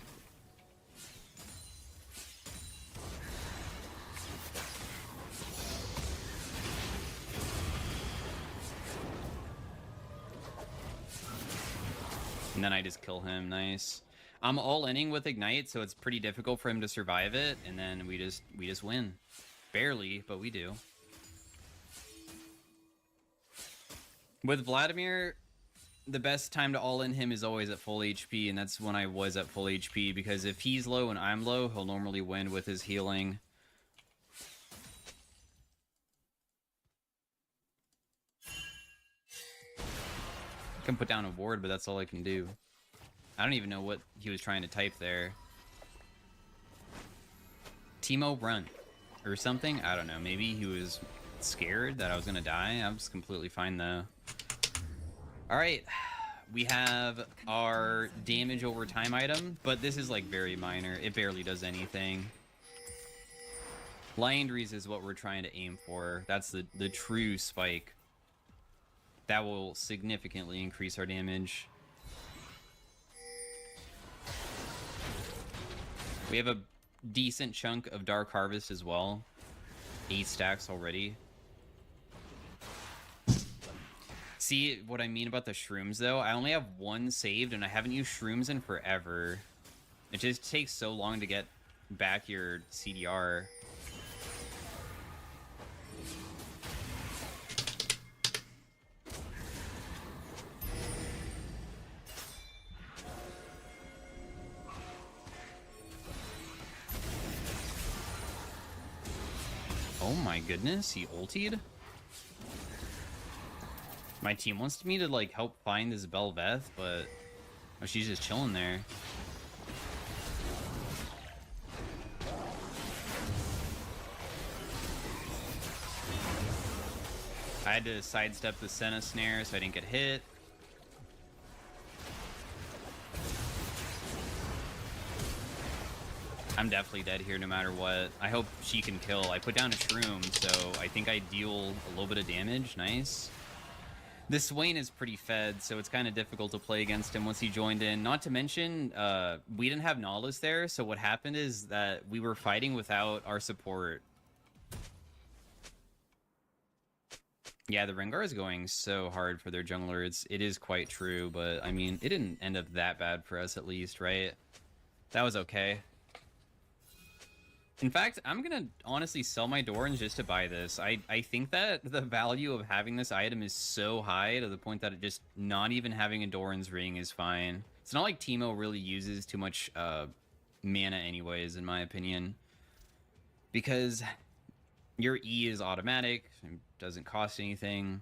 And then I just kill him. Nice. I'm all-inning with Ignite, so it's pretty difficult for him to survive it, and then we just win. Barely, but we do. With Vladimir, the best time to all-in him is always at full HP, and that's when I was at full HP, because if he's low and I'm low, he'll normally win with his healing. I can put down a ward, but that's all I can do. I don't even know what he was trying to type there. Teemo run or something? I don't know. Maybe he was scared that I was going to die. I was completely fine though. All right. We have our damage over time item, but this is like very minor. It barely does anything. Liandry's is what we're trying to aim for. That's the true spike. That will significantly increase our damage. We have a decent chunk of Dark Harvest as well. 8 stacks already. See what I mean about the shrooms though? I only have 1 saved and I haven't used shrooms in forever. It just takes so long to get back your CDR. Oh my goodness, he ultied? My team wants me to like help find this Bel'Veth, but oh, she's just chilling there. I had to sidestep the Senna snare so I didn't get hit. I'm definitely dead here no matter what. I hope she can kill. I put down a shroom, so I think I deal a little bit of damage. Nice. This Swain is pretty fed, so it's kind of difficult to play against him once he joined in. Not to mention, we didn't have Nautilus there, so what happened is that we were fighting without our support. Yeah, the Rengar is going so hard for their jungler. It is quite true, but I mean, it didn't end up that bad for us at least, right? That was okay. In fact, I'm gonna honestly sell my Dorans just to buy this. I think that the value of having this item is so high to the point that it just not even having a Doran's ring is fine. It's not like Teemo really uses too much mana anyways, in my opinion. Because your E is automatic, it doesn't cost anything.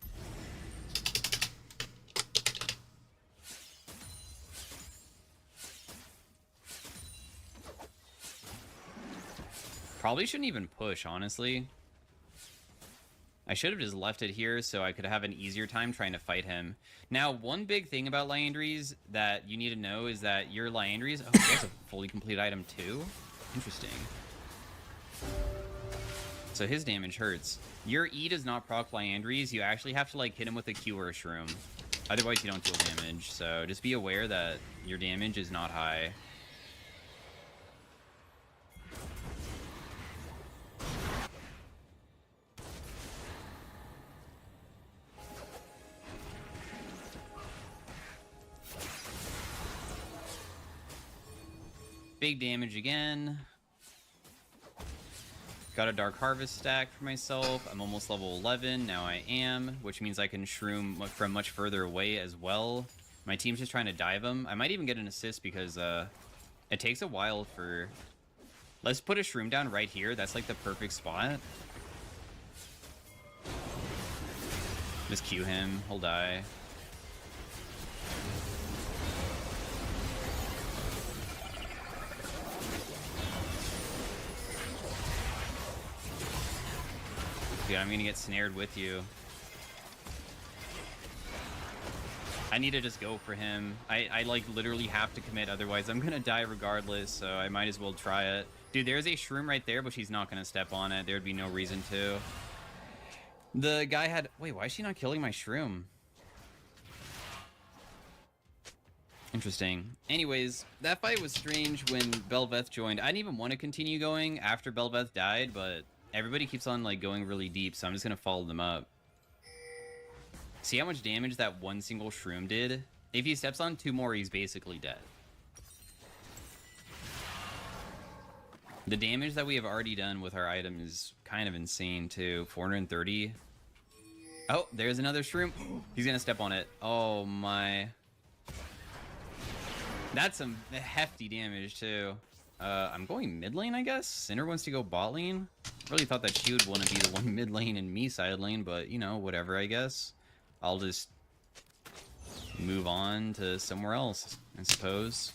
Probably shouldn't even push, honestly. I should have just left it here so I could have an easier time trying to fight him. Now, one big thing about Liandry's that you need to know is that your Liandry's... Oh, that's a fully complete item too? Interesting. So his damage hurts. Your E does not proc Liandry's. You actually have to like hit him with a Q or a Shroom. Otherwise you don't deal damage. So just be aware that your damage is not high. Big damage again. Got a Dark Harvest stack for myself. I'm almost level 11. Now I am, which means I can shroom from much further away as well. My team's just trying to dive him. I might even get an assist because it takes a while for... Let's put a shroom down right here. That's like the perfect spot. Just Q him. He'll die. Dude, I'm gonna get snared with you. I need to just go for him. I like literally have to commit, otherwise I'm gonna die regardless, so I might as well try it. Dude, there's a shroom right there, but she's not going to step on it. There'd be no reason to. The guy had... Wait, why is she not killing my shroom? Interesting. Anyways, that fight was strange when Bel'Veth joined. I didn't even want to continue going after Bel'Veth died, but everybody keeps on like going really deep, so I'm just gonna follow them up. See how much damage that one single shroom did? If he steps on 2 more, he's basically dead. The damage that we have already done with our item is kind of insane too. 430. Oh, there's another shroom. He's gonna step on it. Oh my. That's some hefty damage too. I'm going mid lane, I guess. Cinder wants to go bot lane. Really thought that she would want to be the one mid lane and me side lane, but you know, whatever, I guess. I'll just move on to somewhere else, I suppose.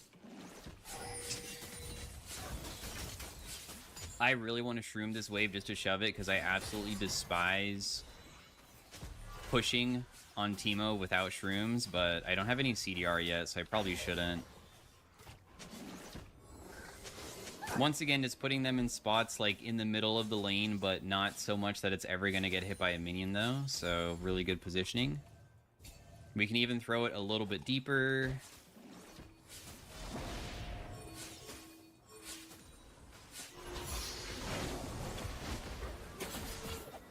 I really want to shroom this wave just to shove it because I absolutely despise pushing on Teemo without shrooms, but I don't have any CDR yet, so I probably shouldn't. Once again, just putting them in spots like in the middle of the lane, but not so much that it's ever going to get hit by a minion though, so really good positioning. We can even throw it a little bit deeper.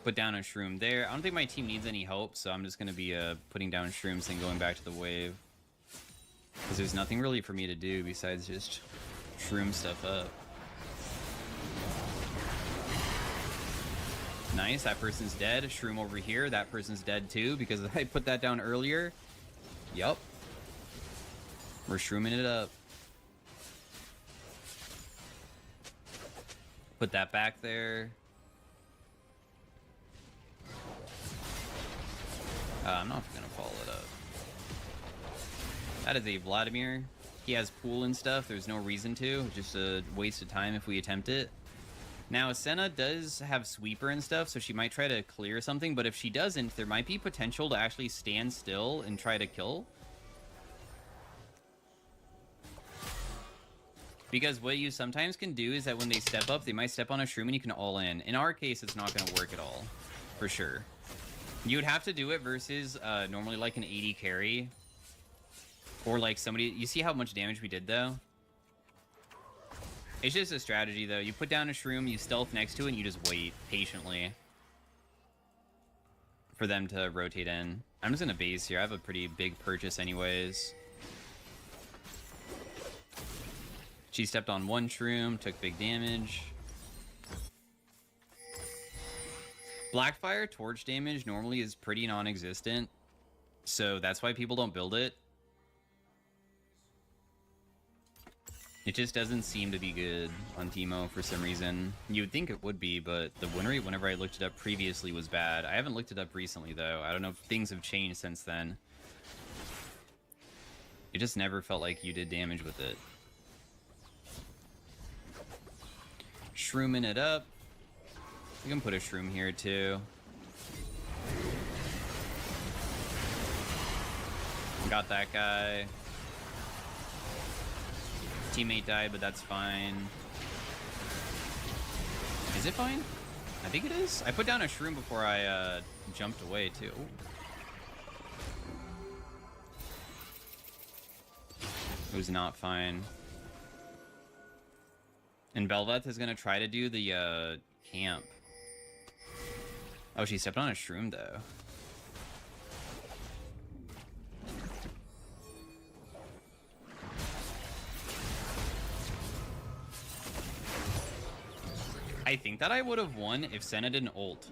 Put down a shroom there. I don't think my team needs any help, so I'm just going to be putting down shrooms and going back to the wave. Because there's nothing really for me to do besides just shroom stuff up. Nice, that person's dead. Shroom over here, that person's dead too because I put that down earlier. Yup. We're shrooming it up. Put that back there. I'm not gonna follow it up. That is a Vladimir. He has pool and stuff. There's no reason to. Just a waste of time if we attempt it. Now, Senna does have sweeper and stuff, so she might try to clear something, but if she doesn't, there might be potential to actually stand still and try to kill. Because what you sometimes can do is that when they step up, they might step on a shroom and you can all in. In our case, it's not going to work at all, for sure. You would have to do it versus normally like an 80 carry. Or like somebody... You see how much damage we did, though? It's just a strategy, though. You put down a shroom, you stealth next to it, and you just wait patiently for them to rotate in. I'm just going to base here. I have a pretty big purchase anyways. She stepped on one shroom, took big damage. Blackfire torch damage normally is pretty non-existent, so that's why people don't build it. It just doesn't seem to be good on Teemo for some reason. You would think it would be, but the win rate whenever I looked it up previously was bad. I haven't looked it up recently, though. I don't know if things have changed since then. It just never felt like you did damage with it. Shrooming it up. We can put a shroom here, too. Got that guy. Teammate died, but that's fine. Is it fine? I think it is. I put down a shroom before I jumped away, too. It was not fine. And Bel'Veth is going to try to do the camp. Oh, she stepped on a shroom, though. I think that I would have won if Senna didn't ult.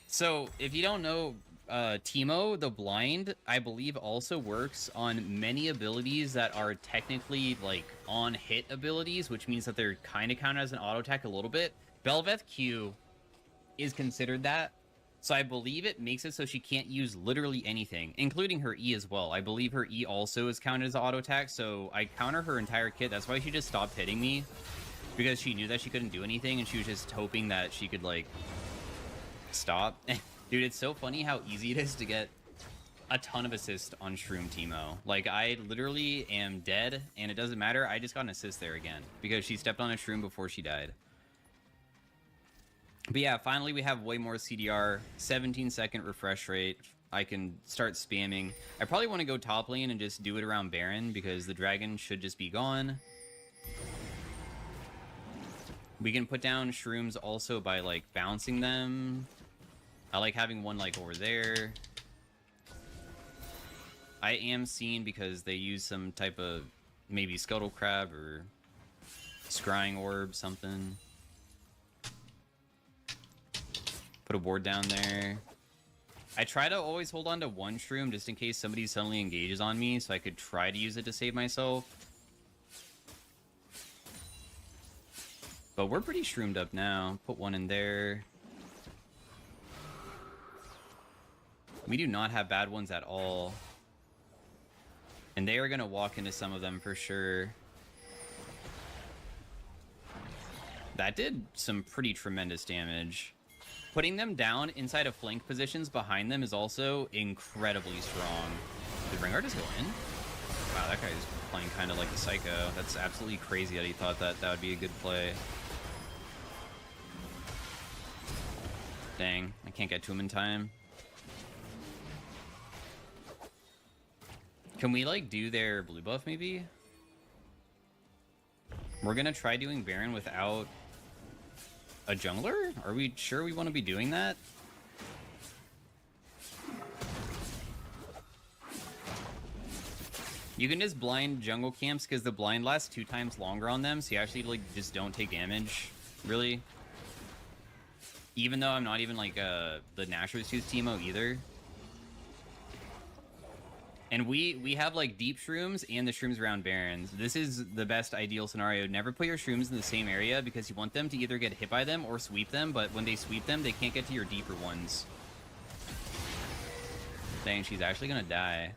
So, if you don't know, Teemo, the blind, I believe also works on many abilities that are technically, like, on-hit abilities, which means that they're kind of counted as an auto attack a little bit. Bel'Veth Q is considered that, so I believe it makes it so she can't use literally anything, including her E as well. I believe her E also is counted as auto attack, so I counter her entire kit. That's why she just stopped hitting me, because she knew that she couldn't do anything, and she was just hoping that she could, like, stop. Dude, it's so funny how easy it is to get a ton of assist on Shroom Teemo. Like, I literally am dead, and it doesn't matter. I just got an assist there again because she stepped on a Shroom before she died. But yeah, finally we have way more CDR, 17-second refresh rate. I can start spamming. I probably want to go top lane and just do it around Baron because the dragon should just be gone. We can put down Shrooms also by, like, bouncing them. I like having one, like, over there. I am seen because they use some type of maybe Scuttle Crab or Scrying Orb, something. Put a ward down there. I try to always hold on to one Shroom just in case somebody suddenly engages on me, so I could try to use it to save myself. But we're pretty shroomed up now. Put one in there. We do not have bad ones at all. And they are going to walk into some of them for sure. That did some pretty tremendous damage. Putting them down inside of flank positions behind them is also incredibly strong. Did Rengar just go in? Wow, that guy's playing kind of like a psycho. That's absolutely crazy that he thought that that would be a good play. Dang, I can't get to him in time. Can we, like, do their blue buff, maybe? We're gonna try doing Baron without a jungler? Are we sure we want to be doing that? You can just blind jungle camps because the blind lasts 2 times longer on them, so you actually, like, just don't take damage, really. Even though I'm not even, like, the Nashor's Tooth Teemo either. And we have, like, deep shrooms and the shrooms around Barons. This is the best ideal scenario. Never put your shrooms in the same area because you want them to either get hit by them or sweep them, but when they sweep them, they can't get to your deeper ones. Dang, she's actually gonna die.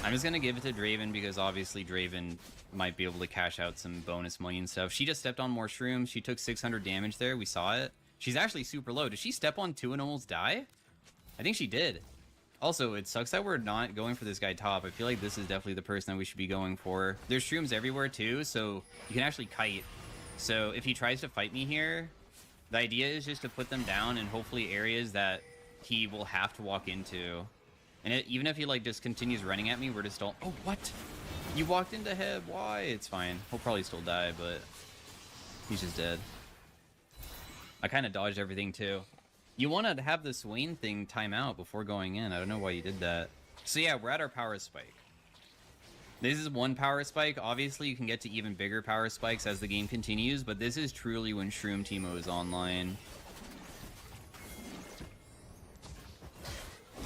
I'm just gonna give it to Draven because obviously Draven might be able to cash out some bonus money and stuff. She just stepped on more shrooms. She took 600 damage there. We saw it. She's actually super low. Did she step on 2 and almost die? I think she did. Also, it sucks that we're not going for this guy top. I feel like this is definitely the person that we should be going for. There's shrooms everywhere too, so you can actually kite. So if he tries to fight me here, the idea is just to put them down in hopefully areas that he will have to walk into. And even if he, like, just continues running at me, we're just all... Oh, what? You walked into him. Why? It's fine. He'll probably still die, but he's just dead. I kind of dodged everything too. You want to have the Swain thing time out before going in. I don't know why you did that. So yeah, we're at our power spike. This is one power spike. Obviously, you can get to even bigger power spikes as the game continues, but this is truly when Shroom Teemo is online.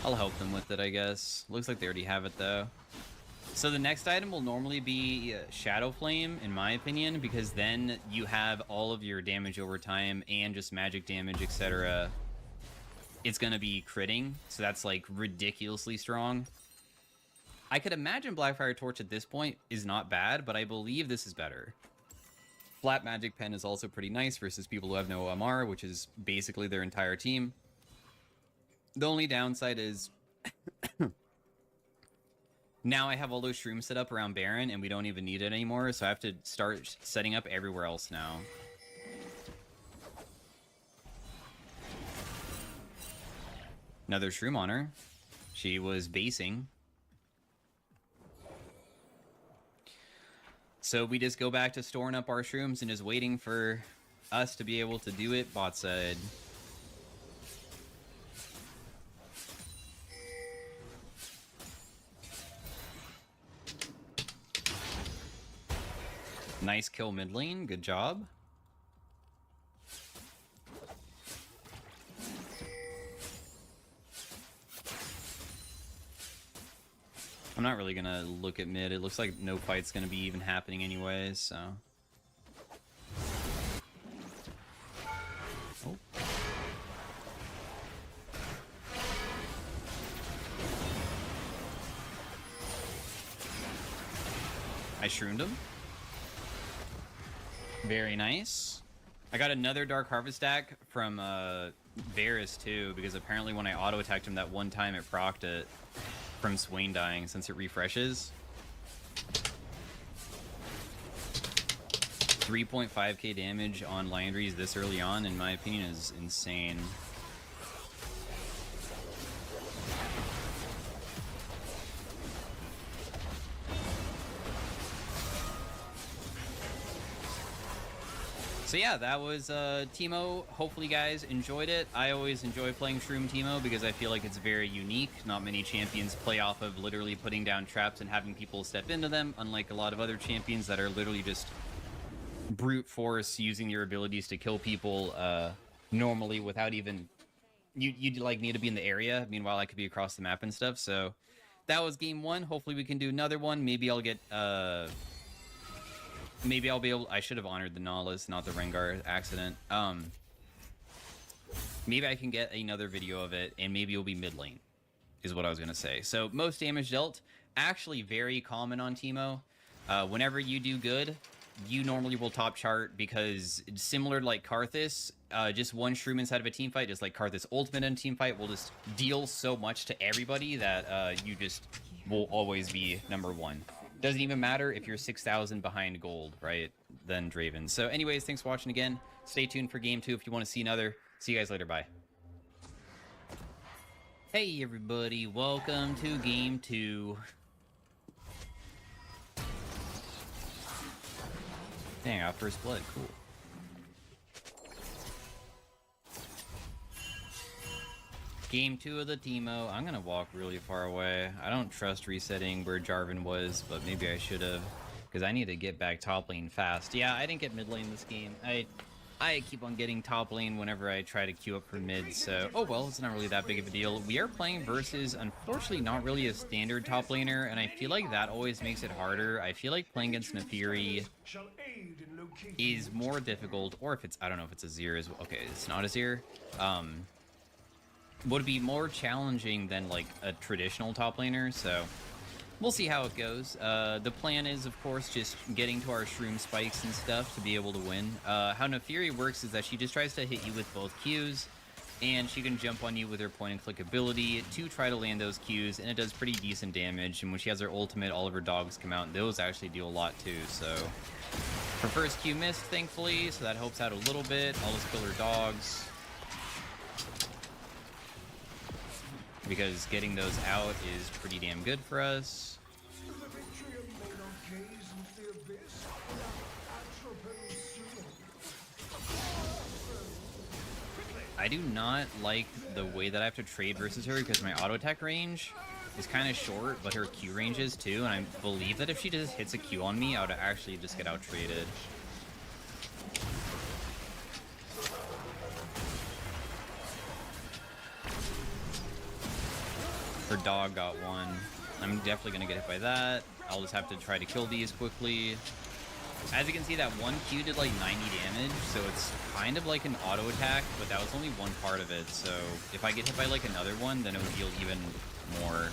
I'll help them with it, I guess. Looks like they already have it, though. So the next item will normally be Shadow Flame, in my opinion, because then you have all of your damage over time and just magic damage, etc. It's going to be critting, so that's, like, ridiculously strong. I could imagine Blackfire Torch at this point is not bad, but I believe this is better. Flat Magic Pen is also pretty nice versus people who have no MR, which is basically their entire team. The only downside is now I have all those shrooms set up around Baron and we don't even need it anymore, so I have to start setting up everywhere else now. Another shroom on her. She was basing. So we just go back to storing up our shrooms and just waiting for us to be able to do it bot side. Nice kill mid lane, good job. I'm not really gonna look at mid. It looks like no fight's gonna be even happening anyways, so. Oh. I shroomed him. Very nice. I got another Dark Harvest stack from Varus too, because apparently when I auto attacked him that one time, it procced it from Swain dying since it refreshes. 3.5k damage on Landry's this early on, in my opinion, is insane. So yeah, that was Teemo. Hopefully you guys enjoyed it. I always enjoy playing Shroom Teemo because I feel like it's very unique. Not many champions play off of literally putting down traps and having people step into them, unlike a lot of other champions that are literally just brute force using your abilities to kill people normally without even... You'd like need to be in the area. Meanwhile, I could be across the map and stuff. So that was game one. Hopefully we can do another one. Maybe I'll get... Maybe I'll be able... I should have honored the Nihilus, not the Rengar accident. Maybe I can get another video of it, and maybe it'll be mid lane, is what I was going to say. So, most damage dealt, actually very common on Teemo. Whenever you do good, you normally will top chart, because similar to like Karthus, just one Shroom inside of a team fight, just like Karthus ultimate in a team fight, will just deal so much to everybody that you just will always be number one. Doesn't even matter if you're 6,000 behind gold, right? Than Draven. So anyways, thanks for watching again. Stay tuned for game 2 if you want to see another. See you guys later. Bye. Hey everybody, welcome to game 2. Dang, I got first blood. Cool. Game 2 of the Teemo. I'm gonna walk really far away. I don't trust resetting where Jarvan was, but maybe I should have, because I need to get back top lane fast. Yeah, I didn't get mid lane this game. I keep on getting top lane whenever I try to queue up for mid, so oh well, it's not really that big of a deal. We are playing versus, unfortunately, not really a standard top laner, and I feel like that always makes it harder. I feel like playing against Naafiri is more difficult, or if it's, I don't know if it's Azir as well. Okay, it's not Azir. Would be more challenging than like a traditional top laner, so we'll see how it goes. The plan is, of course, just getting to our Shroom spikes and stuff to be able to win. How Naafiri works is that she just tries to hit you with both Qs, and she can jump on you with her point and click ability to try to land those Qs, and it does pretty decent damage. And when she has her ultimate, all of her dogs come out, and those actually do a lot too. So her first Q missed, thankfully, so that helps out a little bit. I'll just kill her dogs, because getting those out is pretty damn good for us. I do not like the way that I have to trade versus her, because my auto attack range is kind of short, but her Q range is too, and I believe that if she just hits a Q on me, I would actually just get out traded. Her dog got one. I'm definitely gonna get hit by that. I'll just have to try to kill these quickly. As you can see, that one Q did like 90 damage, so it's kind of like an auto attack, but that was only one part of it. So if I get hit by like another one, then it would deal even more.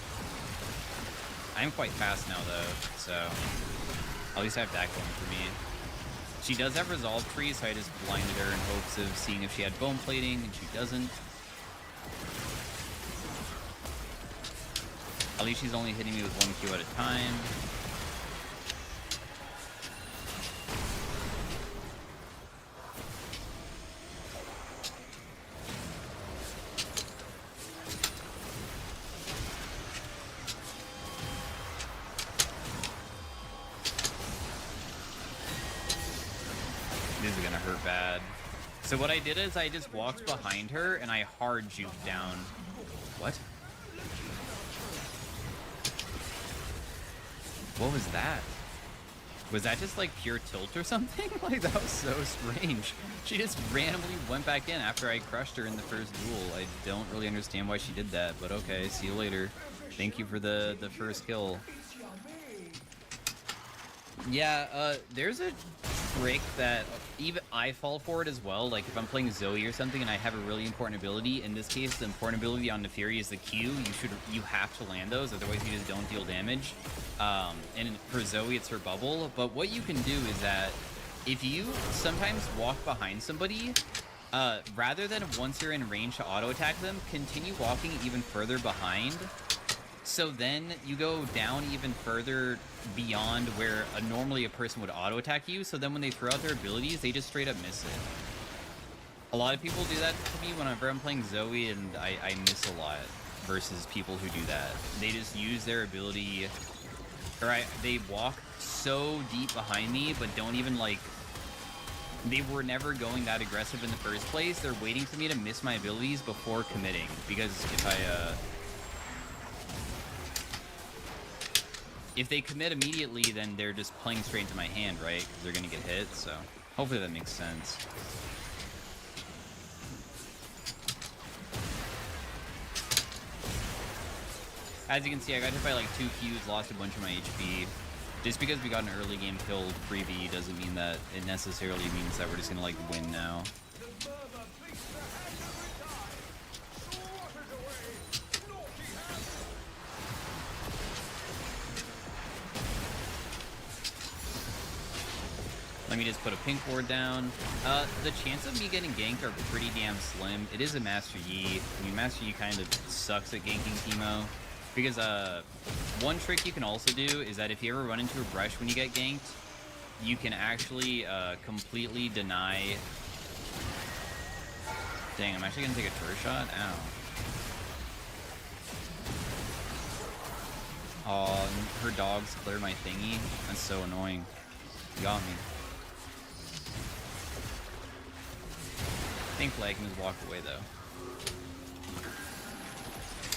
I'm quite fast now though, so at least I have that going for me. She does have Resolve Tree, so I just blinded her in hopes of seeing if she had bone plating, and she doesn't. At least she's only hitting me with one Q at a time. This is gonna hurt bad. So what I did is I just walked behind her and I hard juked down. What? What was that? Was that just like pure tilt or something? Like, that was so strange. She just randomly went back in after I crushed her in the first duel. I don't really understand why she did that, but okay, see you later. Thank you for the first kill. Yeah, there's a trick that even I fall for it as well. Like, if I'm playing Zoe or something and I have a really important ability, in this case, the important ability on Naafiri is the Q. You have to land those, otherwise you just don't deal damage. And for Zoe, it's her bubble. But what you can do is that if you sometimes walk behind somebody Rather than once you're in range to auto attack them, continue walking even further behind. So then you go down even further beyond where normally a person would auto attack you. So then when they throw out their abilities, they just straight up miss it. A lot of people do that to me whenever I'm playing Zoe, and I miss a lot versus people who do that. They just use their ability, or they walk so deep behind me, but don't even like, they were never going that aggressive in the first place. They're waiting for me to miss my abilities before committing, because if they commit immediately, then they're just playing straight into my hand, right? Because they're gonna get hit. So hopefully that makes sense. As you can see, I got hit by like 2 Qs, lost a bunch of my HP. Just because we got an early game kill freebie doesn't mean that it necessarily means that we're just gonna like win now. Let me just put a pink ward down. The chance of me getting ganked are pretty damn slim. It is a Master Yi. I mean, Master Yi kind of sucks at ganking Teemo. Because one trick you can also do is that if you ever run into a brush when you get ganked, you can actually completely deny... Dang, I'm actually going to take a first shot? Ow. Oh, her dogs clear my thingy. That's so annoying. You got me. Thankfully I can just walk away though.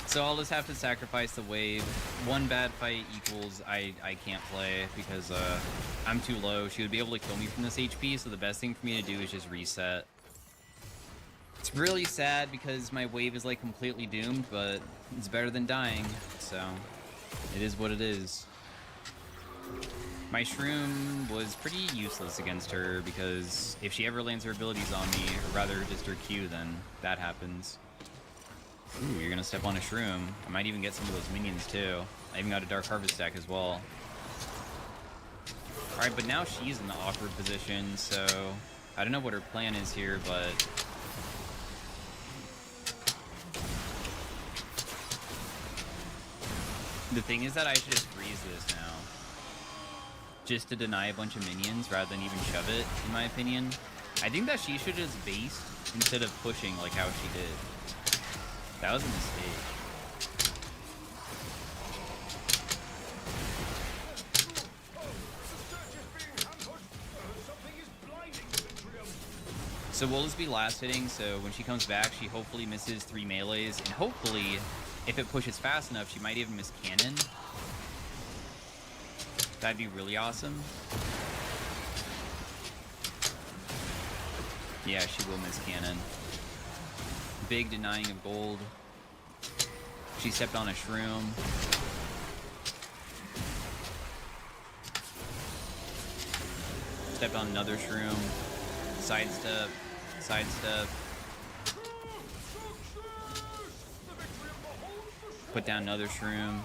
So I'll just have to sacrifice the wave. One bad fight equals I can't play because I'm too low. She would be able to kill me from this HP, so the best thing for me to do is just reset. It's really sad because my wave is like completely doomed, but it's better than dying, so it is what it is. My Shroom was pretty useless against her because if she ever lands her abilities on me, or rather just her Q, then that happens. Ooh, you're gonna step on a Shroom. I might even get some of those minions too. I even got a Dark Harvest stack as well. Alright, but now she's in the awkward position, so I don't know what her plan is here, but... The thing is that I should just freeze this now. Just to deny a bunch of minions rather than even shove it, in my opinion. I think that she should just based instead of pushing like how she did. That was a mistake. So we'll just be last hitting, so when she comes back, she hopefully misses 3 melees, and hopefully, if it pushes fast enough, she might even miss cannon. That'd be really awesome. Yeah, she will miss cannon. Big denying of gold. She stepped on a Shroom. Stepped on another Shroom. Sidestep. Sidestep. Put down another Shroom.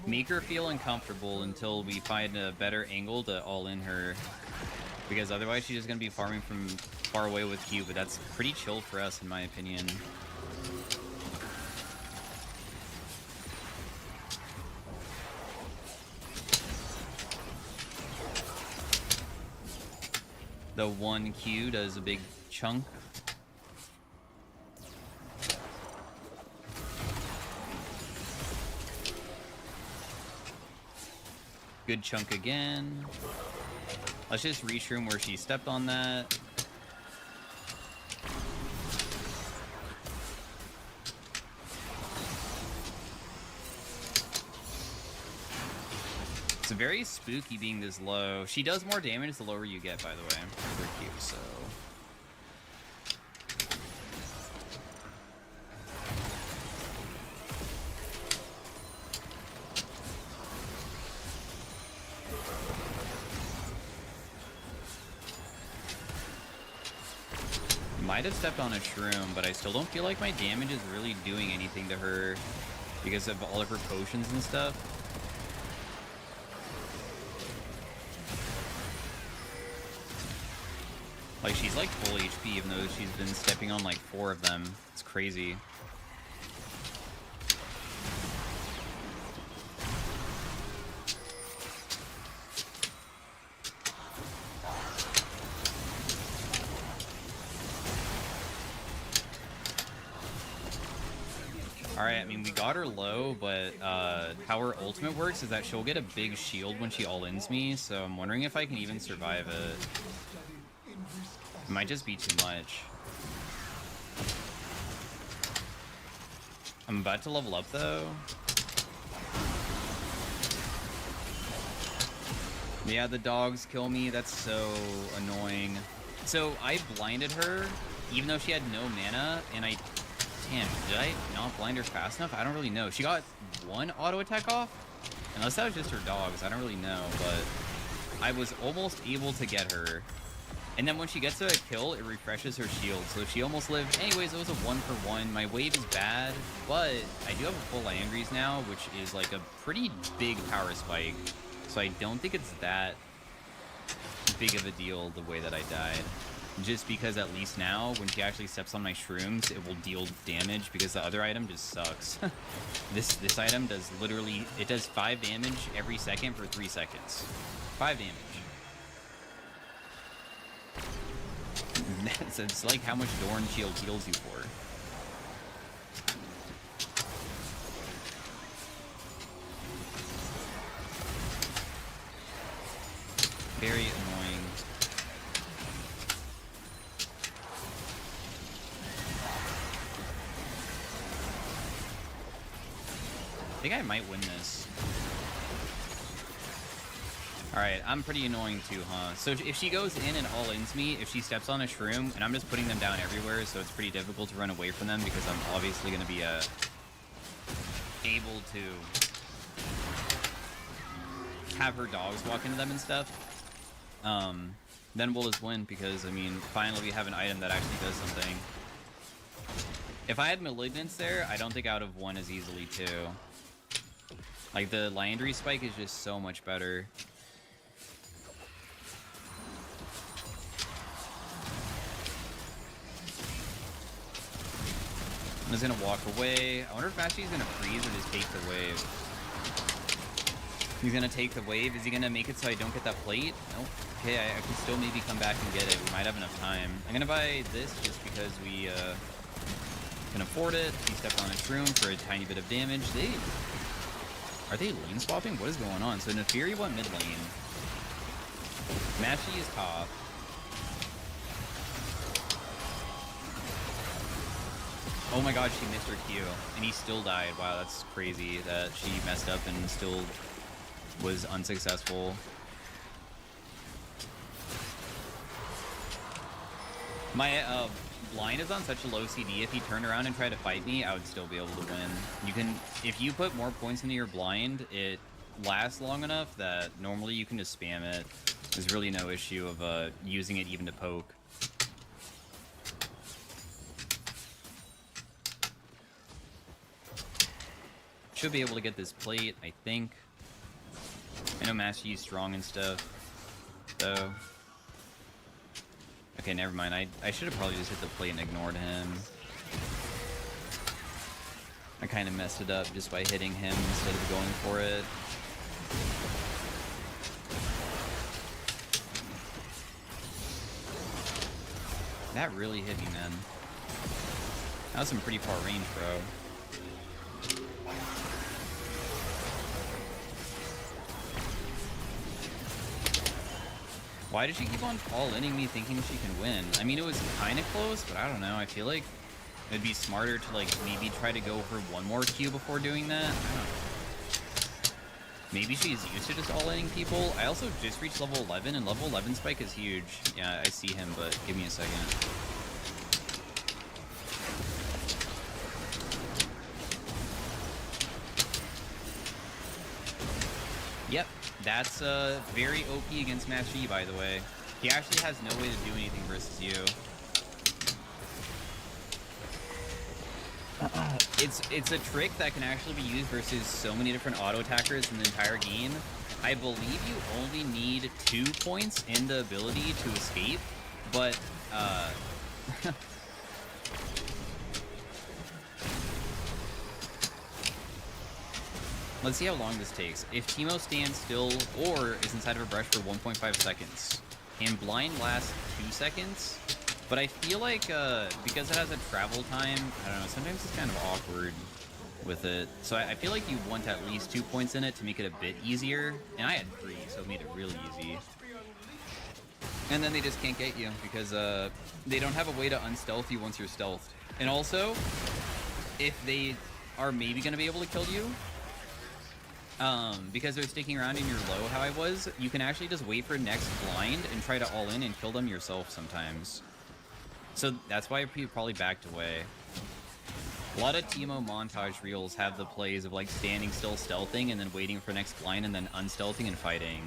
Make her feel uncomfortable until we find a better angle to all-in her. Because otherwise she's just going to be farming from far away with Q, but that's pretty chill for us in my opinion. The 1 Q does a big chunk. Good chunk again. Let's just reshroom where she stepped on that. It's very spooky being this low. She does more damage the lower you get, by the way, for Q, so... Might have stepped on a Shroom, but I still don't feel like my damage is really doing anything to her because of all of her potions and stuff. Like, she's like full HP, even though she's been stepping on like 4 of them. It's crazy. Alright, I mean, we got her low, but how her ultimate works is that she'll get a big shield when she all-ins me, so I'm wondering if I can even survive it. It might just be too much. I'm about to level up, though. Yeah, the dogs kill me. That's so annoying. So I blinded her, even though she had no mana, and I... Damn, did I not blind her fast enough? I don't really know. She got 1 auto attack off? Unless that was just her dogs. I don't really know, but I was almost able to get her. And then when she gets a kill, it refreshes her shield. So she almost lived. Anyways, it was a 1-for-1. My wave is bad, but I do have a full Liandry's now, which is like a pretty big power spike. So I don't think it's that big of a deal the way that I died. Just because at least now, when she actually steps on my shrooms, it will deal damage because the other item just sucks. This item does literally, it does 5 damage every second for 3 seconds. 5 damage. It's like how much Dorn Shield heals you for. Very annoying. I think I might win this. Alright, I'm pretty annoying too, huh? So if she goes in and all-ins me, if she steps on a shroom, and I'm just putting them down everywhere, so it's pretty difficult to run away from them because I'm obviously going to be able to have her dogs walk into them and stuff. Then we'll just win because, I mean, finally we have an item that actually does something. If I had Malignance there, I don't think I would have won as easily too. Like, the Liandry spike is just so much better. I'm just gonna walk away. I wonder if Masty's gonna freeze or just take the wave. He's gonna take the wave. Is he gonna make it so I don't get that plate? Nope. Okay, I can still maybe come back and get it. We might have enough time. I'm gonna buy this just because we can afford it. He stepped on a shroom for a tiny bit of damage. Are they lane swapping? What is going on? So Nefiri went mid lane. Mashy is top. Oh my god, she missed her Q. And he still died. Wow, that's crazy that she messed up and still was unsuccessful. My blind is on such a low CD. If he turned around and tried to fight me, I would still be able to win. You can, if you put more points into your blind, it lasts long enough that normally you can just spam it. There's really no issue of using it even to poke. Should be able to get this plate, I think. I know Master Yi's strong and stuff, so... Okay, never mind. I should have probably just hit the plate and ignored him. I kind of messed it up just by hitting him instead of going for it. That really hit me, man. That was some pretty far range, bro. Why did she keep on all-inning me thinking she can win? I mean, it was kind of close, but I don't know. I feel like it'd be smarter to, like, maybe try to go for one more Q before doing that. I don't know. Maybe she's used to just all-inning people. I also just reached level 11, and level 11 spike is huge. Yeah, I see him, but give me a second. Yep. That's very OP against Master Yi, by the way. He actually has no way to do anything versus you. It's a trick that can actually be used versus so many different auto attackers in the entire game. I believe you only need 2 points in the ability to escape, But let's see how long this takes. If Teemo stands still or is inside of a brush for 1.5 seconds, and blind lasts 2 seconds, but I feel like because it has a travel time, I don't know, sometimes it's kind of awkward with it. So I feel like you want at least 2 points in it to make it a bit easier, and I had 3, so it made it really easy. And then they just can't get you because they don't have a way to unstealth you once you're stealthed. And also, if they are maybe going to be able to kill you, because they're sticking around and you're low how I was, you can actually just wait for next blind and try to all in and kill them yourself sometimes. So that's why I probably backed away. A lot of Teemo montage reels have the plays of like standing still stealthing and then waiting for next blind and then unstealthing and fighting.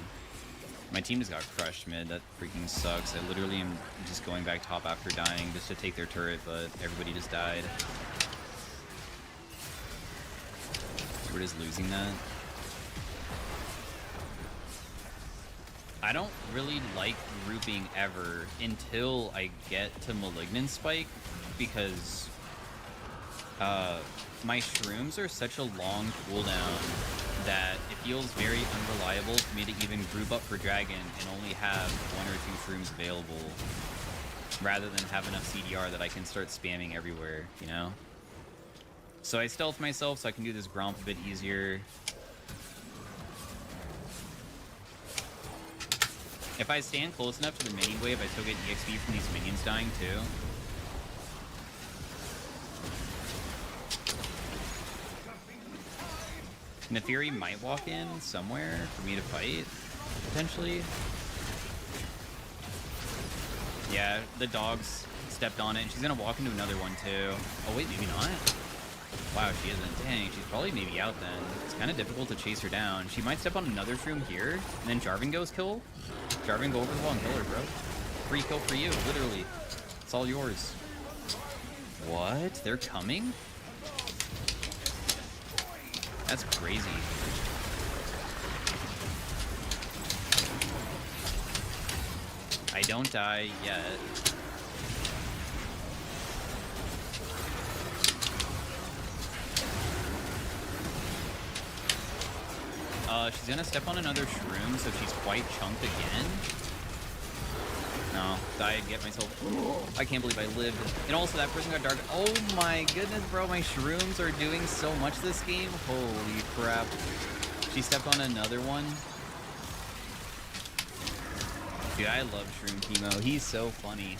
My team just got crushed mid. That freaking sucks. I literally am just going back top after dying just to take their turret, but everybody just died. So we're just losing that. I don't really like grouping ever until I get to Malignant Spike because my shrooms are such a long cooldown that it feels very unreliable for me to even group up for Dragon and only have 1 or 2 shrooms available rather than have enough CDR that I can start spamming everywhere, you know? So I stealth myself so I can do this Gromp a bit easier. If I stand close enough to the mini wave, I still get EXP from these minions dying too. Nefiri might walk in somewhere for me to fight, potentially. Yeah, the dogs stepped on it, and she's gonna walk into another one too. Oh wait, maybe not. Wow, she isn't. Dang, she's probably maybe out then. It's kind of difficult to chase her down. She might step on another shroom here, and then Jarvan goes kill. Jarvan, go over the wall and kill her, bro. Free kill for you, literally. It's all yours. What? They're coming? That's crazy. I don't die yet. She's gonna step on another shroom, so she's quite chunked again. No, die and get myself. I can't believe I lived. And also, that person got dark. Oh my goodness, bro, my shrooms are doing so much this game. Holy crap. She stepped on another one. Dude, I love Shroom Teemo. He's so funny.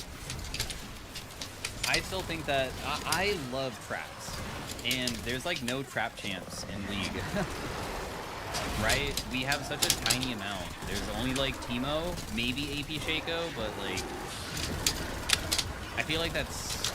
I still think that I love traps. And there's like no trap champs in League. Right? We have such a tiny amount. There's only like Teemo, maybe AP Shaco, but like I feel like that's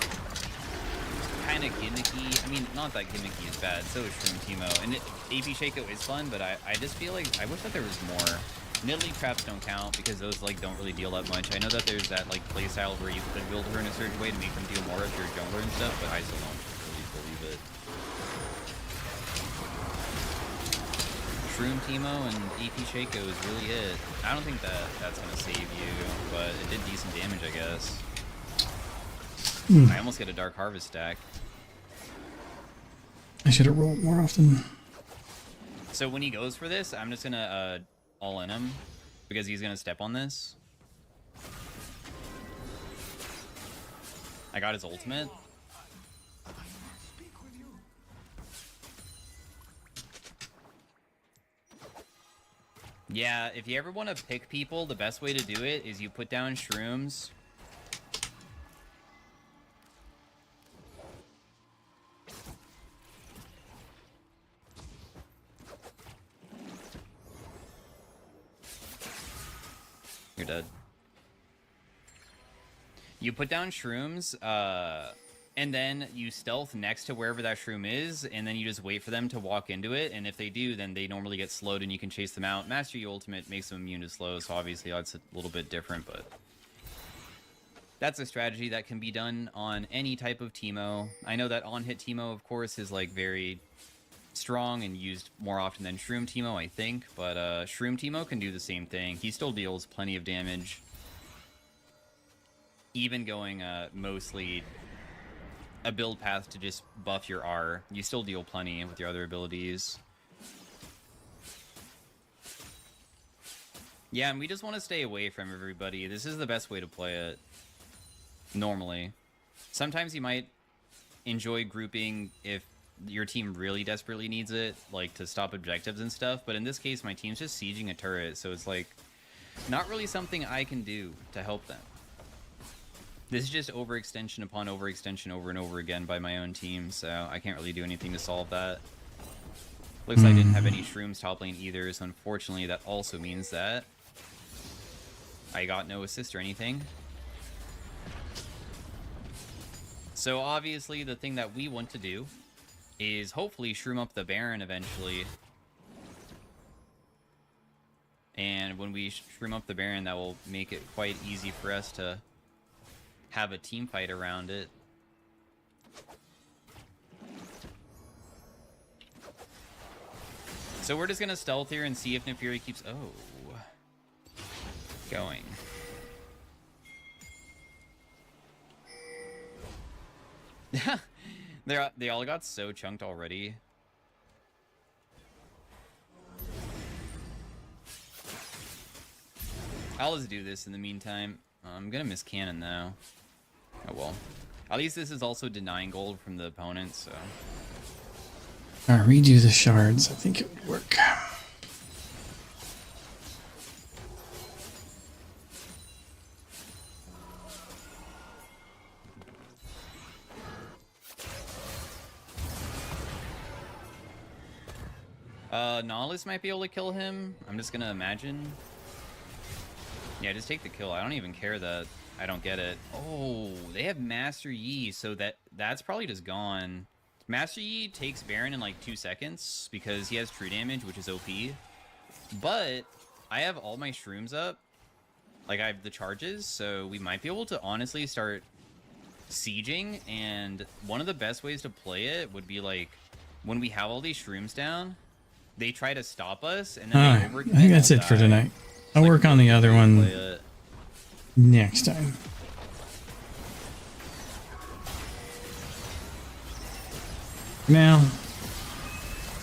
kind of gimmicky. I mean, not that gimmicky is bad, so is Shroom Teemo. And AP Shaco is fun, but I just feel like I wish that there was more. Nidalee traps don't count because those like don't really deal that much. I know that there's that like playstyle where you could build her in a certain way to make them deal more if you're a jungler and stuff, but I still don't really believe it. Shroom Teemo and AP Shaco is really it. I don't think that that's gonna save you, but it did decent damage, I guess. I almost get a Dark Harvest stack. I should have rolled more often. So when he goes for this, I'm just gonna all in him because he's gonna step on this. I got his ultimate. Yeah, if you ever want to pick people, the best way to do it is you put down shrooms. You're dead. You put down shrooms, and then you stealth next to wherever that shroom is, and then you just wait for them to walk into it, and if they do, then they normally get slowed and you can chase them out. Master Yi ultimate makes them immune to slow, so obviously that's a little bit different, but that's a strategy that can be done on any type of Teemo. I know that on-hit Teemo, of course, is like very strong and used more often than Shroom Teemo, I think, but Shroom Teemo can do the same thing. He still deals plenty of damage. even going mostly a build path to just buff your R, you still deal plenty with your other abilities. Yeah, and we just want to stay away from everybody. This is the best way to play it, normally. Sometimes you might enjoy grouping if your team really desperately needs it, like to stop objectives and stuff, but in this case, my team's just sieging a turret, so it's like, not really something I can do to help them. This is just overextension upon overextension over and over again by my own team, so I can't really do anything to solve that. Looks like I didn't have any shrooms top lane either, so unfortunately that also means that I got no assist or anything. So obviously the thing that we want to do is hopefully shroom up the Baron eventually. And when we shroom up the Baron, that will make it quite easy for us to have a team fight around it. So we're just gonna stealth here and see if Naafiri keeps going. They all got so chunked already. I'll just do this in the meantime. I'm gonna miss cannon though. Oh well. At least this is also denying gold from the opponent, so. Redo the shards. I think it would work. Nautilus might be able to kill him. I'm just gonna imagine. Yeah, just take the kill. I don't even care that I don't get it. Oh, they have Master Yi, so that's probably just gone. Master Yi takes Baron in like 2 seconds because he has true damage, which is OP. But I have all my shrooms up. Like, I have the charges, so we might be able to honestly start sieging. And one of the best ways to play it would be like, when we have all these shrooms down, they try to stop us, and then Alright, I think that's it for tonight. I'll work on the other one next time. For now,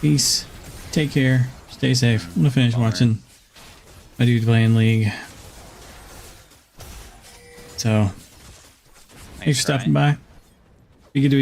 peace, take care, stay safe. I'm gonna finish watching my dude playing League. So, thanks for stopping by. You can do